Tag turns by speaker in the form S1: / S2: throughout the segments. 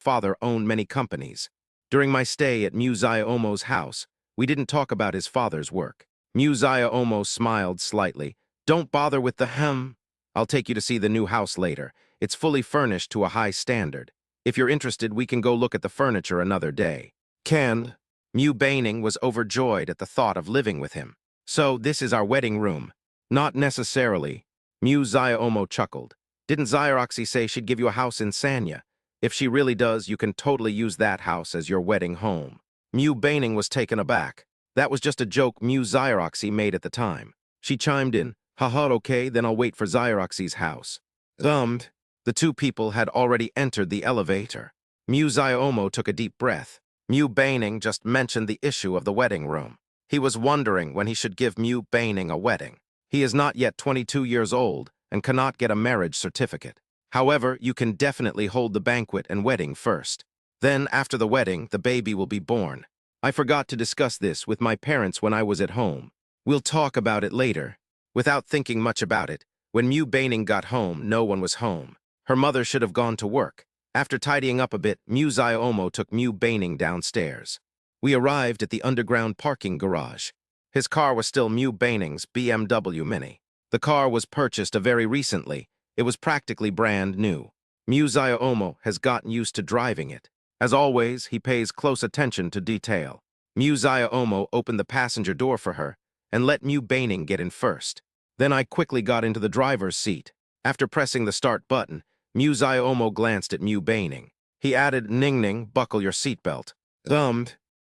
S1: father owned many companies. During my stay at Muzaya Omo's house, we didn't talk about his father's work. Muzaya Omo smiled slightly. Don't bother with the hem. I'll take you to see the new house later. It's fully furnished to a high standard. If you're interested, we can go look at the furniture another day. Can? Mu Baining was overjoyed at the thought of living with him. So this is our wedding room. Not necessarily. Muzaya Omo chuckled. Didn't Xyroxy say she'd give you a house in Sanya? If she really does, you can totally use that house as your wedding home. Mu Baining was taken aback. That was just a joke Mu Xyroxy made at the time. She chimed in, haha, okay, then I'll wait for Xyroxy's house. The two people had already entered the elevator. Mu Xyomo took a deep breath. Mu Baining just mentioned the issue of the wedding room. He was wondering when he should give Mu Baining a wedding. He is not yet 22 years old and cannot get a marriage certificate. However, you can definitely hold the banquet and wedding first. Then, after the wedding, the baby will be born. I forgot to discuss this with my parents when I was at home. We'll talk about it later. Without thinking much about it, when Mu Baining got home, no one was home. Her mother should have gone to work. After tidying up a bit, Mu Xyomo took Mu Baining downstairs. We arrived at the underground parking garage. His car was still Mu Baining's BMW Mini. The car was purchased very recently. It was practically brand new. Mu Xyomo has gotten used to driving it. As always, he pays close attention to detail. Mu Xyomo opened the passenger door for her and let Mu Baining get in first. Then I quickly got into the driver's seat. After pressing the start button, Mu Xyomo glanced at Mu Baining. He added, Ning Ning, buckle your seatbelt.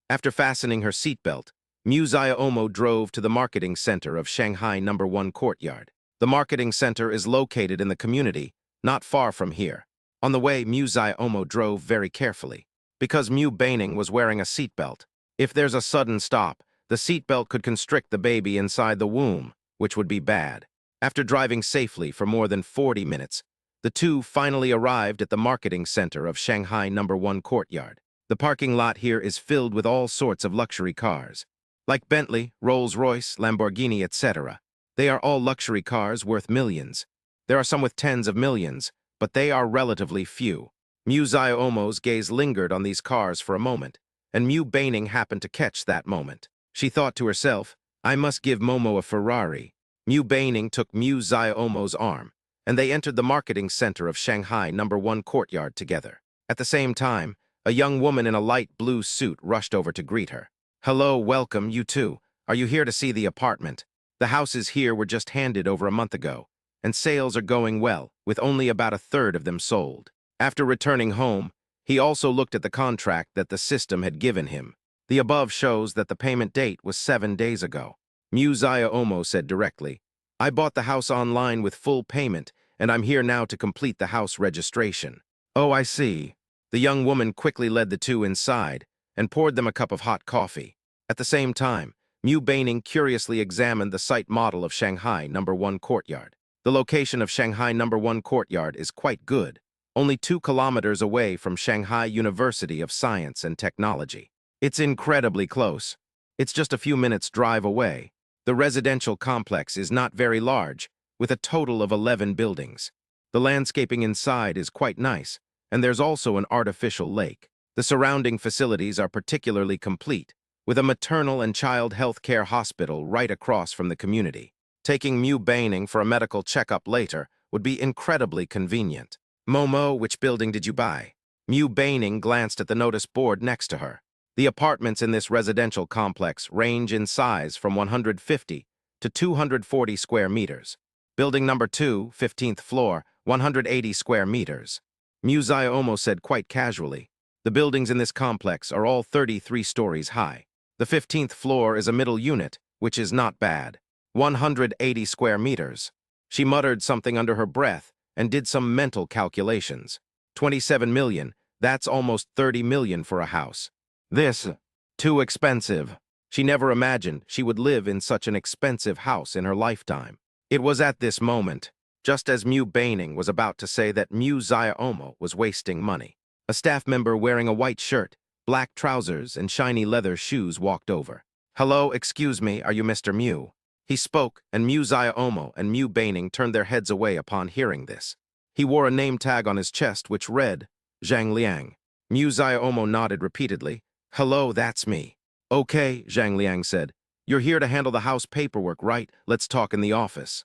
S1: After fastening her seatbelt, Mu Xyomo drove to the marketing center of Shanghai No. 1 Courtyard. The marketing center is located in the community, not far from here. On the way, Mu Xyomo drove very carefully. Because Mu Baining was wearing a seatbelt, if there's a sudden stop, the seatbelt could constrict the baby inside the womb, which would be bad. After driving safely for more than 40 minutes, the two finally arrived at the marketing center of Shanghai No. 1 Courtyard. The parking lot here is filled with all sorts of luxury cars, like Bentley, Rolls-Royce, Lamborghini, etc. They are all luxury cars worth millions. There are some with tens of millions, but they are relatively few. Mu Xyomo's gaze lingered on these cars for a moment, and Mu Baining happened to catch that moment. She thought to herself, I must give Momo a Ferrari. Mu Baining took Mu Xyomo's arm, and they entered the marketing center of Shanghai No. 1 Courtyard together. At the same time, a young woman in a light blue suit rushed over to greet her. Hello, welcome, you two. Are you here to see the apartment? The houses here were just handed over a month ago, and sales are going well, with only about a third of them sold. After returning home, he also looked at the contract that the system had given him. The above shows that the payment date was 7 days ago. Mu Xyomo said directly, I bought the house online with full payment, and I'm here now to complete the house registration. Oh, I see. The young woman quickly led the two inside and poured them a cup of hot coffee. At the same time, Mu Baining curiously examined the site model of Shanghai No. 1 Courtyard. The location of Shanghai No. 1 Courtyard is quite good, only 2 kilometers away from Shanghai University of Science and Technology. It's incredibly close. It's just a few minutes' drive away. The residential complex is not very large, with a total of 11 buildings. The landscaping inside is quite nice, and there's also an artificial lake. The surrounding facilities are particularly complete, with a maternal and child health care hospital right across from the community. Taking Mu Baining for a medical checkup later would be incredibly convenient. Momo, which building did you buy? Mu Baining glanced at the notice board next to her. The apartments in this residential complex range in size from 150 to 240 square meters. Building number 2, 15th floor, 180 square meters. Mu Xyomo said quite casually, the buildings in this complex are all 33 stories high. The 15th floor is a middle unit, which is not bad. 180 square meters. She muttered something under her breath and did some mental calculations. 27 million, that's almost 30 million for a house. This, too expensive. She never imagined she would live in such an expensive house in her lifetime. It was at this moment, just as Mu Baining was about to say that Mu Xyomo was wasting money. A staff member wearing a white shirt, black trousers, and shiny leather shoes walked over. Hello, excuse me, are you Mr. Mu? He spoke, and Mu Xyomo and Mu Baining turned their heads away upon hearing this. He wore a name tag on his chest which read, Zhang Liang. Mu Xiaomo nodded repeatedly. Hello, that's me. Okay, Zhang Liang said. You're here to handle the house paperwork, right? Let's talk in the office.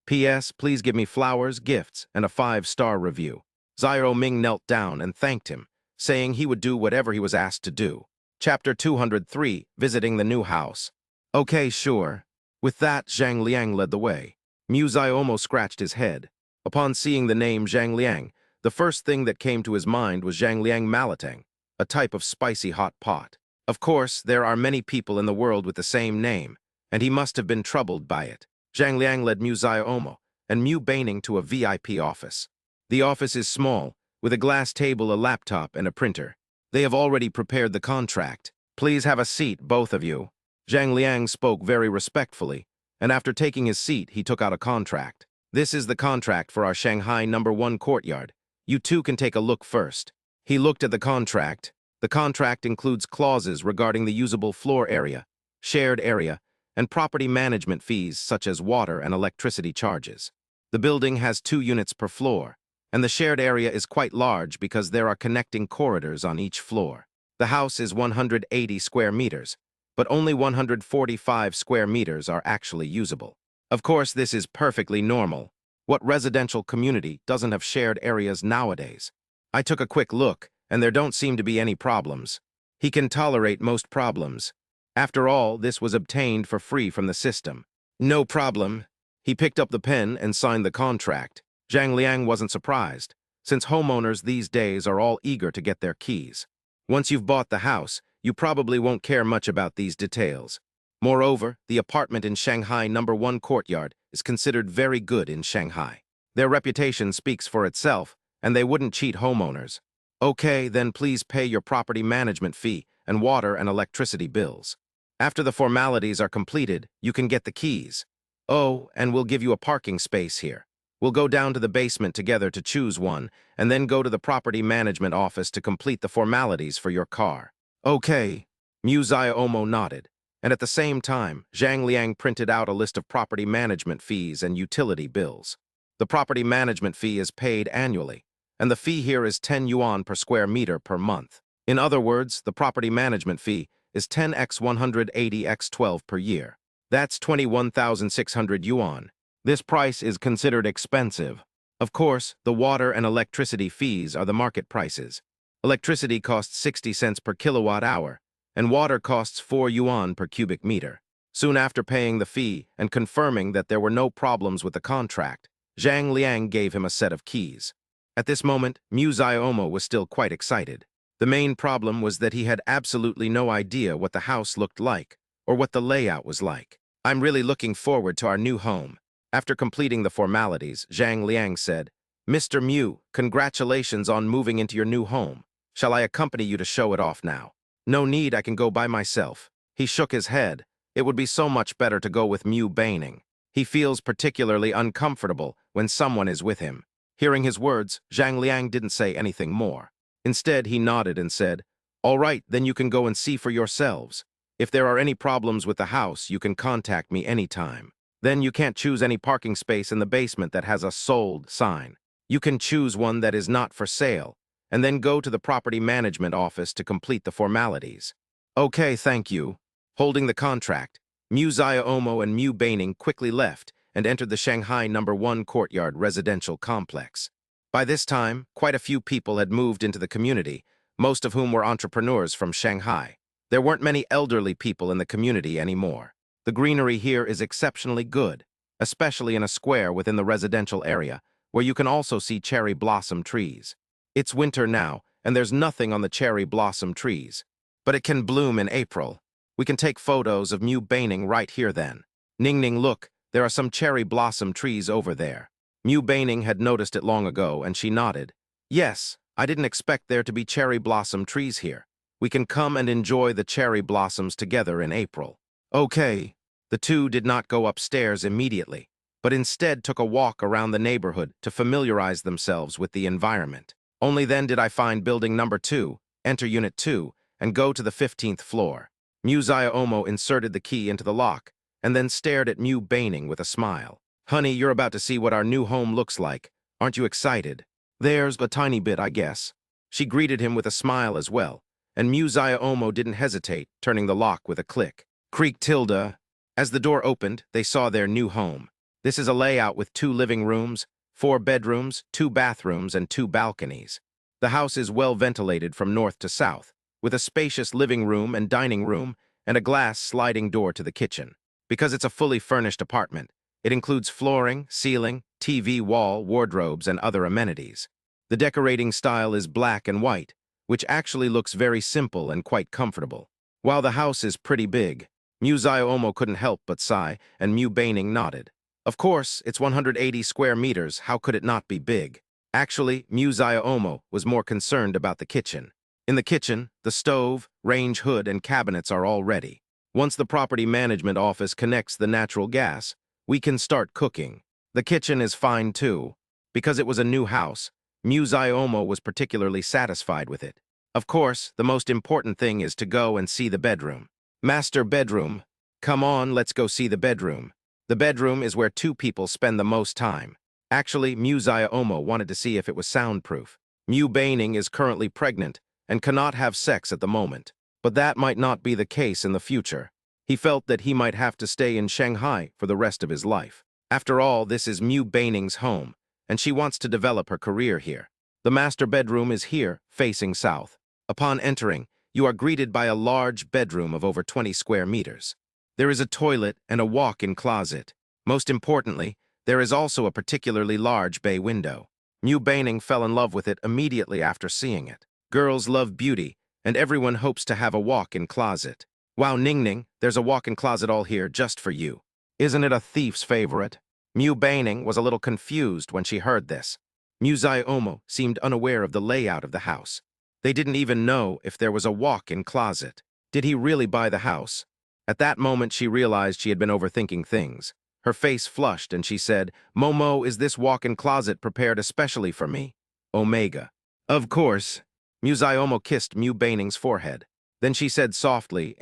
S1: P.S. Please give me flowers, gifts, and a 5-star review. Xiao Ming knelt down and thanked him, saying he would do whatever he was asked to do. Chapter 203, Visiting the New House. Okay, sure. With that, Zhang Liang led the way. Mu Xiaomo scratched his head. Upon seeing the name Zhang Liang, the first thing that came to his mind was Zhang Liang Malatang, a type of spicy hot pot. Of course, there are many people in the world with the same name, and he must have been troubled by it. Zhang Liang led Mu Xiaomo and Mu Baining to a VIP office. The office is small, with a glass table, a laptop, and a printer. They have already prepared the contract. Please have a seat, both of you. Zhang Liang spoke very respectfully, and after taking his seat, he took out a contract. This is the contract for our Shanghai #1 courtyard. You two can take a look first. He looked at the contract. The contract includes clauses regarding the usable floor area, shared area, and property management fees such as water and electricity charges. The building has 2 units per floor, and the shared area is quite large because there are connecting corridors on each floor. The house is 180 square meters, but only 145 square meters are actually usable. Of course, this is perfectly normal. What residential community doesn't have shared areas nowadays? I took a quick look, and there don't seem to be any problems. He can tolerate most problems. After all, this was obtained for free from the system. No problem. He picked up the pen and signed the contract. Zhang Liang wasn't surprised, since homeowners these days are all eager to get their keys. Once you've bought the house, you probably won't care much about these details. Moreover, the apartment in Shanghai #1 courtyard is considered very good in Shanghai. Their reputation speaks for itself, and they wouldn't cheat homeowners. Okay, then please pay your property management fee and water and electricity bills. After the formalities are completed, you can get the keys. Oh, and we'll give you a parking space here. We'll go down to the basement together to choose one, and then go to the property management office to complete the formalities for your car. Okay. Mu Xiaomo nodded, and at the same time, Zhang Liang printed out a list of property management fees and utility bills. The property management fee is paid annually, and the fee here is 10 yuan per square meter per month. In other words, the property management fee is 10x 180x 12 per year. That's 21,600 yuan. This price is considered expensive. Of course, the water and electricity fees are the market prices. Electricity costs 60 cents per kilowatt hour, and water costs 4 yuan per cubic meter. Soon after paying the fee and confirming that there were no problems with the contract, Zhang Liang gave him a set of keys. At this moment, Mu Xiaomo was still quite excited. The main problem was that he had absolutely no idea what the house looked like, or what the layout was like. I'm really looking forward to our new home. After completing the formalities, Zhang Liang said, Mr. Mu, congratulations on moving into your new home. Shall I accompany you to show it off now? No need, I can go by myself. He shook his head. It would be so much better to go with Mu Baining. He feels particularly uncomfortable when someone is with him. Hearing his words, Zhang Liang didn't say anything more. Instead, he nodded and said, All right, then you can go and see for yourselves. If there are any problems with the house, you can contact me anytime. Then you can't choose any parking space in the basement that has a sold sign. You can choose one that is not for sale, and then go to the property management office to complete the formalities. Okay, thank you. Holding the contract, Mu Xiaomo and Mu Baining quickly left and entered the Shanghai #1 courtyard residential complex. By this time, quite a few people had moved into the community, most of whom were entrepreneurs from Shanghai. There weren't many elderly people in the community anymore. The greenery here is exceptionally good, especially in a square within the residential area, where you can also see cherry blossom trees. It's winter now, and there's nothing on the cherry blossom trees, but it can bloom in April. We can take photos of Mu Baining right here then. Ning, look, there are some cherry blossom trees over there. Mu Baining had noticed it long ago, and she nodded. Yes, I didn't expect there to be cherry blossom trees here. We can come and enjoy the cherry blossoms together in April. Okay. The two did not go upstairs immediately, but instead took a walk around the neighborhood to familiarize themselves with the environment. Only then did I find building number 2, enter unit 2, and go to the 15th floor. Mu Xiaomo inserted the key into the lock, and then stared at Mu Baining with a smile. Honey, you're about to see what our new home looks like. Aren't you excited? There's a tiny bit, I guess. She greeted him with a smile as well, and Omo didn't hesitate, turning the lock with a click. Creak tilde. As the door opened, they saw their new home. This is a layout with 2 living rooms, 4 bedrooms, 2 bathrooms, and 2 balconies. The house is well ventilated from north to south, with a spacious living room and dining room and a glass sliding door to the kitchen. Because it's a fully furnished apartment, it includes flooring, ceiling, TV wall, wardrobes, and other amenities. The decorating style is black and white, which actually looks very simple and quite comfortable. While the house is pretty big, Omo couldn't help but sigh, and Baining nodded. Of course, it's 180 square meters, how could it not be big? Actually, Omo was more concerned about the kitchen. In the kitchen, the stove, range hood, and cabinets are all ready. Once the property management office connects the natural gas, we can start cooking. The kitchen is fine too. Because it was a new house, Omo was particularly satisfied with it. Of course, the most important thing is to go and see the bedroom. Master bedroom. Come on, let's go see the bedroom. The bedroom is where 2 people spend the most time. Actually, Omo wanted to see if it was soundproof. Baining is currently pregnant and cannot have sex at the moment. But that might not be the case in the future. He felt that he might have to stay in Shanghai for the rest of his life. After all, this is Baining's home, and she wants to develop her career here. The master bedroom is here, facing south. Upon entering, you are greeted by a large bedroom of over 20 square meters. There is a toilet and a walk-in closet. Most importantly, there is also a particularly large bay window. Baining fell in love with it immediately after seeing it. Girls love beauty, and everyone hopes to have a walk-in closet. Wow, Ningning, there's a walk-in closet all here just for you. Isn't it a thief's favorite? Baining was a little confused when she heard this. Omo seemed unaware of the layout of the house. They didn't even know if there was a walk-in closet. Did he really buy the house? At that moment, she realized she had been overthinking things. Her face flushed and she said, Momo, is this walk-in closet prepared especially for me? Omega. Of course. Omo kissed Baining's forehead. Then she said softly,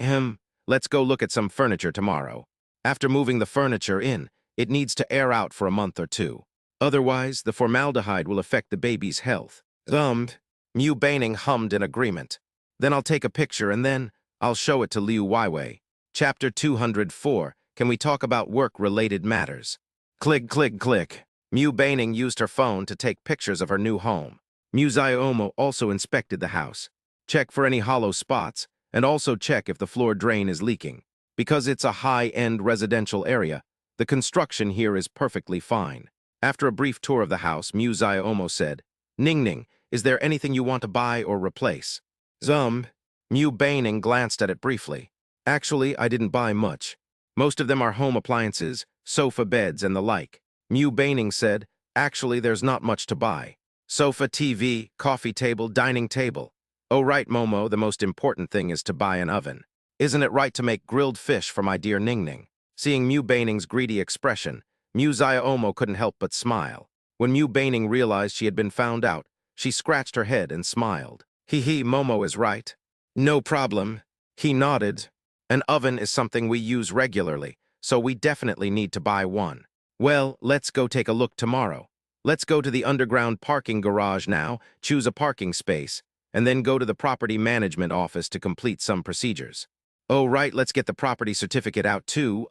S1: let's go look at some furniture tomorrow. After moving the furniture in, it needs to air out for a month or 2. Otherwise, the formaldehyde will affect the baby's health. Baining hummed in agreement. Then I'll take a picture and then I'll show it to Liu Weiwei. Chapter 204. Can we talk about work-related matters? Click, click, click. Baining used her phone to take pictures of her new home. Omo also inspected the house. Check for any hollow spots, and also check if the floor drain is leaking. Because it's a high-end residential area, the construction here is perfectly fine. After a brief tour of the house, Omo said, Ningning, is there anything you want to buy or replace? Baining glanced at it briefly. Actually, I didn't buy much. Most of them are home appliances, sofa beds, and the like. Baining said, actually, there's not much to buy. Sofa, TV, coffee table, dining table. Oh right, Momo, the most important thing is to buy an oven. Isn't it right to make grilled fish for my dear Ningning? Seeing Baining's greedy expression, Omo couldn't help but smile. When Baining realized she had been found out, she scratched her head and smiled. Hee, Momo is right. No problem. He nodded. An oven is something we use regularly, so we definitely need to buy one. Well, let's go take a look tomorrow. Let's go to the underground parking garage now, choose a parking space, and then go to the property management office to complete some procedures. Oh, right, let's get the property certificate out too,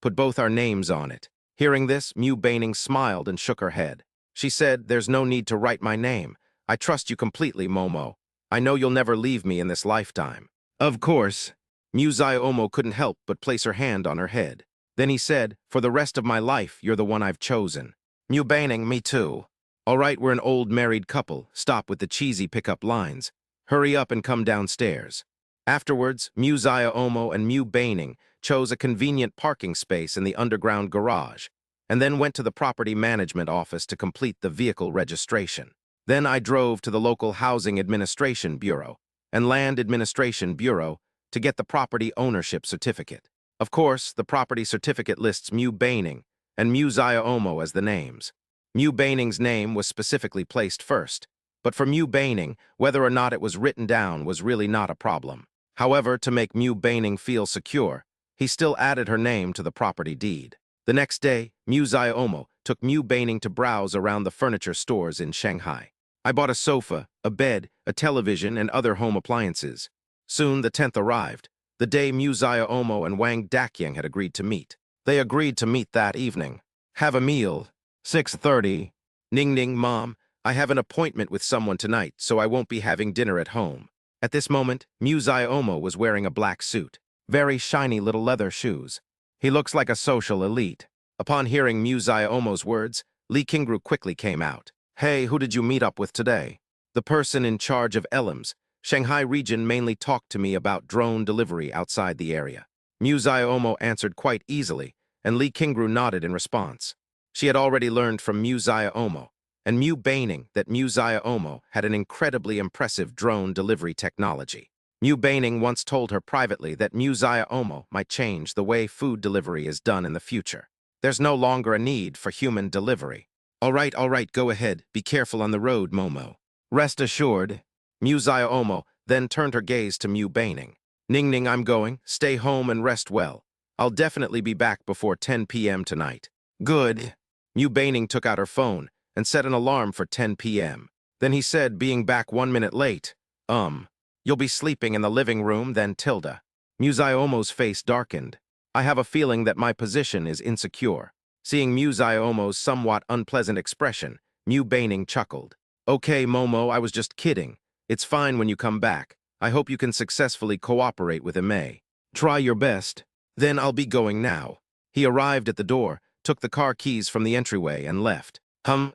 S1: Put both our names on it. Hearing this, Baining smiled and shook her head. She said, there's no need to write my name. I trust you completely, Momo. I know you'll never leave me in this lifetime. Of course. Omo couldn't help but place her hand on her head. Then he said, for the rest of my life, you're the one I've chosen. Baining, me too. All right, we're an old married couple. Stop with the cheesy pickup lines. Hurry up and come downstairs. Afterwards, Omo and Baining chose a convenient parking space in the underground garage, and then went to the property management office to complete the vehicle registration. Then I drove to the local Housing Administration Bureau and Land Administration Bureau to get the property ownership certificate. Of course, the property certificate lists Baining and Omo as the names. Baining's name was specifically placed first, but for Baining, whether or not it was written down was really not a problem. However, to make Baining feel secure, he still added her name to the property deed. The next day, Omo took Baining to browse around the furniture stores in Shanghai. I bought a sofa, a bed, a television, and other home appliances. Soon the 10th arrived, the day Muziah Omo and Wang Dakyang had agreed to meet. They agreed to meet that evening. Have a meal. 6:30. Ning Ning, Mom, I have an appointment with someone tonight, so I won't be having dinner at home. At this moment, Muziah Omo was wearing a black suit, very shiny little leather shoes. He looks like a social elite. Upon hearing Muziah Omo's words, Lee Kingru quickly came out. Hey, who did you meet up with today? The person in charge of Elims, Shanghai region, mainly talked to me about drone delivery outside the area. Muziah Omo answered quite easily, and Lee Kingru nodded in response. She had already learned from Muziah Omo and Mu Baining that Muziah Omo had an incredibly impressive drone delivery technology. Mu Baining once told her privately that Muziah Omo might change the way food delivery is done in the future. There's no longer a need for human delivery. All right, go ahead. Be careful on the road, Momo. Rest assured. Muziah Omo then turned her gaze to Mu Baining. Ning Ning, I'm going. Stay home and rest well. I'll definitely be back before 10 p.m. tonight. Good. Mu Baining took out her phone and set an alarm for 10 p.m. Then he said, being back 1 minute late, you'll be sleeping in the living room then, Tilda. Muziah Omo's face darkened. I have a feeling that my position is insecure. Seeing Muziah Omo's somewhat unpleasant expression, Mu Baining chuckled. Okay, Momo, I was just kidding. It's fine when you come back. I hope you can successfully cooperate with Imei. Try your best. Then I'll be going now. He arrived at the door, took the car keys from the entryway, and left.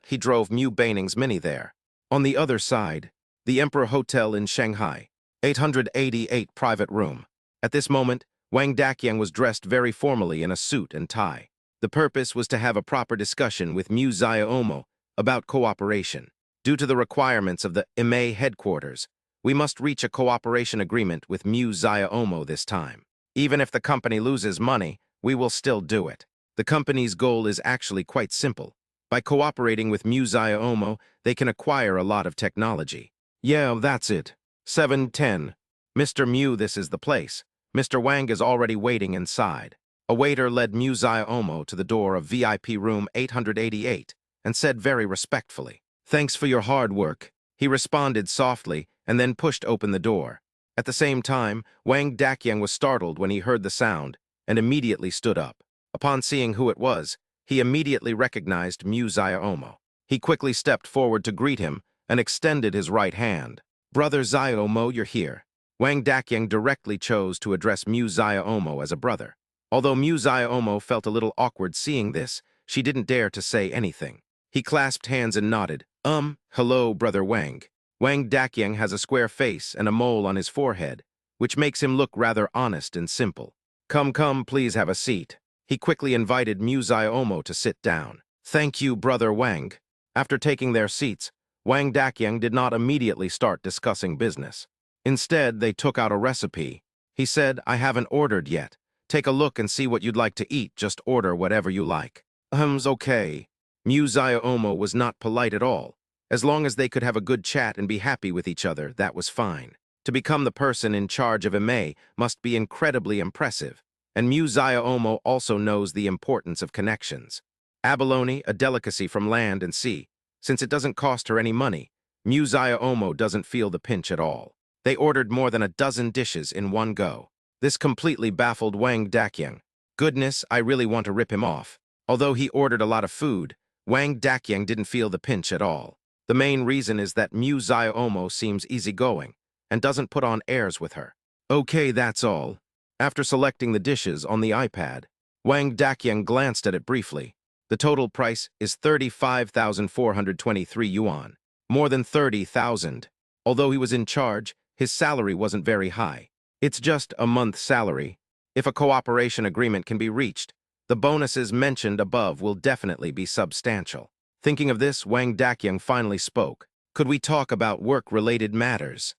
S1: He drove Mu Baining's Mini there. On the other side, the Emperor Hotel in Shanghai, 888 private room. At this moment, Wang Dakyang was dressed very formally in a suit and tie. The purpose was to have a proper discussion with Muziah Omo about cooperation. Due to the requirements of the Imei headquarters, we must reach a cooperation agreement with Muziah Omo this time. Even if the company loses money, we will still do it. The company's goal is actually quite simple. By cooperating with Muziah Omo, they can acquire a lot of technology. Yeah, that's it. 7:10. Mr. Mu, this is the place. Mr. Wang is already waiting inside. A waiter led Muziah Omo to the door of VIP room 888 and said very respectfully, "Thanks for your hard work." He responded softly and then pushed open the door. At the same time, Wang Dakyang was startled when he heard the sound and immediately stood up. Upon seeing who it was, he immediately recognized Muziah Omo. He quickly stepped forward to greet him and extended his right hand. "Brother Ziah Omo, you're here." Wang Dakyang directly chose to address Muziah Omo as a brother. Although Muziah Omo felt a little awkward seeing this, she didn't dare to say anything. He clasped hands and nodded. Hello, Brother Wang." Wang Dakyang has a square face and a mole on his forehead, which makes him look rather honest and simple. Come, please have a seat." He quickly invited Muziah Omo to sit down. "Thank you, Brother Wang." After taking their seats, Wang Dakyang did not immediately start discussing business. Instead, they took out a recipe. He said, "I haven't ordered yet. Take a look and see what you'd like to eat. Just order whatever you like." Okay. Muziah Omo was not polite at all. As long as they could have a good chat and be happy with each other, that was fine. To become the person in charge of Imei must be incredibly impressive, and Muziah Omo also knows the importance of connections. Abalone, a delicacy from land and sea. Since it doesn't cost her any money, Muziah Omo doesn't feel the pinch at all. They ordered more than a dozen dishes in one go. This completely baffled Wang Dakyang. Goodness, I really want to rip him off. Although he ordered a lot of food, Wang Dakyang didn't feel the pinch at all. The main reason is that Muziah Omo seems easygoing and doesn't put on airs with her. Okay, that's all. After selecting the dishes on the iPad, Wang Dakyang glanced at it briefly. The total price is 35,423 yuan, more than 30,000. Although he was in charge, his salary wasn't very high. It's just a month's salary. If a cooperation agreement can be reached, the bonuses mentioned above will definitely be substantial. Thinking of this, Wang Dakyang finally spoke. "Could we talk about work-related matters?"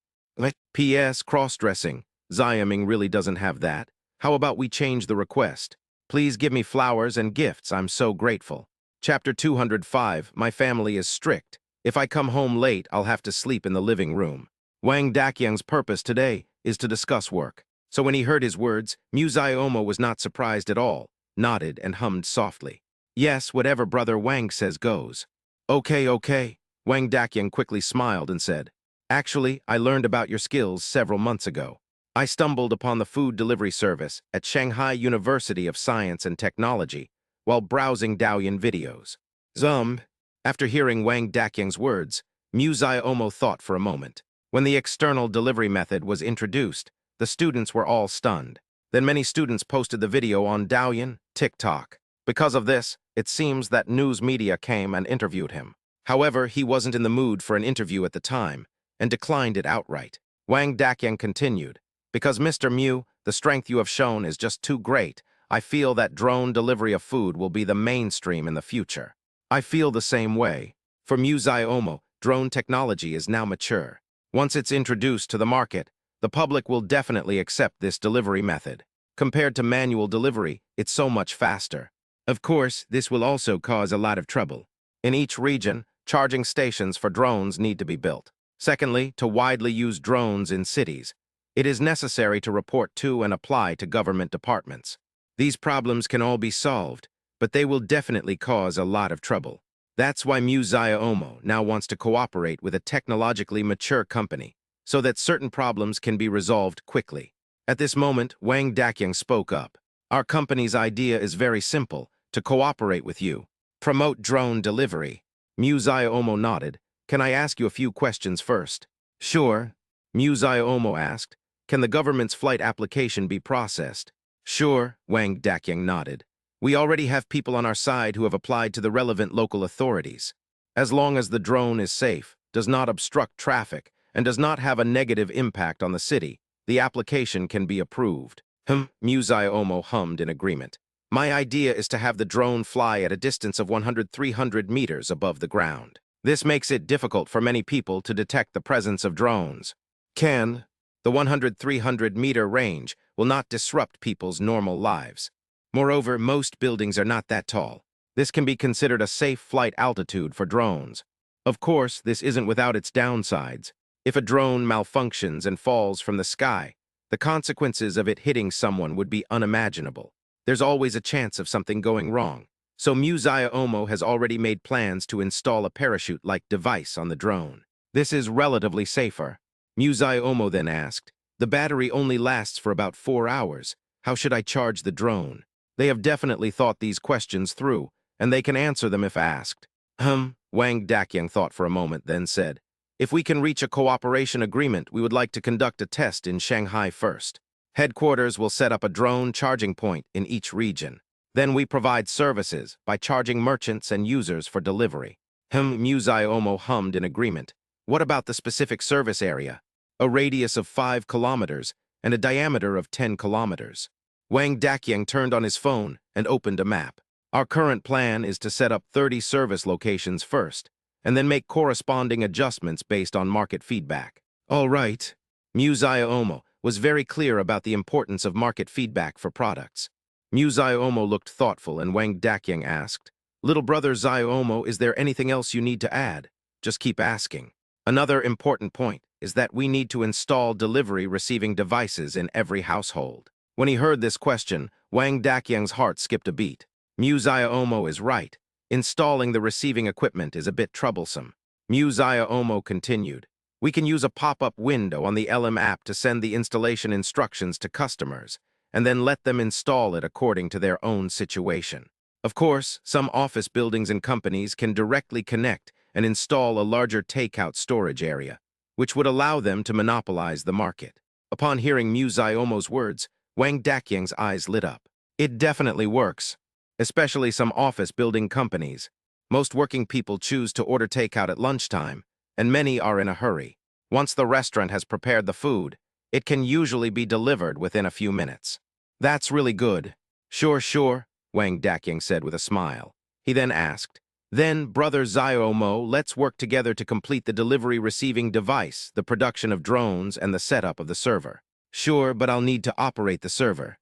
S1: P.S. Cross-dressing. Xiaming really doesn't have that. How about we change the request? Please give me flowers and gifts. I'm so grateful. Chapter 205. My family is strict. If I come home late, I'll have to sleep in the living room. Wang Dakyang's purpose today is to discuss work. So when he heard his words, Muziah Omo was not surprised at all, nodded and hummed softly. "Yes, whatever Brother Wang says goes." Okay. Wang Daqiang quickly smiled and said, "Actually, I learned about your skills several months ago. I stumbled upon the food delivery service at Shanghai University of Science and Technology while browsing Douyin videos." Zum. After hearing Wang Daqiang's words, Mu Omo thought for a moment. When the external delivery method was introduced, the students were all stunned. Then many students posted the video on Douyin, TikTok. Because of this, it seems that news media came and interviewed him. However, he wasn't in the mood for an interview at the time and declined it outright. Wang Daqiang continued, "Because Mr. Mu, the strength you have shown is just too great. I feel that drone delivery of food will be the mainstream in the future." I feel the same way. For Mu Omo, drone technology is now mature. Once it's introduced to the market, the public will definitely accept this delivery method. Compared to manual delivery, it's so much faster. Of course, this will also cause a lot of trouble. In each region, charging stations for drones need to be built. Secondly, to widely use drones in cities, it is necessary to report to and apply to government departments. These problems can all be solved, but they will definitely cause a lot of trouble. That's why Mu Omo now wants to cooperate with a technologically mature company so that certain problems can be resolved quickly. At this moment, Wang Daqiang spoke up. "Our company's idea is very simple, to cooperate with you. Promote drone delivery." Mu Omo nodded. "Can I ask you a few questions first?" "Sure." Mu Omo asked, "Can the government's flight application be processed?" "Sure," Wang Daqiang nodded. "We already have people on our side who have applied to the relevant local authorities. As long as the drone is safe, does not obstruct traffic, and does not have a negative impact on the city, the application can be approved." Mu Omo hummed in agreement. "My idea is to have the drone fly at a distance of 100–300 meters above the ground. This makes it difficult for many people to detect the presence of drones. The 100–300 meter range will not disrupt people's normal lives. Moreover, most buildings are not that tall. This can be considered a safe flight altitude for drones. Of course, this isn't without its downsides. If a drone malfunctions and falls from the sky, the consequences of it hitting someone would be unimaginable. There's always a chance of something going wrong. So Mu Omo has already made plans to install a parachute-like device on the drone. This is relatively safer." Mu Omo then asked, "The battery only lasts for about 4 hours. How should I charge the drone?" They have definitely thought these questions through, and they can answer them if asked. Wang Daqiang thought for a moment, then said, "If we can reach a cooperation agreement, we would like to conduct a test in Shanghai first. Headquarters will set up a drone charging point in each region. Then we provide services by charging merchants and users for delivery." Mu Omo hummed in agreement. "What about the specific service area?" "A radius of 5 kilometers and a diameter of 10 kilometers. Wang Daqiang turned on his phone and opened a map. "Our current plan is to set up 30 service locations first, and then make corresponding adjustments based on market feedback." "All right." Mu Omo was very clear about the importance of market feedback for products. Mu Omo looked thoughtful, and Wang Daqiang asked, "Little brother Omo, is there anything else you need to add? Just keep asking. Another important point is that we need to install delivery receiving devices in every household." When he heard this question, Wang Daqiang's heart skipped a beat. Mu Omo is right. Installing the receiving equipment is a bit troublesome. Mu Omo continued, "We can use a pop-up window on the LM app to send the installation instructions to customers, and then let them install it according to their own situation. Of course, some office buildings and companies can directly connect and install a larger takeout storage area, which would allow them to monopolize the market." Upon hearing Mu Omo's words, Wang Daqiang's eyes lit up. It definitely works, especially some office building companies. Most working people choose to order takeout at lunchtime, and many are in a hurry. Once the restaurant has prepared the food, it can usually be delivered within a few minutes. "That's really good." Sure, Wang Daqiang said with a smile. He then asked, "Then, brother Omo, let's work together to complete the delivery receiving device, the production of drones, and the setup of the server." "Sure, but I'll need to operate the server."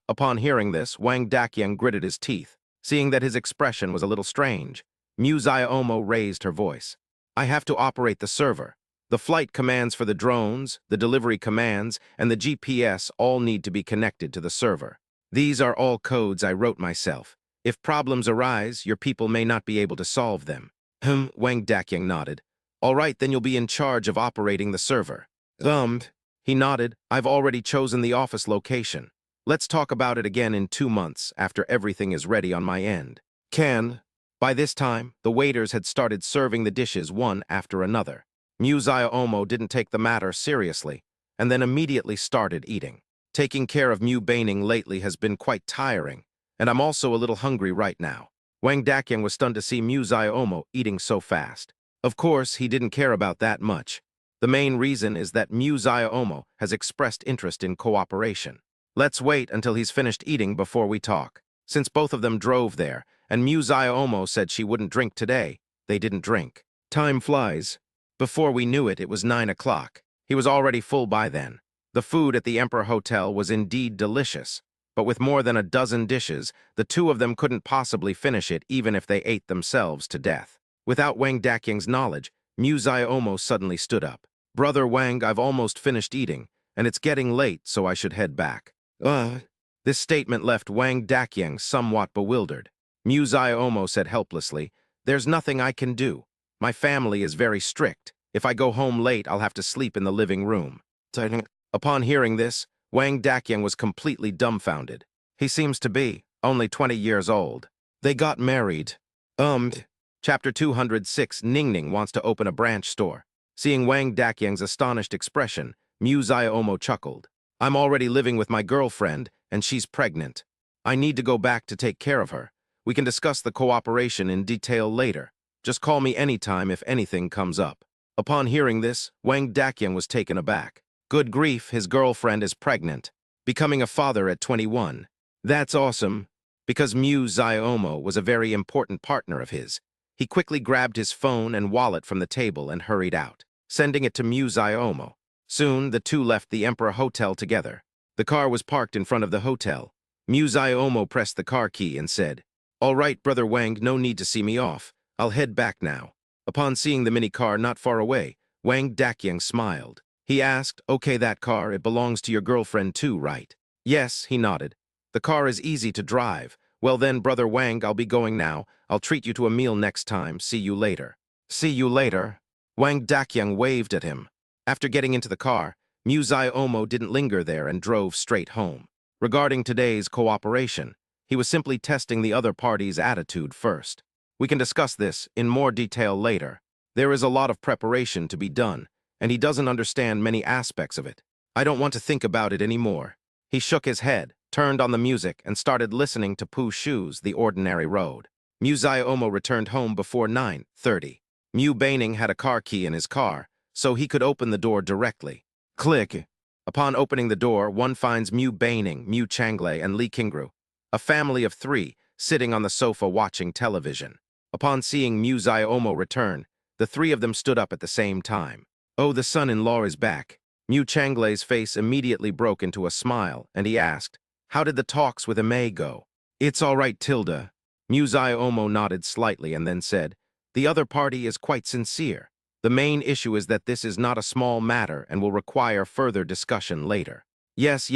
S1: Upon hearing this, Wang Daqiang gritted his teeth. Seeing that his expression was a little strange, Mu Omo raised her voice. "I have to operate the server. The flight commands for the drones, the delivery commands, and the GPS all need to be connected to the server. These are all codes I wrote myself. If problems arise, your people may not be able to solve them. Wang Dakyang nodded. All right, then you'll be in charge of operating the server. Um, he nodded. I've already chosen the office location. Let's talk about it again in 2 months after everything is ready on my end. By this time, the waiters had started serving the dishes one after another. Muzaya Omo didn't take the matter seriously, and then immediately started eating. Taking care of Mu Baining lately has been quite tiring, and I'm also a little hungry right now. Wang Dakyang was stunned to see Muzaya Omo eating so fast. Of course, he didn't care about that much. The main reason is that Muzaya Omo has expressed interest in cooperation. Let's wait until he's finished eating before we talk. Since both of them drove there, and Muzaya Omo said she wouldn't drink today, they didn't drink. Time flies. Before we knew it, it was 9 o'clock. He was already full by then. The food at the Emperor Hotel was indeed delicious, but with more than a dozen dishes, the two of them couldn't possibly finish it even if they ate themselves to death. Without Wang Dakyang's knowledge, Muzaya Omo suddenly stood up. Brother Wang, I've almost finished eating, and it's getting late, so I should head back. This statement left Wang Dakyang somewhat bewildered. Muzaya Omo said helplessly, there's nothing I can do. My family is very strict. If I go home late, I'll have to sleep in the living room. Upon hearing this, Wang Dakyang was completely dumbfounded. He seems to be only 20 years old. They got married. Chapter 206, Ningning wants to open a branch store. Seeing Wang Dakyang's astonished expression, Muzaya Omo chuckled. I'm already living with my girlfriend, and she's pregnant. I need to go back to take care of her. We can discuss the cooperation in detail later. Just call me anytime if anything comes up. Upon hearing this, Wang Dakyang was taken aback. Good grief, his girlfriend is pregnant. Becoming a father at 21. That's awesome. Because Muzaya Omo was a very important partner of his, he quickly grabbed his phone and wallet from the table and hurried out, sending it to Muzaya Omo. Soon, the two left the Emperor Hotel together. The car was parked in front of the hotel. Muzaya Omo pressed the car key and said, All right, Brother Wang, no need to see me off. I'll head back now. Upon seeing the mini car not far away, Wang Dakyang smiled. He asked, Okay, that car, it belongs to your girlfriend too, right? Yes, he nodded. The car is easy to drive. Well then, Brother Wang, I'll be going now. I'll treat you to a meal next time. See you later. See you later. Wang Dakyang waved at him. After getting into the car, Muzaya Omo didn't linger there and drove straight home. Regarding today's cooperation, he was simply testing the other party's attitude first. We can discuss this in more detail later. There is a lot of preparation to be done, and he doesn't understand many aspects of it. I don't want to think about it anymore. He shook his head, turned on the music, and started listening to Pooh Shoe's The Ordinary Road. Muzaya Omo returned home before 9:30. Mu Baining had a car key in his car, so he could open the door directly. Click. Upon opening the door, one finds Mu Baining, Mu Changlei, and Li Qingru, a family of 3, sitting on the sofa watching television. Upon seeing Muzaya Omo return, the 3 of them stood up at the same time. Oh, the son-in-law is back. Mu Changlei's face immediately broke into a smile, and he asked, How did the talks with Amei go? It's all right, Tilda. Muzaya Omo nodded slightly and then said, The other party is quite sincere. The main issue is that this is not a small matter and will require further discussion later. Yes.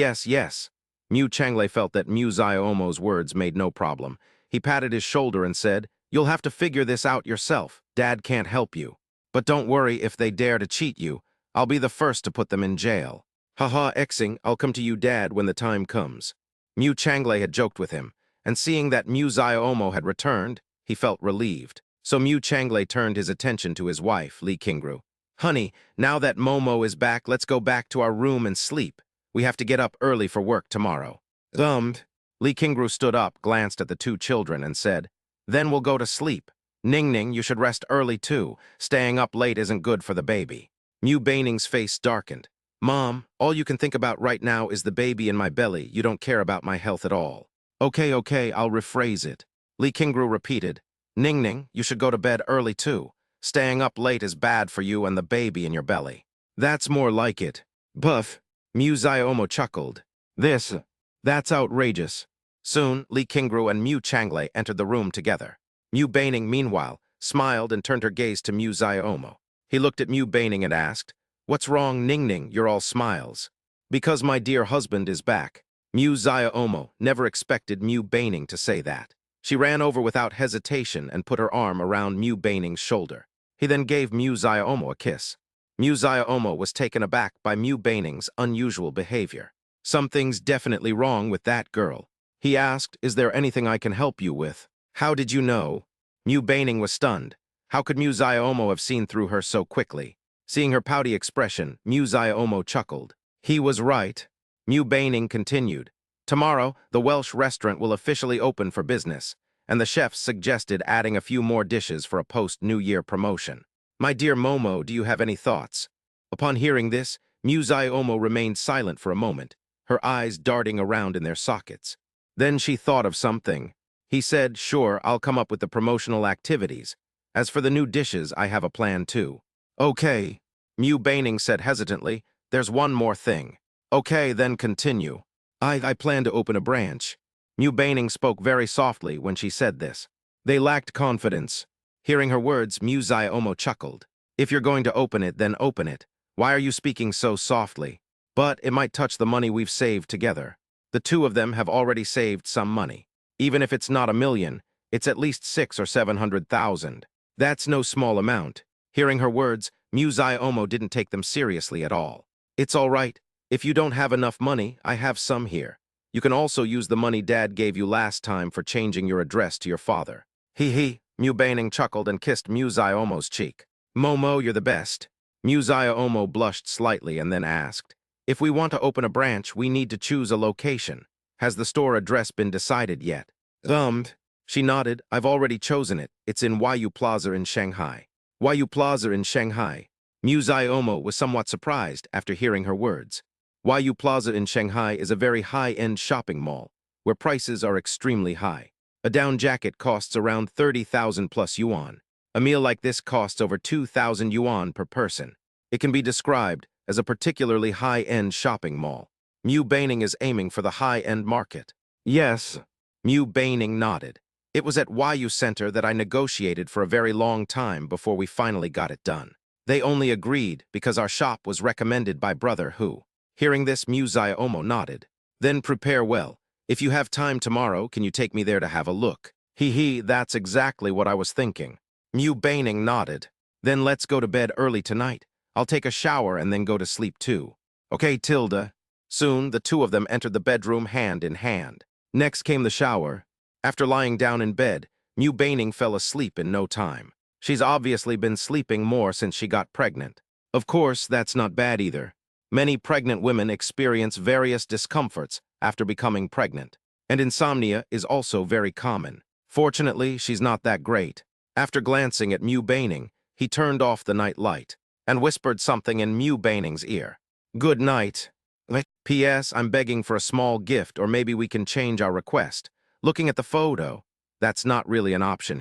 S1: Mu Changlei felt that Muzaya Omo's words made no problem. He patted his shoulder and said, You'll have to figure this out yourself. Dad can't help you. But don't worry if they dare to cheat you. I'll be the first to put them in jail. Haha, Xing, I'll come to you, Dad, when the time comes. Mu Changlei had joked with him, and seeing that Muzaya Omo had returned, he felt relieved. So Mu Changlei turned his attention to his wife, Li Qingru. Honey, now that Momo is back, let's go back to our room and sleep. We have to get up early for work tomorrow. Li Qingru stood up, glanced at the 2 children, and said, Then we'll go to sleep. Ningning, you should rest early too. Staying up late isn't good for the baby. Mu Baining's face darkened. Mom, all you can think about right now is the baby in my belly. You don't care about my health at all. Okay, I'll rephrase it. Li Qingru repeated, Ningning, you should go to bed early too. Staying up late is bad for you and the baby in your belly. That's more like it. Buff. Muzaya Omo chuckled. That's outrageous. Soon, Li Qingru and Mu Changlei entered the room together. Mu Baining, meanwhile, smiled and turned her gaze to Muzaya Omo. He looked at Mu Baining and asked, What's wrong, Ningning? You're all smiles. Because my dear husband is back. Muzaya Omo never expected Mu Baining to say that. She ran over without hesitation and put her arm around Mu Baining's shoulder. He then gave Mu Xiaomo a kiss. Mu Xiaomo was taken aback by Mu Baining's unusual behavior. Something's definitely wrong with that girl. He asked, "Is there anything I can help you with?" "How did you know?" Mu Baining was stunned. How could Mu Xiaomo have seen through her so quickly? Seeing her pouty expression, Mu Xiaomo chuckled. He was right. Mu Baining continued. "Tomorrow, the Welsh restaurant will officially open for business, and the chefs suggested adding a few more dishes for a post-New Year promotion. My dear Momo, do you have any thoughts?" Upon hearing this, Mu Xiaomo remained silent for a moment, her eyes darting around in their sockets. Then she thought of something. He said, "Sure, I'll come up with the promotional activities. As for the new dishes, I have a plan too." "Okay," Mu Baining said hesitantly, "there's one more thing." "Okay, then continue." I plan to open a branch." Mu Baining spoke very softly when she said this. They lacked confidence. Hearing her words, Mu Xiaomo chuckled. "If you're going to open it, then open it. Why are you speaking so softly? But it might touch the money we've saved together. The two of them have already saved some money. Even if it's not 1 million, it's at least 600,000 or 700,000. That's no small amount." Hearing her words, Mu Xiaomo didn't take them seriously at all. "It's all right. If you don't have enough money, I have some here. You can also use the money Dad gave you last time for changing your address to your father." He, Mu Baining chuckled and kissed Mu Xiaomo's cheek. "Momo, you're the best." Mu Xiaomo blushed slightly and then asked, "If we want to open a branch, we need to choose a location. Has the store address been decided yet?" She nodded. "I've already chosen it. It's in Yu Plaza in Shanghai." Yu Plaza in Shanghai. Mu Xiaomo was somewhat surprised after hearing her words. Yu Plaza in Shanghai is a very high-end shopping mall, where prices are extremely high. A down jacket costs around 30,000 plus yuan. A meal like this costs over 2,000 yuan per person. It can be described as a particularly high-end shopping mall. Mu Baining is aiming for the high-end market. "Yes." Mu Baining nodded. "It was at Yu Center that I negotiated for a very long time before we finally got it done. They only agreed because our shop was recommended by Brother Hu." Hearing this, Mu Xiaomo nodded. "Then prepare well. If you have time tomorrow, can you take me there to have a look?" That's exactly what I was thinking." Mu Baining nodded. "Then let's go to bed early tonight. I'll take a shower and then go to sleep too." "Okay, Tilda." Soon, the two of them entered the bedroom hand in hand. Next came the shower. After lying down in bed, Mu Baining fell asleep in no time. She's obviously been sleeping more since she got pregnant. Of course, that's not bad either. Many pregnant women experience various discomforts after becoming pregnant, and insomnia is also very common. Fortunately, she's not that great. After glancing at Mu Baining, he turned off the night light and whispered something in Mu Baining's ear. "Good night. P.S. I'm begging for a small gift, or maybe we can change our request. Looking at the photo, that's not really an option,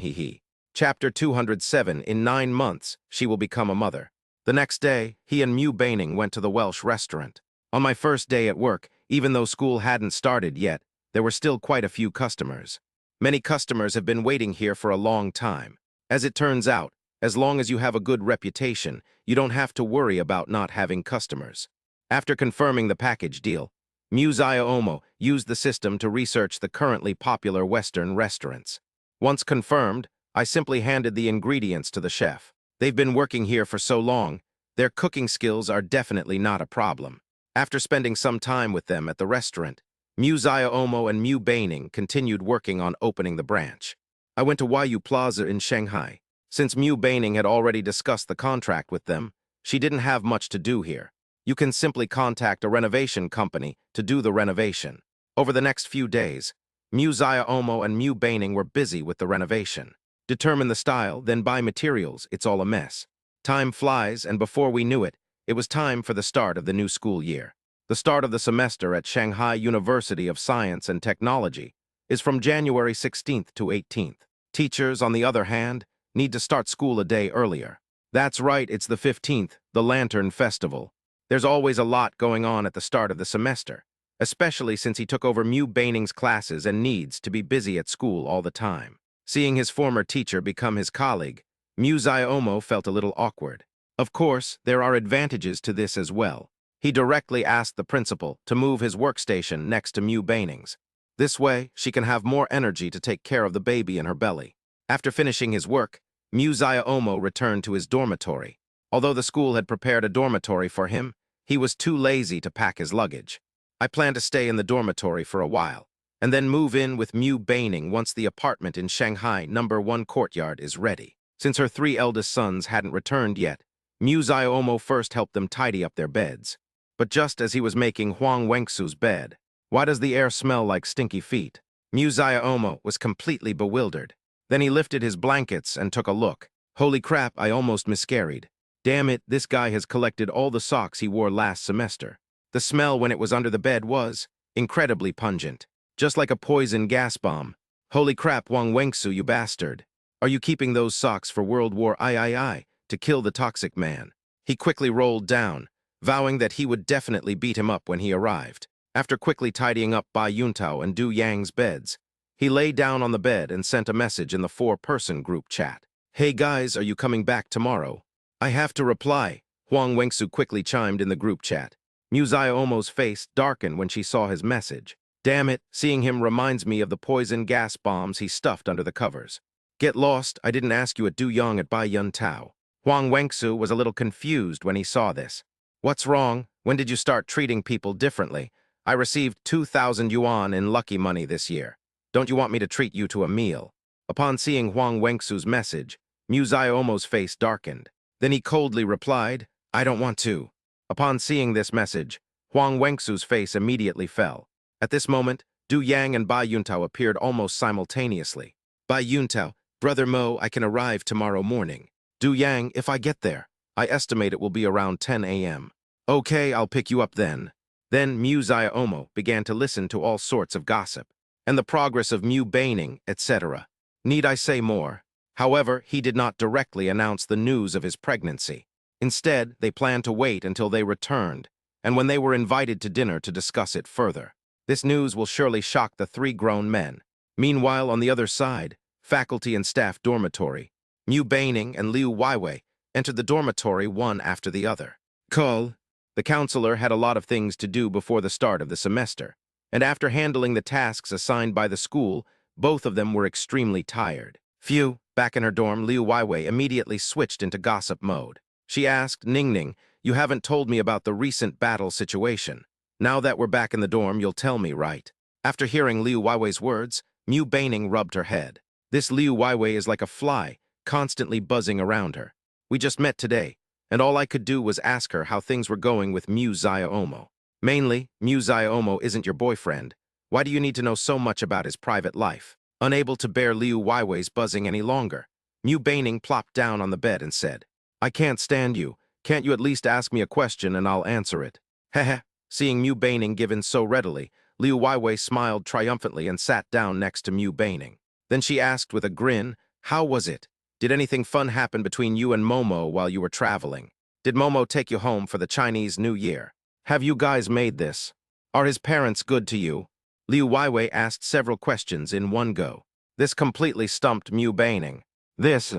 S1: Chapter 207, in 9 months, she will become a mother. The next day, he and Mu Baining went to the Welsh restaurant. On my first day at work, even though school hadn't started yet, there were still quite a few customers. Many customers have been waiting here for a long time. As it turns out, as long as you have a good reputation, you don't have to worry about not having customers. After confirming the package deal, Mu Xiaomo used the system to research the currently popular Western restaurants. Once confirmed, I simply handed the ingredients to the chef. They've been working here for so long, their cooking skills are definitely not a problem. After spending some time with them at the restaurant, Mu Xiaomo and Mu Baining continued working on opening the branch. I went to Yu Plaza in Shanghai. Since Mu Baining had already discussed the contract with them, she didn't have much to do here. You can simply contact a renovation company to do the renovation. Over the next few days, Mu Xiaomo and Mu Baining were busy with the renovation. Determine the style, then buy materials. It's all a mess. Time flies, and before we knew it, it was time for the start of the new school year. The start of the semester at Shanghai University of Science and Technology is from January 16th to 18th. Teachers, on the other hand, need to start school a day earlier. That's right, it's the 15th, the Lantern Festival. There's always a lot going on at the start of the semester, especially since he took over Mu Baining's classes and needs to be busy at school all the time. Seeing his former teacher become his colleague, Mu Xiaomo felt a little awkward. Of course, there are advantages to this as well. He directly asked the principal to move his workstation next to Mu Baining's. This way, she can have more energy to take care of the baby in her belly. After finishing his work, Muzaya Omo returned to his dormitory. Although the school had prepared a dormitory for him, he was too lazy to pack his luggage. I plan to stay in the dormitory for a while, and then move in with Mu Baining once the apartment in Shanghai #1 courtyard is ready. Since her 3 eldest sons hadn't returned yet, Muzaya Omo first helped them tidy up their beds. But just as he was making Huang Wengsu's bed, why does the air smell like stinky feet? Muzaya Omo was completely bewildered. Then he lifted his blankets and took a look. Holy crap, I almost miscarried. Damn it, this guy has collected all the socks he wore last semester. The smell when it was under the bed was incredibly pungent, just like a poison gas bomb. Holy crap, Huang Wengsu, you bastard. Are you keeping those socks for World War III to kill the toxic man? He quickly rolled down, vowing that he would definitely beat him up when he arrived. After quickly tidying up Bai Yuntao and Du Yang's beds, he lay down on the bed and sent a message in the 4-person group chat. Hey guys, are you coming back tomorrow? I have to reply, Huang Wengsu quickly chimed in the group chat. Muzaya Omo's face darkened when she saw his message. Damn it, seeing him reminds me of the poison gas bombs he stuffed under the covers. Get lost, I didn't ask you at Du Yang at Bai Yuntao. Huang Wengsu was a little confused when he saw this. What's wrong? When did you start treating people differently? I received 2,000 yuan in lucky money this year. Don't you want me to treat you to a meal? Upon seeing Huang Wengsu's message, Muzaya Omo's face darkened. Then he coldly replied, I don't want to. Upon seeing this message, Huang Wengsu's face immediately fell. At this moment, Du Yang and Bai Yuntao appeared almost simultaneously. Bai Yuntao, Brother Mo, I can arrive tomorrow morning. Du Yang, if I get there, I estimate it will be around 10 a.m. Okay, I'll pick you up then. Then Muzaya Omo began to listen to all sorts of gossip, and the progress of Mu Baining, etc. Need I say more? However, he did not directly announce the news of his pregnancy. Instead, they planned to wait until they returned, and when they were invited to dinner to discuss it further. This news will surely shock the 3 grown men. Meanwhile, on the other side, faculty and staff dormitory, Mu Baining and Liu Weiwei entered the dormitory one after the other. Call. The counselor had a lot of things to do before the start of the semester, and after handling the tasks assigned by the school, both of them were extremely tired. Phew, back in her dorm, Liu Weiwei immediately switched into gossip mode. She asked, Ningning, you haven't told me about the recent battle situation. Now that we're back in the dorm, you'll tell me, right? After hearing Liu Weiwei's words, Mu Baining rubbed her head. This Liu Weiwei is like a fly, constantly buzzing around her. We just met today, and all I could do was ask her how things were going with Muzaya Omo. Mainly, Muzaya Omo isn't your boyfriend. Why do you need to know so much about his private life? Unable to bear Liu Weiwei's buzzing any longer, Mu Baining plopped down on the bed and said, I can't stand you. Can't you at least ask me a question and I'll answer it? Heh. Seeing Mu Baining give in so readily, Liu Weiwei smiled triumphantly and sat down next to Mu Baining. Then she asked with a grin, how was it? Did anything fun happen between you and Momo while you were traveling? Did Momo take you home for the Chinese New Year? Have you guys made this? Are his parents good to you? Liu Weiwei asked several questions in one go. This completely stumped Mu Baining. That's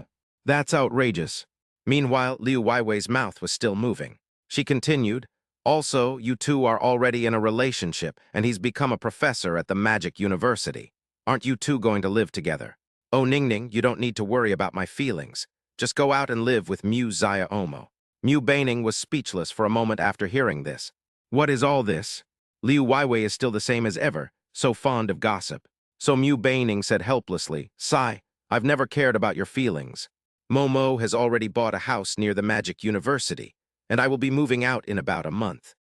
S1: outrageous. Meanwhile, Liu Weiwei's mouth was still moving. She continued, also, you two are already in a relationship, and he's become a professor at the Magic University. Aren't you two going to live together? Oh, Ningning, you don't need to worry about my feelings. Just go out and live with Muzaya Omo. Mu Baining was speechless for a moment after hearing this. What is all this? Liu Weiwei is still the same as ever, so fond of gossip. So Mu Baining said helplessly, Sigh, I've never cared about your feelings. Momo has already bought a house near the Magic University, and I will be moving out in about a month.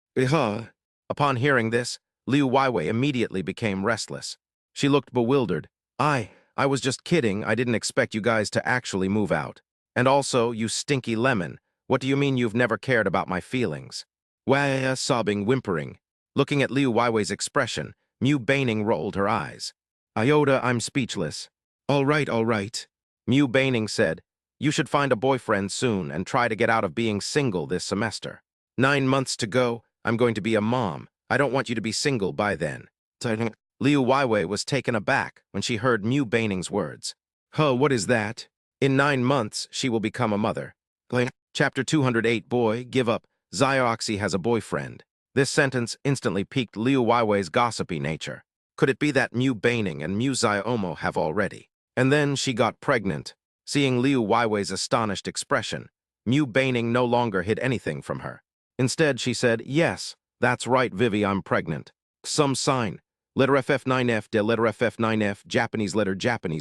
S1: Upon hearing this, Liu Weiwei immediately became restless. She looked bewildered. I was just kidding. I didn't expect you guys to actually move out. And also, you stinky lemon, what do you mean you've never cared about my feelings? Wah, sobbing, whimpering. Looking at Liu Weiwei's expression, Mu Baining rolled her eyes. Iota, I'm speechless. All right. Mu Baining said, you should find a boyfriend soon and try to get out of being single this semester. 9 months to go, I'm going to be a mom. I don't want you to be single by then. Liu Weiwei was taken aback when she heard Mu Baining's words. What is that? In 9 months, she will become a mother. Chapter 208, Boy, give up. Xioxi has a boyfriend. This sentence instantly piqued Liu Weiwei's gossipy nature. Could it be that Mu Baining and Mu Xiaomo have already? And then she got pregnant. Seeing Liu Weiwei's astonished expression, Mu Baining no longer hid anything from her. Instead, she said, "Yes, that's right, Vivi, I'm pregnant. Some sign. Letter FF9F, de letter FF9F, Japanese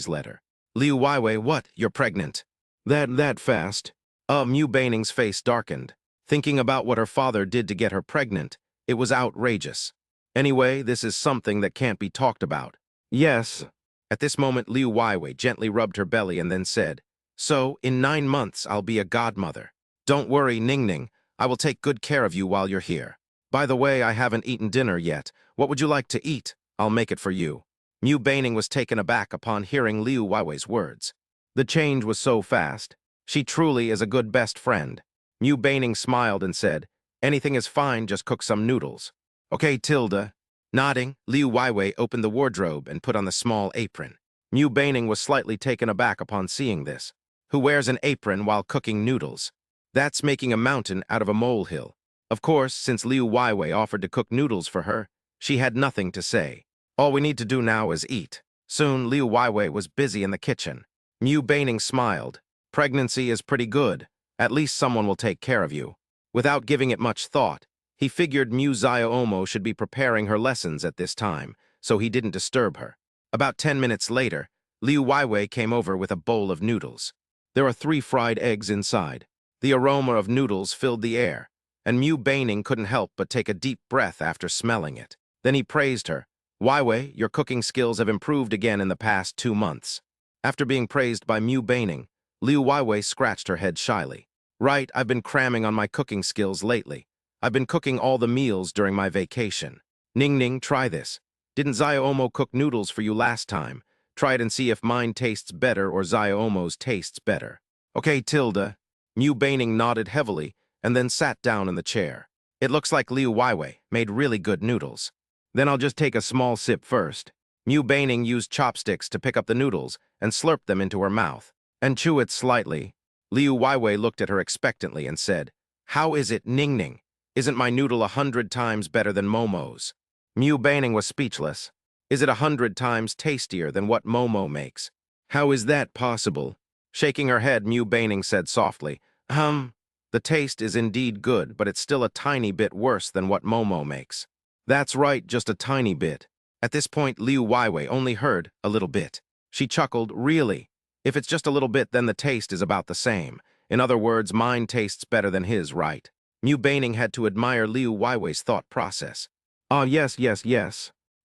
S1: letter. Liu Weiwei, what? You're pregnant? That fast?" Mu Baining's face darkened. Thinking about what her father did to get her pregnant, it was outrageous. Anyway, this is something that can't be talked about. Yes. At this moment, Liu Weiwei gently rubbed her belly and then said, "So, in 9 months, I'll be a godmother. Don't worry, Ning Ning. I will take good care of you while you're here. By the way, I haven't eaten dinner yet. What would you like to eat? I'll make it for you." Mu Baining was taken aback upon hearing Liu Weiwei's words. The change was so fast. She truly is a good best friend. Mu Baining smiled and said, "Anything is fine, just cook some noodles." "Okay, Tilda." Nodding, Liu Weiwei opened the wardrobe and put on the small apron. Mu Baining was slightly taken aback upon seeing this. Who wears an apron while cooking noodles? That's making a mountain out of a molehill. Of course, since Liu Weiwei offered to cook noodles for her, she had nothing to say. All we need to do now is eat. Soon, Liu Weiwei was busy in the kitchen. Mu Baining smiled. Pregnancy is pretty good. At least someone will take care of you. Without giving it much thought, he figured Mu Xiaomo should be preparing her lessons at this time, so he didn't disturb her. About 10 minutes later, Liu Weiwei came over with a bowl of noodles. There are 3 fried eggs inside. The aroma of noodles filled the air, and Mu Baining couldn't help but take a deep breath after smelling it. Then he praised her. "Weiwei, your cooking skills have improved again in the past 2 months." After being praised by Mu Baining, Liu Weiwei scratched her head shyly. "Right, I've been cramming on my cooking skills lately. I've been cooking all the meals during my vacation. Ning Ning, try this. Didn't Xiaomo cook noodles for you last time? Try it and see if mine tastes better or Xiaomo's tastes better." "Okay, Tilda." Mu Baining nodded heavily and then sat down in the chair. "It looks like Liu Weiwei made really good noodles. Then I'll just take a small sip first." Mu Baining used chopsticks to pick up the noodles and slurp them into her mouth, and chew it slightly. Liu Weiwei looked at her expectantly and said, "How is it, Ning Ning? Isn't my noodle 100 times better than Momo's?" Mu Baining was speechless. "Is it 100 times tastier than what Momo makes? How is that possible?" Shaking her head, Mu Baining said softly, The taste is indeed good, but it's still a tiny bit worse than what Momo makes." "That's right, just a tiny bit." At this point, Liu Weiwei only heard a little bit. She chuckled, "Really? If it's just a little bit, then the taste is about the same. In other words, mine tastes better than his, right?" Mu Baining had to admire Liu Weiwei's thought process. "Ah, yes.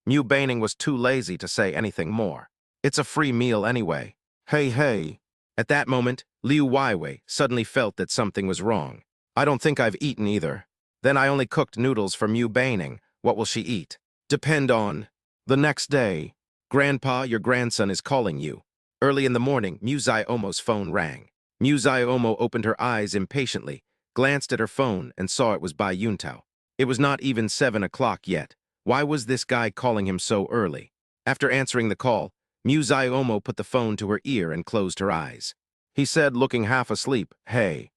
S1: Mu Baining was too lazy to say anything more. "It's a free meal anyway." Hey. At that moment, Liu Weiwei suddenly felt that something was wrong. "I don't think I've eaten either. Then I only cooked noodles for Mu Baining. What will she eat?" "Depend on." The next day, "Grandpa, your grandson is calling you." Early in the morning, Mu Xiaomo's phone rang. Mu Xiaomo opened her eyes impatiently, glanced at her phone, and saw it was Bai Yuntao. It was not even 7 o'clock yet. Why was this guy calling him so early? After answering the call, Mu Xiaomo put the phone to her ear and closed her eyes. He said, looking half asleep, Hey,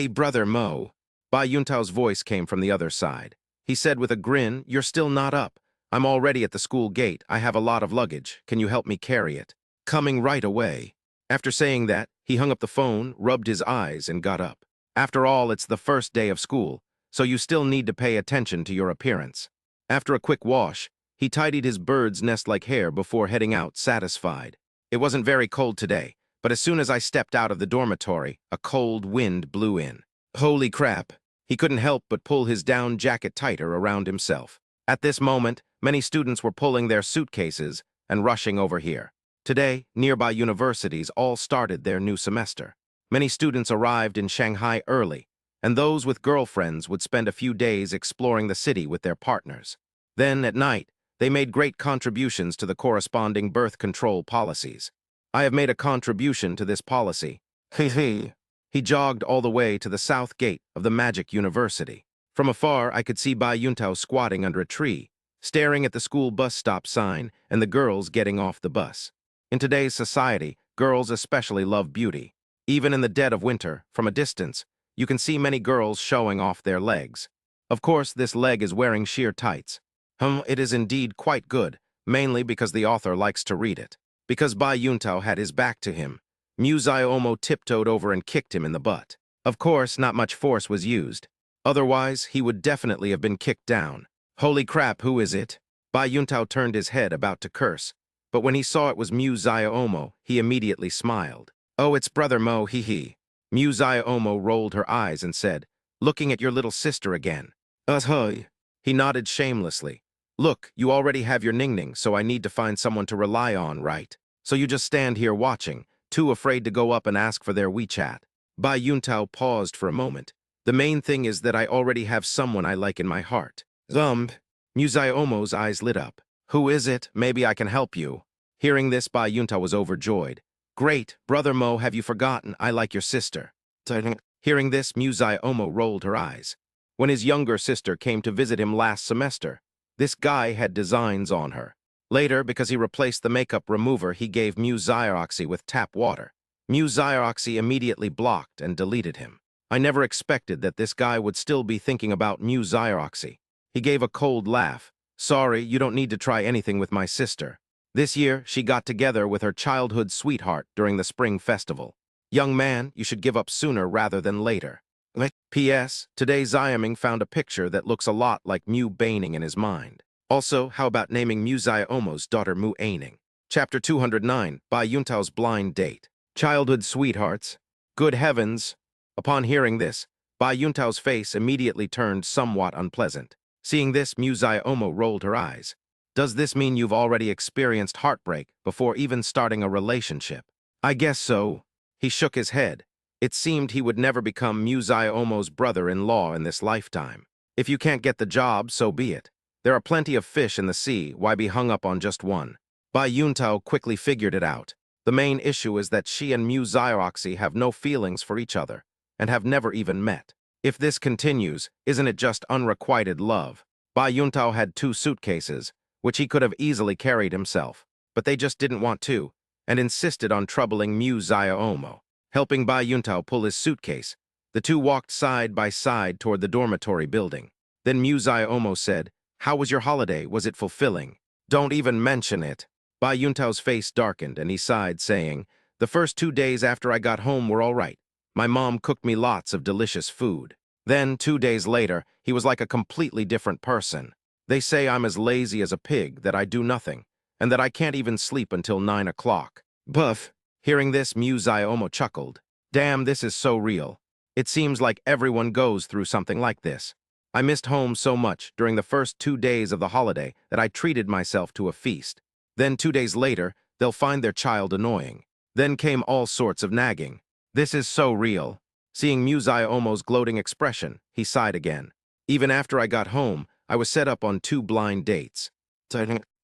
S1: brother Mo." Bai Yuntao's voice came from the other side. He said with a grin, "You're still not up. I'm already at the school gate. I have a lot of luggage. Can you help me carry it?" "Coming right away." After saying that, he hung up the phone, rubbed his eyes, and got up. After all, it's the first day of school, so you still need to pay attention to your appearance. After a quick wash, he tidied his bird's nest-like hair before heading out, satisfied. It wasn't very cold today, but as soon as I stepped out of the dormitory, a cold wind blew in. Holy crap! He couldn't help but pull his down jacket tighter around himself. At this moment, many students were pulling their suitcases and rushing over here. Today, nearby universities all started their new semester. Many students arrived in Shanghai early, and those with girlfriends would spend a few days exploring the city with their partners. Then, at night, they made great contributions to the corresponding birth control policies. I have made a contribution to this policy. He jogged all the way to the south gate of the Magic University. From afar, I could see Bai Yuntao squatting under a tree, staring at the school bus stop sign and the girls getting off the bus. In today's society, girls especially love beauty. Even in the dead of winter, from a distance, you can see many girls showing off their legs. Of course, this leg is wearing sheer tights. It is indeed quite good, mainly because the author likes to read it. Because Bai Yuntao had his back to him, Mu Ziomo tiptoed over and kicked him in the butt. Of course, not much force was used. Otherwise, he would definitely have been kicked down. Holy crap, who is it? Bai Yuntao turned his head about to curse, but when he saw it was Mu Ziomo, he immediately smiled. Oh, it's Brother Mo, hee hee. Mu Ziomo rolled her eyes and said, looking at your little sister again. Hey. He nodded shamelessly. Look, you already have your Ningning, so I need to find someone to rely on, right? So you just stand here watching, too afraid to go up and ask for their WeChat. Bai Yuntao paused for a moment. The main thing is that I already have someone I like in my heart. Mu Ziomo's eyes lit up. Who is it? Maybe I can help you. Hearing this, Bai Yuntao was overjoyed. Great, Brother Mo, have you forgotten? I like your sister. Hearing this, Mu Ziomo rolled her eyes. When his younger sister came to visit him last semester, this guy had designs on her. Later, because he replaced the makeup remover he gave Mu Zioxy with tap water, Mu Zioxy immediately blocked and deleted him. I never expected that this guy would still be thinking about Mu Zioxy. He gave a cold laugh. Sorry, you don't need to try anything with my sister. This year, she got together with her childhood sweetheart during the spring festival. Young man, you should give up sooner rather than later. P.S. Today Xiaming found a picture that looks a lot like Mu Baining in his mind. Also, how about naming Mu Ziomo's daughter Mu Aining? Chapter 209, Bai Yuntao's Blind Date. Childhood sweethearts. Good heavens! Upon hearing this, Bai Yuntao's face immediately turned somewhat unpleasant. Seeing this, Mu Ziomo rolled her eyes. Does this mean you've already experienced heartbreak before even starting a relationship? I guess so. He shook his head. It seemed he would never become Mu Ziomo's brother-in-law in this lifetime. If you can't get the job, so be it. There are plenty of fish in the sea, why be hung up on just one? Bai Yuntao quickly figured it out. The main issue is that she and Mu Zioxy have no feelings for each other, and have never even met. If this continues, isn't it just unrequited love? Bai Yuntao had 2 suitcases, which he could have easily carried himself, but they just didn't want to, and insisted on troubling Mu Ziomo. Helping Bai Yuntao pull his suitcase, the two walked side by side toward the dormitory building. Then Mu Ziomo said, "How was your holiday? Was it fulfilling?" "Don't even mention it." Bai Yuntao's face darkened and he sighed, saying, "The first 2 days after I got home were all right. My mom cooked me lots of delicious food. Then, 2 days later, he was like a completely different person. They say I'm as lazy as a pig, that I do nothing, and that I can't even sleep until 9 o'clock. Buff." Hearing this, Mu Ziomo chuckled. "Damn, this is so real. It seems like everyone goes through something like this. I missed home so much during the first 2 days of the holiday that I treated myself to a feast. Then 2 days later, they'll find their child annoying. Then came all sorts of nagging. This is so real." Seeing Mu Ziomo's gloating expression, he sighed again. "Even after I got home, I was set up on 2 blind dates."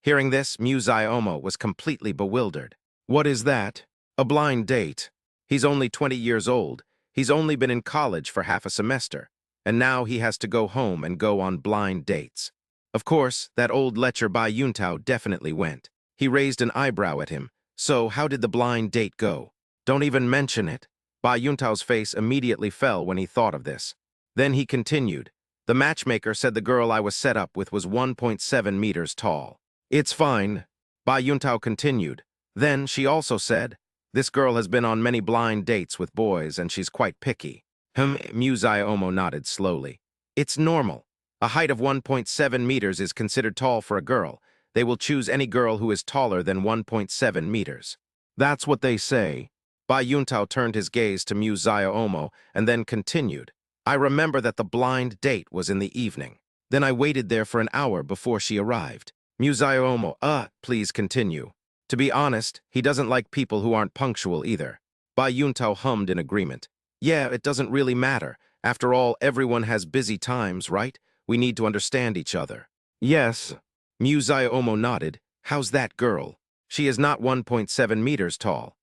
S1: Hearing this, Mu Ziomo was completely bewildered. What is that? A blind date? He's only 20 years old. He's only been in college for half a semester. And now he has to go home and go on blind dates. Of course, that old lecher Bai Yuntao definitely went. He raised an eyebrow at him. So how did the blind date go? Don't even mention it. Bai Yuntao's face immediately fell when he thought of this. Then he continued. The matchmaker said the girl I was set up with was 1.7 meters tall. It's fine. Bai Yuntao continued. Then she also said, this girl has been on many blind dates with boys and she's quite picky. Mu Ziomo nodded slowly. It's normal. A height of 1.7 meters is considered tall for a girl. They will choose any girl who is taller than 1.7 meters. That's what they say. Bai Yuntao turned his gaze to Mu Ziomo and then continued. I remember that the blind date was in the evening. Then I waited there for an hour before she arrived. Mu Ziomo, please continue. To be honest, he doesn't like people who aren't punctual either. Bai Yuntao hummed in agreement. Yeah, it doesn't really matter. After all, everyone has busy times, right? We need to understand each other. Yes. Mu Ziomo nodded. How's that girl? She is not 1.7 meters tall.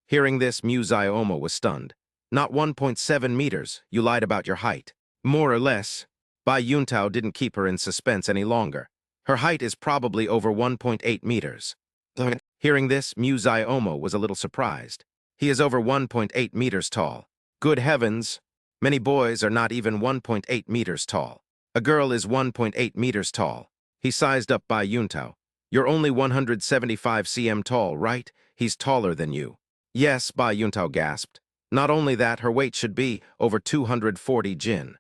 S1: Hearing this, Mu Ziomo was stunned. Not 1.7 meters, you lied about your height. More or less. Bai Yuntao didn't keep her in suspense any longer. Her height is probably over 1.8 meters. Hearing this, Mu Ziomo was a little surprised. He is over 1.8 meters tall. Good heavens! Many boys are not even 1.8 meters tall. A girl is 1.8 meters tall. He sized up Bai Yuntao. You're only 175 cm tall, right? He's taller than you. Yes, Bai Yuntao gasped. Not only that, her weight should be over 240 jin.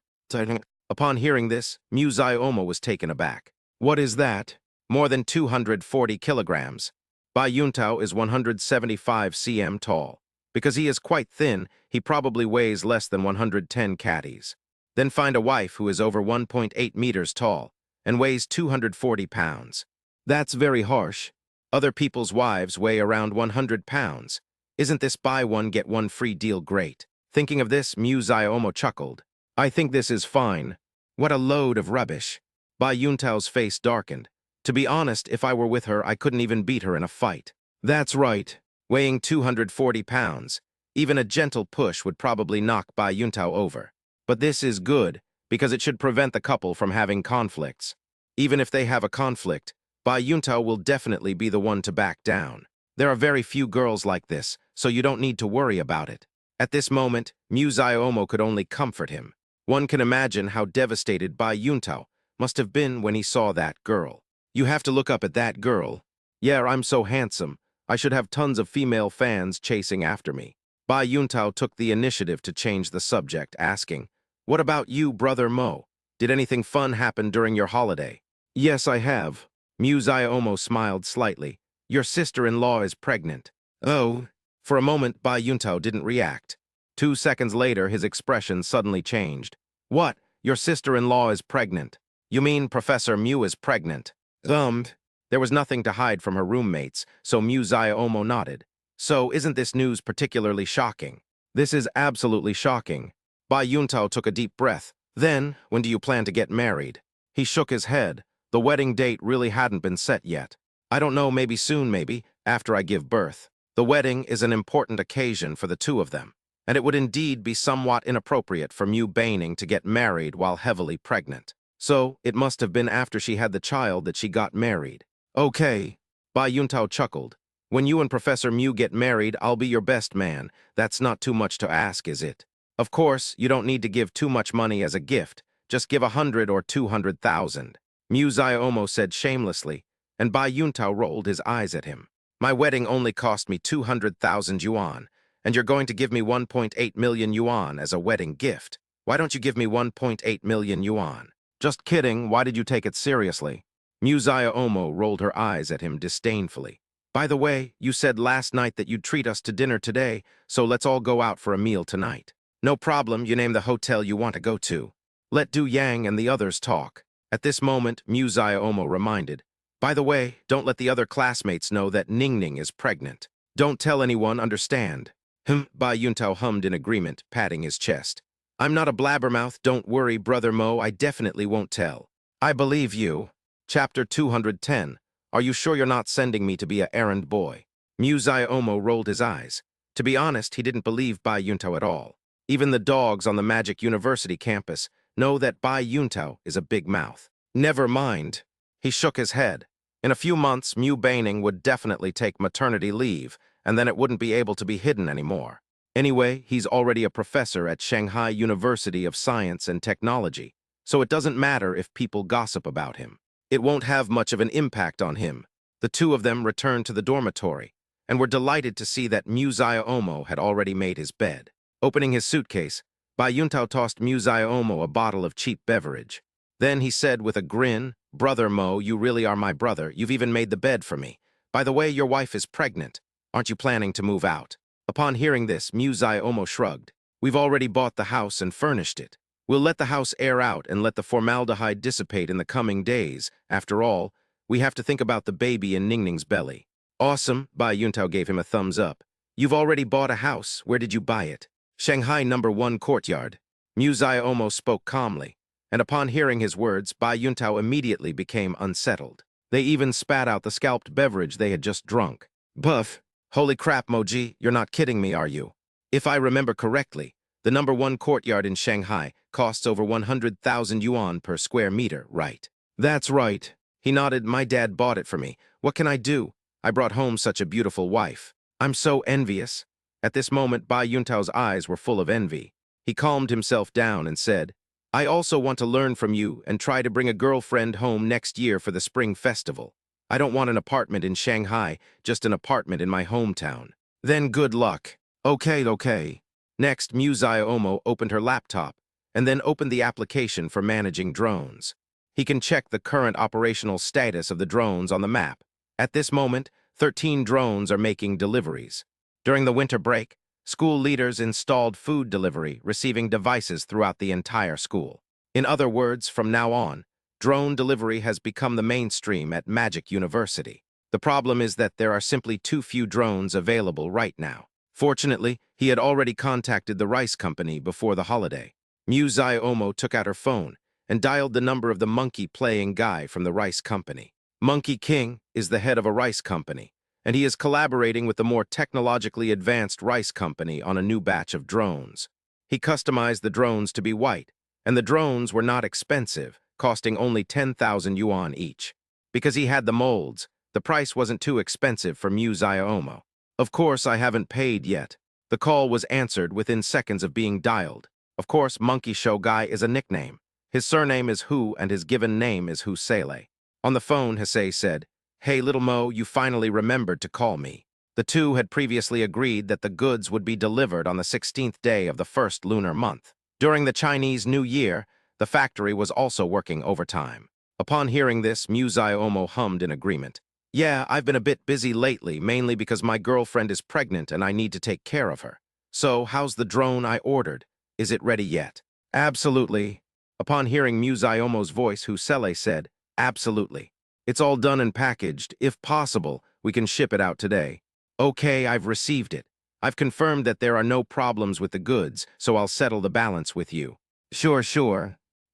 S1: Upon hearing this, Mu Ziomo was taken aback. What is that? More than 240 kilograms. Bai Yuntao is 175 cm tall. Because he is quite thin, he probably weighs less than 110 catties. Then find a wife who is over 1.8 meters tall and weighs 240 pounds. That's very harsh. Other people's wives weigh around 100 pounds. Isn't this buy one get one free deal great? Thinking of this, Mu Ziomo chuckled. I think this is fine. What a load of rubbish. Bai Yuntao's face darkened. To be honest, if I were with her, I couldn't even beat her in a fight. That's right. Weighing 240 pounds. Even a gentle push would probably knock Bai Yuntao over. But this is good, because it should prevent the couple from having conflicts. Even if they have a conflict, Bai Yuntao will definitely be the one to back down. There are very few girls like this, so you don't need to worry about it. At this moment, Mu Ziomo could only comfort him. One can imagine how devastated Bai Yuntao must have been when he saw that girl. You have to look up at that girl. Yeah, I'm so handsome. I should have tons of female fans chasing after me. Bai Yuntao took the initiative to change the subject, asking, What about you, Brother Mo? Did anything fun happen during your holiday? Yes, I have. Mu Ziomo smiled slightly. Your sister-in-law is pregnant. Oh. For a moment, Bai Yuntao didn't react. 2 seconds later, his expression suddenly changed. What? Your sister-in-law is pregnant? You mean Professor Mu is pregnant? There was nothing to hide from her roommates, so Mu Ziomo nodded. So, isn't this news particularly shocking? This is absolutely shocking. Bai Yuntao took a deep breath. Then, when do you plan to get married? He shook his head. The wedding date really hadn't been set yet. I don't know, maybe soon, maybe, after I give birth. The wedding is an important occasion for the two of them, and it would indeed be somewhat inappropriate for Mu Baining to get married while heavily pregnant. So, it must have been after she had the child that she got married. Okay. Bai Yuntao chuckled. When you and Professor Mu get married, I'll be your best man. That's not too much to ask, is it? Of course, you don't need to give too much money as a gift. Just give 100 or 200,000. Mu Ziomo said shamelessly, and Bai Yuntao rolled his eyes at him. My wedding only cost me 200,000 yuan, and you're going to give me 1.8 million yuan as a wedding gift. Why don't you give me 1.8 million yuan? Just kidding, why did you take it seriously? Mu Ziomo rolled her eyes at him disdainfully. By the way, you said last night that you'd treat us to dinner today, so let's all go out for a meal tonight. No problem, you name the hotel you want to go to. Let Du Yang and the others talk. At this moment, Mu Ziomo reminded, By the way, don't let the other classmates know that Ningning is pregnant. Don't tell anyone, understand? Bai Yuntao hummed in agreement, patting his chest. I'm not a blabbermouth, don't worry, Brother Mo, I definitely won't tell. I believe you. Chapter 210. Are you sure you're not sending me to be a errand boy? Mu Ziomo rolled his eyes. To be honest, he didn't believe Bai Yuntao at all. Even the dogs on the Magic University campus know that Bai Yuntao is a big mouth. Never mind. He shook his head. In a few months, Mu Baining would definitely take maternity leave, and then it wouldn't be able to be hidden anymore. Anyway, he's already a professor at Shanghai University of Science and Technology, so it doesn't matter if people gossip about him. It won't have much of an impact on him. The two of them returned to the dormitory, and were delighted to see that Mu Ziomo had already made his bed. Opening his suitcase, Bai Yuntao tossed Mu Ziomo a bottle of cheap beverage. Then he said with a grin, Brother Mo, you really are my brother. You've even made the bed for me. By the way, your wife is pregnant. Aren't you planning to move out? Upon hearing this, Mu Ziomo shrugged. We've already bought the house and furnished it. We'll let the house air out and let the formaldehyde dissipate in the coming days. After all, we have to think about the baby in Ningning's belly. Awesome, Bai Yuntao gave him a thumbs up. You've already bought a house. Where did you buy it? Shanghai #1 Courtyard. Mu Ziomo spoke calmly, and upon hearing his words, Bai Yuntao immediately became unsettled. They even spat out the scalped beverage they had just drunk. Buff, holy crap, Moji, you're not kidding me, are you? If I remember correctly, the #1 courtyard in Shanghai costs over 100,000 yuan per square meter, right? That's right. He nodded. My dad bought it for me. What can I do? I brought home such a beautiful wife. I'm so envious. At this moment, Bai Yuntao's eyes were full of envy. He calmed himself down and said, I also want to learn from you and try to bring a girlfriend home next year for the spring festival. I don't want an apartment in Shanghai, just an apartment in my hometown. Then good luck. Okay. Next, Muzaya Omo opened her laptop and then opened the application for managing drones. He can check the current operational status of the drones on the map. At this moment, 13 drones are making deliveries. During the winter break, school leaders installed food delivery, receiving devices throughout the entire school. In other words, from now on, drone delivery has become the mainstream at Magic University. The problem is that there are simply too few drones available right now. Fortunately, he had already contacted the rice company before the holiday. Muzai Omo took out her phone and dialed the number of the monkey-playing guy from the rice company. Monkey King is the head of a rice company, and he is collaborating with the more technologically advanced rice company on a new batch of drones. He customized the drones to be white, and the drones were not expensive, costing only 10,000 yuan each. Because he had the molds, the price wasn't too expensive for Muzaya Omo. Of course, I haven't paid yet. The call was answered within seconds of being dialed. Of course, Monkey Show Guy is a nickname. His surname is Hu and his given name is Husele. On the phone, Husei said, "Hey, little Mo, you finally remembered to call me." The two had previously agreed that the goods would be delivered on the 16th day of the first lunar month. During the Chinese New Year, the factory was also working overtime. Upon hearing this, Muzai Omo hummed in agreement. "Yeah, I've been a bit busy lately, mainly because my girlfriend is pregnant and I need to take care of her. So, how's the drone I ordered? Is it ready yet?" "Absolutely." Upon hearing Muzai Omo's voice, Husele said, "Absolutely. It's all done and packaged. If possible, we can ship it out today." "Okay, I've received it. I've confirmed that there are no problems with the goods, so I'll settle the balance with you." Sure.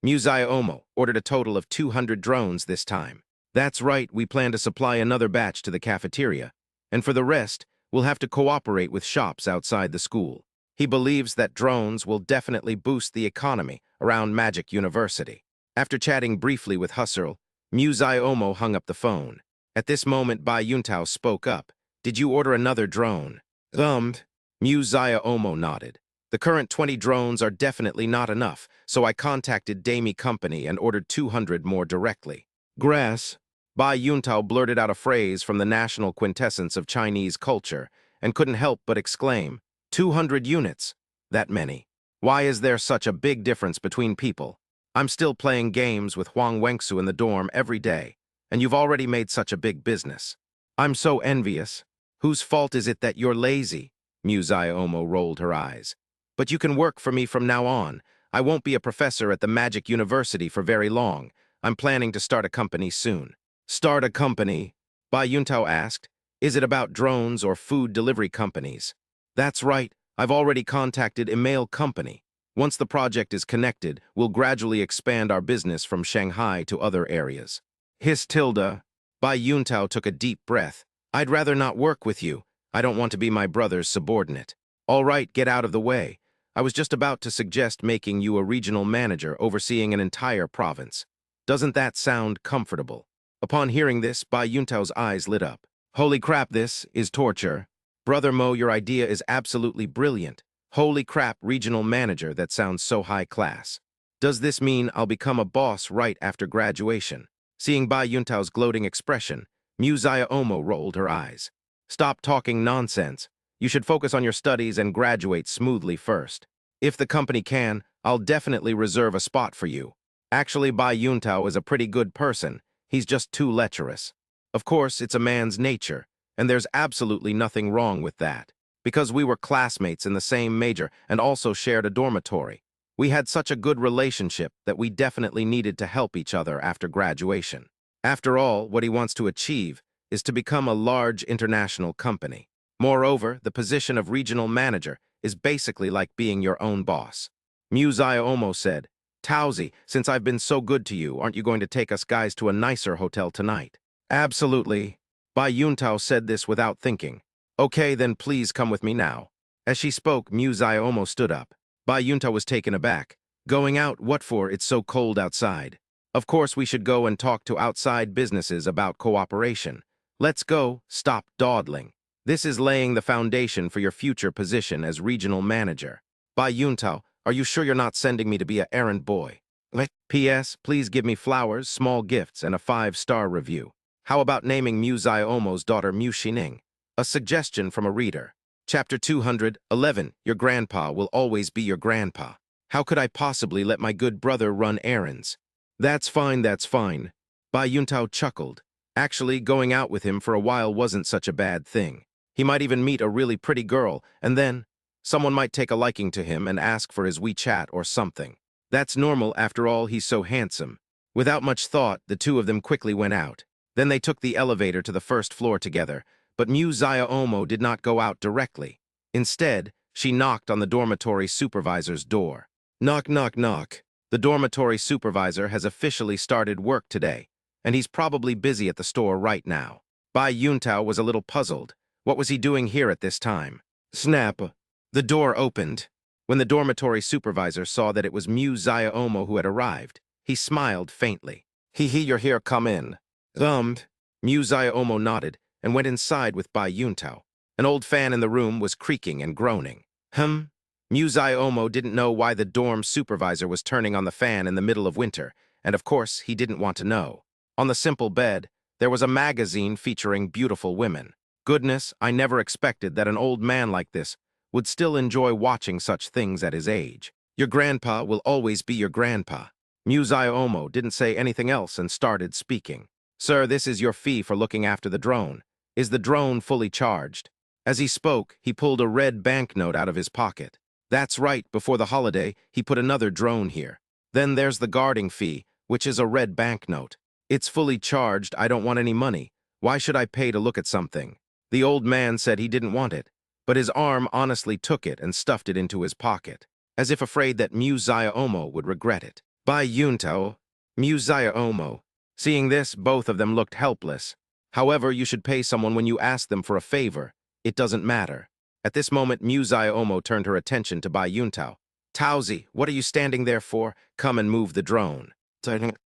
S1: Muzai Omo ordered a total of 200 drones this time. "That's right, we plan to supply another batch to the cafeteria. And for the rest, we'll have to cooperate with shops outside the school." He believes that drones will definitely boost the economy around Magic University. After chatting briefly with Husserl, Muzai Omo hung up the phone. At this moment, Bai Yuntao spoke up. "Did you order another drone?" Muzai Omo nodded. "The current 20 drones are definitely not enough, so I contacted Dami Company and ordered 200 more directly." "Grass." Bai Yuntao blurted out a phrase from the national quintessence of Chinese culture and couldn't help but exclaim, 200 units? That many? Why is there such a big difference between people? I'm still playing games with Huang Wengsu in the dorm every day, and you've already made such a big business. I'm so envious. Whose fault is it that you're lazy?" Muzai Omo rolled her eyes. "But you can work for me from now on. I won't be a professor at the Magic University for very long. I'm planning to start a company soon." "Start a company?" Bai Yuntao asked. "Is it about drones or food delivery companies?" "That's right. I've already contacted Email Company. Once the project is connected, we'll gradually expand our business from Shanghai to other areas." His tilde. Bai Yuntao took a deep breath. "I'd rather not work with you. I don't want to be my brother's subordinate." "All right, get out of the way. I was just about to suggest making you a regional manager overseeing an entire province. Doesn't that sound comfortable?" Upon hearing this, Bai Yuntao's eyes lit up. "Holy crap, this is torture. Brother Mo, your idea is absolutely brilliant. Holy crap, regional manager, that sounds so high class. Does this mean I'll become a boss right after graduation?" Seeing Bai Yuntao's gloating expression, Muzaya Omo rolled her eyes. "Stop talking nonsense. You should focus on your studies and graduate smoothly first. If the company can, I'll definitely reserve a spot for you. Actually, Bai Yuntao is a pretty good person. He's just too lecherous. Of course, it's a man's nature, and there's absolutely nothing wrong with that. Because we were classmates in the same major and also shared a dormitory. We had such a good relationship that we definitely needed to help each other after graduation. After all, what he wants to achieve is to become a large international company. Moreover, the position of regional manager is basically like being your own boss." Muzai Omo said, "Tauzi, since I've been so good to you, aren't you going to take us guys to a nicer hotel tonight?" "Absolutely." Bai Yuntao said this without thinking. "Okay, then please come with me now." As she spoke, Muzai Omo stood up. Bai Yuntao was taken aback. "Going out? What for? It's so cold outside." "Of course we should go and talk to outside businesses about cooperation. Let's go, stop dawdling. This is laying the foundation for your future position as regional manager." "Bai Yuntao, are you sure you're not sending me to be a errand boy?" "P.S. Please give me flowers, small gifts, and a 5-star review." How about naming Mu Ziomo's daughter Mu Xining? A suggestion from a reader. Chapter 211, Your grandpa will always be your grandpa. How could I possibly let my good brother run errands? That's fine, that's fine. Bai Yuntao chuckled. Actually, going out with him for a while wasn't such a bad thing. He might even meet a really pretty girl, and then someone might take a liking to him and ask for his WeChat or something. That's normal, after all, he's so handsome. Without much thought, the two of them quickly went out. Then they took the elevator to the first floor together, but Mu Ziomo did not go out directly. Instead, she knocked on the dormitory supervisor's door. Knock, knock, knock. The dormitory supervisor has officially started work today, and he's probably busy at the store right now. Bai Yuntao was a little puzzled. What was he doing here at this time? Snap. The door opened. When the dormitory supervisor saw that it was Mu Ziomo who had arrived, he smiled faintly. Hee, you're here, come in. Mu Ziomo nodded and went inside with Bai Yuntao. An old fan in the room was creaking and groaning. Mu Ziomo didn't know why the dorm supervisor was turning on the fan in the middle of winter, and of course he didn't want to know. On the simple bed, there was a magazine featuring beautiful women. Goodness, I never expected that an old man like this would still enjoy watching such things at his age. Your grandpa will always be your grandpa. Mu Ziomo didn't say anything else and started speaking. Sir, this is your fee for looking after the drone. Is the drone fully charged? As he spoke, he pulled a red banknote out of his pocket. That's right, before the holiday, he put another drone here. Then there's the guarding fee, which is a red banknote. It's fully charged, I don't want any money. Why should I pay to look at something? The old man said he didn't want it, but his arm honestly took it and stuffed it into his pocket, as if afraid that Mu Ziomo would regret it. Bai Yuntao, Mu Ziomo. Seeing this, both of them looked helpless. However, you should pay someone when you ask them for a favor. It doesn't matter. At this moment, Mu Ziomo turned her attention to Bai Yuntao. Taozi, what are you standing there for? Come and move the drone.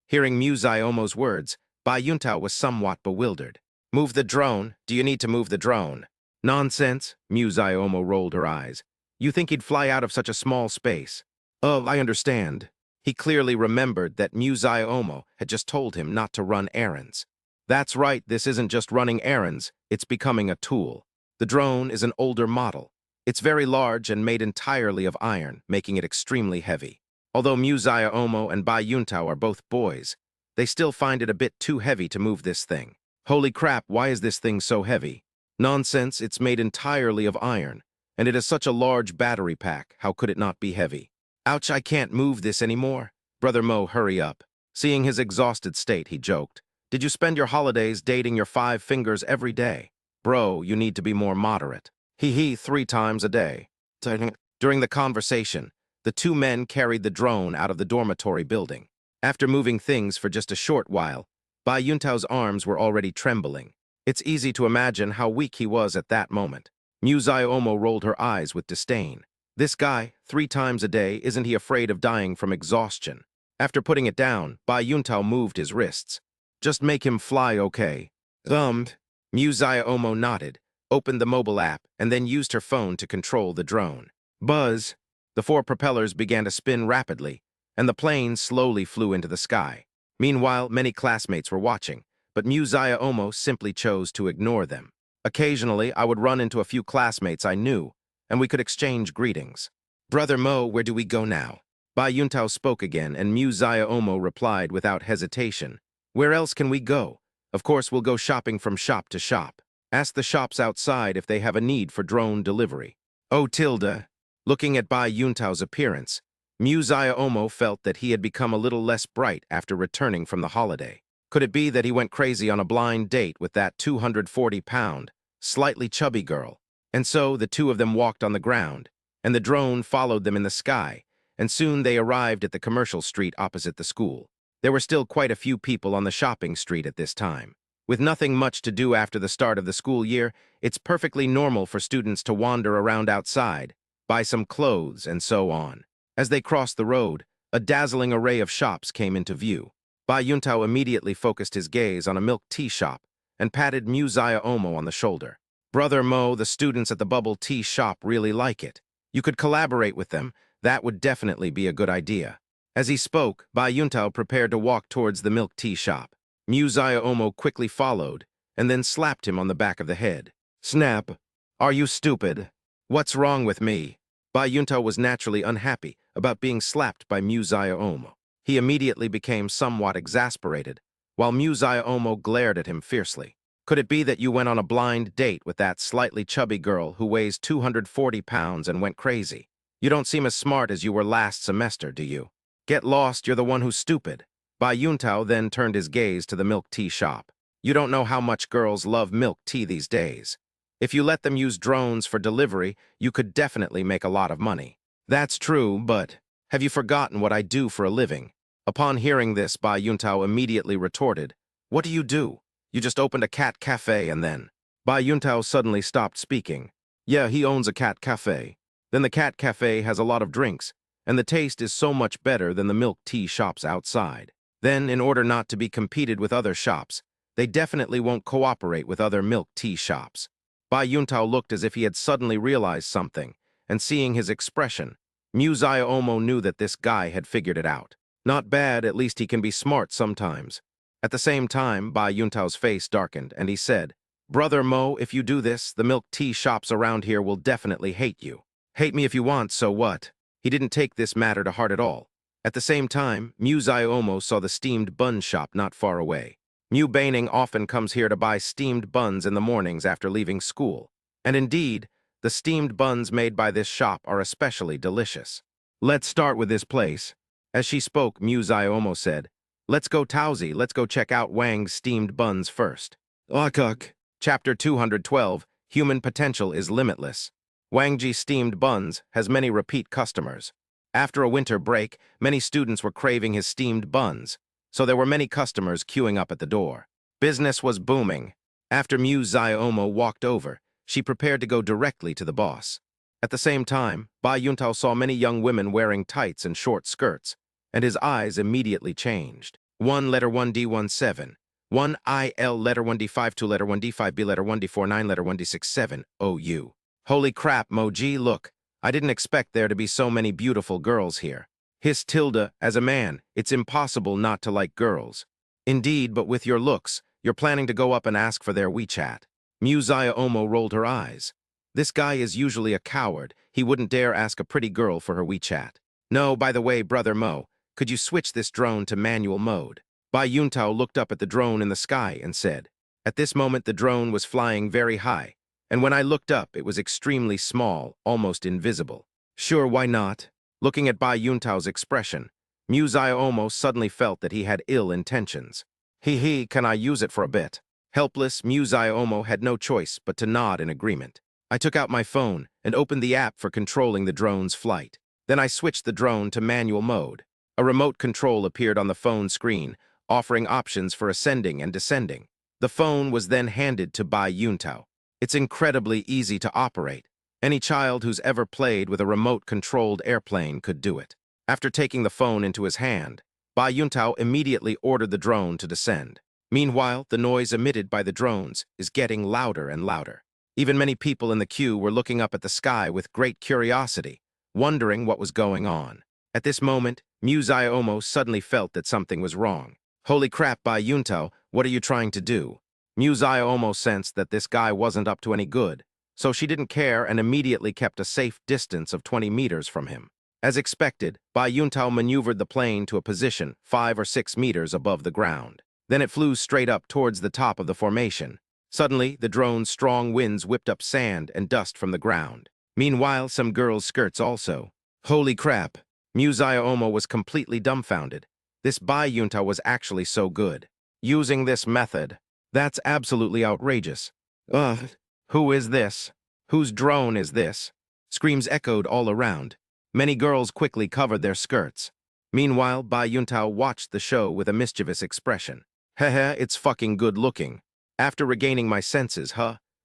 S1: Hearing Mu Ziomo's words, Bai Yuntao was somewhat bewildered. Move the drone? Do you need to move the drone? Nonsense, Mu Ziomo rolled her eyes. You think he'd fly out of such a small space? Oh, I understand. He clearly remembered that Mu Ziomo had just told him not to run errands. That's right, this isn't just running errands, it's becoming a tool. The drone is an older model. It's very large and made entirely of iron, making it extremely heavy. Although Mu Ziomo and Bai Yuntao are both boys, they still find it a bit too heavy to move this thing. Holy crap, why is this thing so heavy? Nonsense, it's made entirely of iron, and it has such a large battery pack, how could it not be heavy? Ouch, I can't move this anymore. Brother Mo, hurry up. Seeing his exhausted state, he joked. Did you spend your holidays dating your 5 fingers every day? Bro, you need to be more moderate. Hee 3 times a day. During the conversation, the two men carried the drone out of the dormitory building. After moving things for just a short while, Bai Yuntao's arms were already trembling. It's easy to imagine how weak he was at that moment. Mu Ziomo rolled her eyes with disdain. This guy, 3 times a day, isn't he afraid of dying from exhaustion? After putting it down, Bai Yuntao moved his wrists. Just make him fly, okay? Mu Ziomo nodded, opened the mobile app, and then used her phone to control the drone. Buzz! The 4 propellers began to spin rapidly, and the plane slowly flew into the sky. Meanwhile, many classmates were watching, but Mu Ziomo simply chose to ignore them. Occasionally, I would run into a few classmates I knew, and we could exchange greetings. Brother Mo, where do we go now? Bai Yuntao spoke again, and Mu Ziomo replied without hesitation. Where else can we go? Of course, we'll go shopping from shop to shop. Ask the shops outside if they have a need for drone delivery. Oh, Tilda. Looking at Bai Yuntao's appearance, Mu Ziomo felt that he had become a little less bright after returning from the holiday. Could it be that he went crazy on a blind date with that 240-pound, slightly chubby girl? And so the two of them walked on the ground, and the drone followed them in the sky, and soon they arrived at the commercial street opposite the school. There were still quite a few people on the shopping street at this time. With nothing much to do after the start of the school year, it's perfectly normal for students to wander around outside, buy some clothes, and so on. As they crossed the road, a dazzling array of shops came into view. Bai Yuntao immediately focused his gaze on a milk tea shop and patted Mu Ziomo on the shoulder. Brother Mo, the students at the bubble tea shop really like it. You could collaborate with them. That would definitely be a good idea. As he spoke, Bai Yuntao prepared to walk towards the milk tea shop. Muziah Omo quickly followed, and then slapped him on the back of the head. Snap! Are you stupid? What's wrong with me? Bayunta was naturally unhappy about being slapped by Muziah Omo. He immediately became somewhat exasperated, while Muziah Omo glared at him fiercely. Could it be that you went on a blind date with that slightly chubby girl who weighs 240 pounds and went crazy? You don't seem as smart as you were last semester, do you? Get lost, you're the one who's stupid. Bai Yuntao then turned his gaze to the milk tea shop. You don't know how much girls love milk tea these days. If you let them use drones for delivery, you could definitely make a lot of money. That's true, but have you forgotten what I do for a living? Upon hearing this, Bai Yuntao immediately retorted, What do you do? You just opened a cat cafe and then... Bai Yuntao suddenly stopped speaking. Yeah, he owns a cat cafe. Then the cat cafe has a lot of drinks, and the taste is so much better than the milk tea shops outside. Then, in order not to be competed with other shops, they definitely won't cooperate with other milk tea shops. Bai Yuntao looked as if he had suddenly realized something, and seeing his expression, Muziah Omo knew that this guy had figured it out. Not bad, at least he can be smart sometimes. At the same time, Bai Yuntao's face darkened, and he said, Brother Mo, if you do this, the milk tea shops around here will definitely hate you. Hate me if you want, so what? He didn't take this matter to heart at all. At the same time, Muziah Omo saw the steamed bun shop not far away. Mu Baining often comes here to buy steamed buns in the mornings after leaving school. And indeed, the steamed buns made by this shop are especially delicious. Let's start with this place. As she spoke, Muziah Omo said, Let's go Towsy, let's go check out Wang's steamed buns first. Akuk. Chapter 212, Human Potential is Limitless. Wangji Steamed Buns has many repeat customers. After a winter break, many students were craving his steamed buns, so there were many customers queuing up at the door. Business was booming. After Muziah Omo walked over, she prepared to go directly to the boss. At the same time, Bai Yuntao saw many young women wearing tights and short skirts, and his eyes immediately changed. 1 letter 1D17, 1 IL letter 1D52 letter 1D5B letter 1D49 letter 1D67 OU. Holy crap, Moji, look. I didn't expect there to be so many beautiful girls here. Hiss Tilda, as a man, it's impossible not to like girls. Indeed, but with your looks, you're planning to go up and ask for their WeChat. Muziah Omo rolled her eyes. This guy is usually a coward. He wouldn't dare ask a pretty girl for her WeChat. No, by the way, Brother Mo, could you switch this drone to manual mode? Bai Yuntao looked up at the drone in the sky and said, At this moment the drone was flying very high, and when I looked up it was extremely small, almost invisible. Sure, why not? Looking at Bai Yuntao's expression, Muziah Omo suddenly felt that he had ill intentions. Hee, can I use it for a bit? Helpless, Muziah Omo had no choice but to nod in agreement. I took out my phone and opened the app for controlling the drone's flight. Then I switched the drone to manual mode. A remote control appeared on the phone screen, offering options for ascending and descending. The phone was then handed to Bai Yuntao. It's incredibly easy to operate. Any child who's ever played with a remote-controlled airplane could do it. After taking the phone into his hand, Bai Yuntao immediately ordered the drone to descend. Meanwhile, the noise emitted by the drones is getting louder and louder. Even many people in the queue were looking up at the sky with great curiosity, wondering what was going on. At this moment, Muziah Omo suddenly felt that something was wrong. Holy crap, Bai Yuntao, what are you trying to do? Muziah Omo sensed that this guy wasn't up to any good, so she didn't care and immediately kept a safe distance of 20 meters from him. As expected, Bai Yuntao maneuvered the plane to a position 5 or 6 meters above the ground. Then it flew straight up towards the top of the formation. Suddenly, the drone's strong winds whipped up sand and dust from the ground. Meanwhile, some girls' skirts also. Holy crap! Muziah Omo was completely dumbfounded. This Bai Yuntao was actually so good. Using this method. That's absolutely outrageous. Ugh, who is this? Whose drone is this? Screams echoed all around. Many girls quickly covered their skirts. Meanwhile, Bai Yuntao watched the show with a mischievous expression. Heh, it's fucking good looking. After regaining my senses,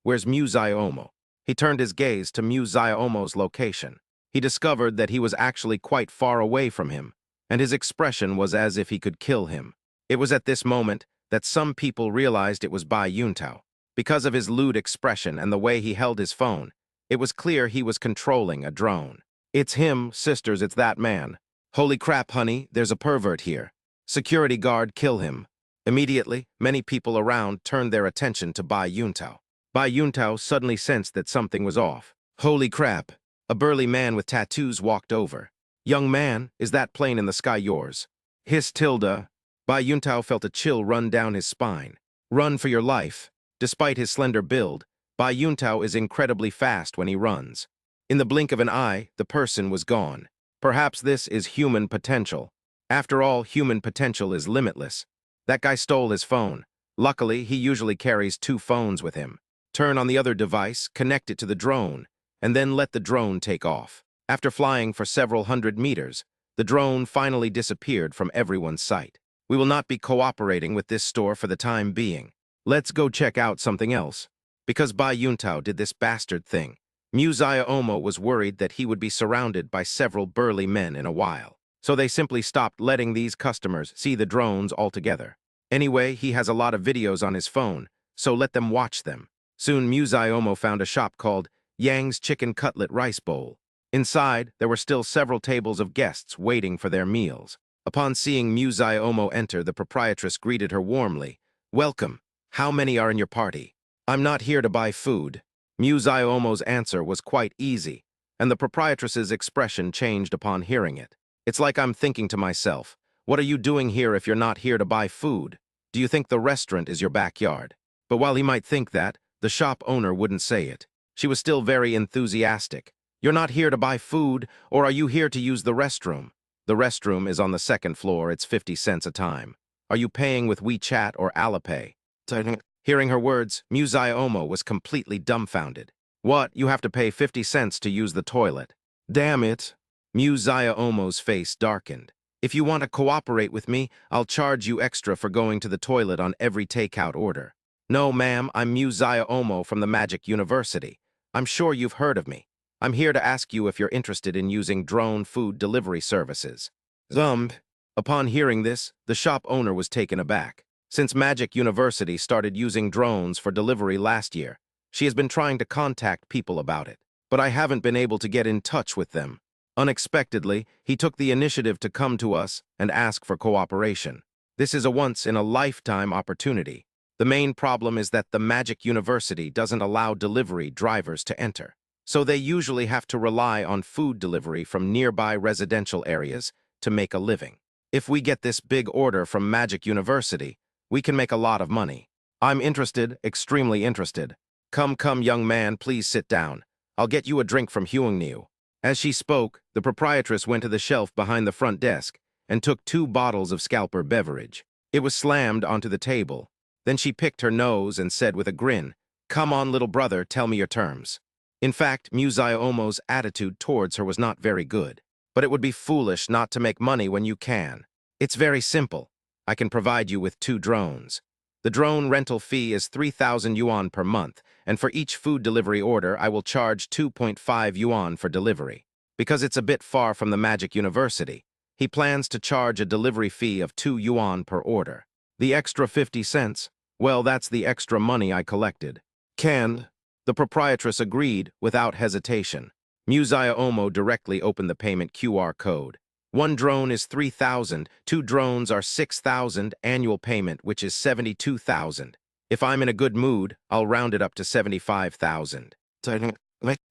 S1: where's Muziah Omo? He turned his gaze to Muziah Omo's location. He discovered that he was actually quite far away from him, and his expression was as if he could kill him. It was at this moment that some people realized it was Bai Yuntao. Because of his lewd expression and the way he held his phone, it was clear he was controlling a drone. It's him, sisters, it's that man. Holy crap, honey, there's a pervert here. Security guard, kill him. Immediately, many people around turned their attention to Bai Yuntao. Bai Yuntao suddenly sensed that something was off. Holy crap! A burly man with tattoos walked over. Young man, is that plane in the sky yours? Hiss Tilda. Bai Yuntao felt a chill run down his spine. Run for your life. Despite his slender build, Bai Yuntao is incredibly fast when he runs. In the blink of an eye, the person was gone. Perhaps this is human potential. After all, human potential is limitless. That guy stole his phone. Luckily, he usually carries 2 phones with him. Turn on the other device, connect it to the drone, and then let the drone take off. After flying for several hundred meters, the drone finally disappeared from everyone's sight. We will not be cooperating with this store for the time being. Let's go check out something else. Because Bai Yuntao did this bastard thing, Muzaya Omo was worried that he would be surrounded by several burly men in a while. So they simply stopped letting these customers see the drones altogether. Anyway, he has a lot of videos on his phone, so let them watch them. Soon Muzaya Omo found a shop called Yang's Chicken Cutlet Rice Bowl. Inside, there were still several tables of guests waiting for their meals. Upon seeing Muzaya Omo enter, the proprietress greeted her warmly. Welcome. How many are in your party? I'm not here to buy food. Muzaya Omo's answer was quite easy, and the proprietress's expression changed upon hearing it. It's like I'm thinking to myself, what are you doing here if you're not here to buy food? Do you think the restaurant is your backyard? But while he might think that, the shop owner wouldn't say it. She was still very enthusiastic. You're not here to buy food, or are you here to use the restroom? The restroom is on the 2nd floor, it's 50 cents a time. Are you paying with WeChat or Alipay? Hearing her words, Muzaya Omo was completely dumbfounded. What, you have to pay 50 cents to use the toilet? Damn it! Muzaya Omo's face darkened. If you want to cooperate with me, I'll charge you extra for going to the toilet on every takeout order. No, ma'am, I'm Muzaya Omo from the Magic University. I'm sure you've heard of me. I'm here to ask you if you're interested in using drone food delivery services. Upon hearing this, the shop owner was taken aback. Since Magic University started using drones for delivery last year, she has been trying to contact people about it, but I haven't been able to get in touch with them. Unexpectedly, he took the initiative to come to us and ask for cooperation. This is a once-in-a-lifetime opportunity. The main problem is that the Magic University doesn't allow delivery drivers to enter, so they usually have to rely on food delivery from nearby residential areas to make a living. If we get this big order from Magic University, we can make a lot of money. I'm interested, extremely interested. Come, young man, please sit down. I'll get you a drink from Huangniu. As she spoke, the proprietress went to the shelf behind the front desk and took 2 bottles of scalper beverage. It was slammed onto the table. Then she picked her nose and said with a grin, "Come on, little brother, tell me your terms." In fact, Muzaya Omo's attitude towards her was not very good. But it would be foolish not to make money when you can. It's very simple. I can provide you with 2 drones. The drone rental fee is 3,000 yuan per month, and for each food delivery order, I will charge 2.5 yuan for delivery. Because it's a bit far from the Magic University, he plans to charge a delivery fee of 2 yuan per order. The extra 50 cents, well, that's the extra money I collected. The proprietress agreed without hesitation. Muzaya Omo directly opened the payment QR code. 1 drone is 3,000, 2 drones are 6,000, annual payment, which is 72,000. If I'm in a good mood, I'll round it up to 75,000.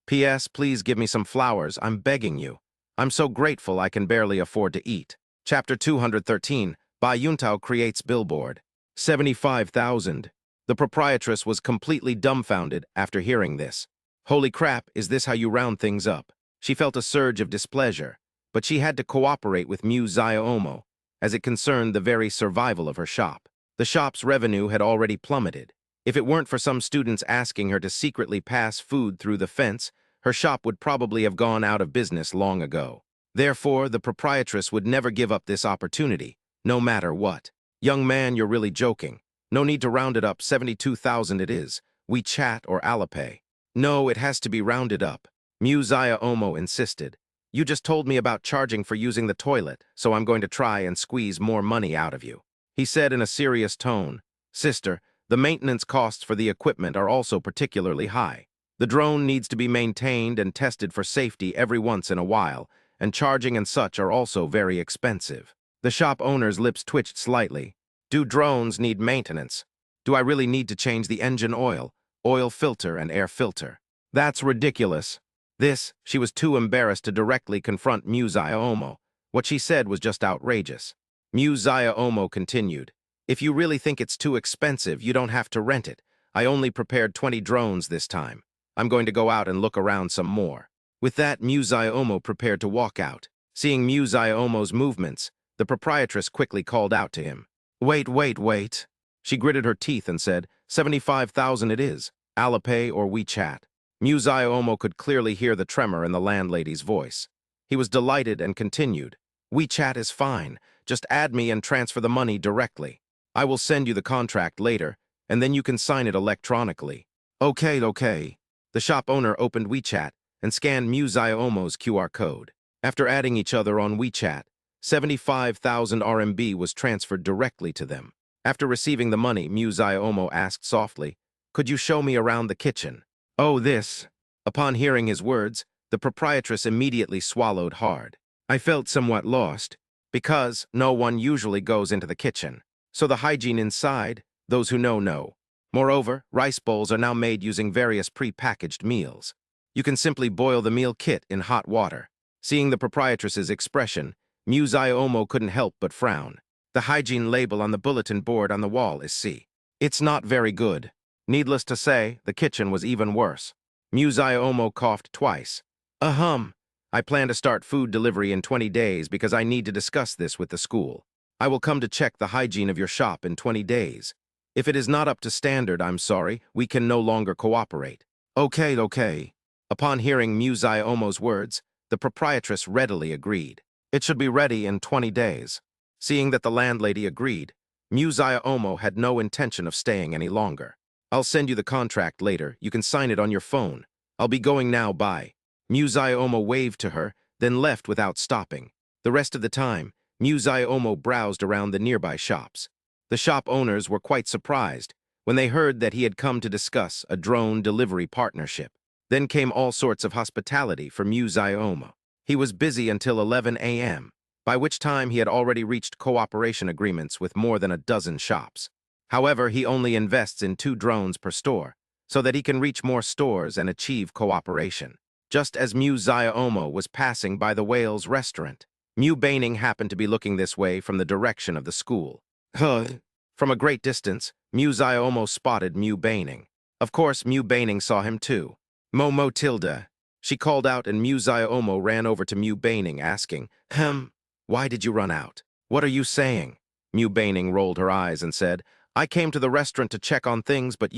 S1: P.S. Please give me some flowers, I'm begging you. I'm so grateful I can barely afford to eat. Chapter 213, Bai Yuntao creates billboard. 75,000. The proprietress was completely dumbfounded after hearing this. Holy crap, is this how you round things up? She felt a surge of displeasure, but she had to cooperate with Muzaya Omo, as it concerned the very survival of her shop. The shop's revenue had already plummeted. If it weren't for some students asking her to secretly pass food through the fence, her shop would probably have gone out of business long ago. Therefore, the proprietress would never give up this opportunity, no matter what. Young man, you're really joking. No need to round it up, 72,000 it is. WeChat or Alipay. No, it has to be rounded up. Muzaya Omo insisted. You just told me about charging for using the toilet, so I'm going to try and squeeze more money out of you. He said in a serious tone, Sister, the maintenance costs for the equipment are also particularly high. The drone needs to be maintained and tested for safety every once in a while, and charging and such are also very expensive. The shop owner's lips twitched slightly. Do drones need maintenance? Do I really need to change the engine oil filter, and air filter? That's ridiculous. She was too embarrassed to directly confront Omo. What she said was just outrageous. Omo continued, "If you really think it's too expensive, you don't have to rent it. I only prepared 20 drones this time. I'm going to go out and look around some more." With that, Omo prepared to walk out. Seeing Omo's movements, the proprietress quickly called out to him. "Wait, wait, wait." She gritted her teeth and said, 75,000 it is. Alipay or WeChat. Omo could clearly hear the tremor in the landlady's voice. He was delighted and continued, "WeChat is fine. Just add me and transfer the money directly. I will send you the contract later, and then you can sign it electronically." Okay, okay. The shop owner opened WeChat and scanned Omo's QR code. After adding each other on WeChat, 75,000 RMB was transferred directly to them. After receiving the money, Omo asked softly, "Could you show me around the kitchen?" "Oh, this." Upon hearing his words, the proprietress immediately swallowed hard. "I felt somewhat lost, because no one usually goes into the kitchen. So the hygiene inside, those who know. Moreover, rice bowls are now made using various pre-packaged meals. You can simply boil the meal kit in hot water." Seeing the proprietress's expression, Omo couldn't help but frown. The hygiene label on the bulletin board on the wall is C. It's not very good. Needless to say, the kitchen was even worse. Omo coughed twice. I plan to start food delivery in 20 days because I need to discuss this with the school. I will come to check the hygiene of your shop in 20 days. If it is not up to standard, I'm sorry, we can no longer cooperate. Okay, okay. Upon hearing Omo's words, the proprietress readily agreed. It should be ready in 20 days. Seeing that the landlady agreed, Omo had no intention of staying any longer. "I'll send you the contract later. You can sign it on your phone. I'll be going now, bye." Omo waved to her, then left without stopping. The rest of the time, Omo browsed around the nearby shops. The shop owners were quite surprised when they heard that he had come to discuss a drone delivery partnership. Then came all sorts of hospitality for Omo. He was busy until 11 a.m., by which time he had already reached cooperation agreements with more than a dozen shops. However, he only invests in 2 drones per store, so that he can reach more stores and achieve cooperation. Just as Omo was passing by the Whale's restaurant, Baining happened to be looking this way from the direction of the school. From a great distance, Omo spotted Baining. Of course, Baining saw him too. "Momo Tilda." She called out and Omo ran over to Baining asking, "Why did you run out? What are you saying?" Baining rolled her eyes and said, "I came to the restaurant to check on things, but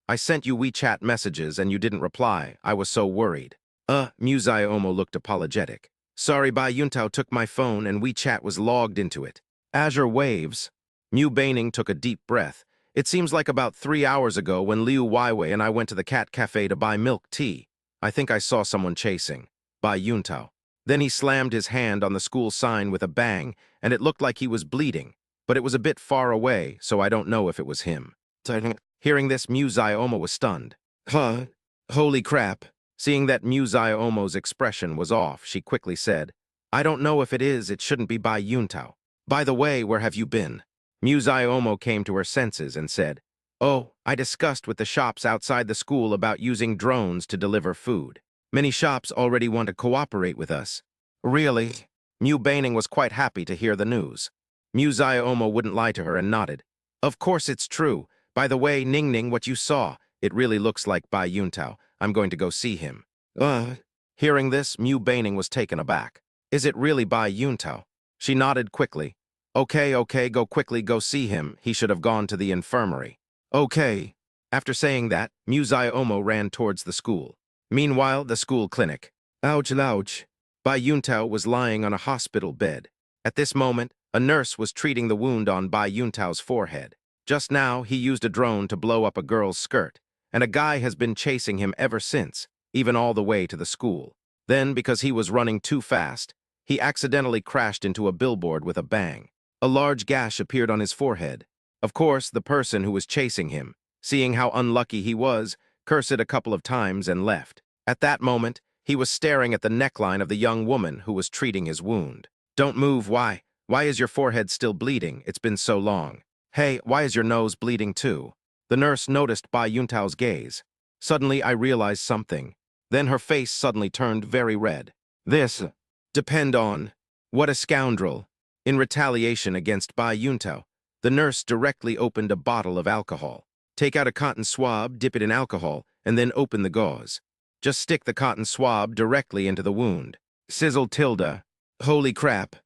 S1: I sent you WeChat messages and you didn't reply. I was so worried." Omo looked apologetic. "Sorry, Bai Yuntao took my phone and WeChat was logged into it." Azure waves. Baining took a deep breath. "It seems like about 3 hours ago when Liu Weiwei and I went to the cat cafe to buy milk tea. I think I saw someone chasing Bai Yuntao." Then he slammed his hand on the school sign with a bang, and it looked like he was bleeding, but it was a bit far away, so I don't know if it was him. Hearing this, Omo was stunned. Holy crap. Seeing that Omo's expression was off, she quickly said, "I don't know if it is, it shouldn't be Bai Yuntao. By the way, where have you been?" Omo came to her senses and said, "Oh, I discussed with the shops outside the school about using drones to deliver food. Many shops already want to cooperate with us." "Really?" Baining was quite happy to hear the news. Omo wouldn't lie to her and nodded. "Of course it's true. By the way, Ningning, what you saw, it really looks like Bai Yuntao. I'm going to go see him." Hearing this, Baining was taken aback. "Is it really Bai Yuntao?" She nodded quickly. Okay, go see him. He should have gone to the infirmary." "Okay." After saying that, Omo ran towards the school. Meanwhile, the school clinic. Ouch, ouch. Bai Yuntao was lying on a hospital bed. At this moment, a nurse was treating the wound on Bai Yuntao's forehead. Just now, he used a drone to blow up a girl's skirt, and a guy has been chasing him ever since, even all the way to the school. Then, because he was running too fast, he accidentally crashed into a billboard with a bang. A large gash appeared on his forehead. Of course, the person who was chasing him, seeing how unlucky he was, cursed a couple of times and left. At that moment, he was staring at the neckline of the young woman who was treating his wound. "Don't move, why? Why is your forehead still bleeding? It's been so long." Hey, why is your nose bleeding too? The nurse noticed Bai Yuntao's gaze. Suddenly, I realized something. Then her face suddenly turned very red. This depend on. What a scoundrel. In retaliation against Bai Yuntao, the nurse directly opened a bottle of alcohol. Take out a cotton swab, dip it in alcohol, and then open the gauze. Just stick the cotton swab directly into the wound. Sizzle tilde. Holy crap.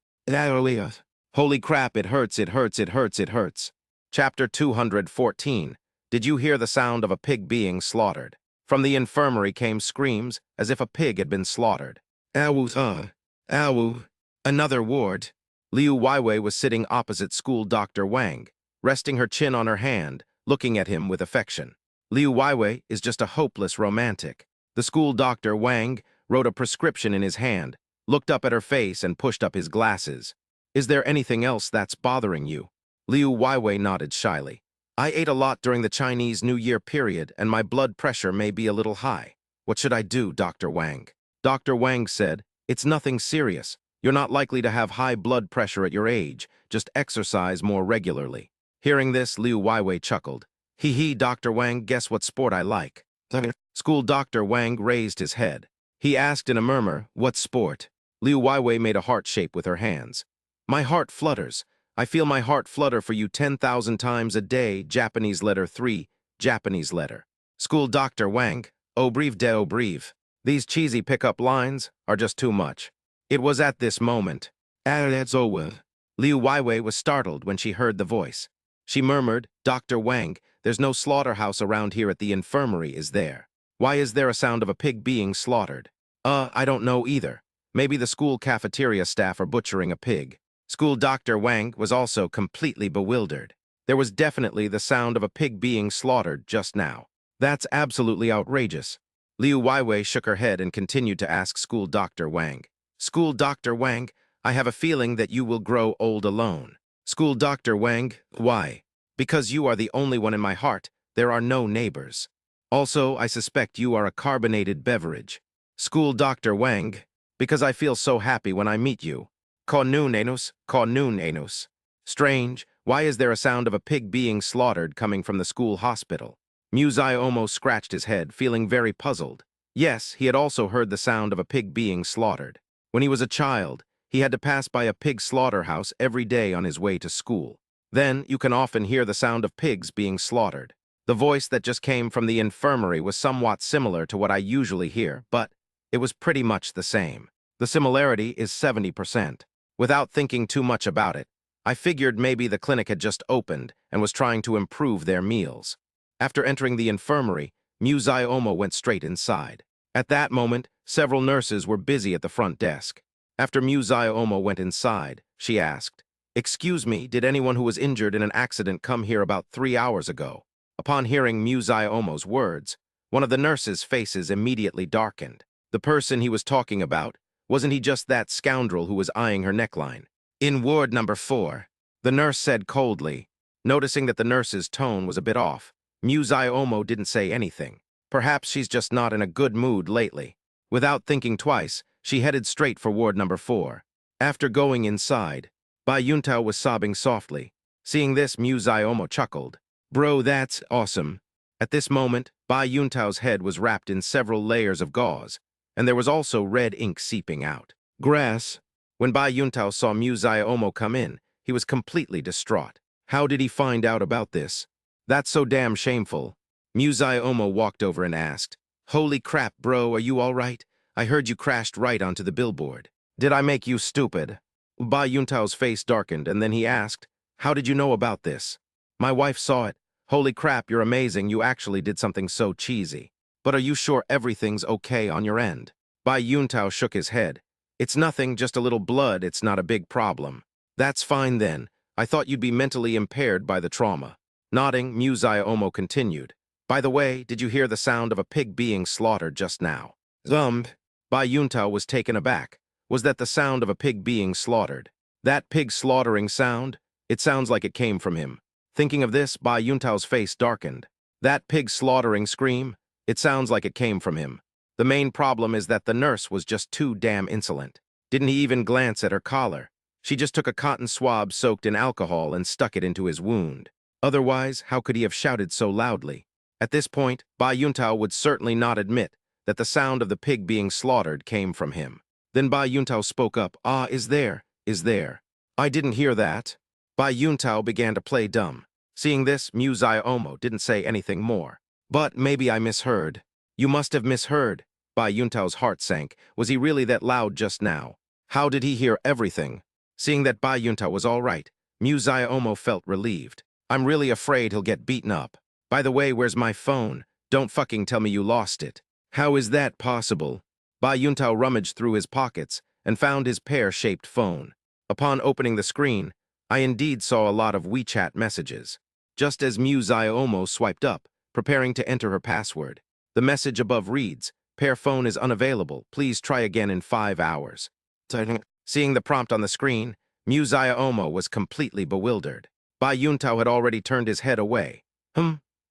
S1: Holy crap, it hurts, it hurts, it hurts, it hurts. Chapter 214. Did you hear the sound of a pig being slaughtered? From the infirmary came screams as if a pig had been slaughtered. Awu, awu. Another ward. Liu Weiwei was sitting opposite school Dr. Wang, resting her chin on her hand, looking at him with affection. Liu Weiwei is just a hopeless romantic. The school doctor, Wang, wrote a prescription in his hand, looked up at her face and pushed up his glasses. Is there anything else that's bothering you? Liu Weiwei nodded shyly. I ate a lot during the Chinese New Year period and my blood pressure may be a little high. What should I do, Dr. Wang? Dr. Wang said, it's nothing serious. You're not likely to have high blood pressure at your age. Just exercise more regularly. Hearing this, Liu Weiwei chuckled. Hee hee, Dr. Wang, guess what sport I like? School Dr. Wang raised his head. He asked in a murmur, what sport? Liu Weiwei made a heart shape with her hands. My heart flutters. I feel my heart flutter for you 10,000 times a day, Japanese letter 3, Japanese letter. School Dr. Wang, au breve de au breve. These cheesy pickup lines are just too much. It was at this moment. Liu Weiwei was startled when she heard the voice. She murmured, Dr. Wang, there's no slaughterhouse around here at the infirmary, is there? Why is there a sound of a pig being slaughtered? I don't know either. Maybe the school cafeteria staff are butchering a pig. School Dr. Wang was also completely bewildered. There was definitely the sound of a pig being slaughtered just now. That's absolutely outrageous. Liu Weiwei shook her head and continued to ask School Dr. Wang. School Dr. Wang, I have a feeling that you will grow old alone. School Dr. Wang, why? Because you are the only one in my heart. There are no neighbors. Also, I suspect you are a carbonated beverage. School Dr. Wang, because I feel so happy when I meet you. Konun anus. Strange, why is there a sound of a pig being slaughtered coming from the school hospital? Muzai almost scratched his head, feeling very puzzled. Yes, he had also heard the sound of a pig being slaughtered. When he was a child, he had to pass by a pig slaughterhouse every day on his way to school. Then, you can often hear the sound of pigs being slaughtered. The voice that just came from the infirmary was somewhat similar to what I usually hear, but it was pretty much the same. The similarity is 70%. Without thinking too much about it, I figured maybe the clinic had just opened and was trying to improve their meals. After entering the infirmary, Muzai Omo went straight inside. At that moment, several nurses were busy at the front desk. After Muzai Omo went inside, she asked, Excuse me, did anyone who was injured in an accident come here about 3 hours ago? Upon hearing Muzai Omo's words, one of the nurses' faces immediately darkened. The person he was talking about, wasn't he just that scoundrel who was eyeing her neckline? In ward number 4, the nurse said coldly. Noticing that the nurse's tone was a bit off, Muzai Omo didn't say anything. Perhaps she's just not in a good mood lately. Without thinking twice, she headed straight for ward number 4. After going inside, Bai Yuntao was sobbing softly. Seeing this, Muzai Omo chuckled. Bro, that's awesome. At this moment, Bai Yuntao's head was wrapped in several layers of gauze, and there was also red ink seeping out. Grass. When Bai Yuntao saw Muzai Omo come in, he was completely distraught. How did he find out about this? That's so damn shameful. Muzai Omo walked over and asked, Holy crap, bro, are you all right? I heard you crashed right onto the billboard. Did I make you stupid? Bai Yuntao's face darkened, and then he asked, How did you know about this? My wife saw it. Holy crap, you're amazing, you actually did something so cheesy. But are you sure everything's okay on your end? Bai Yuntao shook his head. It's nothing, just a little blood, it's not a big problem. That's fine then. I thought you'd be mentally impaired by the trauma. Nodding, Muzai Omo continued. By the way, did you hear the sound of a pig being slaughtered just now? Bai Yuntao was taken aback. Was that the sound of a pig being slaughtered? That pig slaughtering sound? It sounds like it came from him. Thinking of this, Bai Yuntao's face darkened. That pig slaughtering scream? It sounds like it came from him. The main problem is that the nurse was just too damn insolent. Didn't he even glance at her collar? She just took a cotton swab soaked in alcohol and stuck it into his wound. Otherwise, how could he have shouted so loudly? At this point, Bai Yuntao would certainly not admit that the sound of the pig being slaughtered came from him. Then Bai Yuntao spoke up, "Ah, is there? Is there? I didn't hear that." Bai Yuntao began to play dumb. Seeing this, Mu Omo didn't say anything more. "But maybe I misheard." "You must have misheard." Bai Yuntao's heart sank. Was he really that loud just now? How did he hear everything? Seeing that Bai Yuntao was all right, Mu Omo felt relieved. "I'm really afraid he'll get beaten up. By the way, where's my phone? Don't fucking tell me you lost it." "How is that possible?" Bai Yuntao rummaged through his pockets and found his pear-shaped phone. Upon opening the screen, I indeed saw a lot of WeChat messages. Just as Mu Omo swiped up, preparing to enter her password, the message above reads, "Pair phone is unavailable. Please try again in 5 hours." Seeing the prompt on the screen, Mu Omo was completely bewildered. Bai Yuntao had already turned his head away.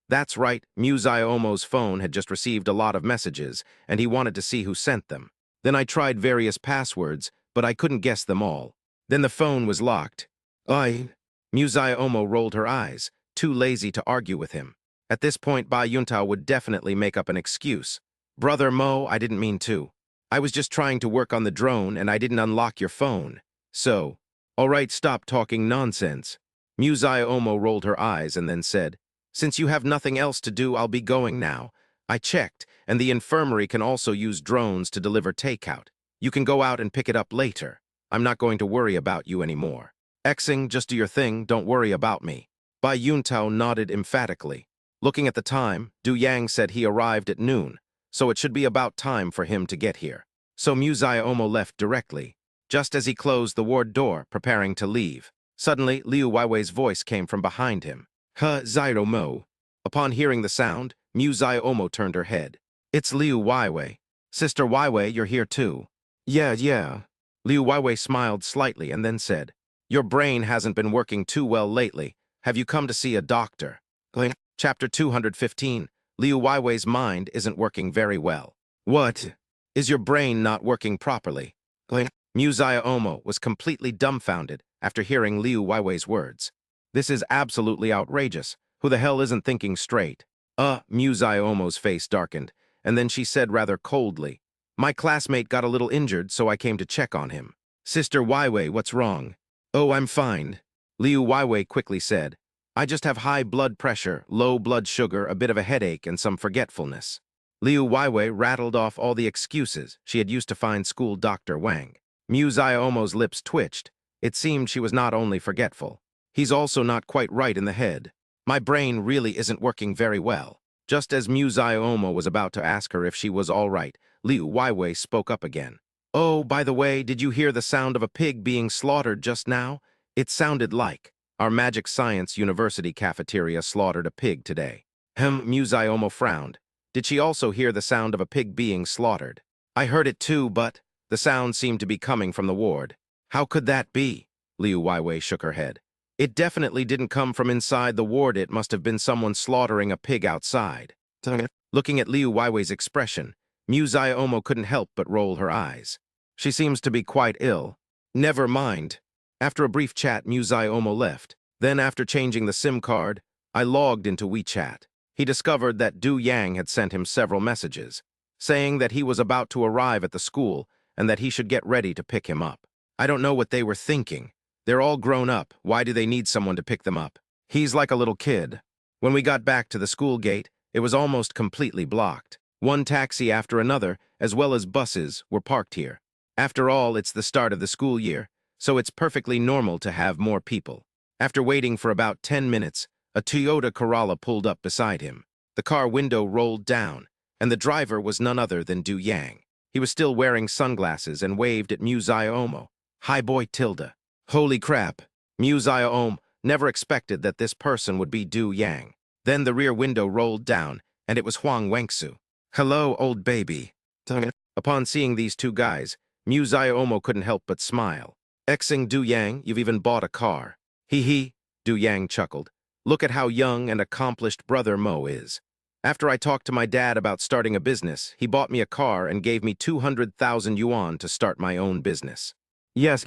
S1: That's right, Mu Omo's phone had just received a lot of messages, and he wanted to see who sent them. Then I tried various passwords, but I couldn't guess them all. Then the phone was locked. Mu Omo rolled her eyes, too lazy to argue with him. At this point, Bai Yuntao would definitely make up an excuse. "Brother Mo, I didn't mean to. I was just trying to work on the drone, and I didn't unlock your phone. So, all right, stop talking nonsense." Mu Omo rolled her eyes and then said, "Since you have nothing else to do, I'll be going now. I checked, and the infirmary can also use drones to deliver takeout. You can go out and pick it up later. I'm not going to worry about you anymore. Xing, just do your thing, don't worry about me." Bai Yuntao nodded emphatically. Looking at the time, Du Yang said he arrived at noon, so it should be about time for him to get here. So Mu Omo left directly. Just as he closed the ward door, preparing to leave, suddenly Liu Weiwei's voice came from behind him. Zyro Mo." Upon hearing the sound, Mu Omo turned her head. "It's Liu Weiwei. Sister Weiwei, you're here too." Yeah. Liu Weiwei smiled slightly and then said, "Your brain hasn't been working too well lately. Have you come to see a doctor?" Chapter 215, Liu Weiwei's mind isn't working very well. "What? Is your brain not working properly?" Mu Omo was completely dumbfounded after hearing Liu Weiwei's words. This is absolutely outrageous. Who the hell isn't thinking straight? Mu Omo's face darkened, and then she said rather coldly, "My classmate got a little injured, so I came to check on him." "Sister Weiwei, what's wrong?" "Oh, I'm fine," Liu Weiwei quickly said. "I just have high blood pressure, low blood sugar, a bit of a headache, and some forgetfulness." Liu Weiwei rattled off all the excuses she had used to find school Dr. Wang. Mu Omo's lips twitched. It seemed she was not only forgetful. He's also not quite right in the head. "My brain really isn't working very well." Just as Mu Omo was about to ask her if she was all right, Liu Weiwei spoke up again. "Oh, by the way, did you hear the sound of a pig being slaughtered just now? It sounded like our Magic Science University cafeteria slaughtered a pig today." Mu Omo frowned. Did she also hear the sound of a pig being slaughtered? "I heard it too, but the sound seemed to be coming from the ward." "How could that be?" Liu Weiwei shook her head. "It definitely didn't come from inside the ward. It must have been someone slaughtering a pig outside." Looking at Liu Weiwei's expression, Mu Omo couldn't help but roll her eyes. "She seems to be quite ill." "Never mind." After a brief chat, Mu Omo left. Then, after changing the SIM card, I logged into WeChat. He discovered that Du Yang had sent him several messages, saying that he was about to arrive at the school and that he should get ready to pick him up. I don't know what they were thinking. They're all grown up. Why do they need someone to pick them up? He's like a little kid. When we got back to the school gate, it was almost completely blocked. One taxi after another, as well as buses, were parked here. After all, it's the start of the school year, so it's perfectly normal to have more people. After waiting for about 10 minutes, a Toyota Corolla pulled up beside him. The car window rolled down, and the driver was none other than Du Yang. He was still wearing sunglasses and waved at Mu Omo. "Hi, boy, Tilda." Holy crap. Mu Omo never expected that this person would be Du Yang. Then the rear window rolled down, and it was Huang Wengsu. "Hello, old baby." Upon seeing these two guys, Mu Omo couldn't help but smile. "Xing Du Yang, you've even bought a car." "Hee," Du Yang chuckled. "Look at how young and accomplished brother Mo is. After I talked to my dad about starting a business, he bought me a car and gave me 200,000 yuan to start my own business." Yes.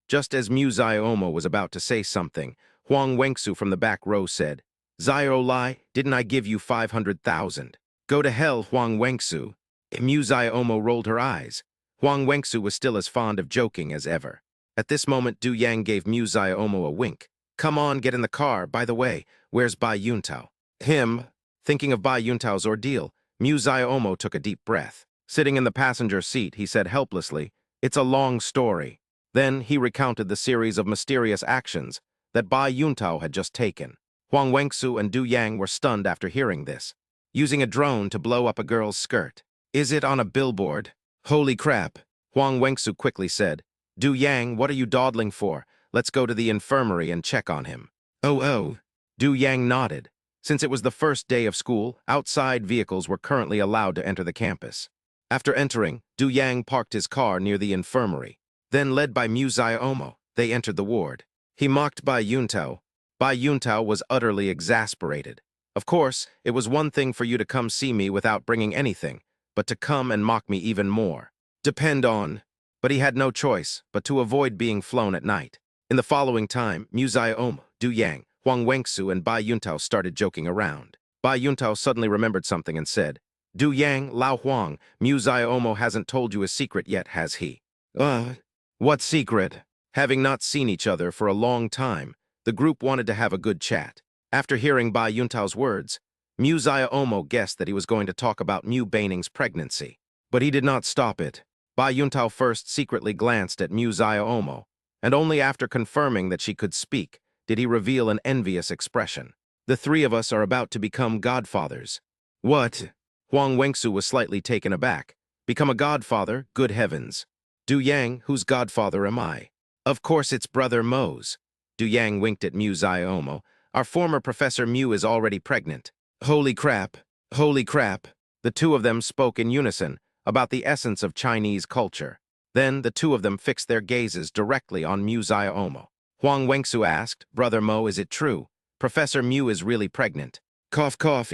S1: Just as Mu Omo was about to say something, Huang Wenxu from the back row said, Zio Lai, didn't I give you 500,000? Go to hell, Huang Wenxu. Mu Omo rolled her eyes. Huang Wenxu was still as fond of joking as ever. At this moment, Du Yang gave Mu Omo a wink. Come on, get in the car. By the way, where's Bai Yuntao? Him. Thinking of Bai Yuntao's ordeal, Mu Omo took a deep breath. Sitting in the passenger seat, he said helplessly, It's a long story. Then he recounted the series of mysterious actions that Bai Yuntao had just taken. Huang Wenxu and Du Yang were stunned after hearing this. Using a drone to blow up a girl's skirt. Is it on a billboard? Holy crap, Huang Wenxu quickly said. Du Yang, what are you dawdling for? Let's go to the infirmary and check on him. Oh. Du Yang nodded. Since it was the first day of school, outside vehicles were currently allowed to enter the campus. After entering, Du Yang parked his car near the infirmary. Then, led by Mu Omo, they entered the ward. He mocked Bai Yuntao. Bai Yuntao was utterly exasperated. Of course, it was one thing for you to come see me without bringing anything, but to come and mock me even more. Depend on. But he had no choice but to avoid being flown at night. In the following time, Mu Omo, Du Yang, Huang Wenxu, and Bai Yuntao started joking around. Bai Yuntao suddenly remembered something and said, Du Yang, Lao Huang, Mu Omo hasn't told you a secret yet, has he? What secret? Having not seen each other for a long time, the group wanted to have a good chat. After hearing Bai Yuntao's words, Mu Omo guessed that he was going to talk about Mu Baining's pregnancy. But he did not stop it. Bai Yuntao first secretly glanced at Mu Omo, and only after confirming that she could speak did he reveal an envious expression. The three of us are about to become godfathers. What? Huang Wenxu was slightly taken aback. Become a godfather? Good heavens. Du Yang, whose godfather am I? Of course it's Brother Mo's. Du Yang winked at Mu Omo. Our former Professor Mu is already pregnant. Holy crap. Holy crap. The two of them spoke in unison about the essence of Chinese culture. Then the two of them fixed their gazes directly on Mu Omo. Huang Wenxu asked, Brother Mo, is it true? Professor Mu is really pregnant. Cough, cough,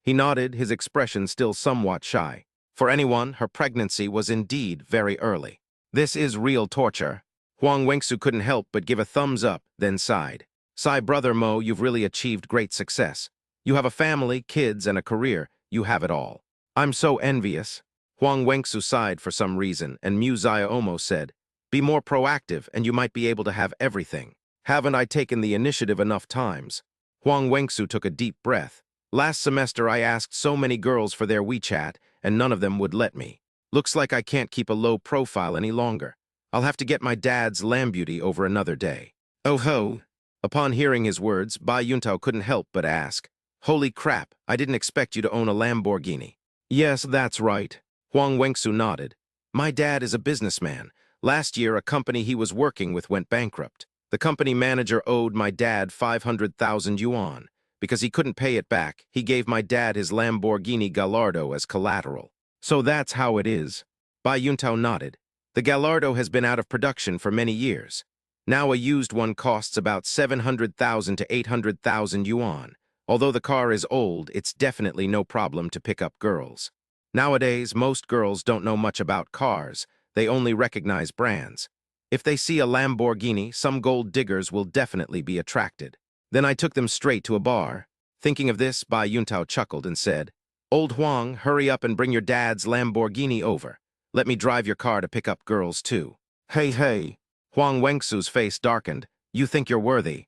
S1: He nodded, his expression still somewhat shy. For anyone, her pregnancy was indeed very early. This is real torture. Huang Wenxu couldn't help but give a thumbs up, then sighed. Sigh, Brother Mo, you've really achieved great success. You have a family, kids, and a career. You have it all. I'm so envious. Huang Wenxu sighed for some reason, and Mu Omo said, Be more proactive, and you might be able to have everything. Haven't I taken the initiative enough times? Huang Wenxu took a deep breath. Last semester I asked so many girls for their WeChat, and none of them would let me. Looks like I can't keep a low profile any longer. I'll have to get my dad's Lambeauty over another day. Oh ho! Upon hearing his words, Bai Yuntao couldn't help but ask, Holy crap, I didn't expect you to own a Lamborghini. Yes, that's right. Huang Wenxu nodded. My dad is a businessman. Last year, a company he was working with went bankrupt. The company manager owed my dad 500,000 yuan. Because he couldn't pay it back, he gave my dad his Lamborghini Gallardo as collateral. So that's how it is. Bai Yuntao nodded. The Gallardo has been out of production for many years. Now a used one costs about 700,000 to 800,000 yuan. Although the car is old, it's definitely no problem to pick up girls. Nowadays, most girls don't know much about cars. They only recognize brands. If they see a Lamborghini, some gold diggers will definitely be attracted. Then I took them straight to a bar. Thinking of this, Bai Yuntao chuckled and said, Old Huang, hurry up and bring your dad's Lamborghini over. Let me drive your car to pick up girls too. Hey. Huang Wenxu's face darkened. You think you're worthy.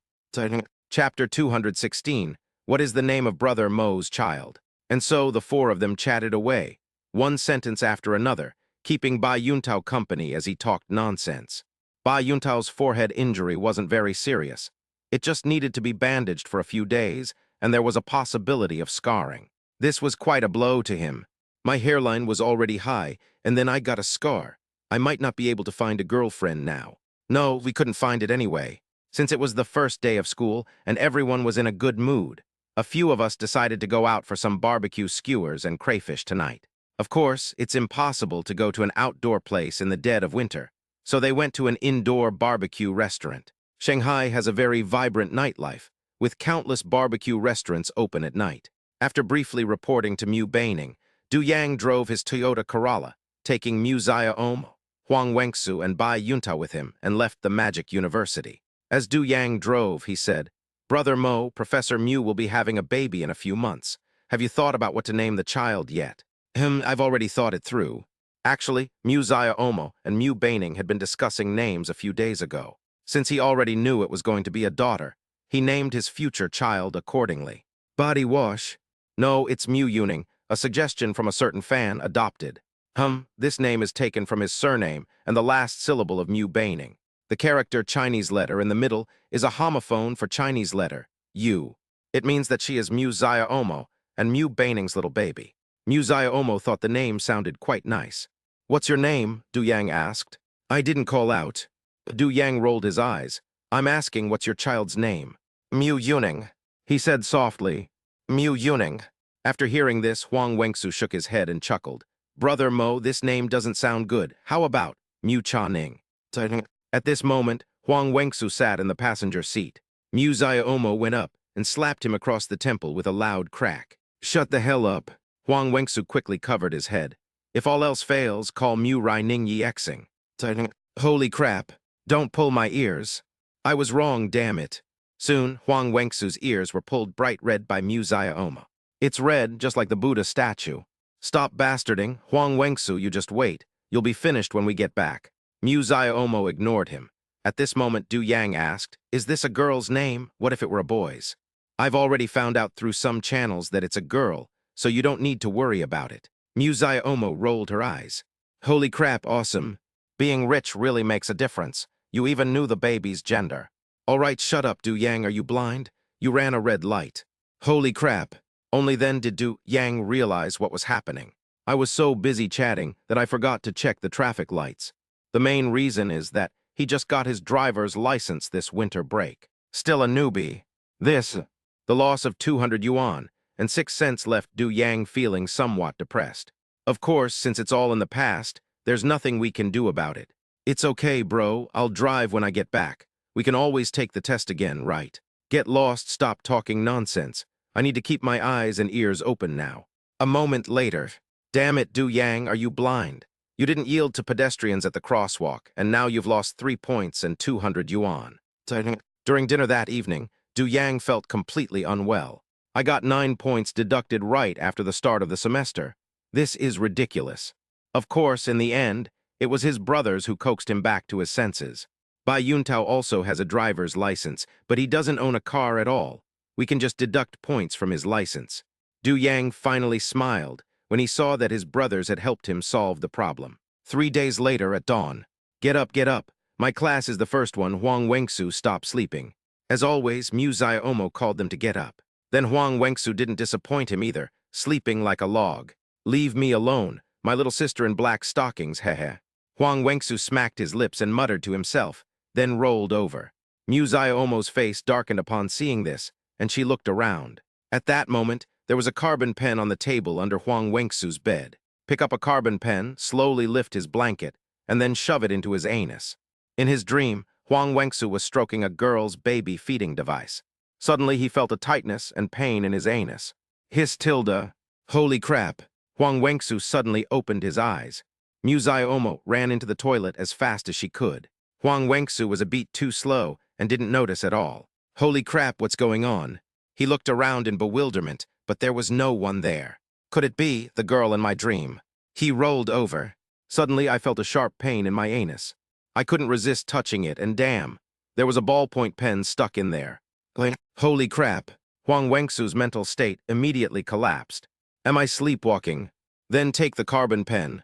S1: Chapter 216. What is the name of Brother Mo's child? And so the four of them chatted away, one sentence after another, keeping Bai Yuntao company as he talked nonsense. Bai Yuntao's forehead injury wasn't very serious. It just needed to be bandaged for a few days, and there was a possibility of scarring. This was quite a blow to him. My hairline was already high, and then I got a scar. I might not be able to find a girlfriend now. No, we couldn't find it anyway. Since it was the first day of school, and everyone was in a good mood, a few of us decided to go out for some barbecue skewers and crayfish tonight. Of course, it's impossible to go to an outdoor place in the dead of winter, so they went to an indoor barbecue restaurant. Shanghai has a very vibrant nightlife, with countless barbecue restaurants open at night. After briefly reporting to Mu Baining, Du Yang drove his Toyota Corolla, taking Mu Omo, Huang Wenxu, and Bai Yuntao with him, and left the Magic University. As Du Yang drove, he said, "Brother Mo, Professor Mew will be having a baby in a few months. Have you thought about what to name the child yet?" I've already thought it through. Actually, Mu Zia Omo and Mu Baining had been discussing names a few days ago. Since he already knew it was going to be a daughter, he named his future child accordingly. Body wash? No, it's Mu Yuning, a suggestion from a certain fan adopted. This name is taken from his surname and the last syllable of Mu Baining. The character Chinese letter in the middle is a homophone for Chinese letter, U. It means that she is Mu Zia Omo and Mu Baining's little baby. Mu Zia Omo thought the name sounded quite nice. "What's your name?" Du Yang asked. I didn't call out. Du Yang rolled his eyes. "I'm asking what's your child's name." "Mu Yuning," he said softly. "Mu Yuning." After hearing this, Huang Wengsu shook his head and chuckled. "Brother Mo, this name doesn't sound good. How about Mu Cha Ning?" At this moment, Huang Wengsu sat in the passenger seat. Mu Zia Omo went up and slapped him across the temple with a loud crack. "Shut the hell up." Huang Wengsu quickly covered his head. "If all else fails, call Mu Rai Ning Yi Xing." Holy crap. Don't pull my ears. I was wrong, damn it. Soon, Huang Wengsu's ears were pulled bright red by Mu Zia Omo. "It's red, just like the Buddha statue." "Stop bastarding. Huang Wengsu, you just wait. You'll be finished when we get back." Mu Zia Omo ignored him. At this moment, Du Yang asked, "Is this a girl's name? What if it were a boy's?" "I've already found out through some channels that it's a girl, so you don't need to worry about it." Mu Zia Omo rolled her eyes. "Holy crap, awesome. Being rich really makes a difference. You even knew the baby's gender." "All right, shut up, Du Yang. Are you blind? You ran a red light." Holy crap. Only then did Du Yang realize what was happening. "I was so busy chatting that I forgot to check the traffic lights. The main reason is that he just got his driver's license this winter break. Still a newbie. The loss of 200 yuan and 6 cents left Du Yang feeling somewhat depressed. Of course, since it's all in the past, there's nothing we can do about it. "It's okay, bro. I'll drive when I get back. We can always take the test again, right? Get lost, stop talking nonsense. I need to keep my eyes and ears open now." A moment later. "Damn it, Du Yang, are you blind? You didn't yield to pedestrians at the crosswalk, and now you've lost 3 points and 200 yuan. During dinner that evening, Du Yang felt completely unwell. "I got 9 points deducted right after the start of the semester. This is ridiculous." Of course, in the end, it was his brothers who coaxed him back to his senses. Bai Yuntao also has a driver's license, but he doesn't own a car at all. We can just deduct points from his license. Du Yang finally smiled when he saw that his brothers had helped him solve the problem. 3 days later at dawn. Get up, get up. My class is the first one." Huang Wengsu stopped sleeping. As always, Mu Zia Omo called them to get up. Then Huang Wengsu didn't disappoint him either, sleeping like a log. "Leave me alone. My little sister in black stockings, heh. Huang Wengsu smacked his lips and muttered to himself, then rolled over. Mu Zia Omo's face darkened upon seeing this, and she looked around. At that moment, there was a carbon pen on the table under Huang Wengsu's bed. Pick up a carbon pen, slowly lift his blanket, and then shove it into his anus. In his dream, Huang Wengsu was stroking a girl's baby feeding device. Suddenly, he felt a tightness and pain in his anus. Hiss tilde. Holy crap. Huang Wengsu suddenly opened his eyes. Mu Zia Omo ran into the toilet as fast as she could. Huang Wengsu was a beat too slow and didn't notice at all. Holy crap, what's going on? He looked around in bewilderment, but there was no one there. Could it be the girl in my dream? He rolled over. Suddenly, I felt a sharp pain in my anus. I couldn't resist touching it, and damn, there was a ballpoint pen stuck in there. Holy crap. Huang Wengsu's mental state immediately collapsed. Am I sleepwalking? Then take the carbon pen.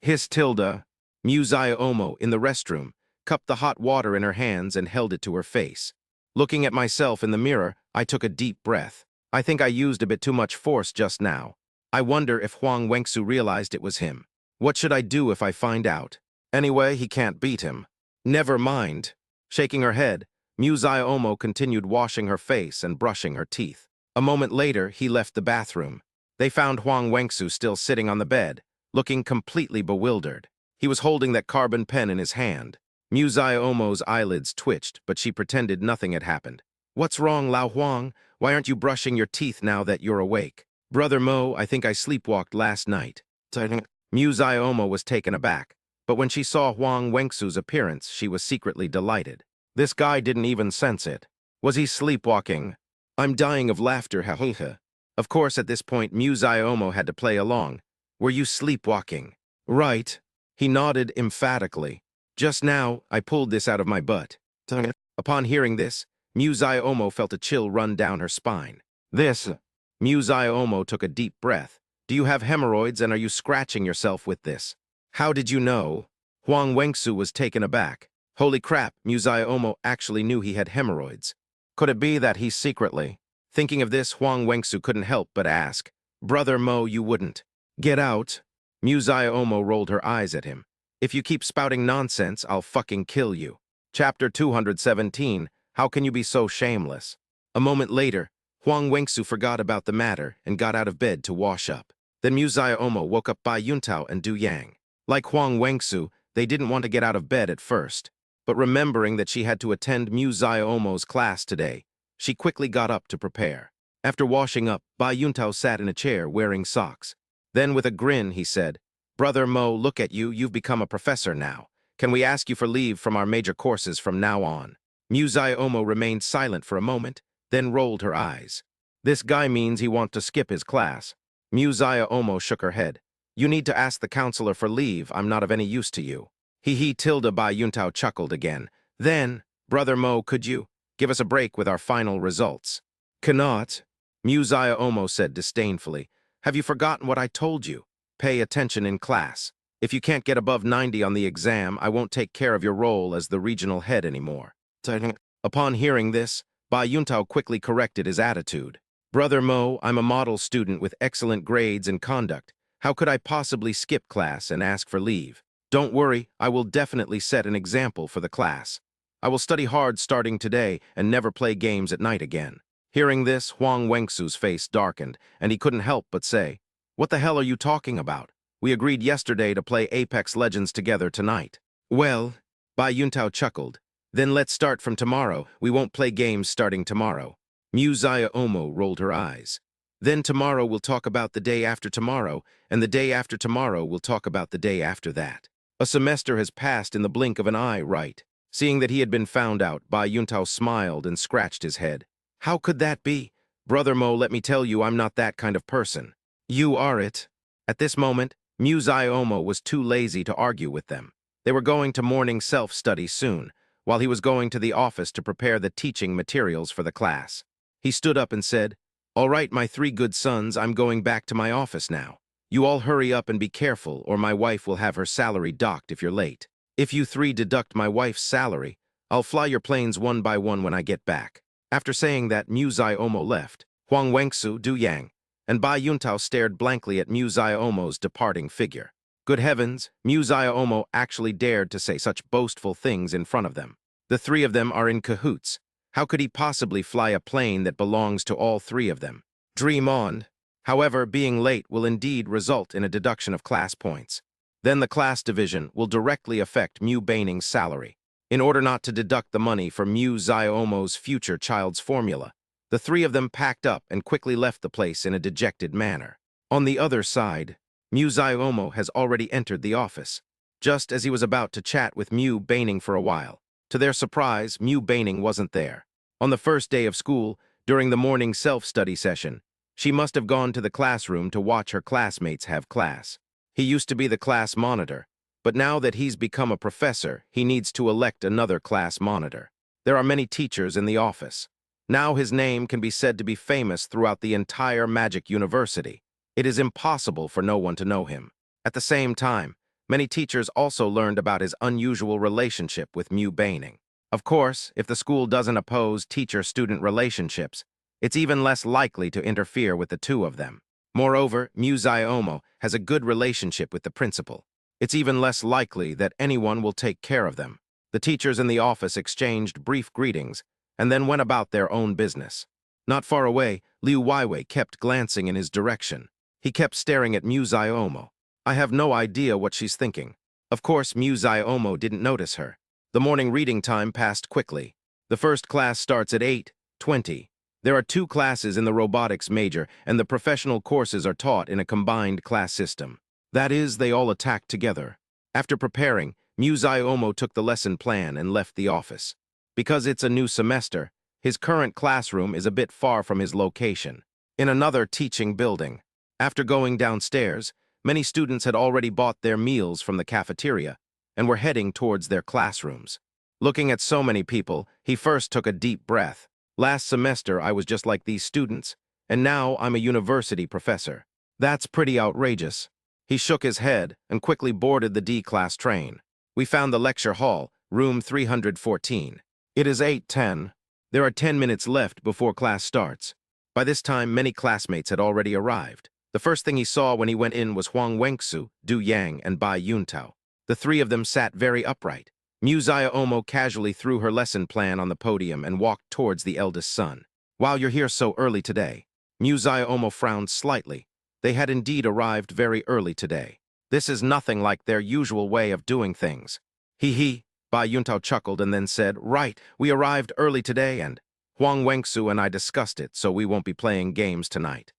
S1: Hiss tilde. Mu Zia Omo, in the restroom, cupped the hot water in her hands and held it to her face. Looking at myself in the mirror, I took a deep breath. I think I used a bit too much force just now. I wonder if Huang Wengsu realized it was him. What should I do if I find out? Anyway, he can't beat him. Never mind. Shaking her head, Mu Zia Omo continued washing her face and brushing her teeth. A moment later, he left the bathroom. They found Huang Wengsu still sitting on the bed, looking completely bewildered. He was holding that carbon pen in his hand. Mu Zia Omo's eyelids twitched, but she pretended nothing had happened. What's wrong, Lao Huang? Why aren't you brushing your teeth now that you're awake? Brother Mo, I think I sleepwalked last night. Mu Zia Omo was taken aback, but when she saw Huang Wengsu's appearance, she was secretly delighted. This guy didn't even sense it. Was he sleepwalking? I'm dying of laughter, ha. Of course, at this point, Musayomo had to play along. Were you sleepwalking? Right. He nodded emphatically. Just now, I pulled this out of my butt. Upon hearing this, Musayomo felt a chill run down her spine. This. Musayomo took a deep breath. Do you have hemorrhoids and are you scratching yourself with this? How did you know? Huang Wengsu was taken aback. Holy crap, Musayomo actually knew he had hemorrhoids. Could it be that he secretly? Thinking of this, Huang Wengsu couldn't help but ask, Brother Mo, you wouldn't. Get out. Musayomo rolled her eyes at him. If you keep spouting nonsense, I'll fucking kill you. Chapter 217, How Can You Be So Shameless? A moment later, Huang Wengsu forgot about the matter and got out of bed to wash up. Then Musayomo woke up Bai Yuntao and Du Yang. Like Huang Wengsu, they didn't want to get out of bed at first, but remembering that she had to attend Musayomo's class today, she quickly got up to prepare. After washing up, Bai Yuntao sat in a chair wearing socks. Then with a grin, he said, Brother Mo, look at you, you've become a professor now. Can we ask you for leave from our major courses from now on? Musayomo remained silent for a moment, then rolled her eyes. This guy means he wants to skip his class. Musayomo shook her head. You need to ask the counselor for leave, I'm not of any use to you. He tilde Bai Yuntao chuckled again. Then, Brother Mo, could you give us a break with our final results? Cannot, Musayomo said disdainfully. Have you forgotten what I told you? Pay attention in class. If you can't get above 90 on the exam, I won't take care of your role as the regional head anymore. Upon hearing this, Bai Yuntao quickly corrected his attitude. Brother Mo, I'm a model student with excellent grades and conduct. How could I possibly skip class and ask for leave? Don't worry, I will definitely set an example for the class. I will study hard starting today and never play games at night again. Hearing this, Huang Wengsu's face darkened, and he couldn't help but say, What the hell are you talking about? We agreed yesterday to play Apex Legends together tonight. Well, Bai Yuntao chuckled. Then let's start from tomorrow. We won't play games starting tomorrow. Musayomo rolled her eyes. Then tomorrow we'll talk about the day after tomorrow, and the day after tomorrow we'll talk about the day after that. A semester has passed in the blink of an eye, right? Seeing that he had been found out, Bai Yuntao smiled and scratched his head. How could that be? Brother Mo, let me tell you, I'm not that kind of person. You are it. At this moment, Musayomo was too lazy to argue with them. They were going to morning self-study soon, while he was going to the office to prepare the teaching materials for the class. He stood up and said, All right, my 3 good sons, I'm going back to my office now. You all hurry up and be careful, or my wife will have her salary docked if you're late. If you 3 deduct my wife's salary, I'll fly your planes one by one when I get back. After saying that, Musayomo left. Huang Wengsu, Du Yang, and Bai Yuntao stared blankly at Musayomo's departing figure. Good heavens, Musayomo actually dared to say such boastful things in front of them. The 3 of them are in cahoots. How could he possibly fly a plane that belongs to all 3 of them? Dream on. However, being late will indeed result in a deduction of class points. Then the class division will directly affect Mu Baining's salary. In order not to deduct the money from Musayomo's future child's formula, the 3 of them packed up and quickly left the place in a dejected manner. On the other side, Musayomo has already entered the office, just as he was about to chat with Mu Baining for a while. To their surprise, Mu Baining wasn't there. On the first day of school, during the morning self-study session, she must have gone to the classroom to watch her classmates have class. He used to be the class monitor, but now that he's become a professor, he needs to elect another class monitor. There are many teachers in the office. Now his name can be said to be famous throughout the entire Magic University. It is impossible for no one to know him. At the same time, many teachers also learned about his unusual relationship with Mu Baining. Of course, if the school doesn't oppose teacher-student relationships, it's even less likely to interfere with the 2 of them. Moreover, Musayomo has a good relationship with the principal. It's even less likely that anyone will take care of them. The teachers in the office exchanged brief greetings and then went about their own business. Not far away, Liu Weiwei kept glancing in his direction. He kept staring at Musayomo. I have no idea what she's thinking. Of course, Musayomo didn't notice her. The morning reading time passed quickly. The first class starts at 8:20. There are 2 classes in the robotics major, and the professional courses are taught in a combined class system. That is, they all attack together. After preparing, Musayomo took the lesson plan and left the office. Because it's a new semester, his current classroom is a bit far from his location, in another teaching building. After going downstairs, many students had already bought their meals from the cafeteria and were heading towards their classrooms. Looking at so many people, he first took a deep breath. Last semester, I was just like these students, and now I'm a university professor. That's pretty outrageous. He shook his head and quickly boarded the D-class train. We found the lecture hall, room 314. It is 8:10. There are 10 minutes left before class starts. By this time, many classmates had already arrived. The first thing he saw when he went in was Huang Wenxu, Du Yang, and Bai Yuntao. The three of them sat very upright. Mu Xiaomo casually threw her lesson plan on the podium and walked towards the eldest son. "While you're here so early today." Mu Xiaomo frowned slightly. They had indeed arrived very early today. This is nothing like their usual way of doing things. He, Bai Yuntao chuckled and then said, "Right, we arrived early today and Huang Wenxu and I discussed it, so we won't be playing games tonight."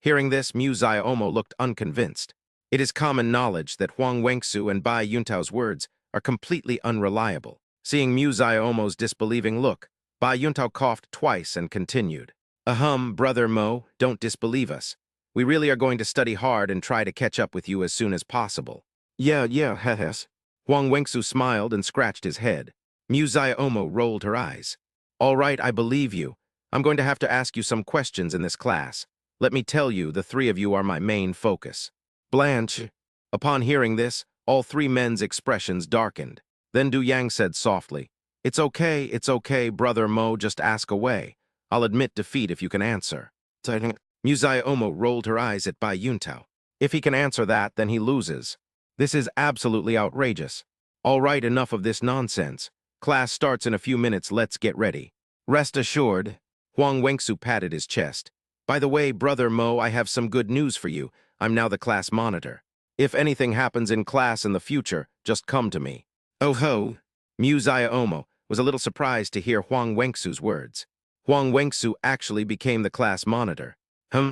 S1: Hearing this, Mu Xiaomo looked unconvinced. It is common knowledge that Huang Wenxu and Bai Yuntao's words are completely unreliable. Seeing Mu Xiaomo's disbelieving look, Bai Yuntao coughed twice and continued. Brother Mo, don't disbelieve us. We really are going to study hard and try to catch up with you as soon as possible." Yeah, hes. Huang Wenxu smiled and scratched his head. Mu Xiaomo rolled her eyes. "All right, I believe you. I'm going to have to ask you some questions in this class. Let me tell you, the three of you are my main focus." Blanche. Upon hearing this, all three men's expressions darkened. Then Du Yang said softly, it's okay, Brother Mo, just ask away. I'll admit defeat if you can answer." Mu Xiaomo rolled her eyes at Bai Yuntao. "If he can answer that, then he loses. This is absolutely outrageous. All right, enough of this nonsense. Class starts in a few minutes, let's get ready." "Rest assured." Huang Wenxu patted his chest. "By the way, Brother Mo, I have some good news for you. I'm now the class monitor. If anything happens in class in the future, just come to me." "Oh ho!" Mu Xiaomo was a little surprised to hear Huang Wenxu's words. Huang Wenxu actually became the class monitor.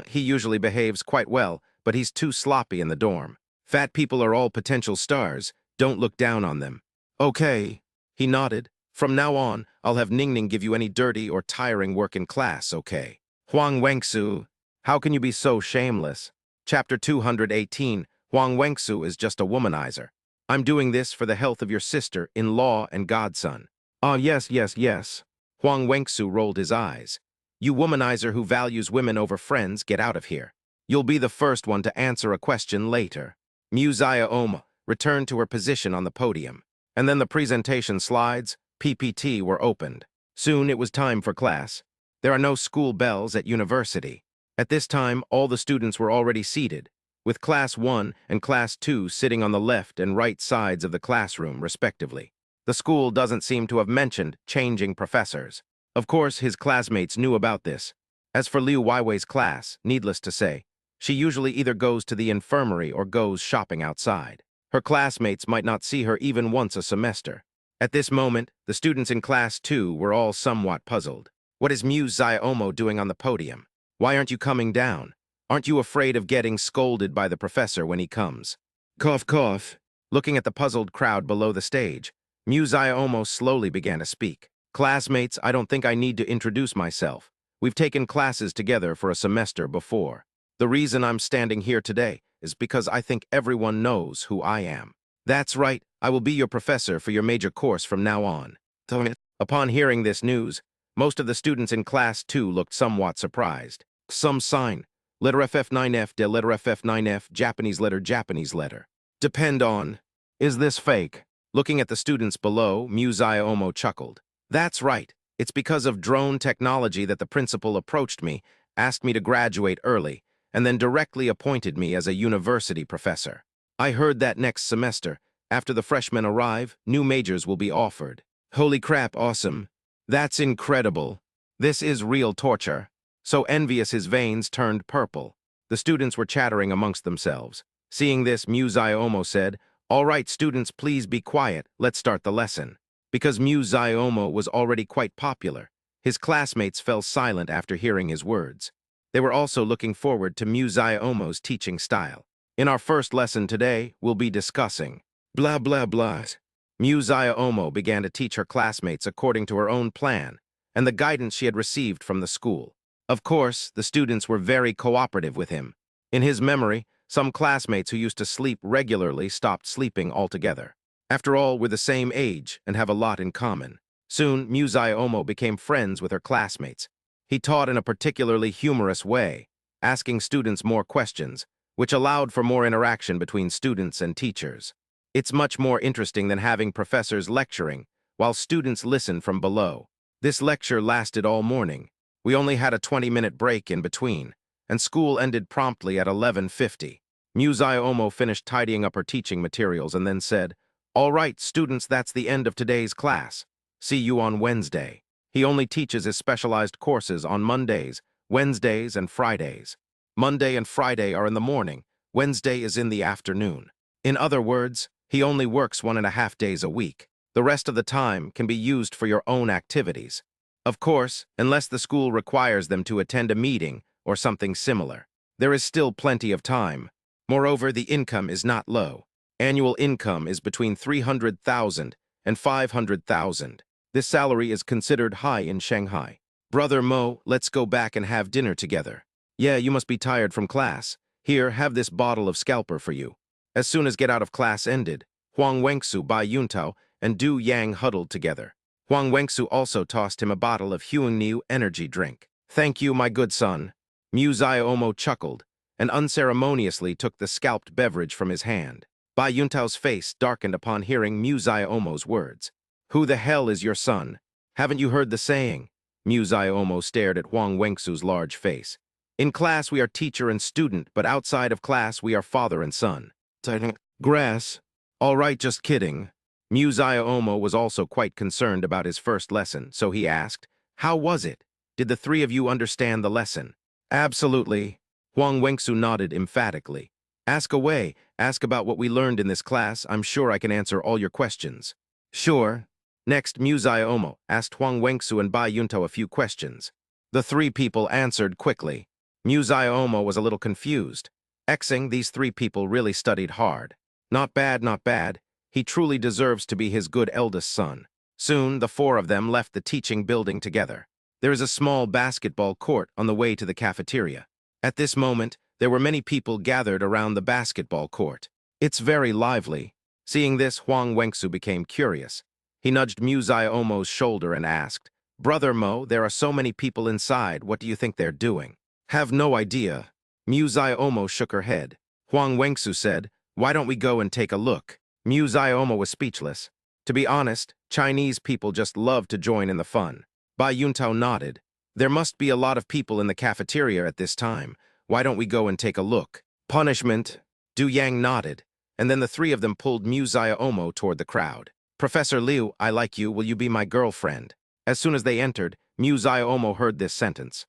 S1: He usually behaves quite well, but he's too sloppy in the dorm. Fat people are all potential stars. Don't look down on them. "Okay." He nodded. "From now on, I'll have Ningning give you any dirty or tiring work in class, okay?" Huang Wenxu, how can you be so shameless? Chapter 218, Huang Wenxu is just a womanizer. "I'm doing this for the health of your sister-in-law and godson." "Ah, yes. Huang Wenxu rolled his eyes. "You womanizer who values women over friends, get out of here. You'll be the first one to answer a question later." Mu Xiaomo returned to her position on the podium. And then the presentation slides, PPT, were opened. Soon it was time for class. There are no school bells at university. At this time, all the students were already seated, with Class 1 and Class 2 sitting on the left and right sides of the classroom, respectively. The school doesn't seem to have mentioned changing professors. Of course, his classmates knew about this. As for Liu Weiwei's class, needless to say, she usually either goes to the infirmary or goes shopping outside. Her classmates might not see her even once a semester. At this moment, the students in Class 2 were all somewhat puzzled. What is Mu Xiaomo doing on the podium? Why aren't you coming down? Aren't you afraid of getting scolded by the professor when he comes? Cough, cough. Looking at the puzzled crowd below the stage, Mu Xiaomo slowly began to speak. "Classmates, I don't think I need to introduce myself. We've taken classes together for a semester before. The reason I'm standing here today is because I think everyone knows who I am. That's right, I will be your professor for your major course from now on." Upon hearing this news, most of the students in Class 2 looked somewhat surprised. Some sign, letter FF9F, de letter FF9F, Japanese letter. Depend on. Is this fake? Looking at the students below, Mu Xiaomo chuckled. "That's right. It's because of drone technology that the principal approached me, asked me to graduate early, and then directly appointed me as a university professor. I heard that next semester, after the freshmen arrive, new majors will be offered." Holy crap, awesome. That's incredible. This is real torture. So envious his veins turned purple. The students were chattering amongst themselves. Seeing this, Mu Xiaomo said, "All right, students, please be quiet. Let's start the lesson." Because Mu Xiaomo was already quite popular, his classmates fell silent after hearing his words. They were also looking forward to Mu Xiaomo's teaching style. "In our first lesson today, we'll be discussing blah blah blahs." Zaya Omo began to teach her classmates according to her own plan and the guidance she had received from the school. Of course, the students were very cooperative with him. In his memory, some classmates who used to sleep regularly stopped sleeping altogether. After all, we're the same age and have a lot in common. Soon, Zaya Omo became friends with her classmates. He taught in a particularly humorous way, asking students more questions, which allowed for more interaction between students and teachers. It's much more interesting than having professors lecturing, while students listen from below. This lecture lasted all morning. We only had a 20-minute break in between, and school ended promptly at 11:50. Zaya Omo finished tidying up her teaching materials and then said, "All right, students, that's the end of today's class. See you on Wednesday." He only teaches his specialized courses on Mondays, Wednesdays, and Fridays. Monday and Friday are in the morning, Wednesday is in the afternoon. In other words, he only works 1.5 days a week. The rest of the time can be used for your own activities. Of course, unless the school requires them to attend a meeting or something similar. There is still plenty of time. Moreover, the income is not low. Annual income is between 300,000 and 500,000. This salary is considered high in Shanghai. Brother Mo, let's go back and have dinner together. Yeah, you must be tired from class. Here, have this bottle of scalper for you. As soon as get out of class ended, Huang Wengsu, Bai Yuntao, and Du Yang huddled together. Huang Wengsu also tossed him a bottle of Huangniu energy drink. Thank you, my good son. Zaya Omo chuckled and unceremoniously took the scalped beverage from his hand. Bai Yuntao's face darkened upon hearing Zaya Omo's words. Who the hell is your son? Haven't you heard the saying? Zaya Omo stared at Huang Wengsu's large face. In class we are teacher and student, but outside of class we are father and son. Grass. All right, just kidding. Zaya Omo was also quite concerned about his first lesson, so he asked, "How was it? Did the three of you understand the lesson?" "Absolutely." Huang Wengsu nodded emphatically. "Ask away. Ask about what we learned in this class. I'm sure I can answer all your questions." "Sure." Next, Zaya Omo asked Huang Wengsu and Bai Yuntao a few questions. The three people answered quickly. Zaya Omo was a little confused. Xing, these three people really studied hard. Not bad, not bad. He truly deserves to be his good eldest son. Soon, the four of them left the teaching building together. There is a small basketball court on the way to the cafeteria. At this moment, there were many people gathered around the basketball court. It's very lively. Seeing this, Huang Wengsu became curious. He nudged Zaya Omo's shoulder and asked, "Brother Mo, there are so many people inside. What do you think they're doing?" "Have no idea." Zaya Omo shook her head. Huang Wengsu said, "Why don't we go and take a look?" Zaya Omo was speechless. To be honest, Chinese people just love to join in the fun. Bai Yuntao nodded. "There must be a lot of people in the cafeteria at this time. Why don't we go and take a look?" "Punishment." Du Yang nodded, and then the three of them pulled Zaya Omo toward the crowd. "Professor Liu, I like you. Will you be my girlfriend?" As soon as they entered, Zaya Omo heard this sentence.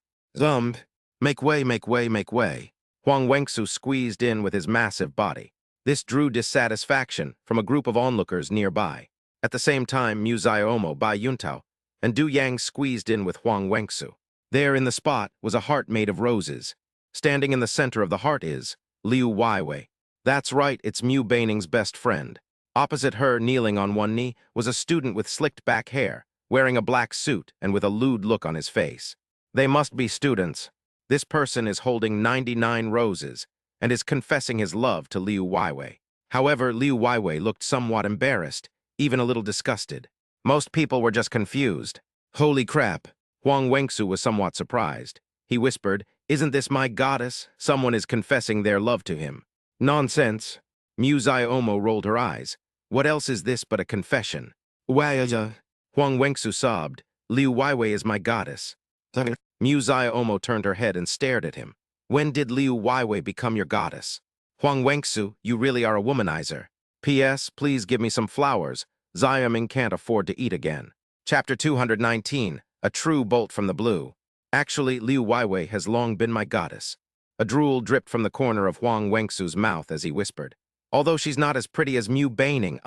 S1: Make way, make way, make way." Huang Wengsu squeezed in with his massive body. This drew dissatisfaction from a group of onlookers nearby. At the same time, Zaya Omo, Bai Yuntao, and Du Yang squeezed in with Huang Wengsu. There in the spot was a heart made of roses. Standing in the center of the heart is Liu Weiwei. That's right, it's Mu Beining's best friend. Opposite her, kneeling on one knee, was a student with slicked back hair, wearing a black suit and with a lewd look on his face. They must be students. This person is holding 99 roses and is confessing his love to Liu Weiwei. However, Liu Weiwei looked somewhat embarrassed, even a little disgusted. Most people were just confused. Holy crap! Huang Wengsu was somewhat surprised. He whispered, "Isn't this my goddess? Someone is confessing their love to him." "Nonsense." Zaya Omo rolled her eyes. "What else is this but a confession?" Huang Wengsu sobbed. "Liu Weiwei is my goddess." Zaya Omo turned her head and stared at him. "When did Liu Weiwei become your goddess?" "Huang Wengsu, you really are a womanizer. P.S. Please give me some flowers. Xiaming can't afford to eat again." Chapter 219, A True Bolt from the Blue. Actually, Liu Weiwei has long been my goddess. A drool dripped from the corner of Huang Wengsu's mouth as he whispered. "Although she's not as pretty as Mu Beining,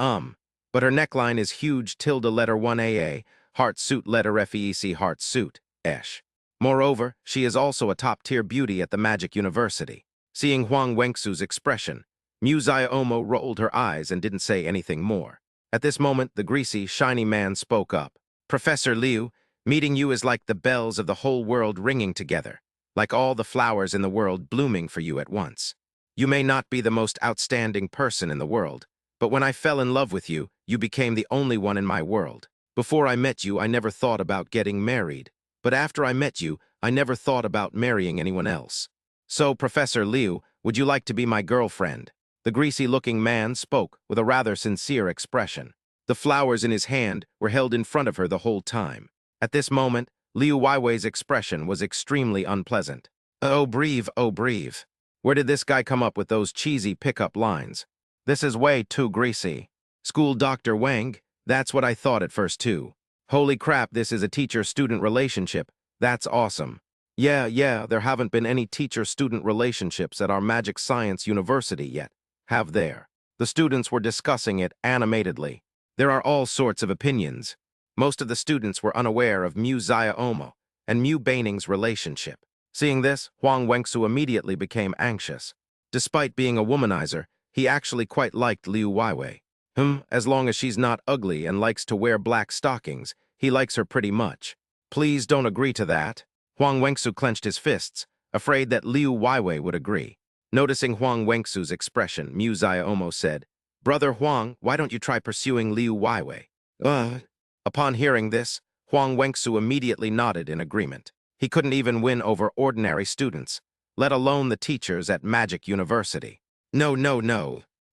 S1: but her neckline is huge tilde letter 1AA, heart suit letter FEEC heart suit, esh. Moreover, she is also a top-tier beauty at the Magic University." Seeing Huang Wengsu's expression, Zaya Omo rolled her eyes and didn't say anything more. At this moment, the greasy, shiny man spoke up. Professor Liu, meeting you is like the bells of the whole world ringing together, like all the flowers in the world blooming for you at once. You may not be the most outstanding person in the world, but when I fell in love with you, you became the only one in my world. Before I met you, I never thought about getting married, but after I met you, I never thought about marrying anyone else. So, Professor Liu, would you like to be my girlfriend? The greasy-looking man spoke with a rather sincere expression. The flowers in his hand were held in front of her the whole time. At this moment, Liu Weiwei's expression was extremely unpleasant. Oh, breathe, oh, breathe. Where did this guy come up with those cheesy pickup lines? This is way too greasy. School Dr. Wang, that's what I thought at first too. Holy crap, this is a teacher-student relationship. That's awesome. Yeah, there haven't been any teacher-student relationships at our Magic Science University yet, have there? The students were discussing it animatedly. There are all sorts of opinions. Most of the students were unaware of Mu Xiaomo and Mu Beining's relationship. Seeing this, Huang Wenxu immediately became anxious. Despite being a womanizer, he actually quite liked Liu Weiwei. As long as she's not ugly and likes to wear black stockings, he likes her pretty much. Please don't agree to that. Huang Wenxu clenched his fists, afraid that Liu Weiwei would agree. Noticing Huang Wenxu's expression, Mu Xiaomo said, Brother Huang, why don't you try pursuing Liu Weiwei? Upon hearing this, Huang Wenxu immediately nodded in agreement. He couldn't even win over ordinary students, let alone the teachers at Magic University. No.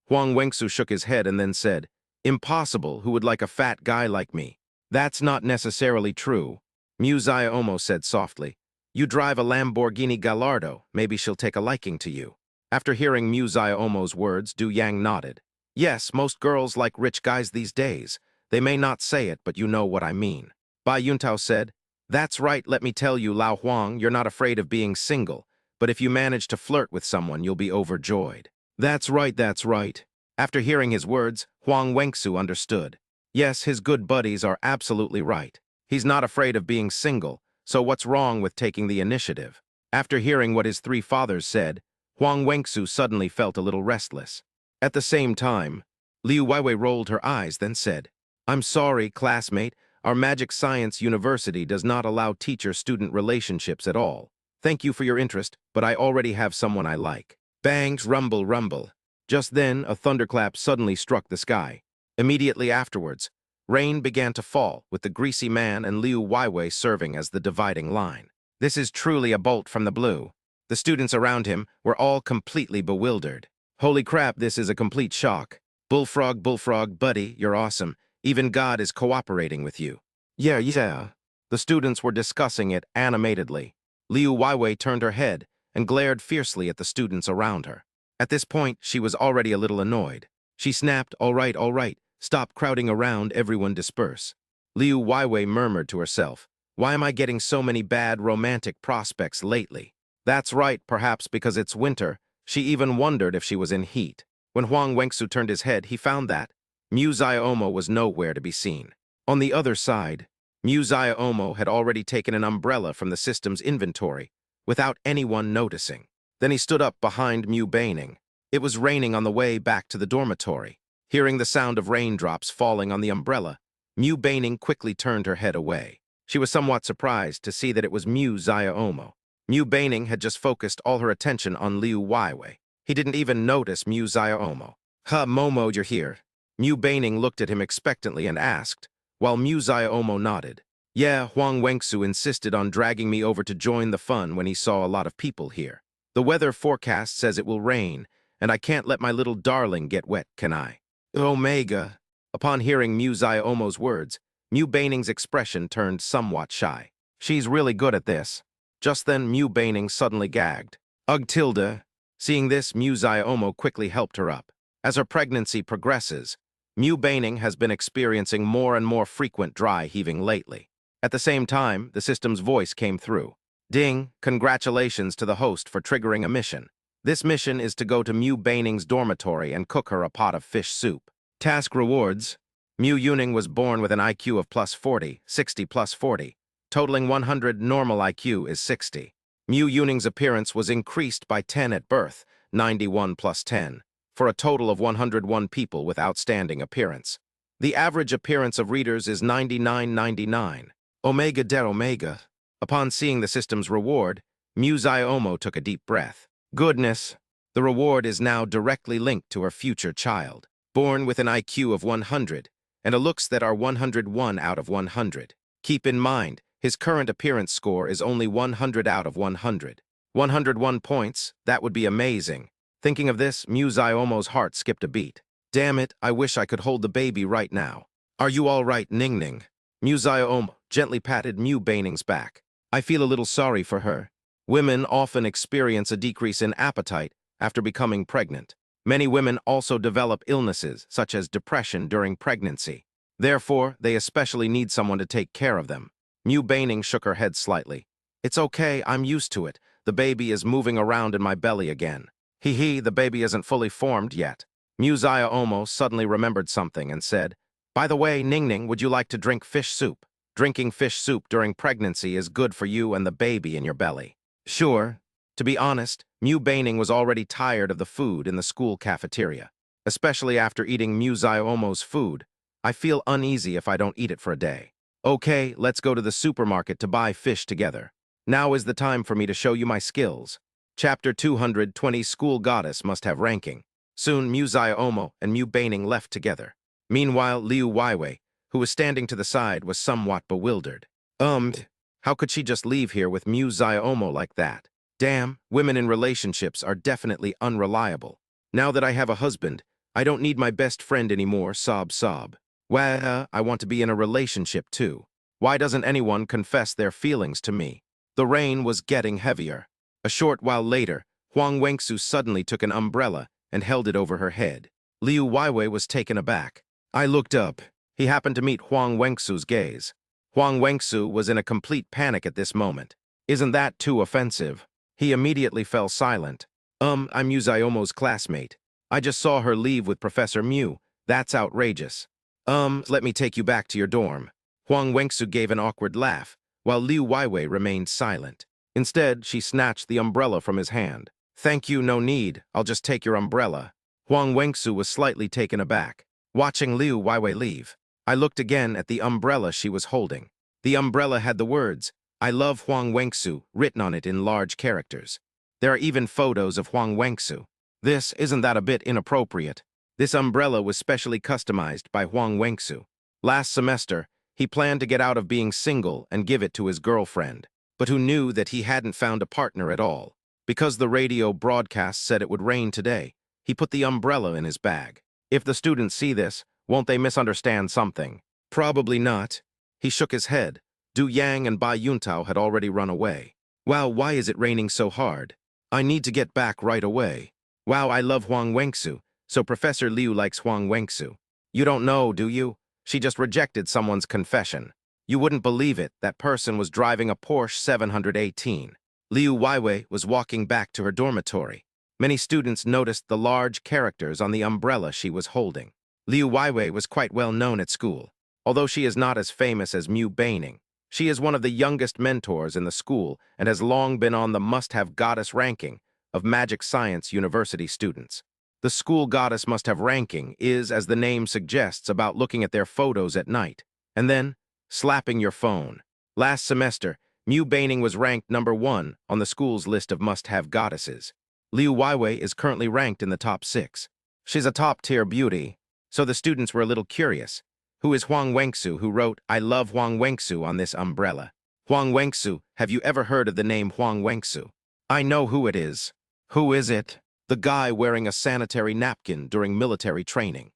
S1: Huang Wenxu shook his head and then said, Impossible, who would like a fat guy like me? That's not necessarily true. Mu Xiaomo said softly, You drive a Lamborghini Gallardo, maybe she'll take a liking to you. After hearing Mu Xiaomo's words, Du Yang nodded. Yes, most girls like rich guys these days. They may not say it, but you know what I mean. Bai Yuntao said, That's right, let me tell you, Lao Huang, you're not afraid of being single, but if you manage to flirt with someone, you'll be overjoyed. That's right. After hearing his words, Huang Wenxu understood. Yes, his good buddies are absolutely right. He's not afraid of being single, so what's wrong with taking the initiative? After hearing what his three fathers said, Huang Wenxu suddenly felt a little restless. At the same time, Liu Weiwei rolled her eyes, then said, I'm sorry, classmate, our Magic Science University does not allow teacher-student relationships at all. Thank you for your interest, but I already have someone I like. Bangs, rumble. Just then, a thunderclap suddenly struck the sky. Immediately afterwards, rain began to fall, with the greasy man and Liu Weiwei serving as the dividing line. This is truly a bolt from the blue. The students around him were all completely bewildered. Holy crap, this is a complete shock. Bullfrog, buddy, you're awesome. Even God is cooperating with you. Yeah. The students were discussing it animatedly. Liu Weiwei turned her head and glared fiercely at the students around her. At this point, she was already a little annoyed. She snapped, all right, stop crowding around, everyone disperse. Liu Weiwei murmured to herself, Why am I getting so many bad romantic prospects lately? That's right, perhaps because it's winter. She even wondered if she was in heat. When Huang Wenxu turned his head, he found that Mu Xiaomo was nowhere to be seen. On the other side, Mu Xiaomo had already taken an umbrella from the system's inventory, without anyone noticing. Then he stood up behind Mu Beining. It was raining on the way back to the dormitory. Hearing the sound of raindrops falling on the umbrella, Mu Beining quickly turned her head away. She was somewhat surprised to see that it was Mu Xiaomo. Mu Beining had just focused all her attention on Liu Weiwei. He didn't even notice Mu Xiaomo. Momo, you're here. Mu Beining looked at him expectantly and asked, while Mu Xiaomo nodded. Yeah, Huang Wenxu insisted on dragging me over to join the fun when he saw a lot of people here. The weather forecast says it will rain, and I can't let my little darling get wet, can I? Omega. Upon hearing Mu Xiaomo's words, Mu Beining's expression turned somewhat shy. She's really good at this. Just then, Mu Beining suddenly gagged. Ugh, Tilda. Seeing this, Mu Xiaomo quickly helped her up. As her pregnancy progresses, Mu Beining has been experiencing more and more frequent dry heaving lately. At the same time, the system's voice came through. Ding, congratulations to the host for triggering a mission. This mission is to go to Mu Beining's dormitory and cook her a pot of fish soup. Task rewards. Mu Yuning was born with an IQ of plus 40, 60 plus 40. Totaling 100, normal IQ is 60. Mu Yuning's appearance was increased by 10 at birth, 91 plus 10, for a total of 101 people with outstanding appearance. The average appearance of readers is 99.99. Omega de Omega. Upon seeing the system's reward, Musayomo took a deep breath. Goodness! The reward is now directly linked to her future child, born with an IQ of 100 and a looks that are 101 out of 100. Keep in mind, his current appearance score is only 100 out of 100. 101 points, that would be amazing. Thinking of this, Musayomo's heart skipped a beat. Damn it, I wish I could hold the baby right now. Are you all right, Ning Ning? Musayomo gently patted Mu Baning's back. I feel a little sorry for her. Women often experience a decrease in appetite after becoming pregnant. Many women also develop illnesses, such as depression during pregnancy. Therefore, they especially need someone to take care of them. Mu Baning shook her head slightly. It's okay, I'm used to it. The baby is moving around in my belly again. Hee, the baby isn't fully formed yet. Musayomo suddenly remembered something and said, By the way, Ning Ning, would you like to drink fish soup? Drinking fish soup during pregnancy is good for you and the baby in your belly. Sure. To be honest, Mu Baning was already tired of the food in the school cafeteria. Especially after eating Musayomo's food, I feel uneasy if I don't eat it for a day. Okay, let's go to the supermarket to buy fish together. Now is the time for me to show you my skills. Chapter 220 School Goddess Must Have Ranking. Soon, Musayomo and Mu Baning left together. Meanwhile, Liu Weiwei, who was standing to the side, was somewhat bewildered. How could she just leave here with Musayomo like that? Damn, women in relationships are definitely unreliable. Now that I have a husband, I don't need my best friend anymore, sob sob. Well, I want to be in a relationship too. Why doesn't anyone confess their feelings to me? The rain was getting heavier. A short while later, Huang Wenxu suddenly took an umbrella and held it over her head. Liu Weiwei was taken aback. I looked up. He happened to meet Huang Wenxu's gaze. Huang Wenxu was in a complete panic at this moment. Isn't that too offensive? He immediately fell silent. I'm Musayomo's classmate. I just saw her leave with Professor Mu. That's outrageous. Let me take you back to your dorm. Huang Wenxu gave an awkward laugh, while Liu Weiwei remained silent. Instead, she snatched the umbrella from his hand. Thank you, no need. I'll just take your umbrella. Huang Wenxu was slightly taken aback. Watching Liu Weiwei leave, I looked again at the umbrella she was holding. The umbrella had the words, I love Huang Wenxu, written on it in large characters. There are even photos of Huang Wenxu. Isn't that a bit inappropriate? This umbrella was specially customized by Huang Wenxu. Last semester, he planned to get out of being single and give it to his girlfriend, but who knew that he hadn't found a partner at all. Because the radio broadcast said it would rain today, he put the umbrella in his bag. If the students see this, won't they misunderstand something? Probably not. He shook his head. Du Yang and Bai Yuntao had already run away. Wow, why is it raining so hard? I need to get back right away. Wow, I love Huang Wenxu, so Professor Liu likes Huang Wenxu. You don't know, do you? She just rejected someone's confession. You wouldn't believe it, that person was driving a Porsche 718. Liu Weiwei was walking back to her dormitory. Many students noticed the large characters on the umbrella she was holding. Liu Weiwei was quite well known at school. Although she is not as famous as Mu Baning, she is one of the youngest mentors in the school and has long been on the must-have goddess ranking of magic science university students. The school goddess must-have ranking is, as the name suggests, about looking at their photos at night, and then slapping your phone. Last semester, Mu Baning was ranked #1 on the school's list of must-have goddesses. Liu Weiwei is currently ranked in the top 6. She's a top-tier beauty, so the students were a little curious. Who is Huang Wenxu who wrote, I love Huang Wenxu on this umbrella? Huang Wenxu, have you ever heard of the name Huang Wenxu? I know who it is. Who is it? The guy wearing a sanitary napkin during military training.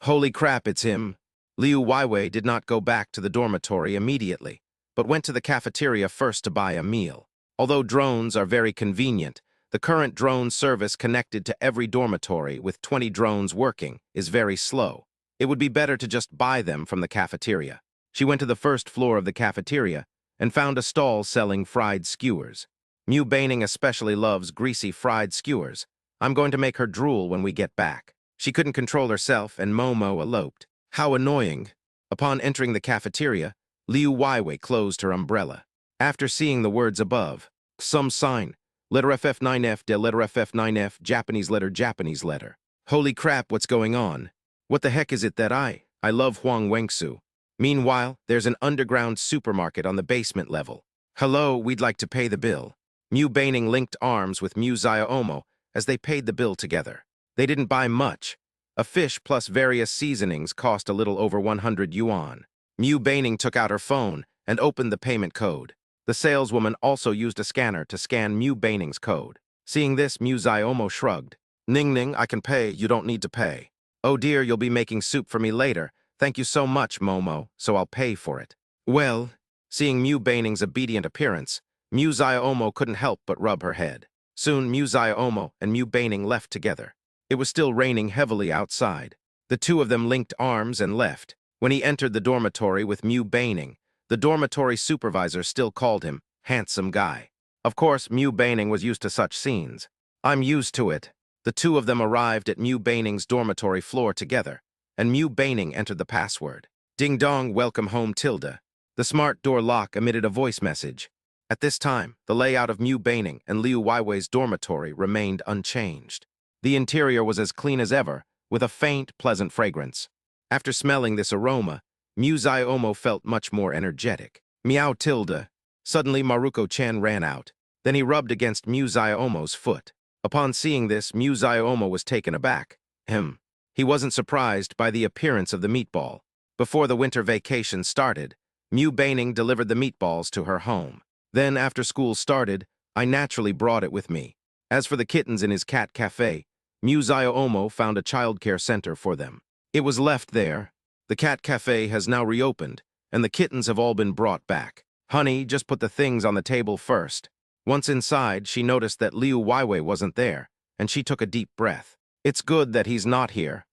S1: Holy crap, it's him. Liu Weiwei did not go back to the dormitory immediately, but went to the cafeteria first to buy a meal. Although drones are very convenient, the current drone service connected to every dormitory with 20 drones working is very slow. It would be better to just buy them from the cafeteria. She went to the first floor of the cafeteria and found a stall selling fried skewers. Mu Baning especially loves greasy fried skewers. I'm going to make her drool when we get back. She couldn't control herself and Momo eloped. How annoying. Upon entering the cafeteria, Liu Weiwei closed her umbrella. After seeing the words above, some sign, letter FF9F de letter FF9F, Japanese letter. Holy crap, what's going on? What the heck is it that I I love Huang Wengsu. Meanwhile, there's an underground supermarket on the basement level. Hello, we'd like to pay the bill. Mu Baining linked arms with Mu Xiaomo as they paid the bill together. They didn't buy much. A fish plus various seasonings cost a little over 100 yuan. Mu Baining took out her phone and opened the payment code. The saleswoman also used a scanner to scan Mu Baining's code. Seeing this, Mu Xiaomo shrugged. Ning Ning, I can pay, you don't need to pay. Oh dear, you'll be making soup for me later. Thank you so much, Momo, so I'll pay for it. Well, seeing Mu Baining's obedient appearance, Mu Xiaomo couldn't help but rub her head. Soon, Mu Xiaomo and Mu Baining left together. It was still raining heavily outside. The two of them linked arms and left. When he entered the dormitory with Mu Baining, the dormitory supervisor still called him handsome guy. Of course, Mu Baining was used to such scenes. I'm used to it. The two of them arrived at Mu Baining's dormitory floor together, and Mu Baining entered the password. Ding dong, welcome home, Tilda. The smart door lock emitted a voice message. At this time, the layout of Mu Baining and Liu Weiwei's dormitory remained unchanged. The interior was as clean as ever, with a faint, pleasant fragrance. After smelling this aroma, Mu Xiaomo felt much more energetic. Meow Tilda. Suddenly, Maruko-chan ran out. Then he rubbed against Mu Xiaomo's foot. Upon seeing this, Mu Xiaomo was taken aback. He wasn't surprised by the appearance of the meatball. Before the winter vacation started, Mu Baining delivered the meatballs to her home. Then, after school started, I naturally brought it with me. As for the kittens in his cat cafe, Mu Xiaomo found a childcare center for them. It was left there. The cat cafe has now reopened, and the kittens have all been brought back. Honey, just put the things on the table first. Once inside, she noticed that Liu Weiwei wasn't there, and she took a deep breath. It's good that he's not here.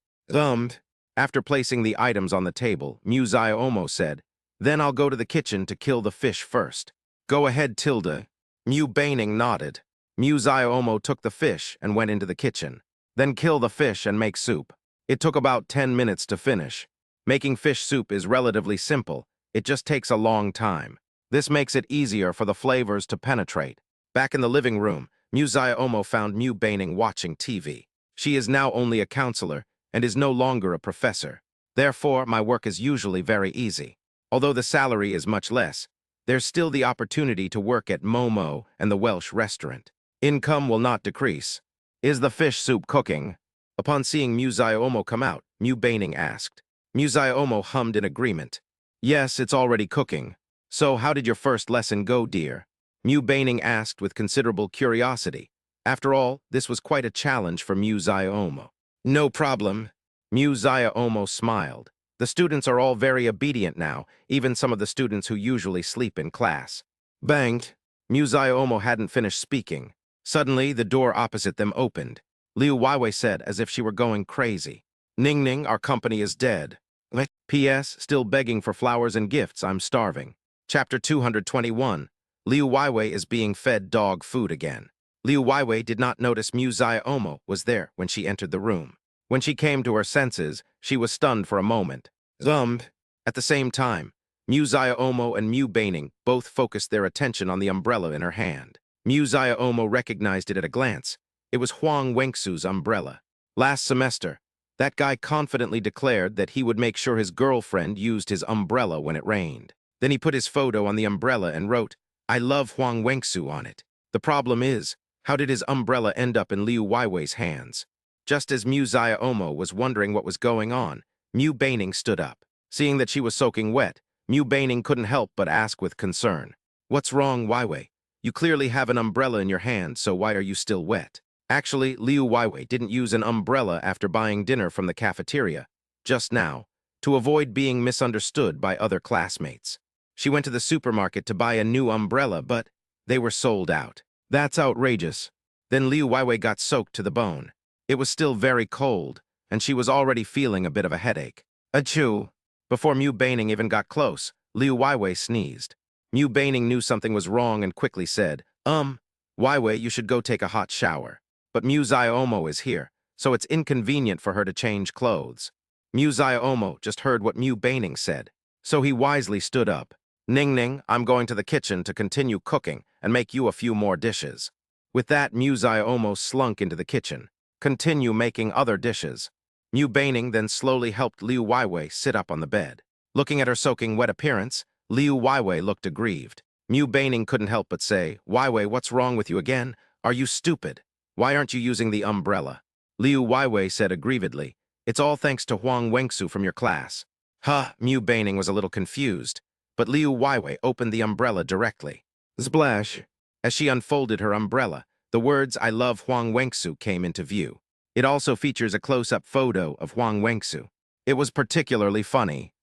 S1: After placing the items on the table, Mu Xiaomo said, then I'll go to the kitchen to kill the fish first. Go ahead, Tilda. Mu Baining nodded. Mu Xiaomo took the fish and went into the kitchen. Then kill the fish and make soup. It took about 10 minutes to finish. Making fish soup is relatively simple. It just takes a long time. This makes it easier for the flavors to penetrate. Back in the living room, Mu Xiaomo found Mu Baining watching TV. She is now only a counselor and is no longer a professor. Therefore, my work is usually very easy. Although the salary is much less, there's still the opportunity to work at Momo and the Welsh restaurant. Income will not decrease. Is the fish soup cooking? Upon seeing Mu Xiaomo come out, Mu Baining asked. Mu Xiaomo hummed in agreement. Yes, it's already cooking. So how did your first lesson go, dear? Mu Baining asked with considerable curiosity. After all, this was quite a challenge for Mu Xiaomo. No problem. Mu Xiaomo smiled. The students are all very obedient now, even some of the students who usually sleep in class. Banged. Mu Xiaomo hadn't finished speaking. Suddenly, the door opposite them opened. Liu Weiwei said as if she were going crazy. Ning Ning, our company is dead. P.S. Still begging for flowers and gifts, I'm starving. Chapter 221. Liu Weiwei is being fed dog food again. Liu Weiwei did not notice Mu Xiaomo was there when she entered the room. When she came to her senses, she was stunned for a moment. At the same time, Mu Xiaomo and Mu Baining both focused their attention on the umbrella in her hand. Mu Xiaomo recognized it at a glance. It was Huang Wengsu's umbrella. Last semester, that guy confidently declared that he would make sure his girlfriend used his umbrella when it rained. Then he put his photo on the umbrella and wrote, I love Huang Wengsu on it. The problem is, how did his umbrella end up in Liu Weiwei's hands? Just as Mu Xiaomo was wondering what was going on, Mu Baining stood up. Seeing that she was soaking wet, Mu Baining couldn't help but ask with concern. What's wrong, Weiwei? You clearly have an umbrella in your hand, so why are you still wet? Actually, Liu Weiwei didn't use an umbrella after buying dinner from the cafeteria, just now, to avoid being misunderstood by other classmates. She went to the supermarket to buy a new umbrella, but they were sold out. That's outrageous. Then Liu Weiwei got soaked to the bone. It was still very cold, and she was already feeling a bit of a headache. Achoo! Before Mu Baining even got close, Liu Weiwei sneezed. Mu Baining knew something was wrong and quickly said, Weiwei, you should go take a hot shower. But Mu Xiaomo is here, so it's inconvenient for her to change clothes. Mu Xiaomo just heard what Mu Baining said, so he wisely stood up. Ning Ning, I'm going to the kitchen to continue cooking and make you a few more dishes. With that, Mu Xiaomo slunk into the kitchen. Continue making other dishes. Mu Baining then slowly helped Liu Weiwei sit up on the bed. Looking at her soaking wet appearance, Liu Weiwei looked aggrieved. Mu Baining couldn't help but say, "Weiwei, what's wrong with you again? Are you stupid? Why aren't you using the umbrella?" Liu Weiwei said aggrievedly, "It's all thanks to Huang Wengsu from your class." Mu Baining was a little confused, but Liu Weiwei opened the umbrella directly. Splash! As she unfolded her umbrella, the words "I love Huang Wengsu" came into view. It also features a close-up photo of Huang Wengsu. It was particularly funny.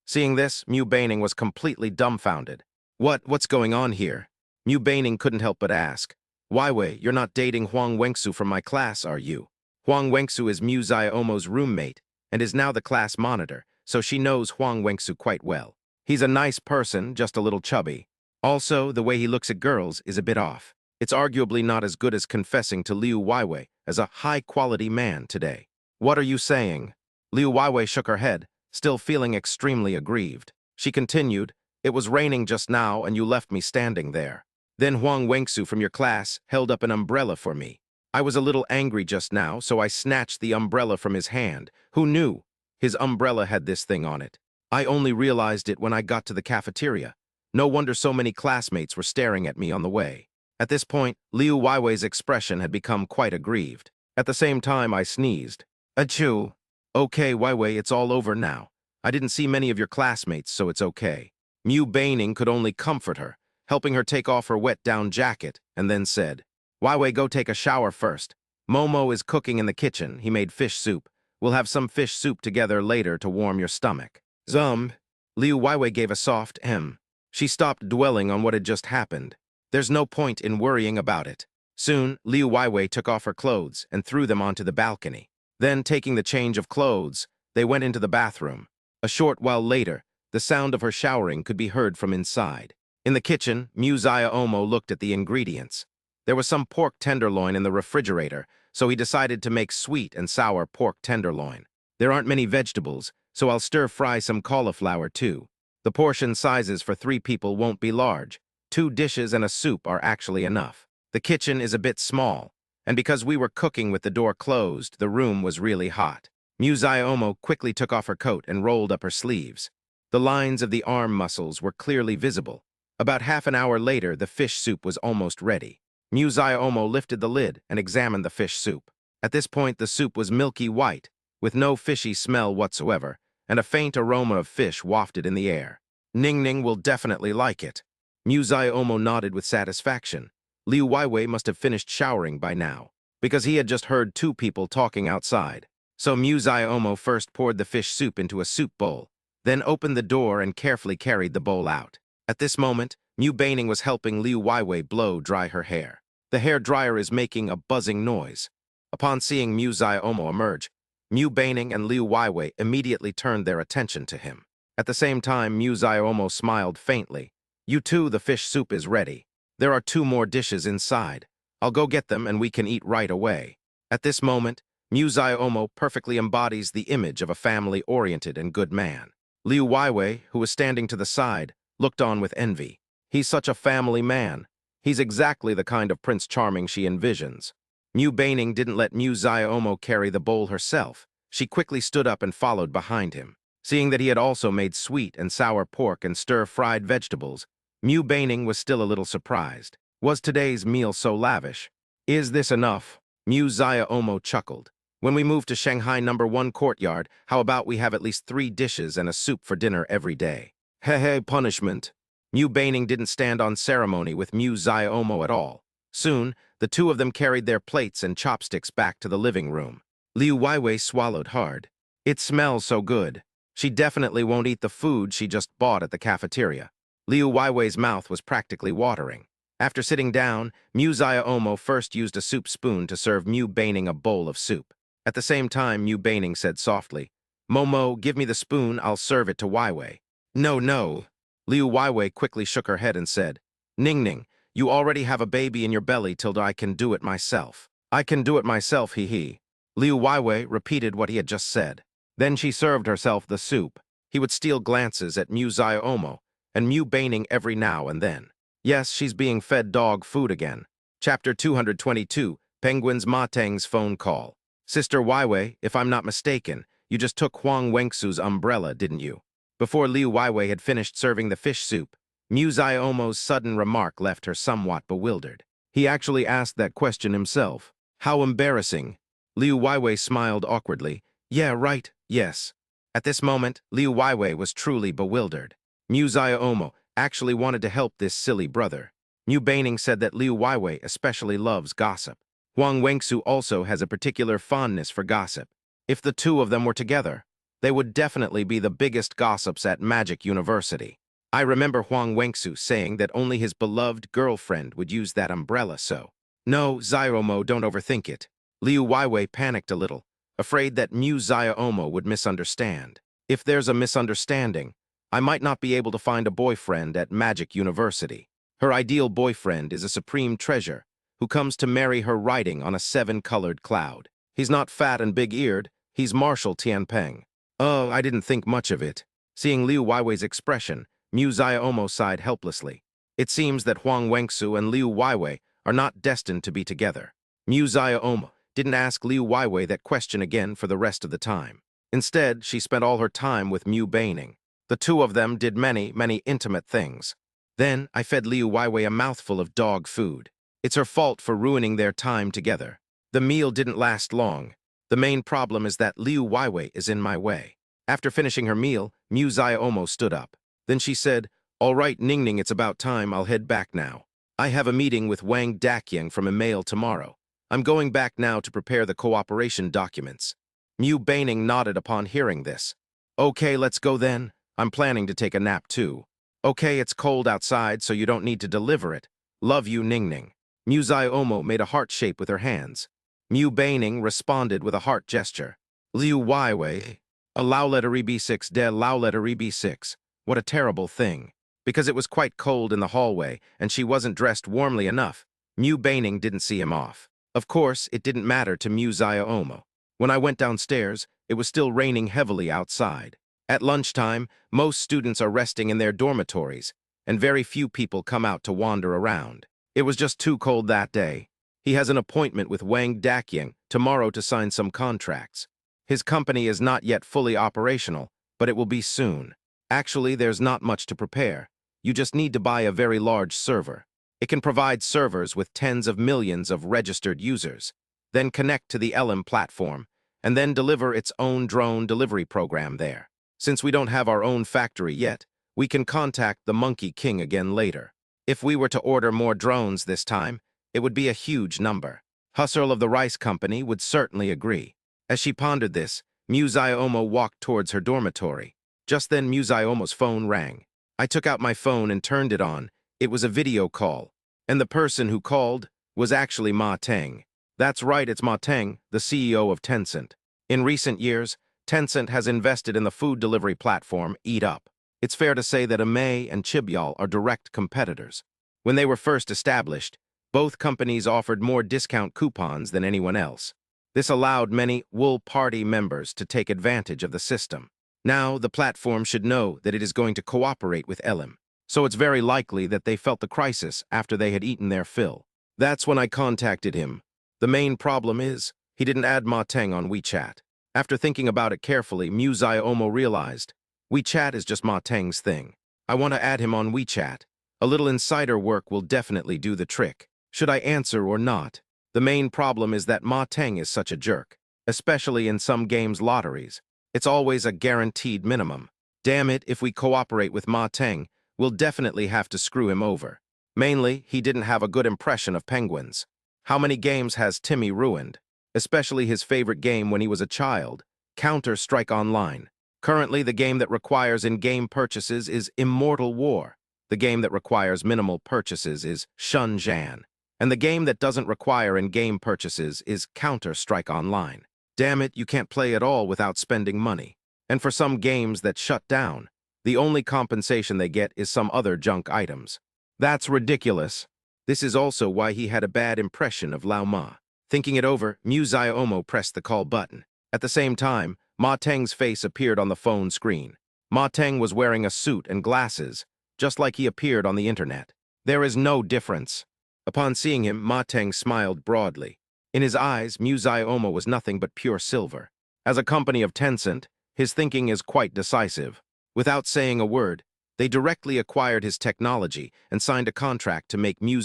S1: Seeing this, Mu Baining was completely dumbfounded. What's going on here? Mu Baining couldn't help but ask. "Weiwei, you're not dating Huang Wengsu from my class, are you?" Huang Wengsu is Mu Xiaomo's roommate and is now the class monitor, so she knows Huang Wengsu quite well. He's a nice person, just a little chubby. Also, the way he looks at girls is a bit off. It's arguably not as good as confessing to Liu Weiwei as a high-quality man today. "What are you saying?" Liu Weiwei shook her head, still feeling extremely aggrieved. She continued, "It was raining just now and you left me standing there. Then Huang Wengsu from your class held up an umbrella for me. I was a little angry just now, so I snatched the umbrella from his hand. Who knew? His umbrella had this thing on it. I only realized it when I got to the cafeteria. No wonder so many classmates were staring at me on the way." At this point, Liu Weiwei's expression had become quite aggrieved. At the same time, I sneezed. "Achoo! Okay, Weiwei, it's all over now. I didn't see many of your classmates, so it's okay." Mu Baining could only comfort her, helping her take off her wet-down jacket, and then said, "Weiwei, go take a shower first. Momo is cooking in the kitchen. He made fish soup. We'll have some fish soup together later to warm your stomach." Liu Weiwei gave a soft hem. She stopped dwelling on what had just happened. There's no point in worrying about it. Soon, Liu Weiwei took off her clothes and threw them onto the balcony. Then, taking the change of clothes, they went into the bathroom. A short while later, the sound of her showering could be heard from inside. In the kitchen, Mu Xiaomo looked at the ingredients. There was some pork tenderloin in the refrigerator, so he decided to make sweet and sour pork tenderloin. There aren't many vegetables, so I'll stir-fry some cauliflower too. The portion sizes for 3 people won't be large. 2 dishes and a soup are actually enough. The kitchen is a bit small, and because we were cooking with the door closed, the room was really hot. Mu Xiaomo quickly took off her coat and rolled up her sleeves. The lines of the arm muscles were clearly visible. About half an hour later, the fish soup was almost ready. Mu Xiaomo lifted the lid and examined the fish soup. At this point, the soup was milky white, with no fishy smell whatsoever, and a faint aroma of fish wafted in the air. "Ning Ning will definitely like it." Mu Xiaomo nodded with satisfaction. Liu Weiwei must have finished showering by now, because he had just heard 2 people talking outside. So Mu Xiaomo first poured the fish soup into a soup bowl, then opened the door and carefully carried the bowl out. At this moment, Mu Baining was helping Liu Weiwei blow dry her hair. The hair dryer is making a buzzing noise. Upon seeing Mu Xiaomo emerge, Mu Baining and Liu Weiwei immediately turned their attention to him. At the same time, Mu Xiaomo smiled faintly. "You too, the fish soup is ready. There are 2 more dishes inside. I'll go get them and we can eat right away." At this moment, Mu Xiaomo perfectly embodies the image of a family-oriented and good man. Liu Weiwei, who was standing to the side, looked on with envy. He's such a family man. He's exactly the kind of Prince Charming she envisions. Mu Baining didn't let Mu Xiaomo carry the bowl herself. She quickly stood up and followed behind him. Seeing that he had also made sweet and sour pork and stir-fried vegetables, Mu Baining was still a little surprised. Was today's meal so lavish? "Is this enough?" Mu Xiaomo chuckled. "When we move to Shanghai #1 Courtyard, how about we have at least 3 dishes and a soup for dinner every day?" Hey, punishment. Mu Baining didn't stand on ceremony with Mu Xiaomo at all. Soon, the 2 of them carried their plates and chopsticks back to the living room. Liu Weiwei swallowed hard. It smells so good. She definitely won't eat the food she just bought at the cafeteria. Liu Weiwei's mouth was practically watering. After sitting down, Mu Xiaomo first used a soup spoon to serve Mu Baining a bowl of soup. At the same time, Mu Baining said softly, "Momo, give me the spoon, I'll serve it to Weiwei." "No, no." Liu Weiwei quickly shook her head and said, "Ning Ning, you already have a baby in your belly till I can do it myself." "I can do it myself, he. Liu Weiwei repeated what he had just said. Then she served herself the soup. He would steal glances at Mu Xiaomo and Mu Baining every now and then. Yes, she's being fed dog food again. Chapter 222, Penguin's Ma Teng's Phone Call. Sister Weiwei, if I'm not mistaken, you just took Huang Wenxu's umbrella, didn't you? Before Liu Weiwei had finished serving the fish soup, Mu Xiaomo's sudden remark left her somewhat bewildered. He actually asked that question himself. How embarrassing. Liu Weiwei smiled awkwardly. Yeah, right, yes. At this moment, Liu Weiwei was truly bewildered. Mu Xiaomo actually wanted to help this silly brother. Mu Baining said that Liu Weiwei especially loves gossip. Huang Wenxu also has a particular fondness for gossip. If the two of them were together, they would definitely be the biggest gossips at Magic University. I remember Huang Wenxu saying that only his beloved girlfriend would use that umbrella, so. No, Xiaomo, don't overthink it. Liu Weiwei panicked a little, afraid that Mu Xiaomo would misunderstand. If there's a misunderstanding, I might not be able to find a boyfriend at Magic University. Her ideal boyfriend is a supreme treasure who comes to marry her riding on a 7-colored cloud. He's not fat and big-eared, he's Marshal Tianpeng. Oh, I didn't think much of it. Seeing Liu Weiwei's expression, Mu Xiaomo sighed helplessly. It seems that Huang Wenxu and Liu Weiwei are not destined to be together. Mu Xiaomo didn't ask Liu Weiwei that question again for the rest of the time. Instead, she spent all her time with Mu Baining. The two of them did many, many intimate things. Then I fed Liu Weiwei a mouthful of dog food. It's her fault for ruining their time together. The meal didn't last long. The main problem is that Liu Weiwei is in my way. After finishing her meal, Mu Xiaomo stood up. Then she said, "All right, Ningning, it's about time. I'll head back now. I have a meeting with Wang Daqiang from Email tomorrow. I'm going back now to prepare the cooperation documents." Mu Baining nodded upon hearing this. "Okay, let's go then. I'm planning to take a nap too." "Okay, it's cold outside, so you don't need to deliver it. Love you, Ningning." Mu Xiaomo made a heart shape with her hands. Mu Baining responded with a heart gesture. Liu Weiwei, a Lao letter EB6 de Lao letter EB6. What a terrible thing. Because it was quite cold in the hallway and she wasn't dressed warmly enough, Mu Baining didn't see him off. Of course, it didn't matter to Mu Xiaomo. When I went downstairs, it was still raining heavily outside. At lunchtime, most students are resting in their dormitories, and very few people come out to wander around. It was just too cold that day. He has an appointment with Wang Daqiang tomorrow to sign some contracts. His company is not yet fully operational, but it will be soon. Actually, there's not much to prepare. You just need to buy a very large server. It can provide servers with tens of millions of registered users, then connect to the LM platform, and then deliver its own drone delivery program there. Since we don't have our own factory yet, we can contact the Monkey King again later. If we were to order more drones this time, it would be a huge number. Husserl of the Rice Company would certainly agree. As she pondered this, Mu Xiaomo walked towards her dormitory. Just then Mu Xiaomo's phone rang. I took out my phone and turned it on. It was a video call. And the person who called was actually Ma Teng. That's right, it's Ma Teng, the CEO of Tencent. In recent years, Tencent has invested in the food delivery platform Eat Up. It's fair to say that Amei and Chibyal are direct competitors. When they were first established, both companies offered more discount coupons than anyone else. This allowed many Wool Party members to take advantage of the system. Now, the platform should know that it is going to cooperate with Elim, so it's very likely that they felt the crisis after they had eaten their fill. That's when I contacted him. The main problem is, he didn't add Ma Teng on WeChat. After thinking about it carefully, Mu Xiaomo realized, WeChat is just Ma Teng's thing. I want to add him on WeChat. A little insider work will definitely do the trick. Should I answer or not? The main problem is that Ma Teng is such a jerk, especially in some games lotteries. It's always a guaranteed minimum. Damn it, if we cooperate with Ma Teng, we'll definitely have to screw him over. Mainly, he didn't have a good impression of penguins. How many games has Timmy ruined? Especially his favorite game when he was a child, Counter-Strike Online. Currently, the game that requires in-game purchases is Immortal War. The game that requires minimal purchases is Shun Zhan. And the game that doesn't require in-game purchases is Counter-Strike Online. Damn it, you can't play at all without spending money. And for some games that shut down, the only compensation they get is some other junk items. That's ridiculous. This is also why he had a bad impression of Lao Ma. Thinking it over, Mu Xiaomo pressed the call button. At the same time, Ma Teng's face appeared on the phone screen. Ma Teng was wearing a suit and glasses, just like he appeared on the internet. There is no difference. Upon seeing him, Ma Teng smiled broadly. In his eyes, Mu was nothing but pure silver. As a company of Tencent, his thinking is quite decisive. Without saying a word, they directly acquired his technology and signed a contract to make Mu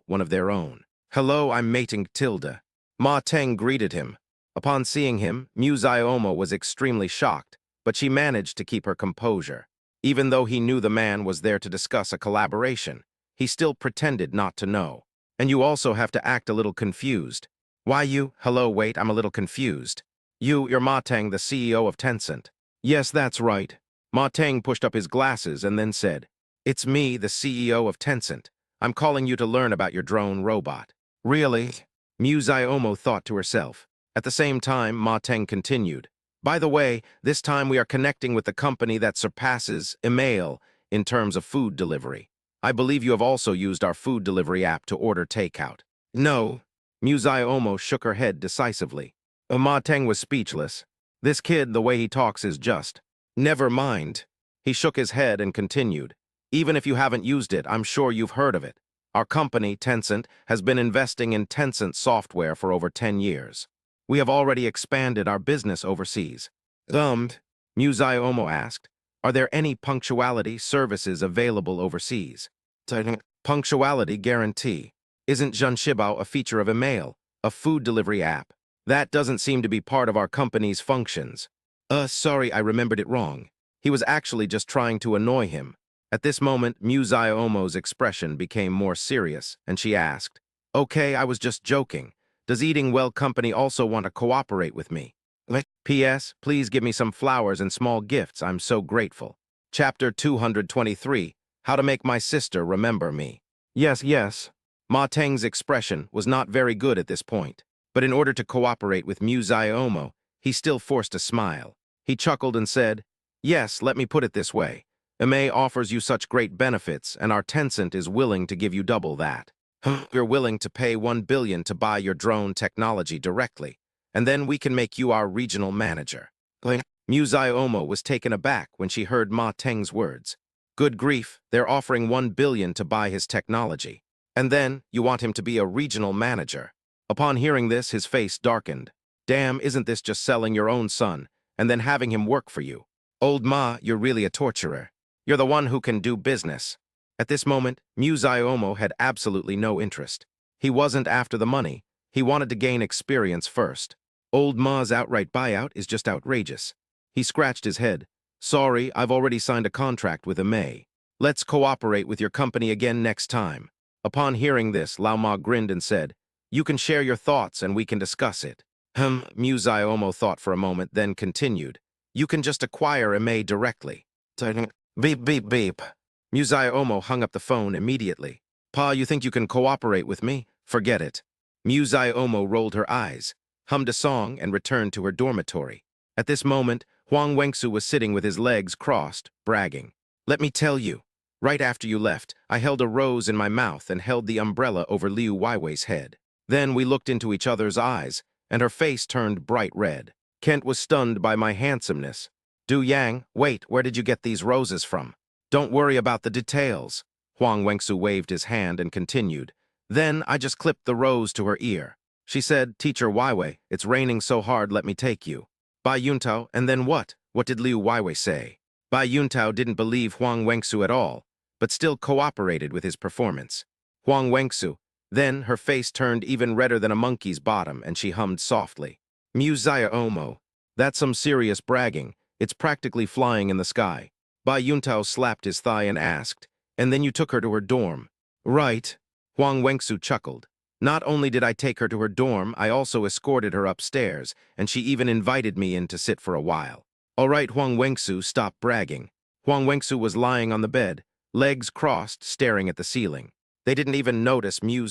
S1: one of their own. "Hello, I'm mating Tilda." Ma Teng greeted him. Upon seeing him, Mu was extremely shocked, but she managed to keep her composure. Even though he knew the man was there to discuss a collaboration, he still pretended not to know. "And you also have to act a little confused." "Why you? Hello, wait, I'm a little confused." "You're Ma Teng, the CEO of Tencent." "Yes, that's right." Ma Teng pushed up his glasses and then said, "It's me, the CEO of Tencent. I'm calling you to learn about your drone robot." "Really?" Mu thought to herself. At the same time, Ma Teng continued, "By the way, this time we are connecting with the company that surpasses email in terms of food delivery. I believe you have also used our food delivery app to order takeout." "No." Mu shook her head decisively. Ma Teng was speechless. This kid, the way he talks is just. "Never mind." He shook his head and continued, "Even if you haven't used it, I'm sure you've heard of it. Our company, Tencent, has been investing in Tencent software for over 10 years. We have already expanded our business overseas." Mu asked, "Are there any punctuality services available overseas?" "Punctuality guarantee. Isn't Zhenshibao a feature of email, a food delivery app? That doesn't seem to be part of our company's functions." Sorry, I remembered it wrong." He was actually just trying to annoy him. At this moment, Mu expression became more serious, and she asked, "Okay, I was just joking. Does Eating Well Company also want to cooperate with me? P.S. Please give me some flowers and small gifts. I'm so grateful." Chapter 223, How to Make My Sister Remember Me. "Yes, yes." Ma Teng's expression was not very good at this point, but in order to cooperate with Mu he still forced a smile. He chuckled and said, "Yes, let me put it this way. MA offers you such great benefits, and our Tencent is willing to give you double that. You're willing to pay 1 billion to buy your drone technology directly, and then we can make you our regional manager." Mu was taken aback when she heard Ma Teng's words. Good grief, they're offering 1 billion to buy his technology. And then, you want him to be a regional manager. Upon hearing this, his face darkened. Damn, isn't this just selling your own son, and then having him work for you? Old Ma, you're really a torturer. You're the one who can do business. At this moment, Mu had absolutely no interest. He wasn't after the money. He wanted to gain experience first. Old Ma's outright buyout is just outrageous. He scratched his head. "Sorry, I've already signed a contract with May. Let's cooperate with your company again next time." Upon hearing this, Lao Ma grinned and said, "You can share your thoughts and we can discuss it." Mu thought for a moment, then continued, "You can just acquire May directly." Beep, beep, beep. Mu hung up the phone immediately. "Pa, you think you can cooperate with me? Forget it." Mu rolled her eyes, hummed a song, and returned to her dormitory. At this moment, Huang Wengsu was sitting with his legs crossed, bragging. "Let me tell you, right after you left, I held a rose in my mouth and held the umbrella over Liu Weiwei's head. Then we looked into each other's eyes, and her face turned bright red. Kent was stunned by my handsomeness. Du Yang, wait, where did you get these roses from?" "Don't worry about the details." Huang Wengsu waved his hand and continued. "Then I just clipped the rose to her ear. She said, 'Teacher Weiwei, it's raining so hard, let me take you.' Bai Yuntao, and then what? What did Liu Weiwei say?" Bai Yuntao didn't believe Huang Wengsu at all, but still cooperated with his performance. Huang Wengsu, then her face turned even redder than a monkey's bottom, and she hummed softly. "Mu that's some serious bragging. It's practically flying in the sky." Bai Yuntao slapped his thigh and asked, "And then you took her to her dorm?" "Right." Huang Wengsu chuckled. "Not only did I take her to her dorm, I also escorted her upstairs, and she even invited me in to sit for a while." "All right, Huang Wengsu, stop bragging." Huang Wengsu was lying on the bed, legs crossed, staring at the ceiling. They didn't even notice Mu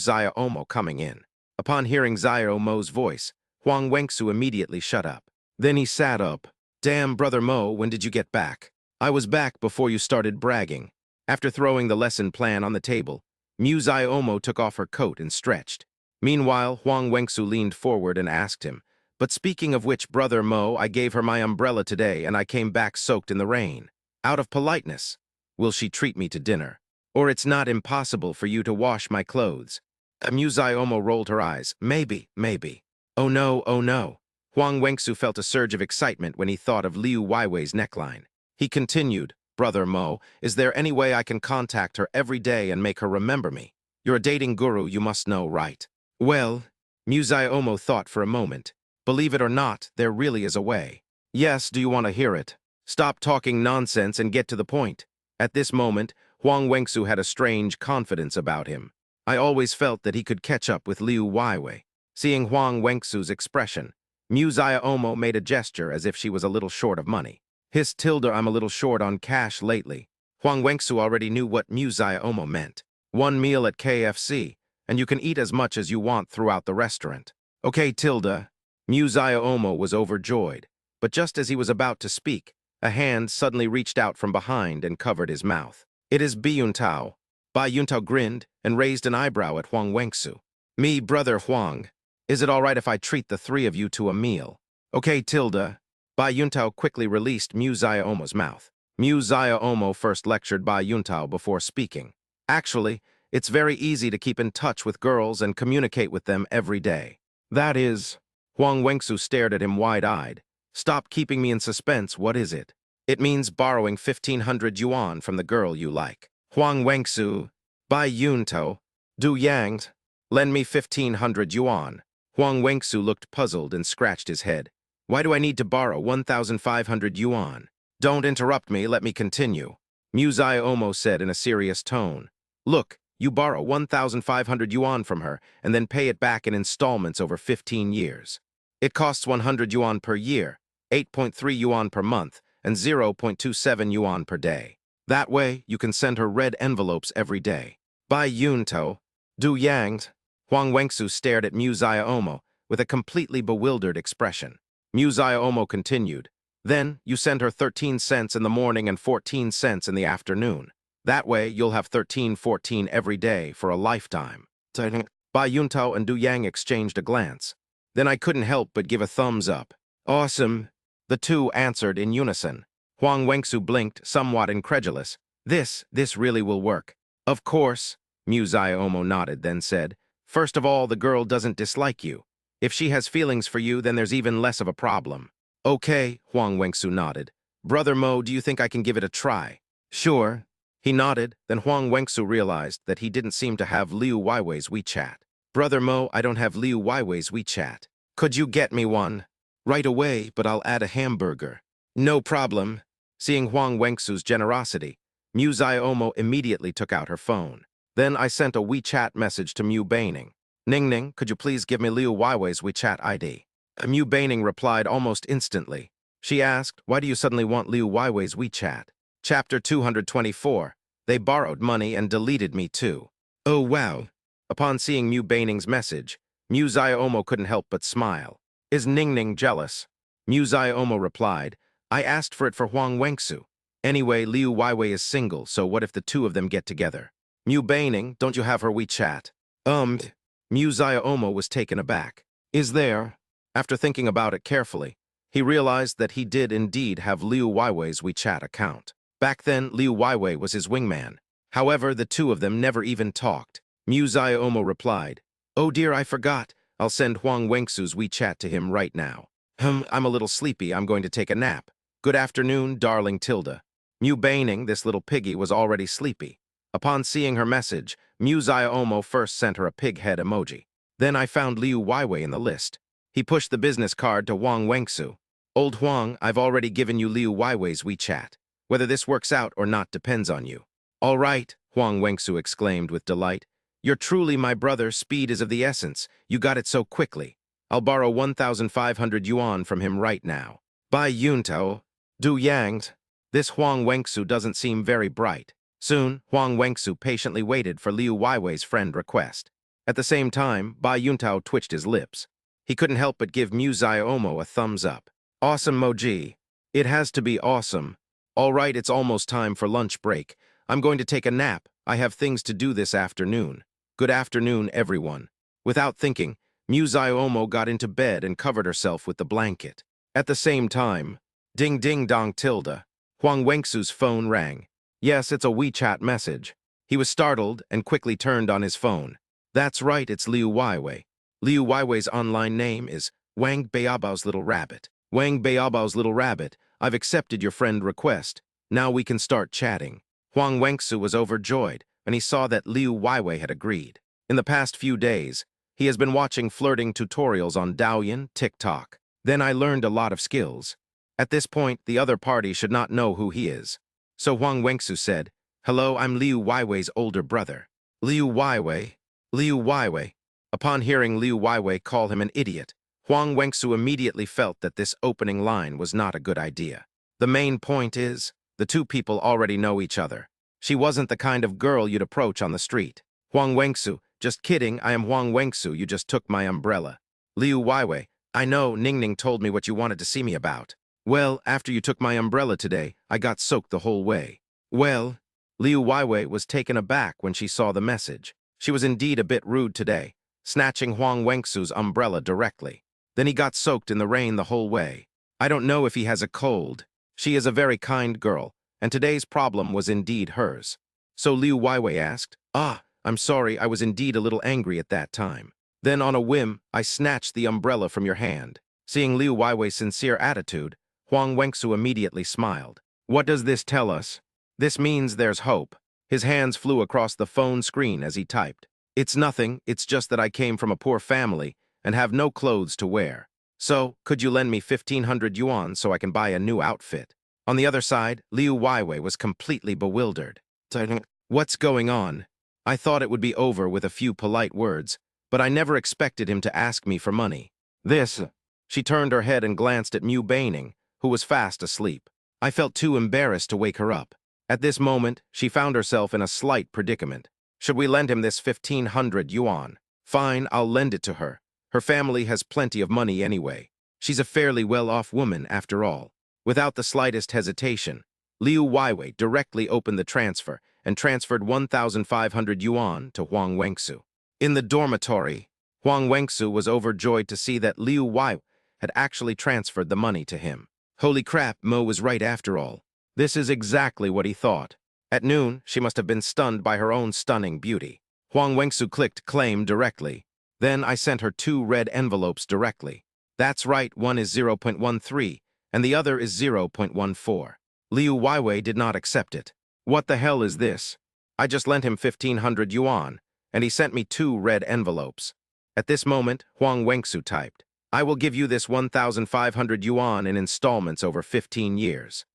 S1: coming in. Upon hearing Mo's voice, Huang Wengsu immediately shut up. Then he sat up. "Damn, Brother Mo, when did you get back?" "I was back before you started bragging." After throwing the lesson plan on the table, Mu took off her coat and stretched. Meanwhile, Huang Wengsu leaned forward and asked him, "But speaking of which, Brother Mo, I gave her my umbrella today and I came back soaked in the rain. Out of politeness. Will she treat me to dinner? Or it's not impossible for you to wash my clothes?" Mu Ziomo rolled her eyes. Maybe, maybe. Oh no, oh no. Huang Wengsu felt a surge of excitement when he thought of Liu Weiwei's neckline. He continued, Brother Mo, is there any way I can contact her every day and make her remember me? You're a dating guru, you must know, right? Well, Mu Ziomo thought for a moment. Believe it or not, there really is a way. Yes, do you want to hear it? Stop talking nonsense and get to the point. At this moment, Huang Wengsu had a strange confidence about him. I always felt that he could catch up with Liu Weiwei. Seeing Huang Wengsu's expression, Mu Ziomo made a gesture as if she was a little short of money. His tilde, I'm a little short on cash lately. Huang Wengsu already knew what Mu Ziomo meant. One meal at KFC, and you can eat as much as you want throughout the restaurant. Okay, tilde. Mu Ziomo was overjoyed, but just as he was about to speak, a hand suddenly reached out from behind and covered his mouth. It is Yuntao. Yuntao grinned and raised an eyebrow at Huang Wengsu. Me, brother Huang. Is it all right if I treat the three of you to a meal? Okay, tilde. Yuntao quickly released Mu Ziomo's mouth. Mu Ziomo first lectured Yuntao before speaking. Actually, it's very easy to keep in touch with girls and communicate with them every day. That is... Huang Wengsu stared at him wide-eyed. Stop keeping me in suspense, what is it? It means borrowing 1,500 yuan from the girl you like. Huang Wengsu, Yuntao, Du Yang, lend me 1,500 yuan. Huang Wengsu looked puzzled and scratched his head. Why do I need to borrow 1,500 yuan? Don't interrupt me, let me continue. Mu Ziomo said in a serious tone. Look, you borrow 1,500 yuan from her and then pay it back in installments over 15 years. It costs 100 yuan per year, 8.3 yuan per month, and 0.27 yuan per day. That way, you can send her red envelopes every day. Yuntao, Du Yang. Huang Wengsu stared at Mu Ziomo with a completely bewildered expression. Mu Ziomo continued, then you send her 13 cents in the morning and 14 cents in the afternoon. That way, you'll have 13-14 every day for a lifetime. Yuntao and Du Yang exchanged a glance. Then I couldn't help but give a thumbs up. Awesome. The two answered in unison. Huang Wengsu blinked, somewhat incredulous. This really will work. Of course, Mu Ziomo nodded, then said, first of all, the girl doesn't dislike you. If she has feelings for you, then there's even less of a problem. Okay, Huang Wengsu nodded. Brother Mo, do you think I can give it a try? Sure. He nodded, then Huang Wengsu realized that he didn't seem to have Liu Weiwei's WeChat. Brother Mo, I don't have Liu Weiwei's WeChat. Could you get me one? Right away, but I'll add a hamburger. No problem. Seeing Huang Wengsu's generosity, Mu Ziomo immediately took out her phone. Then I sent a WeChat message to Mu Baining. Ning, could you please give me Liu Weiwei's WeChat ID? Mu Baining replied almost instantly. She asked, why do you suddenly want Liu Weiwei's WeChat? Chapter 224. They borrowed money and deleted me too. Oh wow. Upon seeing Mu Baining's message, Mu Ziomo couldn't help but smile. Is Ning jealous? Mu Ziomo replied, I asked for it for Huang Wengsu. Anyway, Liu Weiwei is single, so what if the two of them get together? Mu Baining, don't you have her WeChat? Mu Ziomo was taken aback. Is there? After thinking about it carefully, he realized that he did indeed have Liu Weiwei's WeChat account. Back then, Liu Weiwei was his wingman. However, the two of them never even talked. Mu Ziomo replied, oh dear, I forgot. I'll send Huang Wengsu's WeChat to him right now. I'm a little sleepy. I'm going to take a nap. Good afternoon, darling tilde. Mu Baining, this little piggy, was already sleepy. Upon seeing her message, Mu Ziomo first sent her a pig head emoji. Then I found Liu Weiwei in the list. He pushed the business card to Huang Wengsu. Old Huang, I've already given you Liu Weiwei's WeChat. Whether this works out or not depends on you. All right, Huang Wengsu exclaimed with delight. You're truly my brother. Speed is of the essence. You got it so quickly. I'll borrow 1,500 yuan from him right now. Yuntao, Du Yang. This Huang Wengsu doesn't seem very bright. Soon, Huang Wengsu patiently waited for Liu Weiwei's friend request. At the same time, Yuntao twitched his lips. He couldn't help but give Mu Ziomo a thumbs up. Awesome, Moji. It has to be awesome. All right, it's almost time for lunch break. I'm going to take a nap. I have things to do this afternoon. Good afternoon, everyone. Without thinking, Mu Ziomo got into bed and covered herself with the blanket. At the same time, ding ding dong tilde. Huang Wengsu's phone rang. Yes, it's a WeChat message. He was startled and quickly turned on his phone. That's right, it's Liu Weiwei. Liu Weiwei's online name is Wang Beiabao's Little Rabbit. Wang Beiabao's Little Rabbit, I've accepted your friend request. Now we can start chatting. Huang Wengsu was overjoyed when he saw that Liu Weiwei had agreed. In the past few days, he has been watching flirting tutorials on Douyin, TikTok. Then I learned a lot of skills. At this point, the other party should not know who he is. So Huang Wengsu said, "Hello, I'm Liu Weiwei's older brother." Liu Weiwei? Liu Weiwei. Upon hearing Liu Weiwei call him an idiot, Huang Wengsu immediately felt that this opening line was not a good idea. The main point is, the two people already know each other. She wasn't the kind of girl you'd approach on the street. Huang Wengsu, just kidding, I am Huang Wengsu, you just took my umbrella. Liu Weiwei, I know, Ningning told me what you wanted to see me about. Well, after you took my umbrella today, I got soaked the whole way. Well, Liu Weiwei was taken aback when she saw the message. She was indeed a bit rude today, snatching Huang Wengsu's umbrella directly. Then he got soaked in the rain the whole way. I don't know if he has a cold. She is a very kind girl, and today's problem was indeed hers. So Liu Weiwei asked, I'm sorry, I was indeed a little angry at that time. Then on a whim, I snatched the umbrella from your hand. Seeing Liu Weiwei's sincere attitude, Huang Wengsu immediately smiled. What does this tell us? This means there's hope. His hands flew across the phone screen as he typed. It's nothing, it's just that I came from a poor family and have no clothes to wear. So, could you lend me 1,500 yuan so I can buy a new outfit? On the other side, Liu Weiwei was completely bewildered. What's going on? I thought it would be over with a few polite words, but I never expected him to ask me for money. She turned her head and glanced at Mu Baining, who was fast asleep. I felt too embarrassed to wake her up. At this moment, she found herself in a slight predicament. Should we lend him this 1,500 yuan? Fine, I'll lend it to her. Her family has plenty of money anyway. She's a fairly well-off woman after all. Without the slightest hesitation, Liu Weiwei directly opened the transfer and transferred 1,500 yuan to Huang Wengsu. In the dormitory, Huang Wengsu was overjoyed to see that Liu Weiwei had actually transferred the money to him. Holy crap, Mo was right after all. This is exactly what he thought. At noon, she must have been stunned by her own stunning beauty. Huang Wengsu clicked claim directly. Then I sent her 2 red envelopes directly. That's right, one is 0.13, and the other is 0.14. Liu Weiwei did not accept it. What the hell is this? I just lent him 1,500 yuan, and he sent me 2 red envelopes. At this moment, Huang Wengsu typed, I will give you this 1,500 yuan in installments over 15 years.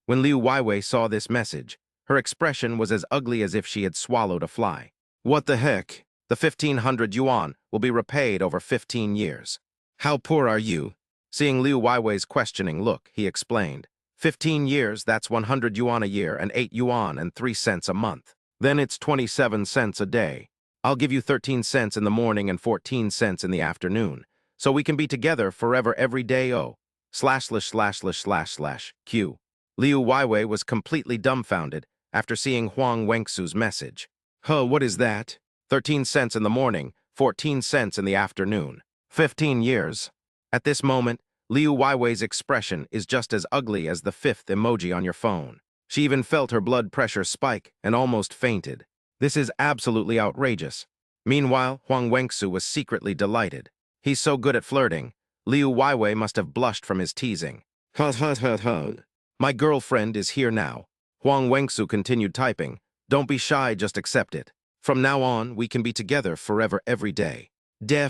S1: When Liu Weiwei saw this message, her expression was as ugly as if she had swallowed a fly. What the heck? The 1,500 yuan will be repaid over 15 years. How poor are you? Seeing Liu Weiwei's questioning look, he explained, 15 years, that's 100 yuan a year and 8 yuan and 3 cents a month. Then it's 27 cents a day. I'll give you 13 cents in the morning and 14 cents in the afternoon, so we can be together forever every day. Q. Liu Weiwei was completely dumbfounded after seeing Huang Wengsu's message. What is that? 13 cents in the morning, 14 cents in the afternoon. 15 years. At this moment, Liu Weiwei's expression is just as ugly as the 5th emoji on your phone. She even felt her blood pressure spike and almost fainted. This is absolutely outrageous. Meanwhile, Huang Wengsu was secretly delighted. He's so good at flirting. Liu Weiwei must have blushed from his teasing. My girlfriend is here now. Huang Wengsu continued typing. Don't be shy, just accept it. From now on, we can be together forever every day.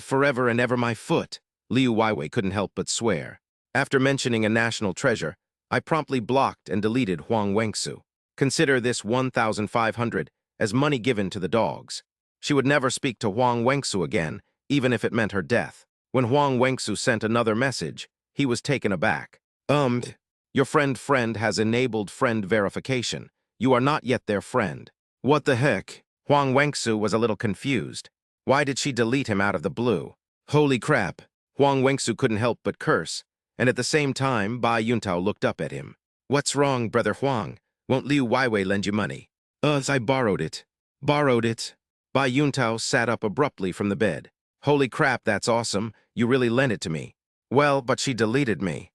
S1: Forever and ever my foot. Liu Weiwei couldn't help but swear. After mentioning a national treasure, I promptly blocked and deleted Huang Wengsu. Consider this 1,500 as money given to the dogs. She would never speak to Huang Wengsu again, even if it meant her death. When Huang Wengsu sent another message, he was taken aback. Your friend has enabled friend verification. You are not yet their friend. What the heck? Huang Wengsu was a little confused. Why did she delete him out of the blue? Holy crap! Huang Wengsu couldn't help but curse, and at the same time, Bai Yuntao looked up at him. What's wrong, brother Huang? Won't Liu Weiwei lend you money? I borrowed it. Borrowed it? Bai Yuntao sat up abruptly from the bed. Holy crap, that's awesome. You really lent it to me. Well, but she deleted me.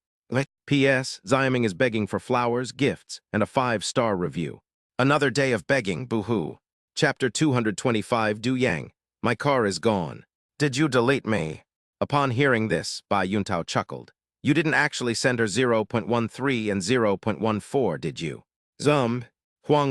S1: P.S. Xiaming is begging for flowers, gifts, and a 5-star review. Another day of begging, boo-hoo. Chapter 225, Du Yang. My car is gone. Did you delete me? Upon hearing this, Bai Yuntao chuckled. You didn't actually send her 0.13 and 0.14, did you? Huang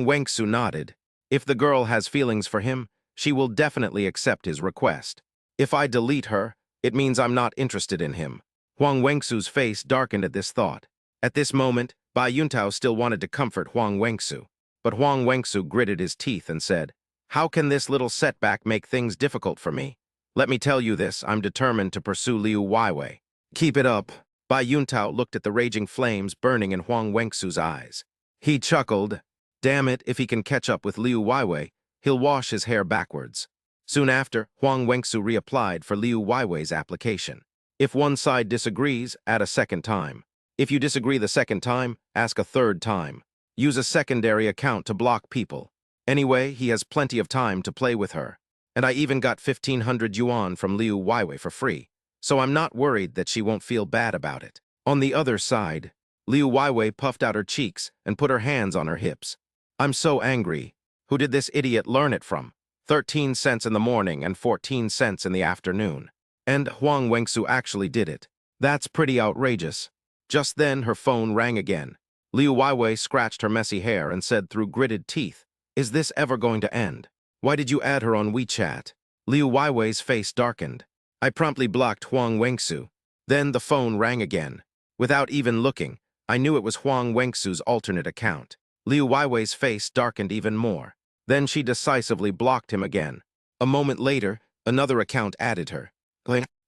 S1: Wengsu nodded. If the girl has feelings for him, she will definitely accept his request. If I delete her, it means I'm not interested in him. Huang Wengsu's face darkened at this thought. At this moment, Bai Yuntao still wanted to comfort Huang Wengsu. But Huang Wengsu gritted his teeth and said, how can this little setback make things difficult for me? Let me tell you this, I'm determined to pursue Liu Weiwei. Keep it up. Bai Yuntao looked at the raging flames burning in Huang Wengsu's eyes. He chuckled. Damn it, if he can catch up with Liu Weiwei, he'll wash his hair backwards. Soon after, Huang Wengsu reapplied for Liu Weiwei's application. If one side disagrees, add a second time. If you disagree the second time, ask a third time. Use a secondary account to block people. Anyway, he has plenty of time to play with her. And I even got 1,500 yuan from Liu Weiwei for free, so I'm not worried that she won't feel bad about it. On the other side, Liu Weiwei puffed out her cheeks and put her hands on her hips. I'm so angry. Who did this idiot learn it from? 13 cents in the morning and 14 cents in the afternoon. And Huang Wengsu actually did it. That's pretty outrageous. Just then, her phone rang again. Liu Weiwei scratched her messy hair and said through gritted teeth, is this ever going to end? Why did you add her on WeChat? Liu Weiwei's face darkened. I promptly blocked Huang Wengsu. Then the phone rang again. Without even looking, I knew it was Huang Wengsu's alternate account. Liu Weiwei's face darkened even more. Then she decisively blocked him again. A moment later, another account added her.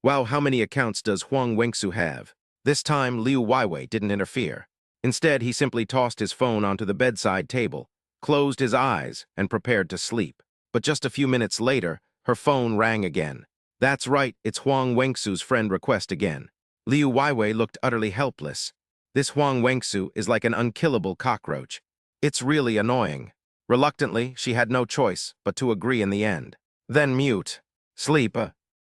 S1: Wow, how many accounts does Huang Wengsu have? This time, Liu Weiwei didn't interfere. Instead, he simply tossed his phone onto the bedside table, closed his eyes, and prepared to sleep. But just a few minutes later, her phone rang again. That's right, it's Huang Wengsu's friend request again. Liu Weiwei looked utterly helpless. This Huang Wengsu is like an unkillable cockroach. It's really annoying. Reluctantly, she had no choice but to agree in the end. Then mute. Sleep.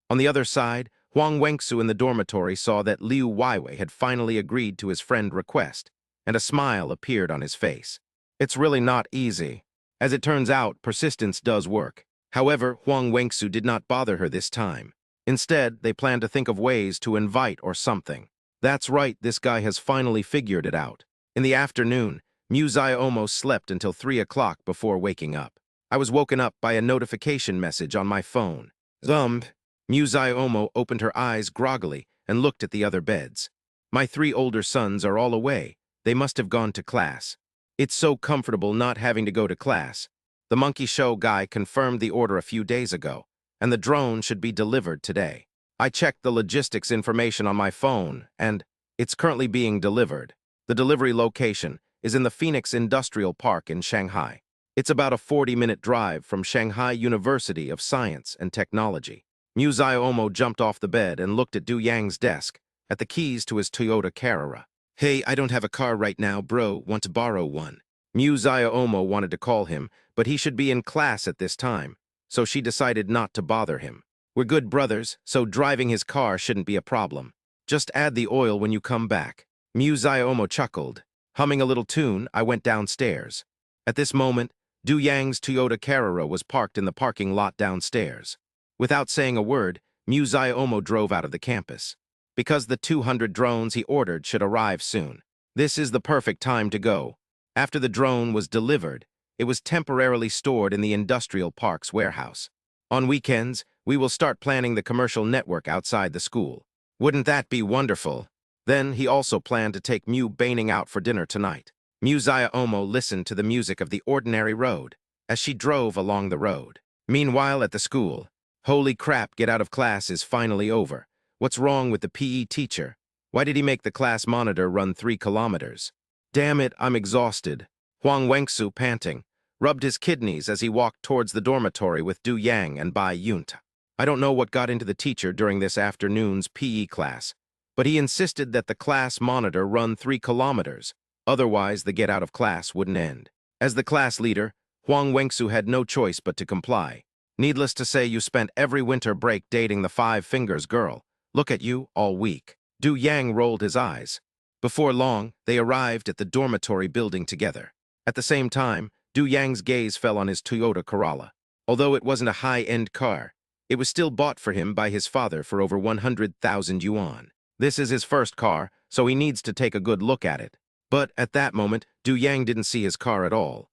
S1: On the other side, Huang Wengsu in the dormitory saw that Liu Weiwei had finally agreed to his friend request, and a smile appeared on his face. It's really not easy. As it turns out, persistence does work. However, Huang Wengsu did not bother her this time. Instead, they planned to think of ways to invite or something. That's right, this guy has finally figured it out. In the afternoon, Muzai almost slept until 3 o'clock before waking up. I was woken up by a notification message on my phone. Muzai Omo opened her eyes groggily and looked at the other beds. My 3 older sons are all away. They must have gone to class. It's so comfortable not having to go to class. The monkey show guy confirmed the order a few days ago, and the drone should be delivered today. I checked the logistics information on my phone, and it's currently being delivered. The delivery location is in the Phoenix Industrial Park in Shanghai. It's about a 40-minute drive from Shanghai University of Science and Technology. Muzai Omo jumped off the bed and looked at Du Yang's desk, at the keys to his Toyota Carrera. Hey, I don't have a car right now, bro. Want to borrow one? Muzai Omo wanted to call him, but he should be in class at this time, so she decided not to bother him. We're good brothers, so driving his car shouldn't be a problem. Just add the oil when you come back. Muzai Omo chuckled. Humming a little tune, I went downstairs. At this moment, Du Yang's Toyota Carrera was parked in the parking lot downstairs. Without saying a word, Muzai Omo drove out of the campus. Because the 200 drones he ordered should arrive soon. This is the perfect time to go. After the drone was delivered, it was temporarily stored in the industrial park's warehouse. On weekends, we will start planning the commercial network outside the school. Wouldn't that be wonderful? Then he also planned to take Mu Baining out for dinner tonight. Muzai Omo listened to the music of the ordinary road as she drove along the road. Meanwhile, at the school, holy crap, get out of class is finally over. What's wrong with the PE teacher? Why did he make the class monitor run 3 kilometers? Damn it, I'm exhausted. Huang Wengsu, panting, rubbed his kidneys as he walked towards the dormitory with Du Yang and Bai Yunt. I don't know what got into the teacher during this afternoon's PE class, but he insisted that the class monitor run 3 kilometers. Otherwise, the get out of class wouldn't end. As the class leader, Huang Wengsu had no choice but to comply. Needless to say, you spent every winter break dating the 5 fingers girl. Look at you, all weak. Du Yang rolled his eyes. Before long, they arrived at the dormitory building together. At the same time, Du Yang's gaze fell on his Toyota Corolla. Although it wasn't a high-end car, It was still bought for him by his father for over 100,000 yuan. This is his first car, so he needs to take a good look at it. But at that moment, Du Yang didn't see his car at all.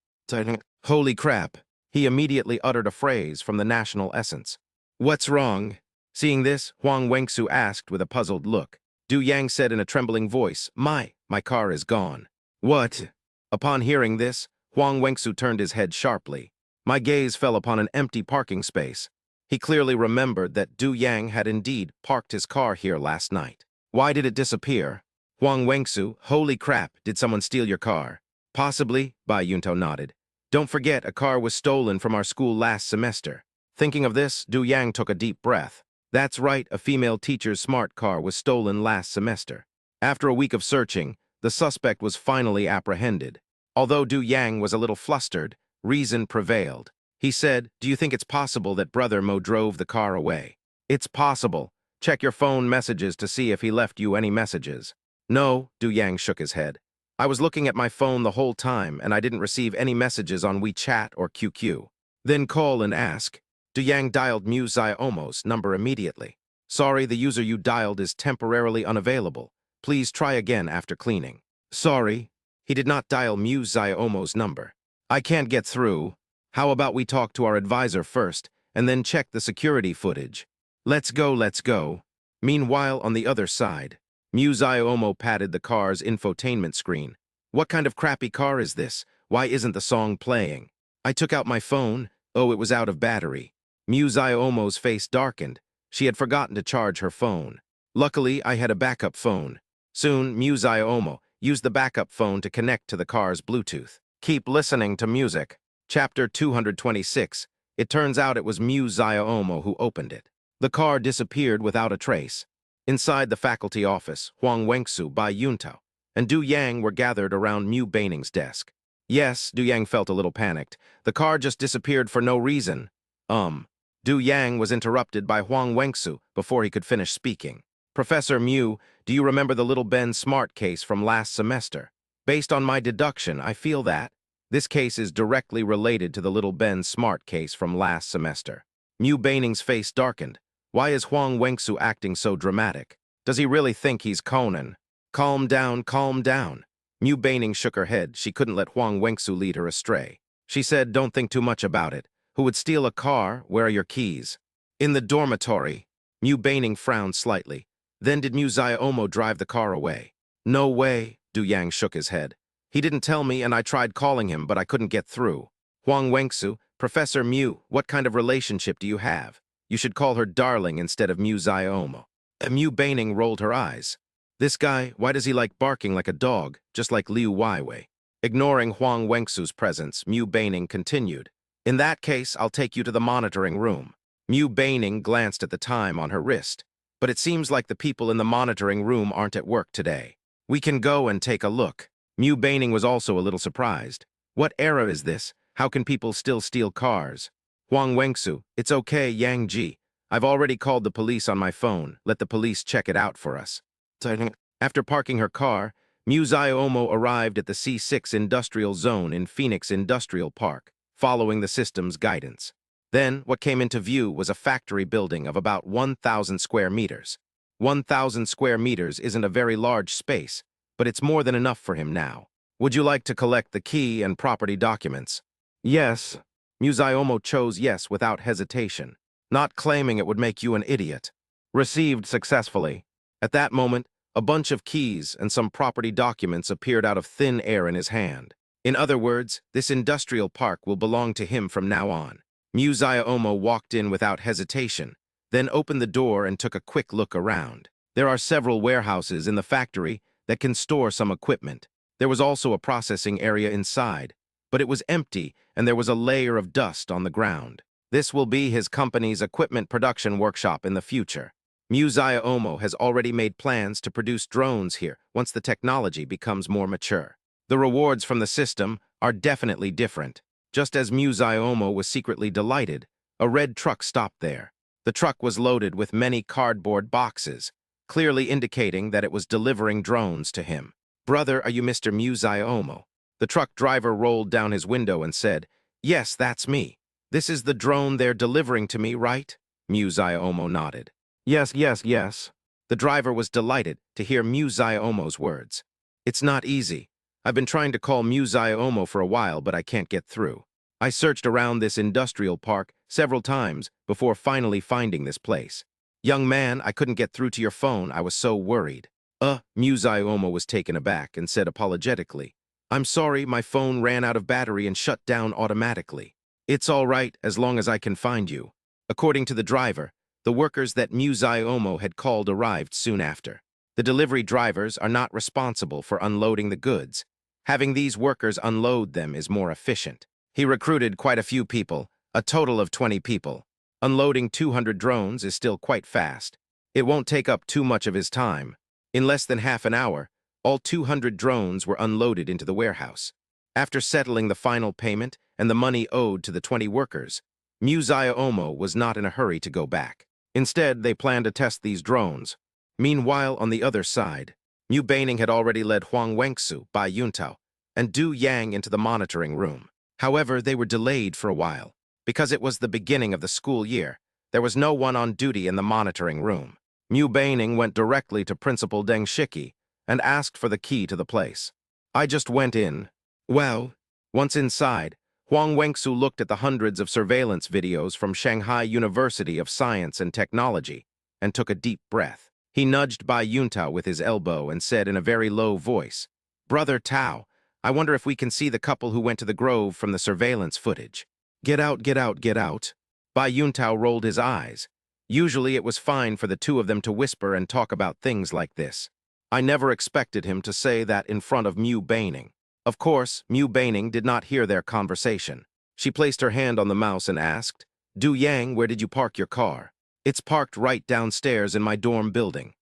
S1: Holy crap! He immediately uttered a phrase from the national essence. What's wrong? Seeing this, Huang Wenxu asked with a puzzled look. Du Yang said in a trembling voice, my car is gone. What? Upon hearing this, Huang Wenxu turned his head sharply. My gaze fell upon an empty parking space. He clearly remembered that Du Yang had indeed parked his car here last night. Why did it disappear? Huang Wenxu, holy crap, did someone steal your car? Possibly, Bai Yunto nodded. Don't forget, a car was stolen from our school last semester. Thinking of this, Du Yang took a deep breath. That's right, a female teacher's smart car was stolen last semester. After a week of searching, the suspect was finally apprehended. Although Du Yang was a little flustered, reason prevailed. He said, do you think it's possible that Brother Mo drove the car away? It's possible. Check your phone messages to see if he left you any messages. No, Du Yang shook his head. I was looking at my phone the whole time and I didn't receive any messages on WeChat or QQ. Then call and ask. Du Yang dialed Mu Xiaomo's number immediately. Sorry, the user you dialed is temporarily unavailable. Please try again after cleaning. Sorry, he did not dial Mu Xiaomo's number. I can't get through. How about we talk to our advisor first and then check the security footage? Let's go, let's go. Meanwhile, on the other side, Mu Xiaomo patted the car's infotainment screen. What kind of crappy car is this? Why isn't the song playing? I took out my phone. Oh, it was out of battery. Mu Xiaomo's face darkened. She had forgotten to charge her phone. Luckily, I had a backup phone. Soon, Mu Xiaomo used the backup phone to connect to the car's Bluetooth. Keep listening to music. Chapter 226. It turns out it was Mu Xiaomo who opened it. The car disappeared without a trace. Inside the faculty office, Huang Wenxu, Bai Yunto, and Du Yang were gathered around Mu Baining's desk. Yes, Du Yang felt a little panicked. The car just disappeared for no reason. Du Yang was interrupted by Huang Wenxu before he could finish speaking. Professor Mu, do you remember the little Ben Smart case from last semester? Based on my deduction, I feel that this case is directly related to the little Ben Smart case from last semester. Mu Baining's face darkened. Why is Huang Wenxu acting so dramatic? Does he really think he's Conan? Calm down, calm down. Mu Baining shook her head. She couldn't let Huang Wenxu lead her astray. She said, don't think too much about it. Who would steal a car? Where are your keys? In the dormitory. Mu Baining frowned slightly. Then did Mu Xiaomo drive the car away? No way, Du Yang shook his head. He didn't tell me and I tried calling him, but I couldn't get through. Huang Wenxu, Professor Mu, what kind of relationship do you have? You should call her darling instead of Mu Xiaomo. Mu Baining rolled her eyes. This guy, why does he like barking like a dog, just like Liu Weiwei? Ignoring Huang Wenxu's presence, Mu Baining continued. In that case, I'll take you to the monitoring room. Mu Baining glanced at the time on her wrist. But it seems like the people in the monitoring room aren't at work today. We can go and take a look. Mu Baining was also a little surprised. What era is this? How can people still steal cars? Huang Wenxu, it's okay, Yang Ji. I've already called the police on my phone. Let the police check it out for us. After parking her car, Mu Xiaomo arrived at the C6 Industrial Zone in Phoenix Industrial Park, following the system's guidance. Then, what came into view was a factory building of about 1,000 square meters. 1,000 square meters isn't a very large space, but it's more than enough for him now. Would you like to collect the key and property documents? Yes. Mu Xiaomo chose yes without hesitation, not claiming it would make you an idiot. Received successfully. At that moment, a bunch of keys and some property documents appeared out of thin air in his hand. In other words, this industrial park will belong to him from now on. Mu Xiaomo walked in without hesitation, then opened the door and took a quick look around. There are several warehouses in the factory that can store some equipment. There was also a processing area inside, but it was empty and there was a layer of dust on the ground. This will be his company's equipment production workshop in the future. Mu Xiaomo has already made plans to produce drones here once the technology becomes more mature. The rewards from the system are definitely different. Just as Mu Xiaomo was secretly delighted, a red truck stopped there. The truck was loaded with many cardboard boxes, clearly indicating that it was delivering drones to him. Brother, are you Mr. Mu Xiaomo? The truck driver rolled down his window and said, Yes, that's me. This is the drone they're delivering to me, right? Mu nodded. Yes, yes, yes. The driver was delighted to hear Mu words. It's not easy. I've been trying to call Mu for a while, but I can't get through. I searched around this industrial park several times before finally finding this place. Young man, I couldn't get through to your phone. I was so worried. Mu was taken aback and said apologetically, I'm sorry, my phone ran out of battery and shut down automatically. It's all right as long as I can find you. According to the driver, the workers that Mu had called arrived soon after. The delivery drivers are not responsible for unloading the goods. Having these workers unload them is more efficient. He recruited quite a few people, a total of 20 people. Unloading 200 drones is still quite fast. It won't take up too much of his time. In less than half an hour, all 200 drones were unloaded into the warehouse. After settling the final payment and the money owed to the 20 workers, Mu was not in a hurry to go back. Instead, they planned to test these drones. Meanwhile, on the other side, Mu Baining had already led Huang Wenxu, Bai Yuntao, and Du Yang into the monitoring room. However, they were delayed for a while. Because it was the beginning of the school year, there was no one on duty in the monitoring room. Mu Baining went directly to Principal Deng Shiki and asked for the key to the place. I just went in. Well, once inside, Huang Wenxu looked at the hundreds of surveillance videos from Shanghai University of Science and Technology and took a deep breath. He nudged Bai Yuntao with his elbow and said in a very low voice, Brother Tao, I wonder if we can see the couple who went to the grove from the surveillance footage. Get out, get out, get out. Bai Yuntao rolled his eyes. Usually it was fine for the two of them to whisper and talk about things like this. I never expected him to say that in front of Mu Baining. Of course, Mu Baining did not hear their conversation. She placed her hand on the mouse and asked, Du Yang, where did you park your car? It's parked right downstairs in my dorm building.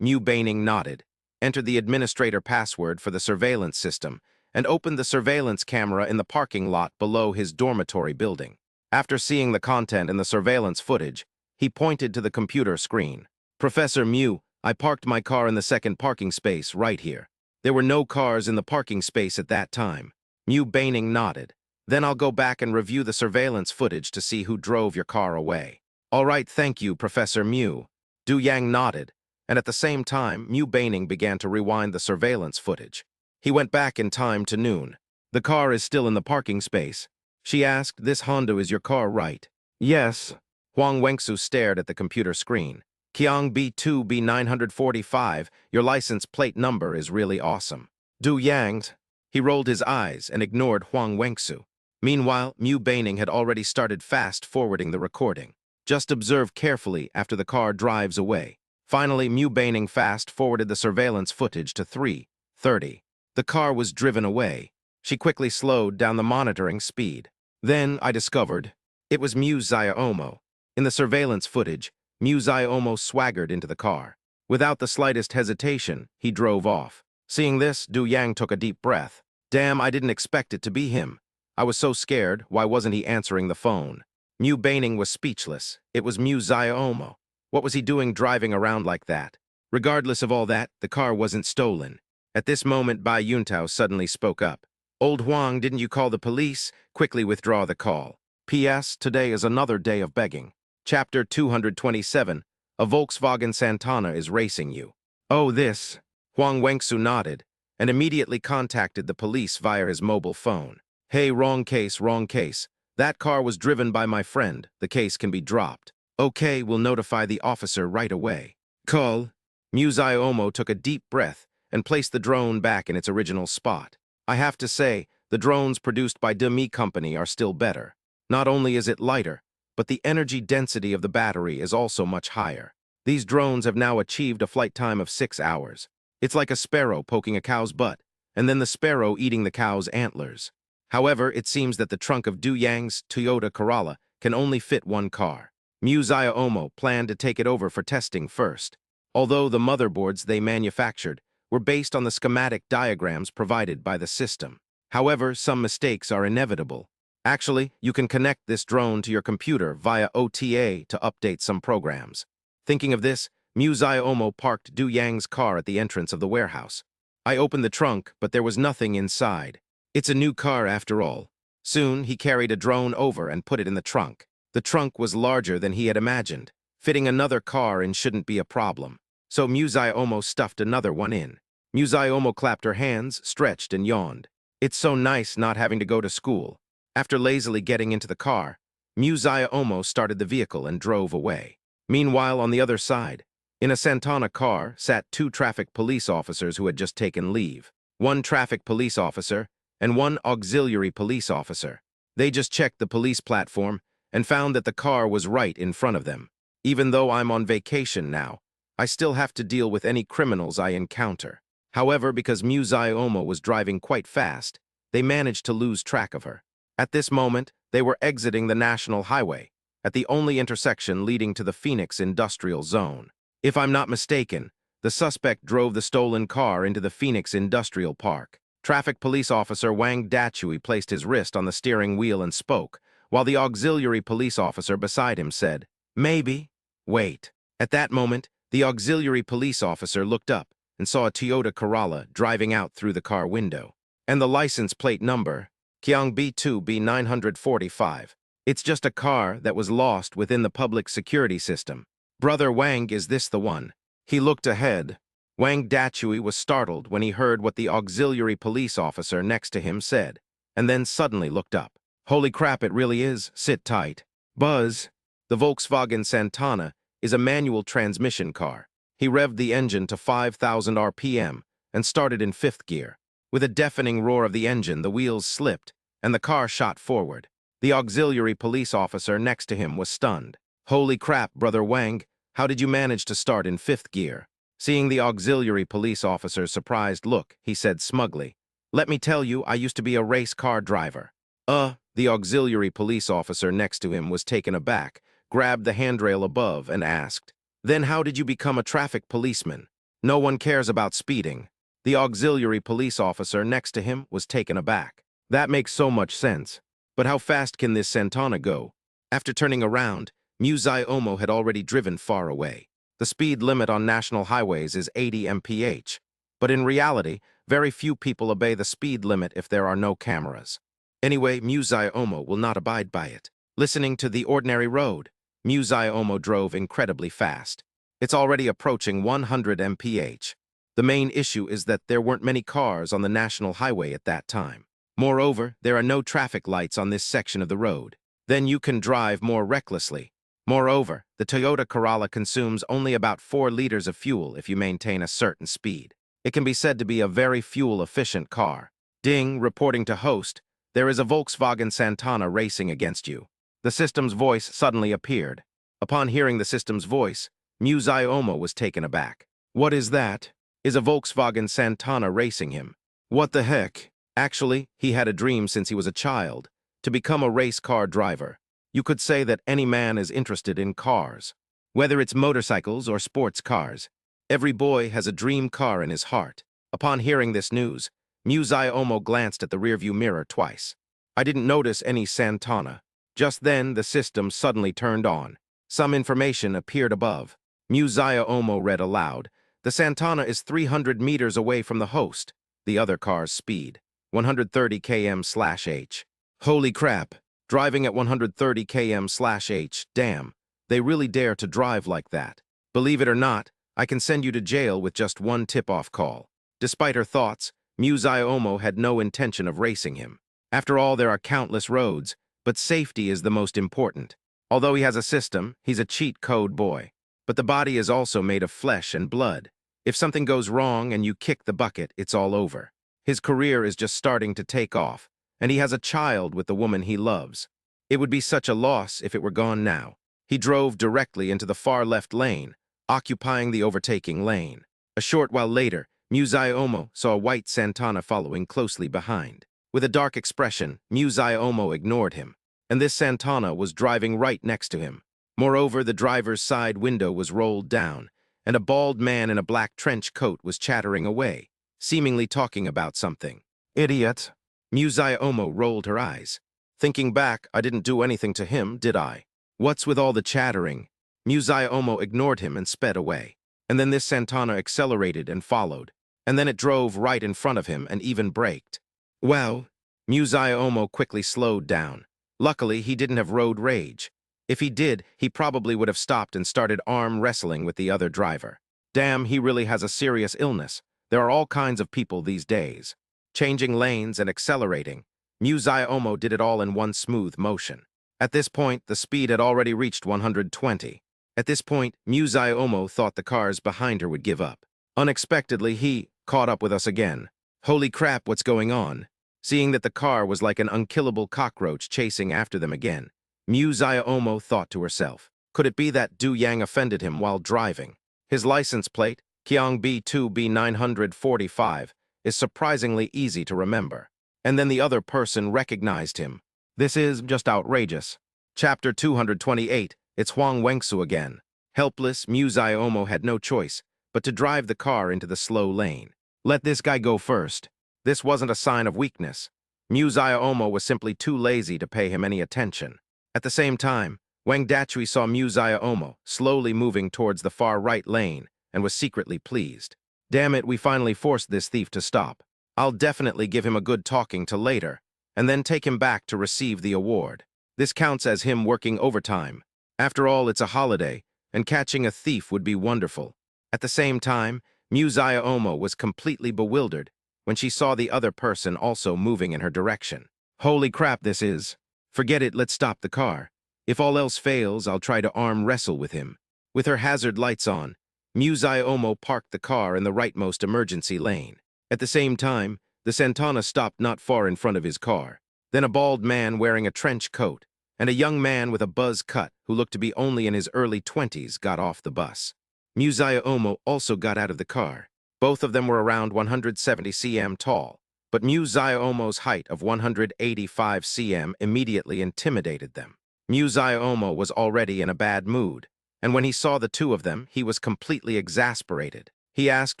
S1: Mu Baining nodded, entered the administrator password for the surveillance system, and opened the surveillance camera in the parking lot below his dormitory building. After seeing the content in the surveillance footage, he pointed to the computer screen. Professor Mu, I parked my car in the second parking space right here. There were no cars in the parking space at that time. Mu Baining nodded. Then I'll go back and review the surveillance footage to see who drove your car away. All right, thank you, Professor Mu. Du Yang nodded, and at the same time, Mu Baining began to rewind the surveillance footage. He went back in time to noon. The car is still in the parking space. She asked, this Honda is your car, right? Yes. Huang Wenxu stared at the computer screen. Kiang B2 B945, your license plate number is really awesome. Du Yang. He rolled his eyes and ignored Huang Wenxu. Meanwhile, Mu Baining had already started fast-forwarding the recording. Just observe carefully after the car drives away. Finally, Mu Baining fast-forwarded the surveillance footage to 3:30. The car was driven away. She quickly slowed down the monitoring speed. Then I discovered it was Mu Xiaomo. In the surveillance footage, Mu Xiaomo swaggered into the car. Without the slightest hesitation, he drove off. Seeing this, Du Yang took a deep breath. Damn, I didn't expect it to be him. I was so scared, why wasn't he answering the phone? Mu Baining was speechless. It was Mu Xiaomo. What was he doing driving around like that? Regardless of all that, the car wasn't stolen. At this moment, Bai Yuntao suddenly spoke up. Old Huang, didn't you call the police? Quickly withdraw the call. P.S. Today is another day of begging. Chapter 227. A Volkswagen Santana is racing you. Oh, this. Huang Wenxu nodded and immediately contacted the police via his mobile phone. Hey, wrong case, wrong case. That car was driven by my friend. The case can be dropped. Okay, we'll notify the officer right away. Call. Mu Xiaomo took a deep breath and placed the drone back in its original spot. I have to say, the drones produced by Demi Company are still better. Not only is it lighter, but the energy density of the battery is also much higher. These drones have now achieved a flight time of 6 hours. It's like a sparrow poking a cow's butt, and then the sparrow eating the cow's antlers. However, it seems that the trunk of Du Yang's Toyota Corolla can only fit one car. Mu Xiaomo planned to take it over for testing first. Although the motherboards they manufactured were based on the schematic diagrams provided by the system. However, some mistakes are inevitable. Actually, you can connect this drone to your computer via OTA to update some programs. Thinking of this, Mu Xiaomo parked Du Yang's car at the entrance of the warehouse. I opened the trunk, but there was nothing inside. It's a new car after all. Soon, he carried a drone over and put it in the trunk. The trunk was larger than he had imagined. Fitting another car in shouldn't be a problem. So Musayomo stuffed another one in. Musayomo clapped her hands, stretched, and yawned. It's so nice not having to go to school. After lazily getting into the car, Musayomo started the vehicle and drove away. Meanwhile, on the other side, in a Santana car sat two traffic police officers who had just taken leave. One traffic police officer and one auxiliary police officer. They just checked the police platform and found that the car was right in front of them. Even though I'm on vacation now, I still have to deal with any criminals I encounter. However, because Musayomo was driving quite fast, they managed to lose track of her. At this moment, they were exiting the National Highway, at the only intersection leading to the Phoenix Industrial Zone. If I'm not mistaken, the suspect drove the stolen car into the Phoenix Industrial Park. Traffic police officer Wang Dachui placed his wrist on the steering wheel and spoke, while the auxiliary police officer beside him said, "Maybe. Wait." At that moment, the auxiliary police officer looked up and saw a Toyota Corolla driving out through the car window. And the license plate number, Kiang B2B945. It's just a car that was lost within the public security system. Brother Wang, is this the one? He looked ahead. Wang Dachui was startled when he heard what the auxiliary police officer next to him said, and then suddenly looked up. Holy crap, it really is. Sit tight. Buzz. The Volkswagen Santana is a manual transmission car. He revved the engine to 5,000 RPM and started in fifth gear. With a deafening roar of the engine, the wheels slipped, and the car shot forward. The auxiliary police officer next to him was stunned. Holy crap, Brother Wang, how did you manage to start in fifth gear? Seeing the auxiliary police officer's surprised look, he said smugly, "Let me tell you, I used to be a race car driver." The auxiliary police officer next to him was taken aback, grabbed the handrail above, and asked, "Then how did you become a traffic policeman? No one cares about speeding." The auxiliary police officer next to him was taken aback. That makes so much sense. But how fast can this Santana go? After turning around, Musayomo had already driven far away. The speed limit on national highways is 80 mph, but in reality, very few people obey the speed limit if there are no cameras. Anyway, Musayomo will not abide by it. Listening to the ordinary road, Musayomo drove incredibly fast. It's already approaching 100 mph. The main issue is that there weren't many cars on the national highway at that time. Moreover, there are no traffic lights on this section of the road. Then you can drive more recklessly. Moreover, the Toyota Corolla consumes only about 4 liters of fuel if you maintain a certain speed. It can be said to be a very fuel-efficient car. Ding, reporting to host, there is a Volkswagen Santana racing against you. The system's voice suddenly appeared. Upon hearing the system's voice, Musayomo was taken aback. What is that? Is a Volkswagen Santana racing him? What the heck? Actually, he had a dream since he was a child, to become a race car driver. You could say that any man is interested in cars. Whether it's motorcycles or sports cars, every boy has a dream car in his heart. Upon hearing this news, Musayomo glanced at the rearview mirror twice. I didn't notice any Santana. Just then, the system suddenly turned on. Some information appeared above. Musayomo read aloud. The Santana is 300 meters away from the host. The other car's speed, 130 km/h. Holy crap. Driving at 130 km/h, damn. They really dare to drive like that. Believe it or not, I can send you to jail with just one tip-off call. Despite her thoughts, Musayomo had no intention of racing him. After all, there are countless roads, but safety is the most important. Although he has a system, he's a cheat code boy. But the body is also made of flesh and blood. If something goes wrong and you kick the bucket, it's all over. His career is just starting to take off, and he has a child with the woman he loves. It would be such a loss if it were gone now. He drove directly into the far left lane, occupying the overtaking lane. A short while later, Musayomo saw a white Santana following closely behind. With a dark expression, Musayomo ignored him, and this Santana was driving right next to him. Moreover, the driver's side window was rolled down, and a bald man in a black trench coat was chattering away, seemingly talking about something. Idiot! Musayomo rolled her eyes. Thinking back, I didn't do anything to him, did I? What's with all the chattering? Musayomo ignored him and sped away. And then this Santana accelerated and followed. And then it drove right in front of him and even braked. Well, Musayomo quickly slowed down. Luckily, he didn't have road rage. If he did, he probably would have stopped and started arm wrestling with the other driver. Damn, he really has a serious illness. There are all kinds of people these days. Changing lanes and accelerating, Mu-Zaya-Omo did it all in one smooth motion. At this point, the speed had already reached 120. At this point, Mu-Zaya-Omo thought the cars behind her would give up. Unexpectedly, he caught up with us again. Holy crap, what's going on? Seeing that the car was like an unkillable cockroach chasing after them again, Mu-Zaya-Omo thought to herself, could it be that Du Yang offended him while driving? His license plate, Kiang B2B945, is surprisingly easy to remember. And then the other person recognized him. This is just outrageous. Chapter 228, it's Huang Wengsu again. Helpless, Mu-Zaya-Omo had no choice but to drive the car into the slow lane. Let this guy go first. This wasn't a sign of weakness. Mu-Zaya-Omo was simply too lazy to pay him any attention. At the same time, Wang Dachui saw Mu-Zaya-Omo slowly moving towards the far right lane and was secretly pleased. Damn it, we finally forced this thief to stop. I'll definitely give him a good talking to later, and then take him back to receive the award. This counts as him working overtime. After all, it's a holiday, and catching a thief would be wonderful. At the same time, Mu-Zaya-Omo was completely bewildered when she saw the other person also moving in her direction. Holy crap, this is. Forget it, let's stop the car. If all else fails, I'll try to arm wrestle with him. With her hazard lights on, Mu-Zaya-Omo parked the car in the rightmost emergency lane. At the same time, the Santana stopped not far in front of his car. Then a bald man wearing a trench coat and a young man with a buzz cut who looked to be only in his early 20s got off the bus. Mu-Zaya-Omo also got out of the car. Both of them were around 170 cm tall, but Mu-Zaya-Omo's height of 185 cm immediately intimidated them. Mu-Zaya-Omo was already in a bad mood, and when he saw the two of them, he was completely exasperated. He asked,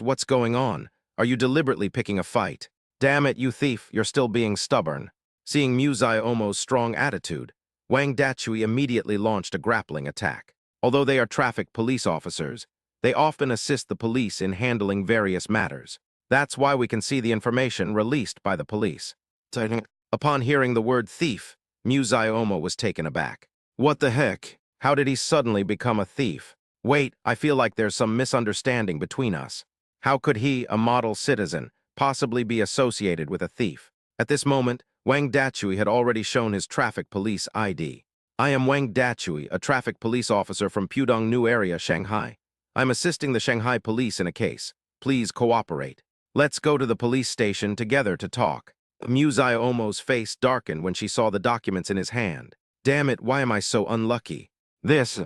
S1: "What's going on? Are you deliberately picking a fight? Damn it, you thief, you're still being stubborn." Seeing Mu-Zaya-Omo's strong attitude, Wang Dachui immediately launched a grappling attack. Although they are traffic police officers, they often assist the police in handling various matters. That's why we can see the information released by the police. Upon hearing the word thief, Mu-Zaya-Omo was taken aback. What the heck? How did he suddenly become a thief? Wait, I feel like there's some misunderstanding between us. How could he, a model citizen, possibly be associated with a thief? At this moment, Wang Dachui had already shown his traffic police ID. I am Wang Dachui, a traffic police officer from Pudong New Area, Shanghai. I'm assisting the Shanghai police in a case. Please cooperate. Let's go to the police station together to talk. Mu-Zaya-Omo's face darkened when she saw the documents in his hand. Damn it, why am I so unlucky? This.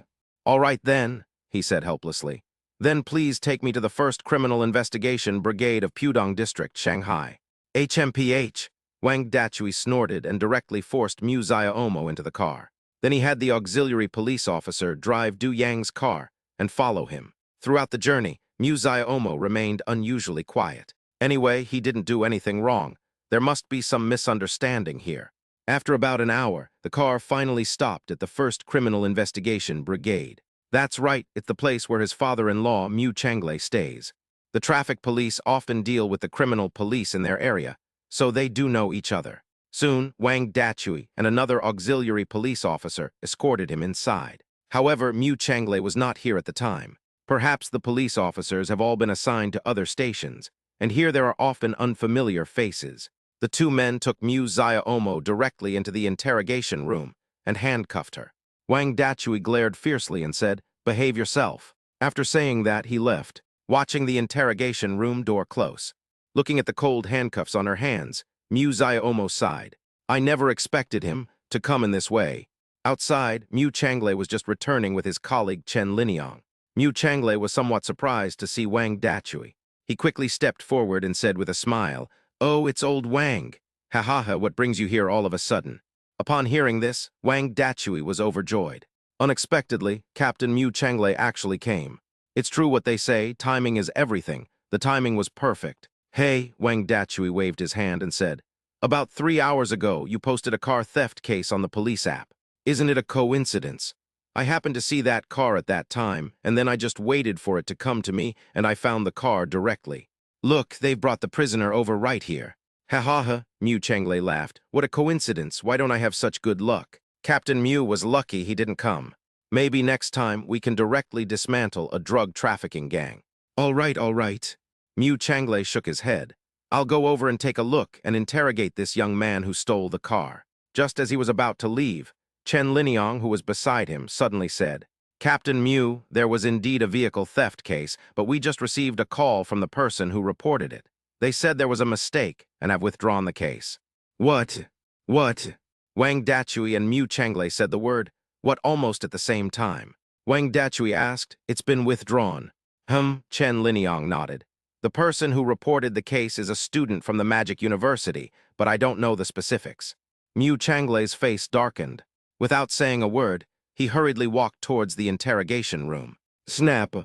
S1: All right then, he said helplessly. Then please take me to the 1st Criminal Investigation Brigade of Pudong District, Shanghai. HMPH. Wang Dachui snorted and directly forced Mu-Zaya-Omo into the car. Then he had the auxiliary police officer drive Du Yang's car and follow him. Throughout the journey, Mu-Zaya-Omo remained unusually quiet. Anyway, he didn't do anything wrong. There must be some misunderstanding here. After about an hour, the car finally stopped at the 1st Criminal Investigation Brigade. That's right, it's the place where his father-in-law, Mu Changle, stays. The traffic police often deal with the criminal police in their area, so they do know each other. Soon, Wang Dachui and another auxiliary police officer escorted him inside. However, Mu Changle was not here at the time. Perhaps the police officers have all been assigned to other stations, and here there are often unfamiliar faces. The two men took Mu-Zaya-Omo directly into the interrogation room and handcuffed her. Wang Dachui glared fiercely and said, "Behave yourself." After saying that, he left, watching the interrogation room door close. Looking at the cold handcuffs on her hands, Mu-Zaya-Omo sighed. I never expected him to come in this way. Outside, Mu Changle was just returning with his colleague Chen Liniang. Mu Changle was somewhat surprised to see Wang Dachui. He quickly stepped forward and said with a smile, "Oh, it's old Wang. Ha ha ha, what brings you here all of a sudden?" Upon hearing this, Wang Dachui was overjoyed. Unexpectedly, Captain Mu Changle actually came. It's true what they say, timing is everything. The timing was perfect. Hey, Wang Dachui waved his hand and said, "About 3 hours ago, you posted a car theft case on the police app. Isn't it a coincidence? I happened to see that car at that time, and then I just waited for it to come to me, and I found the car directly. Look, they've brought the prisoner over right here." Ha ha ha, Mu Changle laughed. What a coincidence, why don't I have such good luck? Captain Mew was lucky he didn't come. Maybe next time we can directly dismantle a drug trafficking gang. All right, all right. Mew Changlei shook his head. I'll go over and take a look and interrogate this young man who stole the car. Just as he was about to leave, Chen Liniang, who was beside him, suddenly said, Captain Mew, there was indeed a vehicle theft case, but we just received a call from the person who reported it. They said there was a mistake and have withdrawn the case. What? What? Wang Dachui and Mew Changlei said the word, what, almost at the same time. Wang Dachui asked, it's been withdrawn. Chen Liniang nodded. The person who reported the case is a student from the Magic University, but I don't know the specifics. Mew Changlei's face darkened. Without saying a word, he hurriedly walked towards the interrogation room. Snap!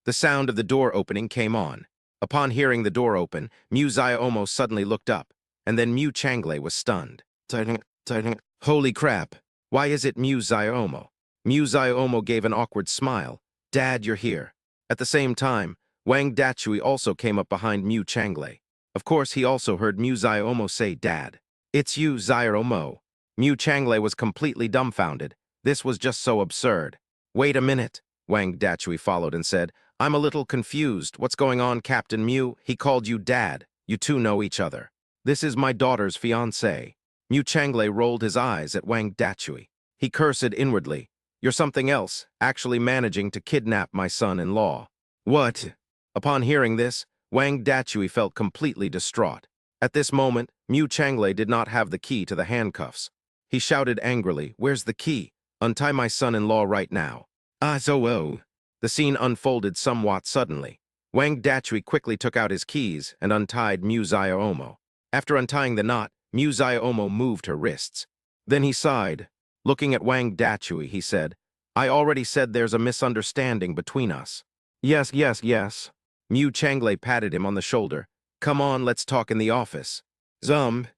S1: The sound of the door opening came on. Upon hearing the door open, Mew Zaya almost suddenly looked up, and then Mew Changlei was stunned. Holy crap! Why is it Mew Ziomo? Mew Ziomo gave an awkward smile. Dad, you're here. At the same time, Wang Dachui also came up behind Mew Changlei. Of course, he also heard Mew Ziomo say, Dad. It's you, Ziomo. Mew Changlei was completely dumbfounded. This was just so absurd. Wait a minute, Wang Dachui followed and said, I'm a little confused. What's going on, Captain Mew? He called you Dad. You two know each other. This is my daughter's fiancé. Mew Changlei rolled his eyes at Wang Dachui. He cursed inwardly. You're something else, actually managing to kidnap my son-in-law. What? Upon hearing this, Wang Dachui felt completely distraught. At this moment, Mew Changlei did not have the key to the handcuffs. He shouted angrily, where's the key? Untie my son-in-law right now. Oh. The scene unfolded somewhat suddenly. Wang Dachui quickly took out his keys and untied Mew Ziomo. After untying the knot, Mew Ziomo moved her wrists. Then he sighed. Looking at Wang Dachui, he said, I already said there's a misunderstanding between us. Yes. Mew Changlei patted him on the shoulder. Come on, let's talk in the office. Soon,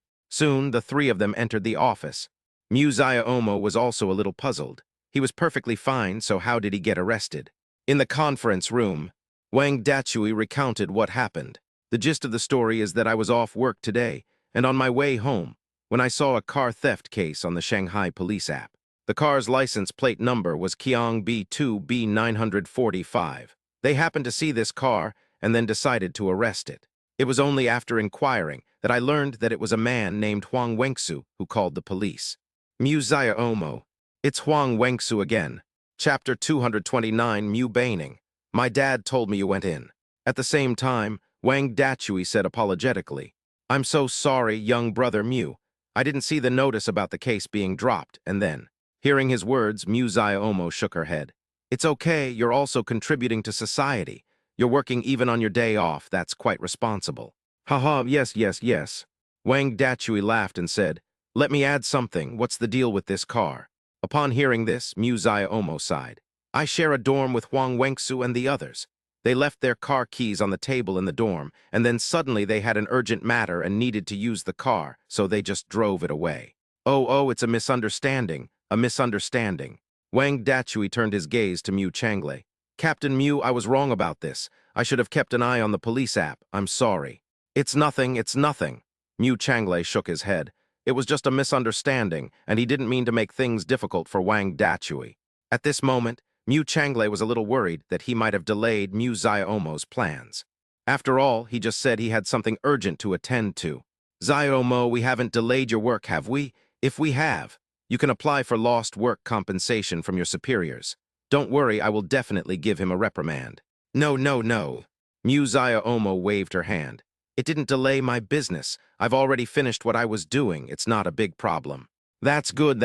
S1: the three of them entered the office. Mew Ziomo was also a little puzzled. He was perfectly fine, so how did he get arrested? In the conference room, Wang Dachui recounted what happened. The gist of the story is that I was off work today, and on my way home, when I saw a car theft case on the Shanghai police app. The car's license plate number was Qiang B2B945. They happened to see this car and then decided to arrest it. It was only after inquiring that I learned that it was a man named Huang Wenxu who called the police. Mew Ziomo. It's Huang Wenxu again. Chapter 229, Mew Baining. My dad told me you went in. At the same time, Wang Dachui said apologetically, I'm so sorry, young brother Mew. I didn't see the notice about the case being dropped, and then, hearing his words, Mew Ziomo shook her head. It's okay, you're also contributing to society. You're working even on your day off, that's quite responsible. Haha, yes. Wang Dachui laughed and said, let me add something, what's the deal with this car? Upon hearing this, Mew Ziomo sighed. I share a dorm with Huang Wenxu and the others. They left their car keys on the table in the dorm, and then suddenly they had an urgent matter and needed to use the car, so they just drove it away. Oh, it's a misunderstanding. Wang Dachui turned his gaze to Mew Changlei. Captain Mew, I was wrong about this. I should have kept an eye on the police app. I'm sorry. It's nothing. Mew Changlei shook his head. It was just a misunderstanding, and he didn't mean to make things difficult for Wang Dachui. At this moment, Mew Changlei was a little worried that he might have delayed Mew Ziomo's plans. After all, he just said he had something urgent to attend to. Ziomo, we haven't delayed your work, have we? If we have, you can apply for lost work compensation from your superiors. Don't worry, I will definitely give him a reprimand. No. Mew Ziomo waved her hand. It didn't delay my business. I've already finished what I was doing. It's not a big problem. That's good.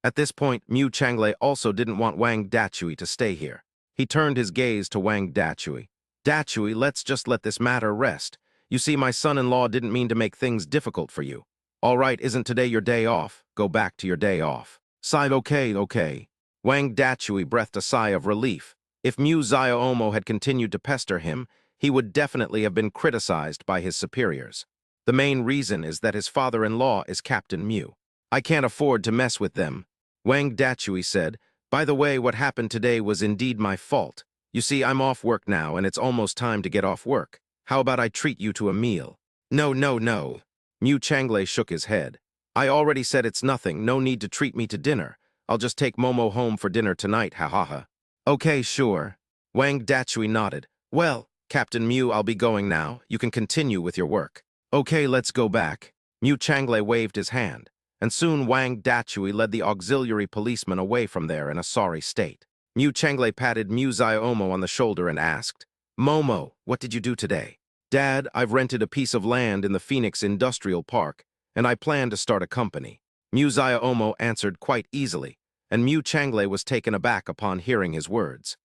S1: At this point, Mew Changlei also didn't want Wang Dachui to stay here. He turned his gaze to Wang Dachui. Dachui, let's just let this matter rest. You see, my son-in-law didn't mean to make things difficult for you. All right, isn't today your day off? Go back to your day off. Sighed, okay. Wang Dachui breathed a sigh of relief. If Mew Ziomo had continued to pester him, he would definitely have been criticized by his superiors. The main reason is that his father-in-law is Captain Mew. I can't afford to mess with them. Wang Dachui said, by the way, what happened today was indeed my fault. You see, I'm off work now, and it's almost time to get off work. How about I treat you to a meal? No. Mew Changlei shook his head. I already said it's nothing, no need to treat me to dinner. I'll just take Momo home for dinner tonight, ha ha ha. Okay, sure. Wang Dachui nodded. Well, Captain Mew, I'll be going now. You can continue with your work. Okay, let's go back. Mew Changle waved his hand, and soon Wang Dachui led the auxiliary policeman away from there in a sorry state. Mew Changle patted Mew Ziomo on the shoulder and asked, Momo, what did you do today? Dad, I've rented a piece of land in the Phoenix Industrial Park, and I plan to start a company. Mew Ziomo answered quite easily, and Mew Changle was taken aback upon hearing his words.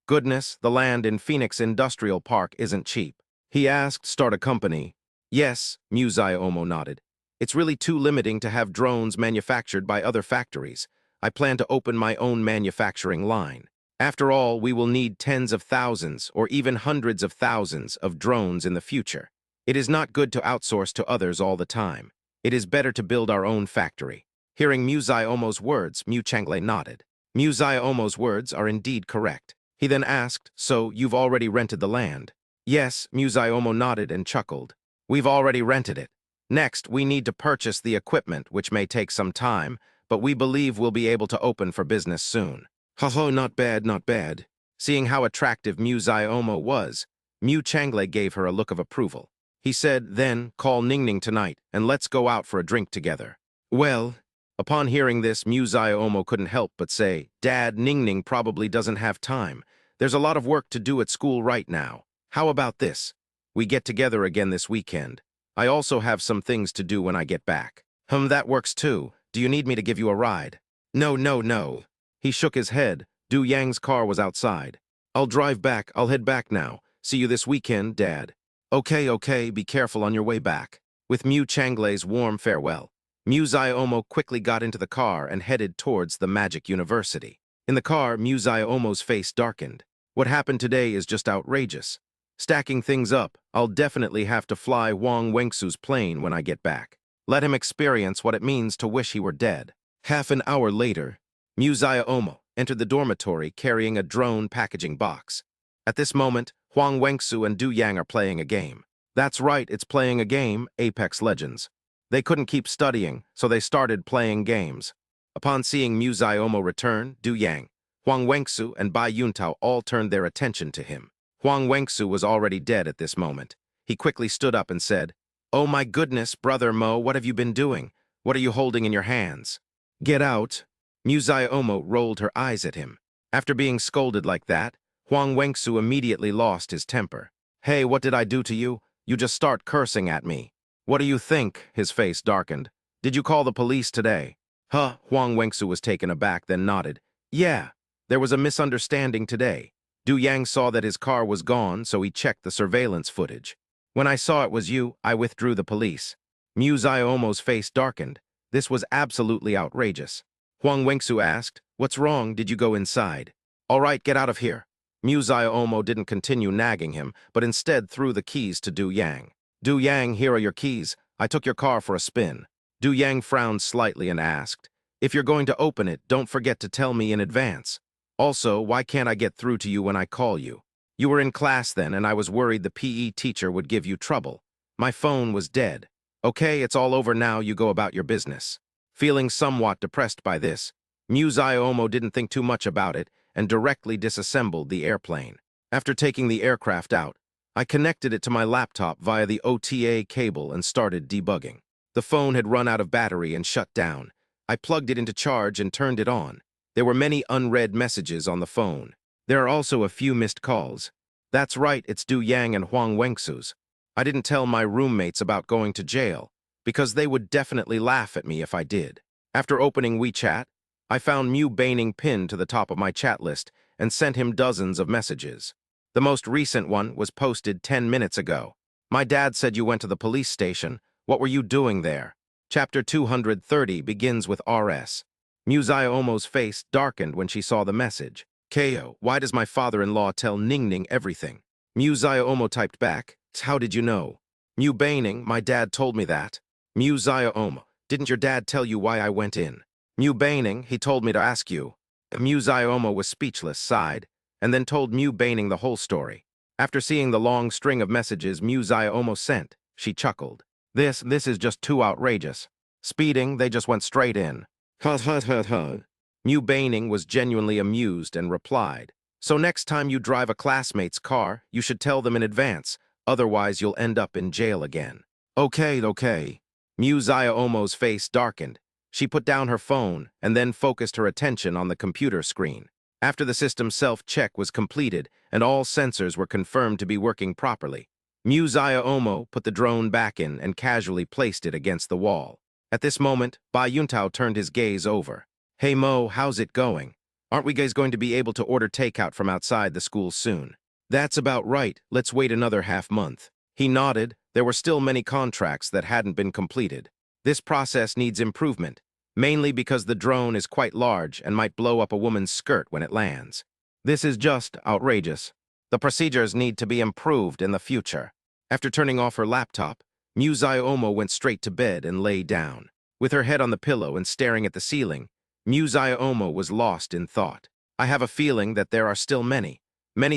S1: Goodness, the land in Phoenix Industrial Park isn't cheap. He asked, start a company. Yes, Mew Ziomo nodded. It's really too limiting to have drones manufactured by other factories. I plan to open my own manufacturing line. After all, we will need tens of thousands or even hundreds of thousands of drones in the future. It is not good to outsource to others all the time. It is better to build our own factory. Hearing Mew Ziomo's words, Mew Changle nodded. Mew Ziomo's words are indeed correct. He then asked, so you've already rented the land? Yes, Mew Ziomo nodded and chuckled. We've already rented it. Next, we need to purchase the equipment, which may take some time, but we believe we'll be able to open for business soon. Ho, not bad, not bad. Seeing how attractive Mew Ziomo was, Mew Changle gave her a look of approval. He said, then, call Ningning tonight, and let's go out for a drink together. Well, upon hearing this, Mew Ziomo couldn't help but say, Dad, Ningning probably doesn't have time. There's a lot of work to do at school right now. How about this? We get together again this weekend. I also have some things to do when I get back. That works too. Do you need me to give you a ride? No, no, no. He shook his head. Du Yang's car was outside. I'll drive back. I'll head back now. See you this weekend, Dad. Okay, be careful on your way back. With Mew Changle's warm farewell, Mew Ziomo quickly got into the car and headed towards the Magic University. In the car, Mew Ziomo's face darkened. What happened today is just outrageous. Stacking things up, I'll definitely have to fly Wang Wengsu's plane when I get back. Let him experience what it means to wish he were dead. Half an hour later, Mew Ziomo entered the dormitory carrying a drone packaging box. At this moment, Huang Wengsu and Du Yang are playing a game. That's right, it's playing a game, Apex Legends. They couldn't keep studying, so they started playing games. Upon seeing Mew Ziomo return, Du Yang, Huang Wengsu, and Bai Yuntao all turned their attention to him. Huang Wengsu was already dead at this moment. He quickly stood up and said, Oh my goodness, Brother Mo, what have you been doing? What are you holding in your hands? Get out. Mew Ziomo rolled her eyes at him. After being scolded like that, Huang Wengsu immediately lost his temper. Hey, what did I do to you? You just start cursing at me. What do you think? His face darkened. Did you call the police today? Huh, Huang Wengsu was taken aback, then nodded. Yeah, there was a misunderstanding today. Du Yang saw that his car was gone, so he checked the surveillance footage. When I saw it was you, I withdrew the police. Mew Ziomo's face darkened. This was absolutely outrageous. Huang Wengsu asked, What's wrong? Did you go inside? All right, get out of here. Mew Ziomo didn't continue nagging him, but instead threw the keys to Du Yang. Du Yang, here are your keys. I took your car for a spin. Du Yang frowned slightly and asked, If you're going to open it, don't forget to tell me in advance. Also, why can't I get through to you when I call you? You were in class then, and I was worried the PE teacher would give you trouble. My phone was dead. Okay, it's all over now, you go about your business. Feeling somewhat depressed by this, Mew Ziomo didn't think too much about it and directly disassembled the airplane. After taking the aircraft out, I connected it to my laptop via the OTA cable and started debugging. The phone had run out of battery and shut down. I plugged it into charge and turned it on. There were many unread messages on the phone. There are also a few missed calls. That's right, it's Du Yang and Huang Wengsu's. I didn't tell my roommates about going to jail, because they would definitely laugh at me if I did. After opening WeChat, I found Mew Baining pinned to the top of my chat list and sent him dozens of messages. The most recent one was posted 10 minutes ago. My dad said you went to the police station. What were you doing there? Chapter 230 begins with RS. Mew Ziomo's face darkened when she saw the message. Ko, why does my father-in-law tell Ningning everything? Mew Ziomo typed back, How did you know? Mew Baining, my dad told me that. Mew Ziomo, didn't your dad tell you why I went in? Mew Baining, he told me to ask you. Mew Ziomo was speechless, sighed, and then told Mew Baining the whole story. After seeing the long string of messages Mew Ziomo sent, she chuckled. This is just too outrageous. Speeding, they just went straight in. Hut, hut, hut, hut. Mu Baining was genuinely amused and replied, "So next time you drive a classmate's car, you should tell them in advance, otherwise you'll end up in jail again." Okay, okay. Mu Omo's face darkened. She put down her phone and then focused her attention on the computer screen. After the system's self-check was completed and all sensors were confirmed to be working properly, Mu Omo put the drone back in and casually placed it against the wall. At this moment, Bai Yuntao turned his gaze over. "Hey Mo, how's it going? Aren't we guys going to be able to order takeout from outside the school soon?" "That's about right. Let's wait another half-month." He nodded. There were still many contracts that hadn't been completed. This process needs improvement, mainly because the drone is quite large and might blow up a woman's skirt when it lands. This is just outrageous. The procedures need to be improved in the future. After turning off her laptop, Mu Omo went straight to bed and lay down. With her head on the pillow and staring at the ceiling, Mu Omo was lost in thought. "I have a feeling that there are still many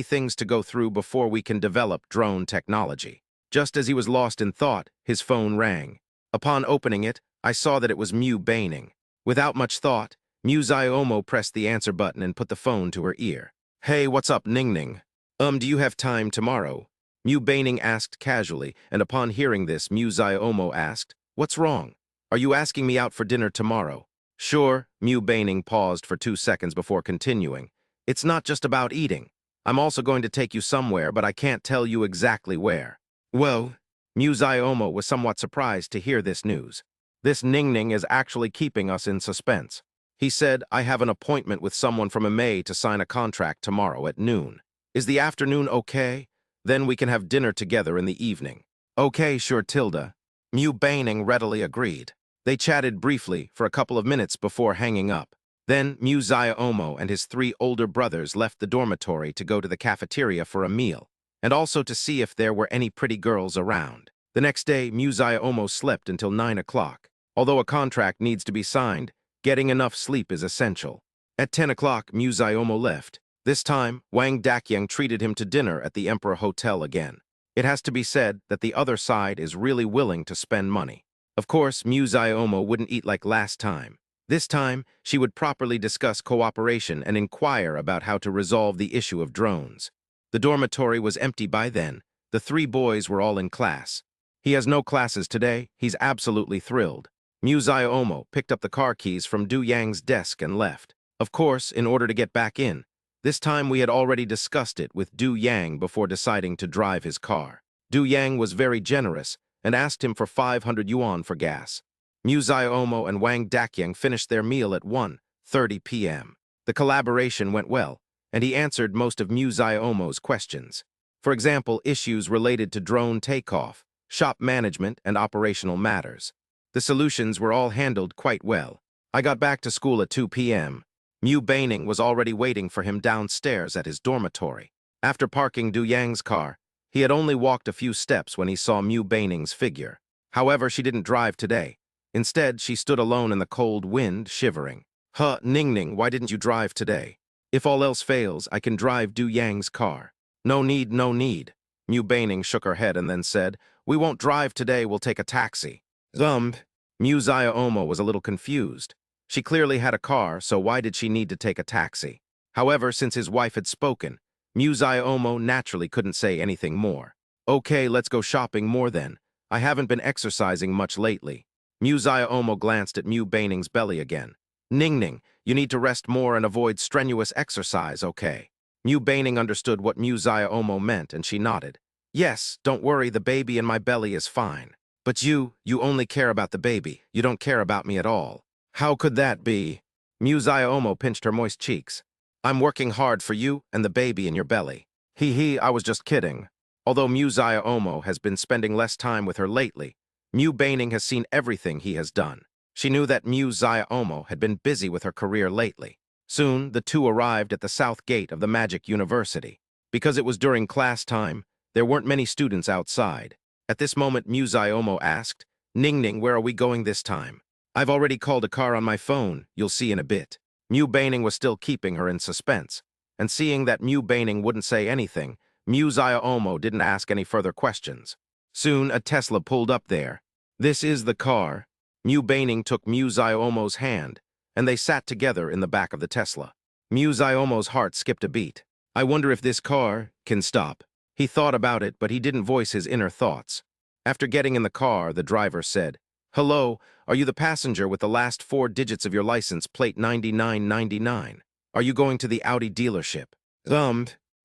S1: things to go through before we can develop drone technology." Just as he was lost in thought, his phone rang. Upon opening it, I saw that it was Mu Baining. Without much thought, Mu Omo pressed the answer button and put the phone to her ear. "Hey, what's up, Ning Ning? Do you have time tomorrow?" Mu Baining asked casually, and upon hearing this, Mu Omo asked, "What's wrong? Are you asking me out for dinner tomorrow?" "Sure." Mu Baining paused for 2 seconds before continuing. "It's not just about eating. I'm also going to take you somewhere, but I can't tell you exactly where." "Well," Mu Omo was somewhat surprised to hear this news. "This Ning Ning is actually keeping us in suspense." He said, "I have an appointment with someone from MA to sign a contract tomorrow at noon. Is the afternoon okay? Then we can have dinner together in the evening." "Okay, sure, Tilda." Mu Baining readily agreed. They chatted briefly for a couple of minutes before hanging up. Then Mu Omo and his 3 older brothers left the dormitory to go to the cafeteria for a meal, and also to see if there were any pretty girls around. The next day, Mu Omo slept until 9 o'clock. Although a contract needs to be signed, getting enough sleep is essential. At 10 o'clock, Mu Omo left. This time, Wang Dakyang treated him to dinner at the Emperor Hotel again. It has to be said that the other side is really willing to spend money. Of course, Mu Omo wouldn't eat like last time. This time, she would properly discuss cooperation and inquire about how to resolve the issue of drones. The dormitory was empty by then. The 3 boys were all in class. He has no classes today. He's absolutely thrilled. Mu Omo picked up the car keys from Du Yang's desk and left. Of course, in order to get back in. This time we had already discussed it with Du Yang before deciding to drive his car. Du Yang was very generous and asked him for 500 yuan for gas. Mu Omo and Wang Dakyang finished their meal at 1:30 p.m. The collaboration went well, and he answered most of Mu Omo's questions. For example, issues related to drone takeoff, shop management, and operational matters. The solutions were all handled quite well. I got back to school at 2 p.m. Mu Baining was already waiting for him downstairs at his dormitory. After parking Du Yang's car, he had only walked a few steps when he saw Mu Baining's figure. However, she didn't drive today. Instead, she stood alone in the cold wind, shivering. "Huh, Ning Ning, why didn't you drive today? If all else fails, I can drive Du Yang's car." "No need, no need." Mu Baining shook her head and then said, "We won't drive today, we'll take a taxi." Mu Omo was a little confused. She clearly had a car, so why did she need to take a taxi? However, since his wife had spoken, Mu Omo naturally couldn't say anything more. "Okay, let's go shopping more then. I haven't been exercising much lately." Mu Omo glanced at Mu Baining's belly again. "Ning Ning, you need to rest more and avoid strenuous exercise, okay?" Mu Baining understood what Mu Omo meant, and she nodded. "Yes, don't worry, the baby in my belly is fine. But you only care about the baby. You don't care about me at all." "How could that be?" Mu Omo pinched her moist cheeks. "I'm working hard for you and the baby in your belly." He, I was just kidding." Although Mu Omo has been spending less time with her lately, Mu Baining has seen everything he has done. She knew that Mu Omo had been busy with her career lately. Soon, the two arrived at the south gate of the Magic University. Because it was during class time, there weren't many students outside. At this moment, Mu Omo asked, "Ning Ning, where are we going this time?" "I've already called a car on my phone. You'll see in a bit." Mu Baining was still keeping her in suspense, and seeing that Mu Baining wouldn't say anything, Mu Omo didn't ask any further questions. Soon, a Tesla pulled up there. "This is the car." Mu Baining took Mu Ziomo's hand, and they sat together in the back of the Tesla. Mu Ziomo's heart skipped a beat. I wonder if this car can stop. He thought about it, but he didn't voice his inner thoughts. After getting in the car, the driver said, "Hello, are you the passenger with the last 4 digits of your license plate 9999? Are you going to the Audi dealership?"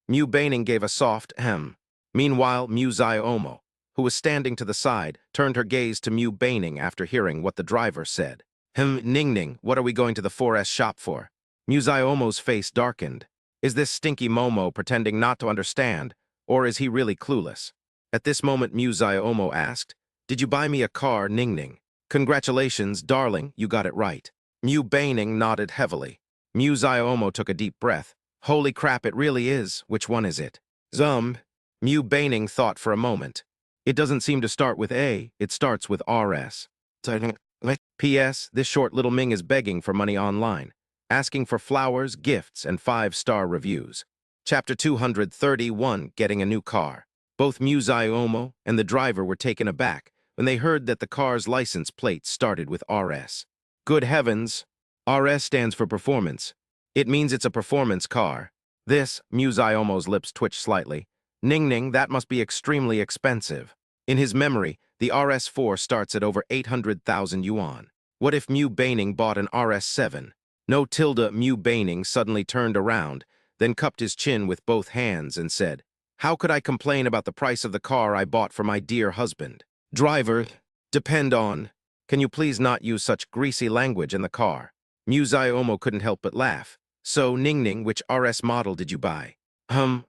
S1: Mu Baining gave a soft hem. Meanwhile, Mu Ziomo, who was standing to the side, turned her gaze to Mu Baining after hearing what the driver said. Ning Ning, what are we going to the 4S shop for? Mu Ziomo's face darkened. Is this stinky Momo pretending not to understand, or is he really clueless? At this moment, Mu Ziomo asked, "Did you buy me a car, Ning Ning?" "Congratulations, darling, you got it right." Mu Baining nodded heavily. Mu Ziomo took a deep breath. "Holy crap, it really is. Which one is it?" Mu Baining thought for a moment. "It doesn't seem to start with A, it starts with RS. P.S. This short little Ming is begging for money online, asking for flowers, gifts, and 5-star reviews." Chapter 231, Getting a New Car. Both Mu Ziomo and the driver were taken aback when they heard that the car's license plate started with RS. Good heavens! RS stands for performance. It means it's a performance car. This, Mu Ziomo's lips twitched slightly. Ning Ning, that must be extremely expensive. In his memory, the RS4 starts at over 800,000 yuan. What if Mu Baining bought an RS7? No tilde Mu Baining suddenly turned around, then cupped his chin with both hands and said, "How could I complain about the price of the car I bought for my dear husband?" "Driver, depend on. Can you please not use such greasy language in the car?" Mu Ziomo couldn't help but laugh. "So, Ning Ning, which RS model did you buy?"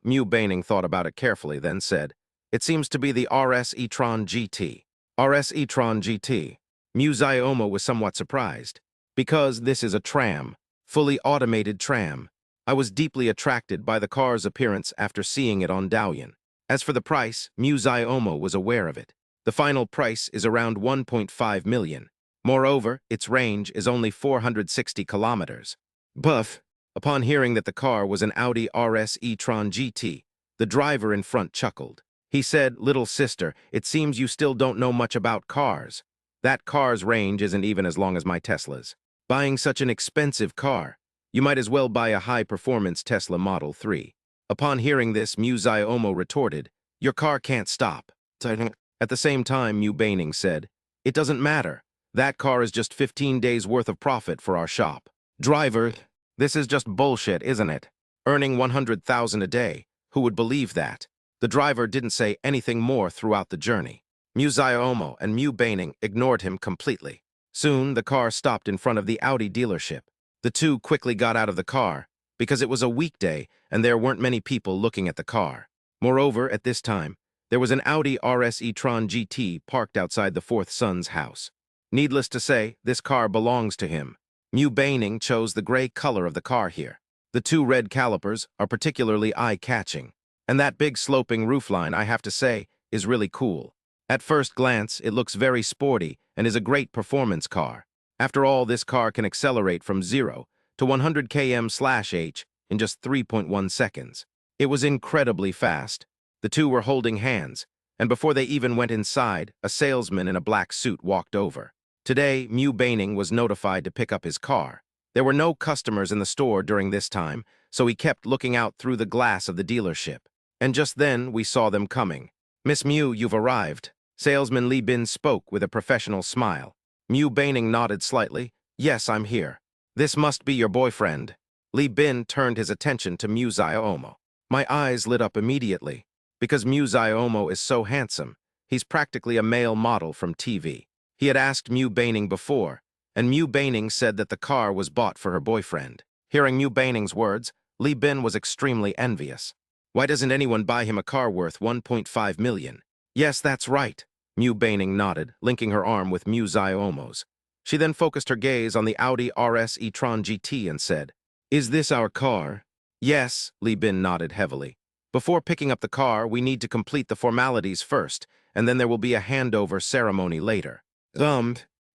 S1: Mu Baining thought about it carefully, then said, "It seems to be the RS e-tron GT. RS e-tron GT. Mu Ziomo was somewhat surprised. "Because this is a tram, fully automated tram. I was deeply attracted by the car's appearance after seeing it on Douyin. As for the price, Mu Ziomo was aware of it. The final price is around 1.5 million. Moreover, its range is only 460 kilometers. Buff. Upon hearing that the car was an Audi RS e-tron GT, the driver in front chuckled. He said, "Little sister, it seems you still don't know much about cars. That car's range isn't even as long as my Tesla's. Buying such an expensive car, you might as well buy a high-performance Tesla Model 3. Upon hearing this, Mu Ziomo retorted, "Your car can't stop." At the same time, Mu Baining said, "It doesn't matter. That car is just 15 days worth of profit for our shop." "Driver, this is just bullshit, isn't it? Earning 100,000 a day. Who would believe that?" The driver didn't say anything more throughout the journey. Mu Ziomo and Mu Baining ignored him completely. Soon, the car stopped in front of the Audi dealership. The two quickly got out of the car, because it was a weekday and there weren't many people looking at the car. Moreover, at this time, there was an Audi RS e-tron GT parked outside the fourth son's house. Needless to say, this car belongs to him. Mu Baining chose the gray color of the car here. The two red calipers are particularly eye-catching. And that big sloping roofline, I have to say, is really cool. At first glance, it looks very sporty and is a great performance car. After all, this car can accelerate from 0 to 100 km/h in just 3.1 seconds. It was incredibly fast. The two were holding hands, and before they even went inside, a salesman in a black suit walked over. Today, Mu Baining was notified to pick up his car. There were no customers in the store during this time, so he kept looking out through the glass of the dealership. And just then, we saw them coming. "Miss Mu, you've arrived." Salesman Li Bin spoke with a professional smile. Mu Baining nodded slightly. "Yes, I'm here. This must be your boyfriend." Li Bin turned his attention to Mu Ziomo. My eyes lit up immediately. Because Mu Ziomo is so handsome, he's practically a male model from TV. He had asked Mu Baining before, and Mu Baining said that the car was bought for her boyfriend. Hearing Mu Baining's words, Li Bin was extremely envious. Why doesn't anyone buy him a car worth 1.5 million? "Yes, that's right." Mu Baining nodded, linking her arm with Mu Ziomo's. She then focused her gaze on the Audi RS e-tron GT and said, "Is this our car?" "Yes," Li Bin nodded heavily. "Before picking up the car, we need to complete the formalities first, and then there will be a handover ceremony later."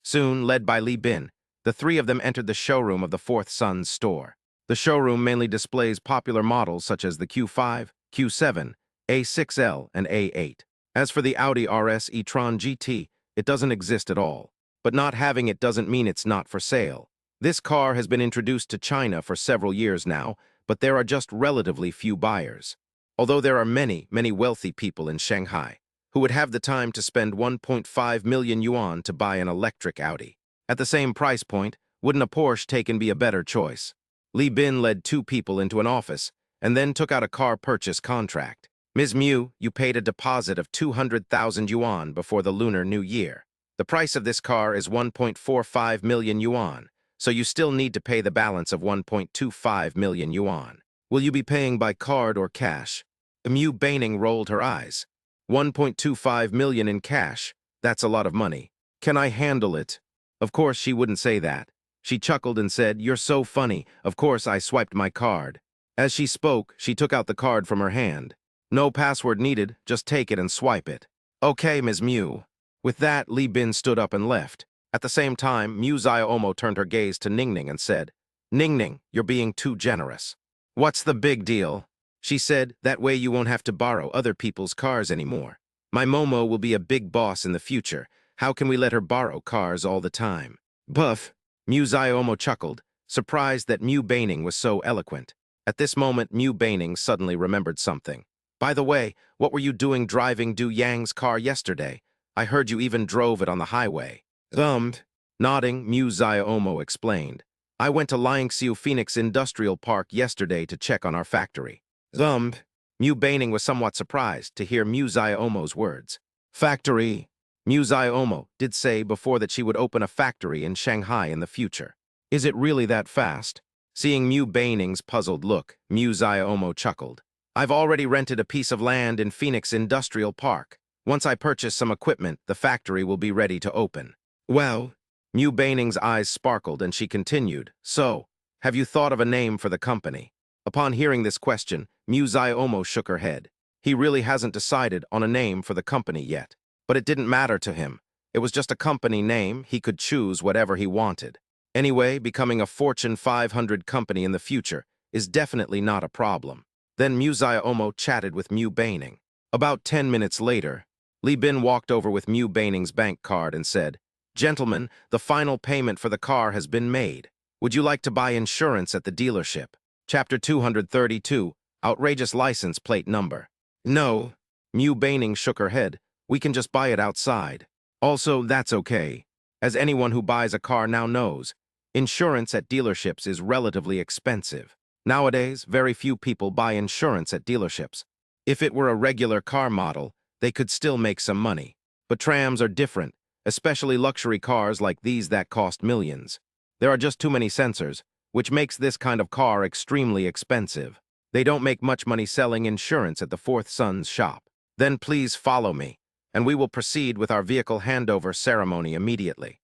S1: Soon, led by Li Bin, the three of them entered the showroom of the Fourth Son's store. The showroom mainly displays popular models such as the Q5, Q7, A6L, and A8. As for the Audi RS e-tron GT, it doesn't exist at all. but not having it doesn't mean it's not for sale. This car has been introduced to China for several years now, but there are just relatively few buyers. Although there are many, many wealthy people in Shanghai who would have the time to spend 1.5 million yuan to buy an electric Audi. At the same price point, wouldn't a Porsche taken be a better choice? Li Bin led two people into an office and then took out a car purchase contract. Ms. Mu, you paid a deposit of 200,000 yuan before the Lunar New Year. The price of this car is 1.45 million yuan, so you still need to pay the balance of 1.25 million yuan. Will you be paying by card or cash? Mu Baining rolled her eyes. 1.25 million in cash. That's a lot of money. Can I handle it? Of course she wouldn't say that. She chuckled and said, "You're so funny. Of course I swiped my card." As she spoke, she took out the card from her hand. "No password needed, just take it and swipe it." "Okay, Ms. Mu." With that, Li Bin stood up and left. At the same time, Mu Xiaomo turned her gaze to Ningning and said, "Ningning, you're being too generous." "What's the big deal?" She said, "That way you won't have to borrow other people's cars anymore. My Momo will be a big boss in the future. How can we let her borrow cars all the time?" "Buff." Mu Xiaomo chuckled, surprised that Mu Baining was so eloquent. At this moment, Mu Baining suddenly remembered something. "By the way, what were you doing driving Du Yang's car yesterday? I heard you even drove it on the highway." Nodding, Mu Xiaomo explained. "I went to Liangxiu Phoenix Industrial Park yesterday to check on our factory." Mu Baining was somewhat surprised to hear Mu Xiaomo's words. "Factory?" Mu Xiaomo did say before that she would open a factory in Shanghai in the future. "Is it really that fast?" Seeing Mu Baining's puzzled look, Mu Xiaomo chuckled. "I've already rented a piece of land in Phoenix Industrial Park. Once I purchase some equipment, the factory will be ready to open." "Well?" Mu Baining's eyes sparkled and she continued, "So, have you thought of a name for the company?" Upon hearing this question, Mu Xiaomo shook her head. He really hasn't decided on a name for the company yet. But it didn't matter to him. It was just a company name. He could choose whatever he wanted. Anyway, becoming a Fortune 500 company in the future is definitely not a problem. Then Mu Xiaomo chatted with Mu Baining. About 10 minutes later, Li Bin walked over with Mu Baining's bank card and said, "Gentlemen, the final payment for the car has been made. Would you like to buy insurance at the dealership?" Chapter 232, Outrageous License Plate Number. "No." Mu Baining shook her head. "We can just buy it outside." Also, that's okay. As anyone who buys a car now knows, insurance at dealerships is relatively expensive. Nowadays, very few people buy insurance at dealerships. If it were a regular car model, they could still make some money. But trams are different, especially luxury cars like these that cost millions. There are just too many sensors, which makes this kind of car extremely expensive. They don't make much money selling insurance at the Fourth Son's shop. Then please follow me, and we will proceed with our vehicle handover ceremony immediately.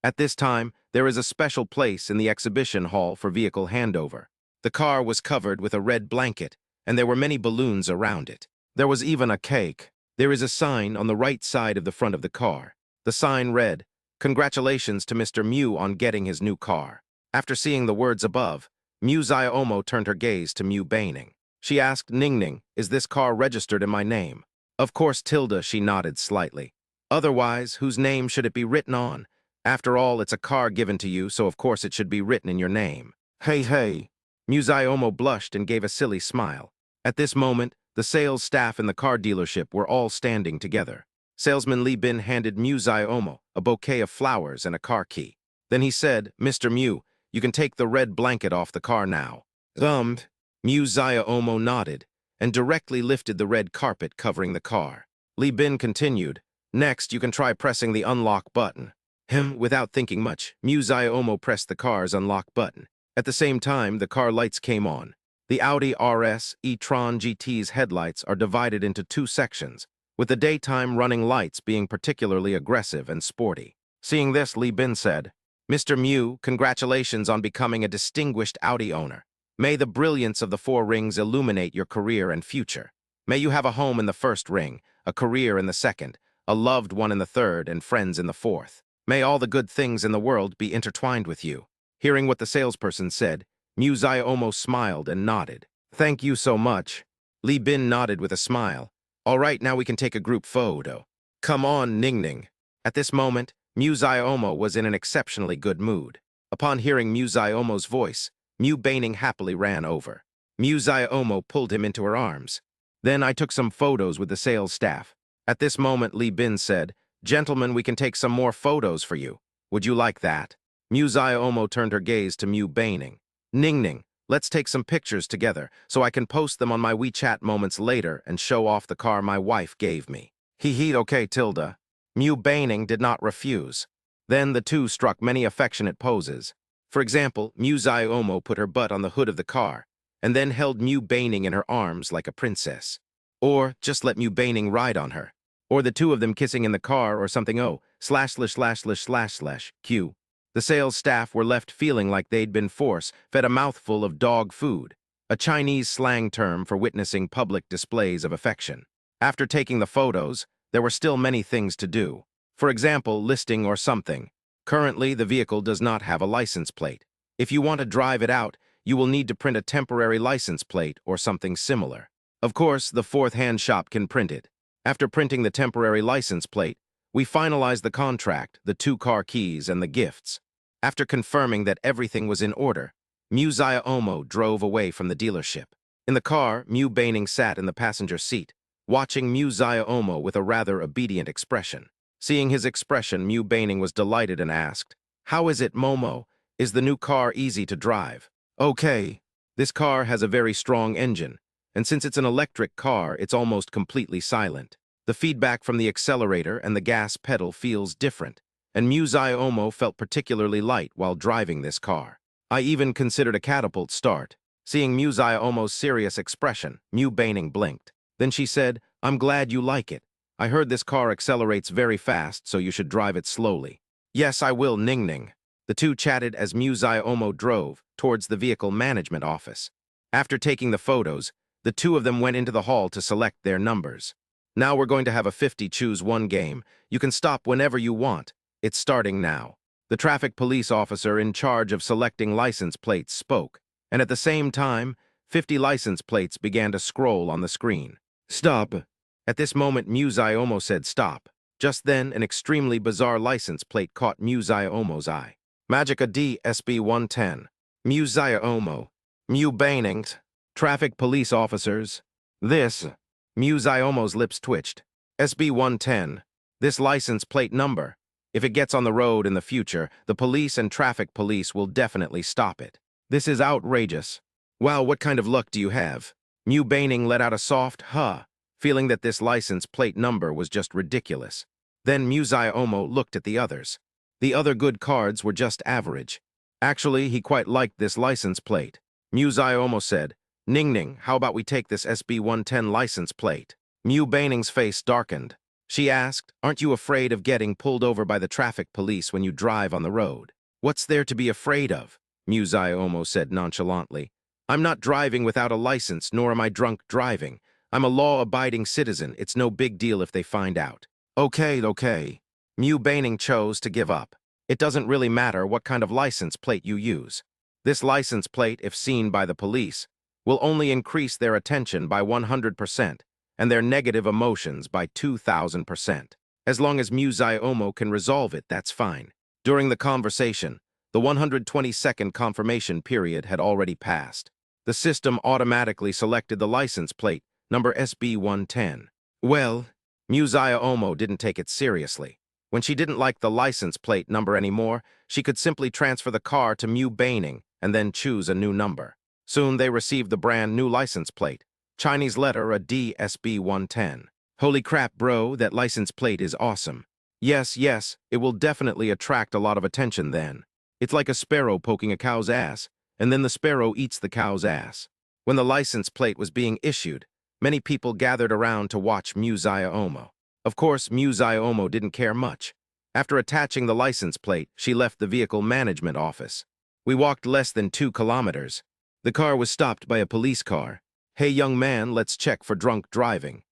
S1: At this time, there is a special place in the exhibition hall for vehicle handover. The car was covered with a red blanket, and there were many balloons around it. There was even a cake. There is a sign on the right side of the front of the car. The sign read, "Congratulations to Mr. Mu on getting his new car." After seeing the words above, Mu Xiaomo turned her gaze to Mu Baining. She asked Ningning, "Is this car registered in my name?" "Of course, Tilda," she nodded slightly. "Otherwise, whose name should it be written on? After all, it's a car given to you, so of course it should be written in your name." "Hey, hey." Mu Xiaomo blushed and gave a silly smile. At this moment, the sales staff in the car dealership were all standing together. Salesman Li Bin handed Mu Xiaomo a bouquet of flowers and a car key. Then he said, "Mr. Mu, you can take the red blanket off the car now." Mu Xiaomo nodded and directly lifted the red carpet covering the car. Li Bin continued, "Next, you can try pressing the unlock button." Without thinking much, Mu Xiaomo pressed the car's unlock button. At the same time, the car lights came on. The Audi RS e-tron GT's headlights are divided into two sections, with the daytime running lights being particularly aggressive and sporty. Seeing this, Li Bin said, "Mr. Mu, congratulations on becoming a distinguished Audi owner. May the brilliance of the four rings illuminate your career and future. May you have a home in the first ring, a career in the second, a loved one in the third, and friends in the fourth. May all the good things in the world be intertwined with you." Hearing what the salesperson said, Mu Xiaomo smiled and nodded. "Thank you so much." Li Bin nodded with a smile. "All right, now we can take a group photo. Come on, Ningning." At this moment, Muziomo was in an exceptionally good mood. Upon hearing Muziomo's voice, Mu Baining happily ran over. Muziomo pulled him into her arms. Then I took some photos with the sales staff. At this moment, Li Bin said, "Gentlemen, we can take some more photos for you. Would you like that?" Muziomo turned her gaze to Mu Baining. "Ning Ning, let's take some pictures together so I can post them on my WeChat moments later and show off the car my wife gave me." He okay, Tilda. Mu Baining did not refuse. Then the two struck many affectionate poses. For example, Muziomo put her butt on the hood of the car, and then held Mu Baining in her arms like a princess. Or just let Mu Baining ride on her. Or the two of them kissing in the car or something. Oh, /////// Q. The sales staff were left feeling like they'd been force-fed a mouthful of dog food, a Chinese slang term for witnessing public displays of affection. After taking the photos, there were still many things to do. For example, listing or something. Currently, the vehicle does not have a license plate. If you want to drive it out, you will need to print a temporary license plate or something similar. Of course, the fourth-hand shop can print it. After printing the temporary license plate, we finalized the contract, the 2 car keys, and the gifts. After confirming that everything was in order, Muziomo drove away from the dealership. In the car, Mu Baining sat in the passenger seat, watching Muziomo with a rather obedient expression. Seeing his expression, Mu Baining was delighted and asked, "How is it, Momo? Is the new car easy to drive?" "Okay. This car has a very strong engine, and since it's an electric car, it's almost completely silent. The feedback from the accelerator and the gas pedal feels different, and Muziomo felt particularly light while driving this car. I even considered a catapult start." Seeing Muziomo's serious expression, Mu Baining blinked. Then she said, "I'm glad you like it. I heard this car accelerates very fast, so you should drive it slowly." "Yes, I will, Ning Ning." The two chatted as Muziomo drove towards the vehicle management office. After taking the photos, the two of them went into the hall to select their numbers. "Now we're going to have a 50-choose-1 game. You can stop whenever you want. It's starting now." The traffic police officer in charge of selecting license plates spoke, and at the same time, 50 license plates began to scroll on the screen. "Stop." At this moment, Muziomo said stop. Just then, an extremely bizarre license plate caught Muziomo's eye. Magica D SB110. Muziomo. Mu Bainings. Traffic police officers. This. Muziomo's lips twitched. SB110. This license plate number. If it gets on the road in the future, the police and traffic police will definitely stop it. This is outrageous. Wow, what kind of luck do you have? Mu Baining let out a soft huh, feeling that this license plate number was just ridiculous. Then Muziomo looked at the others. The other good cards were just average. Actually, he quite liked this license plate. Muziomo said, "Ning Ning, how about we take this SB110 license plate?" Mu Baining's face darkened. She asked, "Aren't you afraid of getting pulled over by the traffic police when you drive on the road?" "What's there to be afraid of?" Muziomo said nonchalantly. "I'm not driving without a license, nor am I drunk driving. I'm a law-abiding citizen. It's no big deal if they find out." Okay. Mu Baining chose to give up. It doesn't really matter what kind of license plate you use. This license plate, if seen by the police, will only increase their attention by 100% and their negative emotions by 2,000%. As long as Muziomo can resolve it, that's fine. During the conversation, the 120-second confirmation period had already passed. The system automatically selected the license plate, number SB110. Well, Muziomo didn't take it seriously. When she didn't like the license plate number anymore, she could simply transfer the car to Mu Baining and then choose a new number. Soon they received the brand new license plate, Chinese letter a DSB110. Holy crap, bro, that license plate is awesome. Yes, it will definitely attract a lot of attention then. It's like a sparrow poking a cow's ass, and then the sparrow eats the cow's ass. When the license plate was being issued, many people gathered around to watch Muziomo. Of course, Muziomo didn't care much. After attaching the license plate, she left the vehicle management office. We walked less than 2 kilometers. The car was stopped by a police car. "Hey, young man, let's check for drunk driving."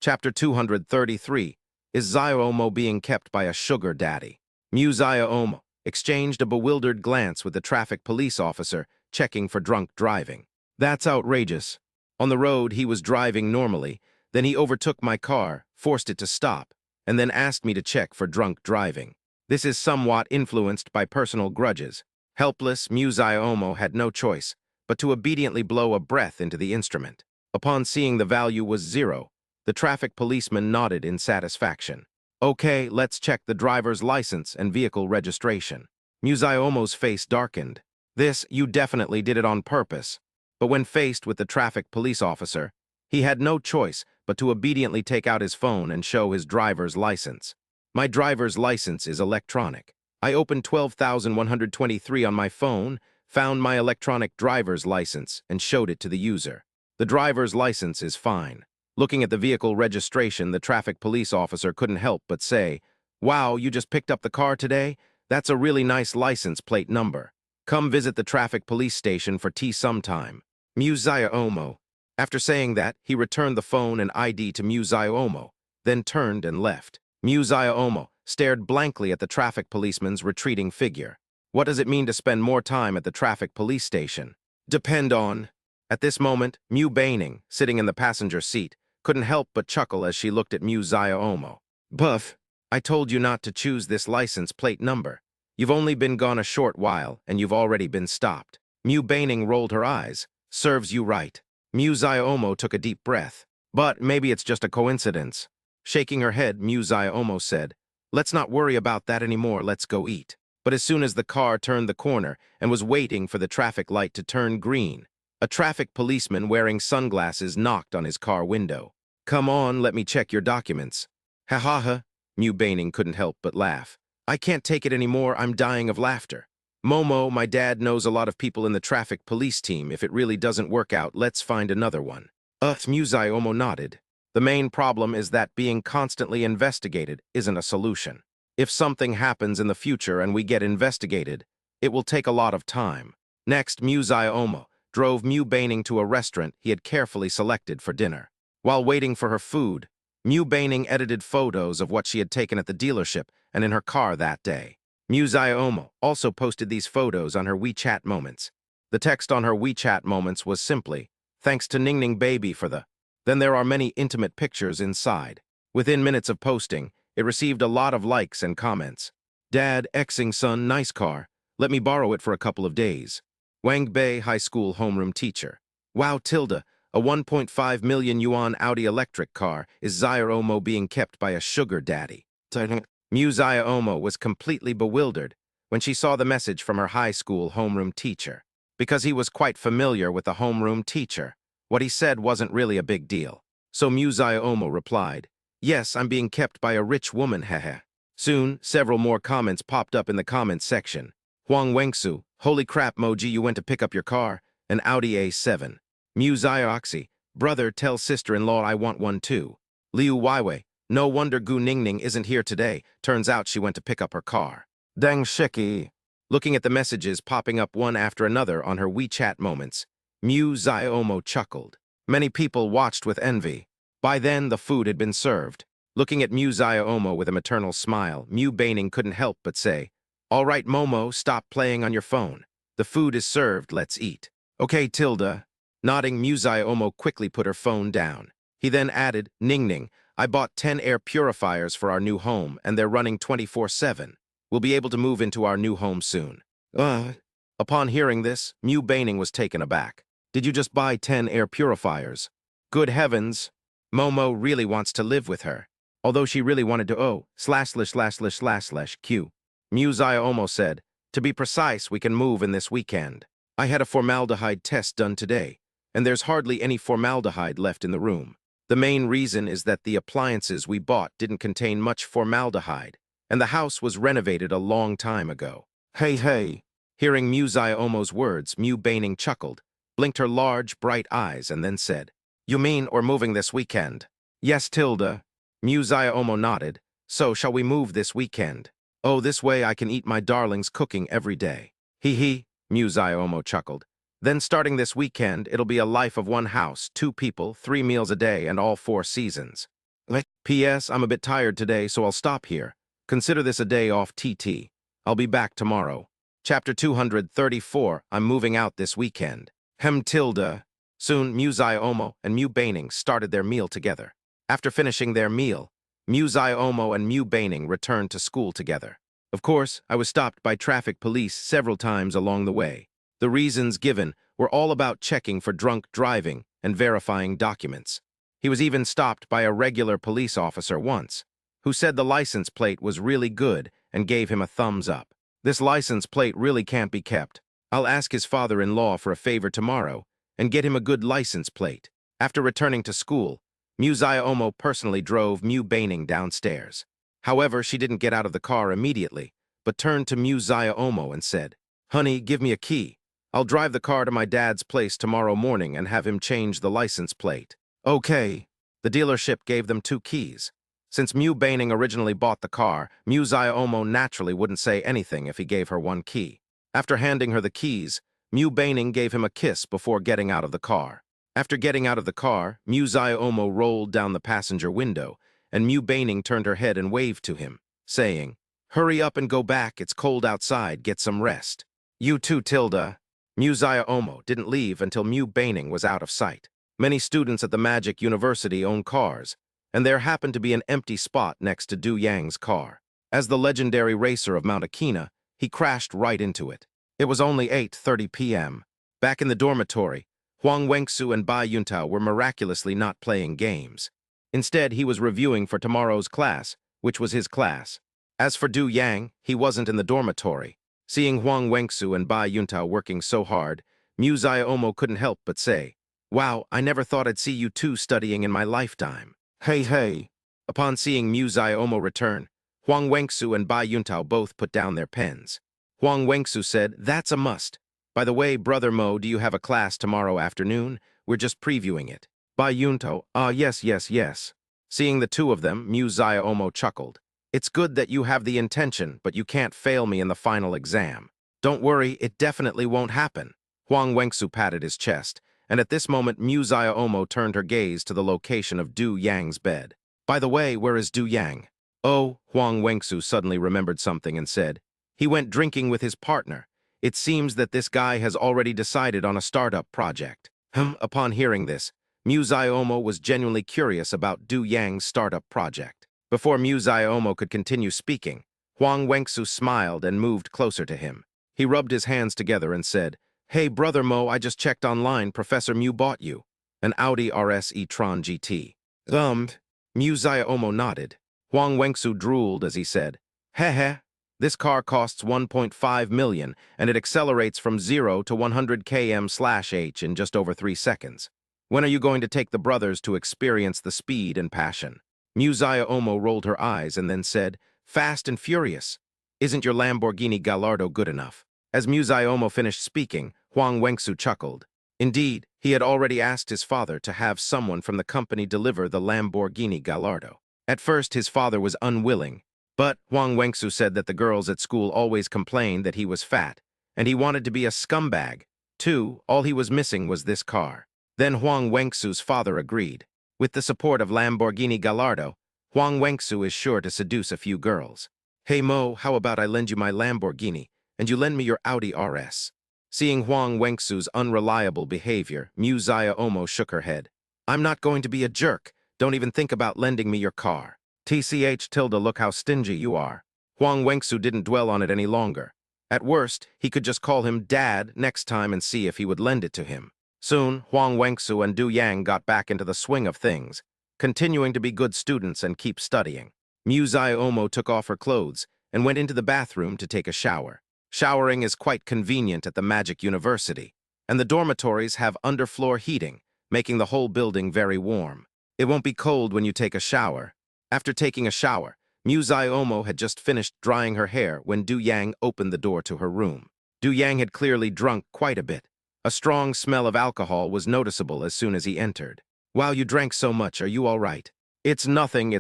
S1: Chapter 233. Is Ziomo being kept by a sugar daddy? Muziomo exchanged a bewildered glance with the traffic police officer, checking for drunk driving. "That's outrageous. On the road, he was driving normally. Then he overtook my car, forced it to stop, and then asked me to check for drunk driving. This is somewhat influenced by personal grudges. Helpless, Omo had no choice but to obediently blow a breath into the instrument. Upon seeing the value was 0, the traffic policeman nodded in satisfaction. Okay, let's check the driver's license and vehicle registration. Omo's face darkened. This, you definitely did it on purpose. But when faced with the traffic police officer, he had no choice but to obediently take out his phone and show his driver's license. My driver's license is electronic. I opened 12,123 on my phone, found my electronic driver's license, and showed it to the user. The driver's license is fine. Looking at the vehicle registration, the traffic police officer couldn't help but say, "Wow, you just picked up the car today? That's a really nice license plate number. Come visit the traffic police station for tea sometime." Omo. After saying that, he returned the phone and ID to Omo, then turned and left. Omo stared blankly at the traffic policeman's retreating figure. What does it mean to spend more time at the traffic police station? Depend on. At this moment, Baining, sitting in the passenger seat, couldn't help but chuckle as she looked at Omo. Buff, I told you not to choose this license plate number. You've only been gone a short while, and you've already been stopped. Baining rolled her eyes. Serves you right. Omo took a deep breath. But maybe it's just a coincidence. Shaking her head, Omo said, "Let's not worry about that anymore, let's go eat." But as soon as the car turned the corner and was waiting for the traffic light to turn green, a traffic policeman wearing sunglasses knocked on his car window. "Come on, let me check your documents." "Ha ha ha," Baining couldn't help but laugh. "I can't take it anymore, I'm dying of laughter. Momo, my dad knows a lot of people in the traffic police team. If it really doesn't work out, let's find another one." Omo nodded. The main problem is that being constantly investigated isn't a solution. If something happens in the future and we get investigated, it will take a lot of time. Next, Omo drove Baining to a restaurant he had carefully selected for dinner. While waiting for her food, Baining edited photos of what she had taken at the dealership and in her car that day. Omo also posted these photos on her WeChat Moments. The text on her WeChat Moments was simply, "Thanks to Ningning Baby for the..." Then there are many intimate pictures inside. Within minutes of posting, it received a lot of likes and comments. "Dad, Xing son, nice car. Let me borrow it for a couple of days." Wang Bei High School homeroom teacher. "Wow, Tilda, a 1.5 million yuan Audi electric car is Omo being kept by a sugar daddy." Omo was completely bewildered when she saw the message from her high school homeroom teacher. Because he was quite familiar with the homeroom teacher, what he said wasn't really a big deal. So Omo replied, "Yes, I'm being kept by a rich woman, hehe." Soon, several more comments popped up in the comments section. Huang Wengsu, "Holy crap, Moji, you went to pick up your car, an Audi A7. Oxy, "Brother, tell sister-in-law I want one too." Liu Weiwei, "No wonder Gu Ningning isn't here today. Turns out she went to pick up her car." Deng Shiki. Looking at the messages popping up one after another on her WeChat Moments, Omo chuckled. Many people watched with envy. By then, the food had been served. Looking at Omo with a maternal smile, Baining couldn't help but say, "All right, Momo, stop playing on your phone. The food is served, let's eat." "Okay, Tilda." Nodding, Omo quickly put her phone down. He then added, "Ningning, I bought 10 air purifiers for our new home, and they're running 24/7. We'll be able to move into our new home soon." Upon hearing this, Baining was taken aback. "Did you just buy 10 air purifiers?" Good heavens! Momo really wants to live with her. Although she really wanted to /////Q. Omo said, "To be precise, we can move in this weekend. I had a formaldehyde test done today, and there's hardly any formaldehyde left in the room. The main reason is that the appliances we bought didn't contain much formaldehyde, and the house was renovated a long time ago." "Hey, hey." Hearing Omo's words, Baining chuckled, blinked her large, bright eyes, and then said, "You mean we're moving this weekend?" "Yes, Tilda." Omo nodded. "So shall we move this weekend? Oh, this way I can eat my darling's cooking every day." "Hee hee," Omo chuckled. "Then starting this weekend, it'll be a life of one house, 2 people, 3 meals a day, and all 4 seasons. P.S. I'm a bit tired today, so I'll stop here. Consider this a day off TT. I'll be back tomorrow." Chapter 234, I'm moving out this weekend. Tilda. Soon, Omo and Baining started their meal together. After finishing their meal, Omo and Baining returned to school together. Of course, I was stopped by traffic police several times along the way. The reasons given were all about checking for drunk driving and verifying documents. He was even stopped by a regular police officer once, who said the license plate was really good and gave him a thumbs up. This license plate really can't be kept. I'll ask his father-in-law for a favor tomorrow and get him a good license plate. After returning to school, Muzaya Omo personally drove Mu Baining downstairs. However, she didn't get out of the car immediately, but turned to Muzaya Omo and said, "Honey, give me a key. I'll drive the car to my dad's place tomorrow morning and have him change the license plate." Okay. The dealership gave them 2 keys. Since Mu Baining originally bought the car, Muzaya Omo naturally wouldn't say anything if he gave her 1 key. After handing her the keys, Mu Baining gave him a kiss before getting out of the car. After getting out of the car, Muzaya Omo rolled down the passenger window, and Mu Baining turned her head and waved to him, saying, "Hurry up and go back, it's cold outside, get some rest." "You too, Tilda." Muzaya Omo didn't leave until Mu Baining was out of sight. Many students at the Magic University own cars, and there happened to be an empty spot next to Du Yang's car. As the legendary racer of Mount Akina, he crashed right into it. It was only 8:30 p.m. Back in the dormitory, Huang Wenxu and Bai Yuntao were miraculously not playing games. Instead, he was reviewing for tomorrow's class, which was his class. As for Du Yang, he wasn't in the dormitory. Seeing Huang Wenxu and Bai Yuntao working so hard, Muzaya Omo couldn't help but say, "Wow, I never thought I'd see you two studying in my lifetime." Hey, hey. Upon seeing Muzaya Omo return, Huang Wenxu and Bai Yuntao both put down their pens. Huang Wenxu said, "That's a must. By the way, Brother Mo, do you have a class tomorrow afternoon? We're just previewing it." Bai Yuntao, yes. Seeing the two of them, Muzaya Omo chuckled. "It's good that you have the intention, but you can't fail me in the final exam." "Don't worry, it definitely won't happen." Huang Wenxu patted his chest, and at this moment Muzaya Omo turned her gaze to the location of Du Yang's bed. "By the way, where is Du Yang?" "Oh," Huang Wenxu suddenly remembered something and said, "He went drinking with his partner. It seems that this guy has already decided on a startup project." Upon hearing this, Muzaya Omo was genuinely curious about Du Yang's startup project. Before Muzaya Omo could continue speaking, Huang Wenxu smiled and moved closer to him. He rubbed his hands together and said, "Hey, Brother Mo, I just checked online. Professor Mu bought you an Audi RS e-tron GT. Muzaya Omo nodded. Huang Wenxu drooled as he said, "Heh. This car costs 1.5 million, and it accelerates from 0 to 100 km/h in just over 3 seconds. When are you going to take the brothers to experience the speed and passion?" Muzaya Omo rolled her eyes and then said, "Fast and Furious. Isn't your Lamborghini Gallardo good enough?" As Muzaya Omo finished speaking, Huang Wenxu chuckled. Indeed, he had already asked his father to have someone from the company deliver the Lamborghini Gallardo. At first, his father was unwilling, but Huang Wenxu said that the girls at school always complained that he was fat, and he wanted to be a scumbag. Too, all he was missing was this car. Then Huang Wenxu's father agreed. With the support of Lamborghini Gallardo, Huang Wenxu is sure to seduce a few girls. "Hey Mo, how about I lend you my Lamborghini, and you lend me your Audi RS?" Seeing Huang Wenxu's unreliable behavior, Muzaya Omo shook her head. "I'm not going to be a jerk. Don't even think about lending me your car." "TCH Tilda, look how stingy you are." Huang Wenxu didn't dwell on it any longer. At worst, he could just call him Dad next time and see if he would lend it to him. Soon, Huang Wenxu and Du Yang got back into the swing of things, continuing to be good students and keep studying. Muzaya Omo took off her clothes and went into the bathroom to take a shower. Showering is quite convenient at the Magic University, and the dormitories have underfloor heating, making the whole building very warm. It won't be cold when you take a shower. After taking a shower, Muzaya Omo had just finished drying her hair when Du Yang opened the door to her room. Du Yang had clearly drunk quite a bit. A strong smell of alcohol was noticeable as soon as he entered. "Wow, you drank so much, are you all right?" It's nothing,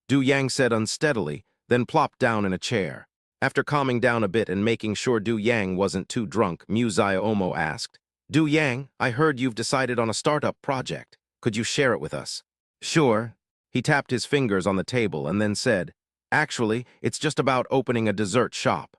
S1: Du Yang said unsteadily, then plopped down in a chair. After calming down a bit and making sure Du Yang wasn't too drunk, Muzaya Omo asked, "Du Yang, I heard you've decided on a startup project. Could you share it with us?" "Sure." He tapped his fingers on the table and then said, "Actually, it's just about opening a dessert shop."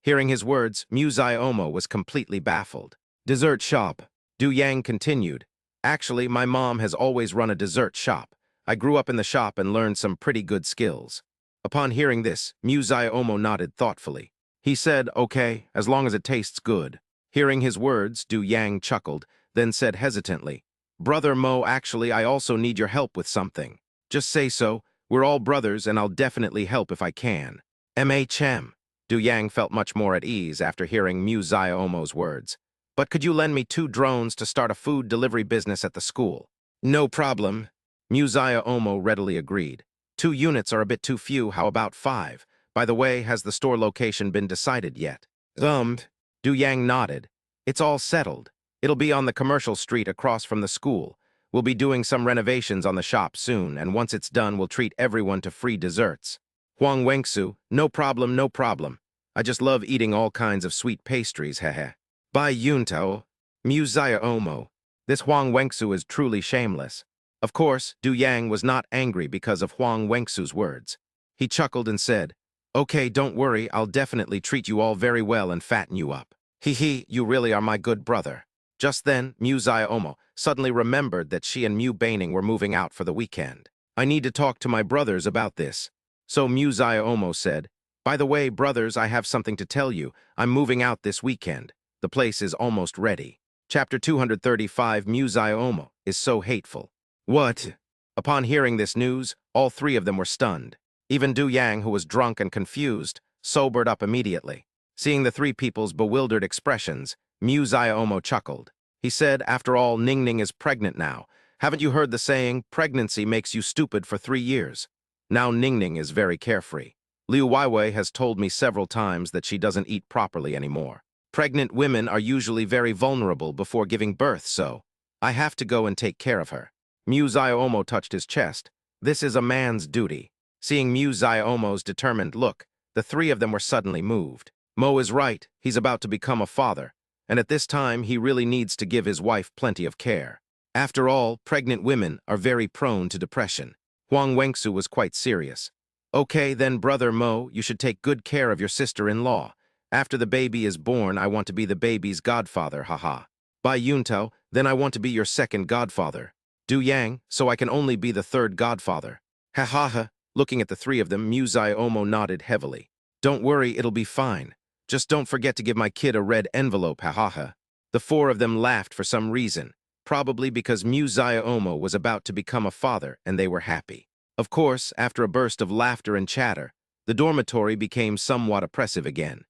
S1: Hearing his words, Muzaya Omo was completely baffled. "Dessert shop?" Du Yang continued, "Actually, my mom has always run a dessert shop. I grew up in the shop and learned some pretty good skills." Upon hearing this, Mu Omo nodded thoughtfully. He said, okay, as long as it tastes good. Hearing his words, Du Yang chuckled, then said hesitantly, Brother Mo, actually, I also need your help with something. Just say so. We're all brothers, and I'll definitely help if I can. MHM. Du Yang felt much more at ease after hearing Mu Omo's words. But could you lend me 2 drones to start a food delivery business at the school? No problem. Mu Omo readily agreed. 2 units are a bit too few, how about 5? By the way, has the store location been decided yet? Du Yang nodded. It's all settled. It'll be on the commercial street across from the school. We'll be doing some renovations on the shop soon, and once it's done, we'll treat everyone to free desserts. Huang Wengsu, no problem, no problem. I just love eating all kinds of sweet pastries, hehe. Bai Yuntao, Mu Omo. This Huang Wengsu is truly shameless. Of course, Du Yang was not angry because of Huang Wengsu's words. He chuckled and said, Okay, don't worry, I'll definitely treat you all very well and fatten you up. Hee, you really are my good brother. Just then, Mu Omo suddenly remembered that she and Mu Baining were moving out for the weekend. I need to talk to my brothers about this. So Mu Omo said, By the way, brothers, I have something to tell you. I'm moving out this weekend. The place is almost ready. Chapter 235, Mu Omo is so hateful. What? Upon hearing this news, all 3 of them were stunned. Even Du Yang, who was drunk and confused, sobered up immediately. Seeing the 3 people's bewildered expressions, Mu Omo chuckled. He said, after all, Ning Ning is pregnant now. Haven't you heard the saying, pregnancy makes you stupid for 3 years? Now Ning Ning is very carefree. Liu Weiwei has told me several times that she doesn't eat properly anymore. Pregnant women are usually very vulnerable before giving birth, so I have to go and take care of her. Mu Omo touched his chest. This is a man's duty. Seeing Mu Omo's determined look, the 3 of them were suddenly moved. Mo is right, he's about to become a father, and at this time he really needs to give his wife plenty of care. After all, pregnant women are very prone to depression. Huang Wengsu was quite serious. Okay, then, Brother Mo, you should take good care of your sister-in-law. After the baby is born, I want to be the baby's godfather, haha. Bai Yuntao, then I want to be your second godfather. Du Yang, so I can only be the 3rd godfather. Ha ha ha. Looking at the 3 of them, Mu Omo nodded heavily. Don't worry, it'll be fine. Just don't forget to give my kid a red envelope, ha ha ha. The 4 of them laughed for some reason, probably because Mu Omo was about to become a father and they were happy. Of course, after a burst of laughter and chatter, the dormitory became somewhat oppressive again.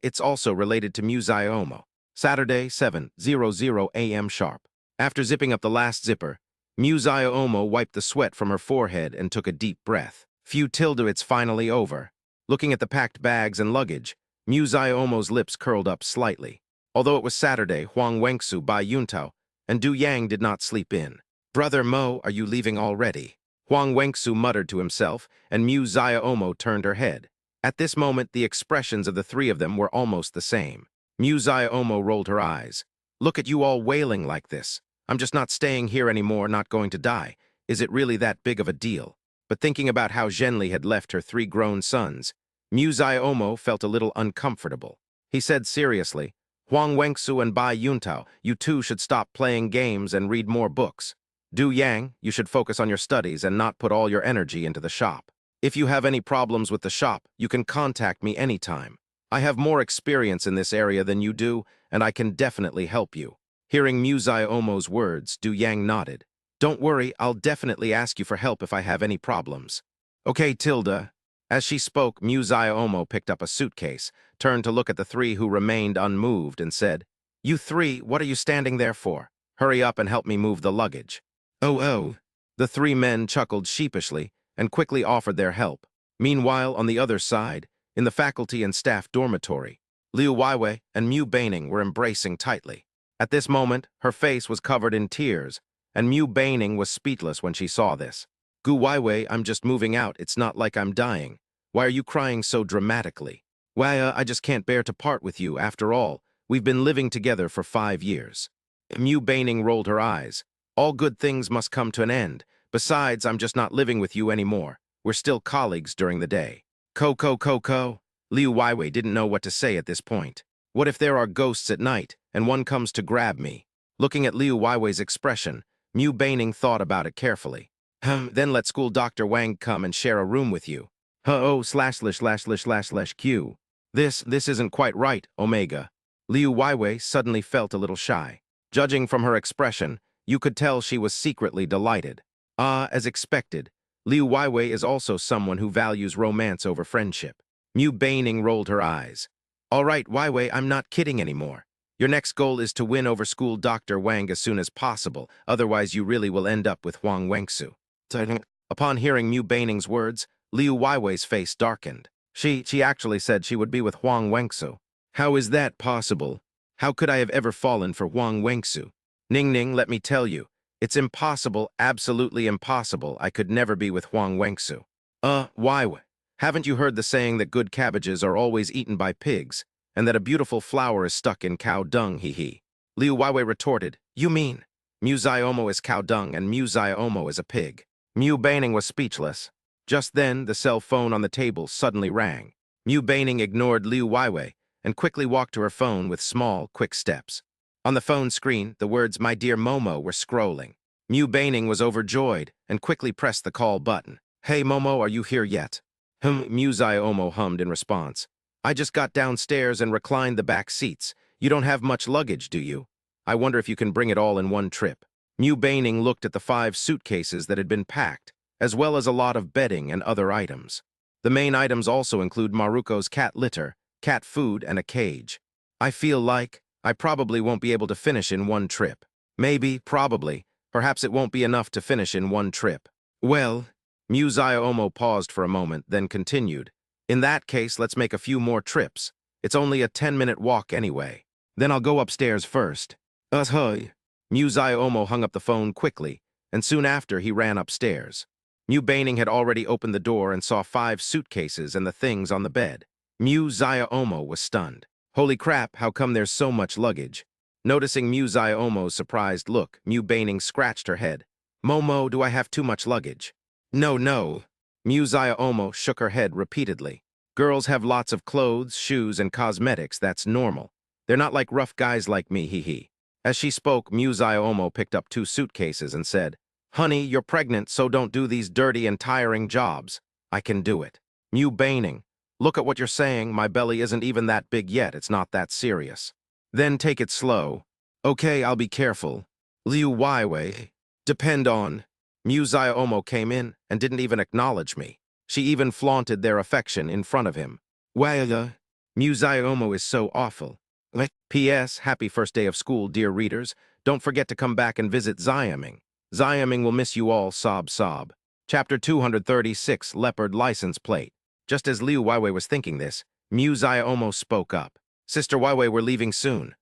S1: It's also related to Mu Omo. Saturday, 7:00 a.m. sharp. After zipping up the last zipper, Mu Omo wiped the sweat from her forehead and took a deep breath. Phew, tilde, it's finally over. Looking at the packed bags and luggage, Mu Omo's lips curled up slightly. Although it was Saturday, Huang Wengsu, Bai Yuntao, and Du Yang did not sleep in. Brother Mo, are you leaving already? Huang Wengsu muttered to himself, and Mu Omo turned her head. At this moment, the expressions of the 3 of them were almost the same. Mu Omo rolled her eyes. Look at you all wailing like this. I'm just not staying here anymore, not going to die. Is it really that big of a deal? But thinking about how Zhenli had left her 3 grown sons, Mu Omo felt a little uncomfortable. He said seriously, Huang Wengsu and Bai Yuntao, you 2 should stop playing games and read more books. Du Yang, you should focus on your studies and not put all your energy into the shop. If you have any problems with the shop, you can contact me anytime. I have more experience in this area than you do, and I can definitely help you. Hearing Mu Omo's words, Du Yang nodded. Don't worry, I'll definitely ask you for help if I have any problems. Okay, tilde. As she spoke, Mu Omo picked up a suitcase, turned to look at the 3 who remained unmoved, and said, You 3, what are you standing there for? Hurry up and help me move the luggage. Oh. The 3 men chuckled sheepishly and quickly offered their help. Meanwhile, on the other side, in the faculty and staff dormitory, Liu Weiwei and Mu Baining were embracing tightly. At this moment, her face was covered in tears, and Mu Baining was speechless when she saw this. Gu Weiwei, I'm just moving out, it's not like I'm dying. Why are you crying so dramatically? Why, I just can't bear to part with you, after all. We've been living together for 5 years. Mu Baining rolled her eyes. All good things must come to an end. Besides, I'm just not living with you anymore. We're still colleagues during the day. Ko. Liu Weiwei didn't know what to say at this point. What if there are ghosts at night, and one comes to grab me? Looking at Liu Weiwei's expression, Mu Baining thought about it carefully. Then let school Dr. Wang come and share a room with you. Huh-oh ///// Q. This isn't quite right, Omega. Liu Weiwei suddenly felt a little shy. Judging from her expression, you could tell she was secretly delighted. As expected, Liu Weiwei is also someone who values romance over friendship. Mu Baining rolled her eyes. All right, Weiwei, I'm not kidding anymore. Your next goal is to win over school Dr. Wang as soon as possible, otherwise you really will end up with Huang Wengsu. Upon hearing Mu Baining's words, Liu Weiwei's face darkened. She actually said she would be with Huang Wengsu. How is that possible? How could I have ever fallen for Huang Wengsu? Ning, let me tell you, it's impossible, absolutely impossible. I could never be with Huang Wengsu. Weiwei, haven't you heard the saying that good cabbages are always eaten by pigs, and that a beautiful flower is stuck in cow dung, hee. Liu Weiwei retorted, you mean? Mu Ziomo is cow dung and Mu Ziomo is a pig. Mu Baining was speechless. Just then, the cell phone on the table suddenly rang. Mu Baining ignored Liu Weiwei and quickly walked to her phone with small, quick steps. On the phone screen, the words "My dear Momo" were scrolling. Mu Baining was overjoyed and quickly pressed the call button. Hey Momo, are you here yet? Mu Ziomo hummed in response. I just got downstairs and reclined the back seats. You don't have much luggage, do you? I wonder if you can bring it all in one trip. Mu Baining looked at the 5 suitcases that had been packed, as well as a lot of bedding and other items. The main items also include Maruko's cat litter, cat food, and a cage. I feel like I probably won't be able to finish in one trip. Maybe, probably, perhaps it won't be enough to finish in one trip. Well, Mu Ziomo paused for a moment, then continued. In that case, let's make a few more trips. It's only a 10-minute walk anyway. Then I'll go upstairs first. Hey. Mu Ziomo hung up the phone quickly, and soon after he ran upstairs. Mu Baining had already opened the door and saw 5 suitcases and the things on the bed. Mu Ziomo was stunned. Holy crap, how come there's so much luggage? Noticing Mu Ziomo's surprised look, Mu Baining scratched her head. Momo, do I have too much luggage? No. Mu Ziomo shook her head repeatedly. Girls have lots of clothes, shoes, and cosmetics, that's normal. They're not like rough guys like me, hee. As she spoke, Mu Ziomo picked up 2 suitcases and said, Honey, you're pregnant, so don't do these dirty and tiring jobs. I can do it. Mu Baining, look at what you're saying. My belly isn't even that big yet. It's not that serious. Then take it slow. Okay, I'll be careful. Liu Weiwei. Depend on. Mu Ziomo came in and didn't even acknowledge me. She even flaunted their affection in front of him. Weiwei. Mu Ziomo is so awful. P.S. Happy first day of school, dear readers. Don't forget to come back and visit Xiaming. Xiaming will miss you all, sob. Chapter 236, Leopard License Plate. Just as Liu Weiwei was thinking this, Mu Ziomo spoke up. Sister Weiwei, we're leaving soon.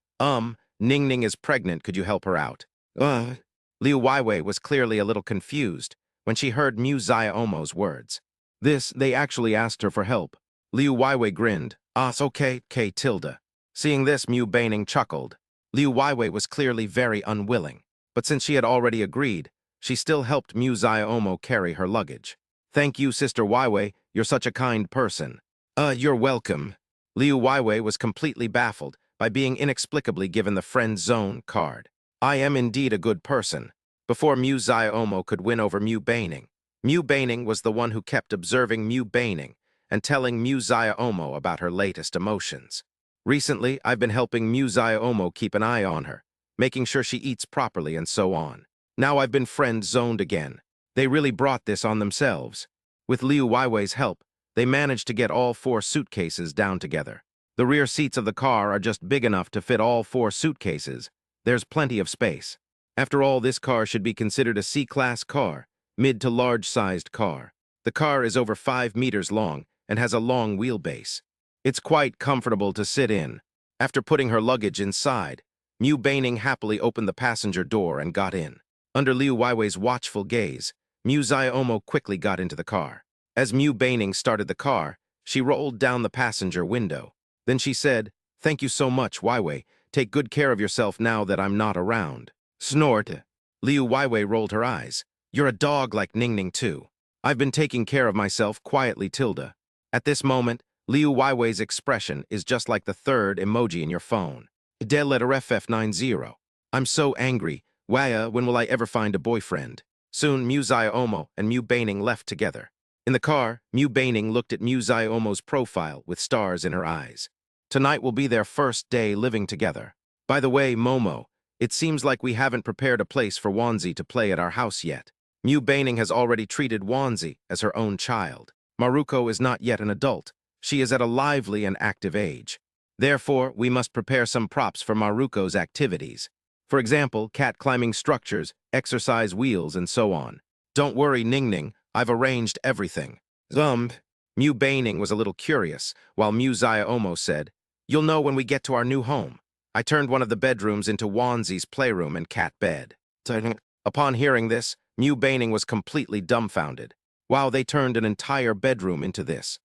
S1: Ning is pregnant, could you help her out? Liu Weiwei was clearly a little confused when she heard Mu Ziomo's words. They actually asked her for help. Liu Weiwei grinned. Okay, K tilde. Seeing this, Mu Baining chuckled. Liu Weiwei was clearly very unwilling, but since she had already agreed, she still helped Mu Ziomo carry her luggage. Thank you, Sister Weiwei, you're such a kind person. You're welcome. Liu Weiwei was completely baffled by being inexplicably given the friend zone card. I am indeed a good person. Before Mu Ziomo could win over Mu Baining was the one who kept observing Mu Baining and telling Mu Ziomo about her latest emotions. Recently, I've been helping Mu Ziomo keep an eye on her, making sure she eats properly and so on. Now I've been friend-zoned again. They really brought this on themselves. With Liu Weiwei's help, they managed to get all 4 suitcases down together. The rear seats of the car are just big enough to fit all 4 suitcases. There's plenty of space. After all, this car should be considered a C-class car, mid to large-sized car. The car is over 5 meters long and has a long wheelbase. It's quite comfortable to sit in. After putting her luggage inside, Mu Baining happily opened the passenger door and got in. Under Liu Weiwei's watchful gaze, Mu Ziomo quickly got into the car. As Mu Baining started the car, she rolled down the passenger window. Then she said, Thank you so much, Weiwei. Take good care of yourself now that I'm not around. Snort. Liu Weiwei rolled her eyes. You're a dog like Ning too. I've been taking care of myself quietly, tilde. At this moment, Liu Weiwei's expression is just like the 3rd emoji in your phone. De letter FF90. I'm so angry. Waya, when will I ever find a boyfriend? Soon, Mu Ziomo and Mu Baining left together. In the car, Mew Baining looked at Mew Ziomo's profile with stars in her eyes. Tonight will be their first day living together. By the way, Momo, it seems like we haven't prepared a place for Wanzi to play at our house yet. Mew Baining has already treated Wanzi as her own child. Maruko is not yet an adult. She is at a lively and active age. Therefore, we must prepare some props for Maruko's activities. For example, cat climbing structures, exercise wheels, and so on. Don't worry, Ning Ning, I've arranged everything. Mew Baining was a little curious, while Mew Ziomo said, "You'll know when we get to our new home." I turned one of the bedrooms into Wanzi's playroom and cat bed. Upon hearing this, Mew Baining was completely dumbfounded. Wow, they turned an entire bedroom into this.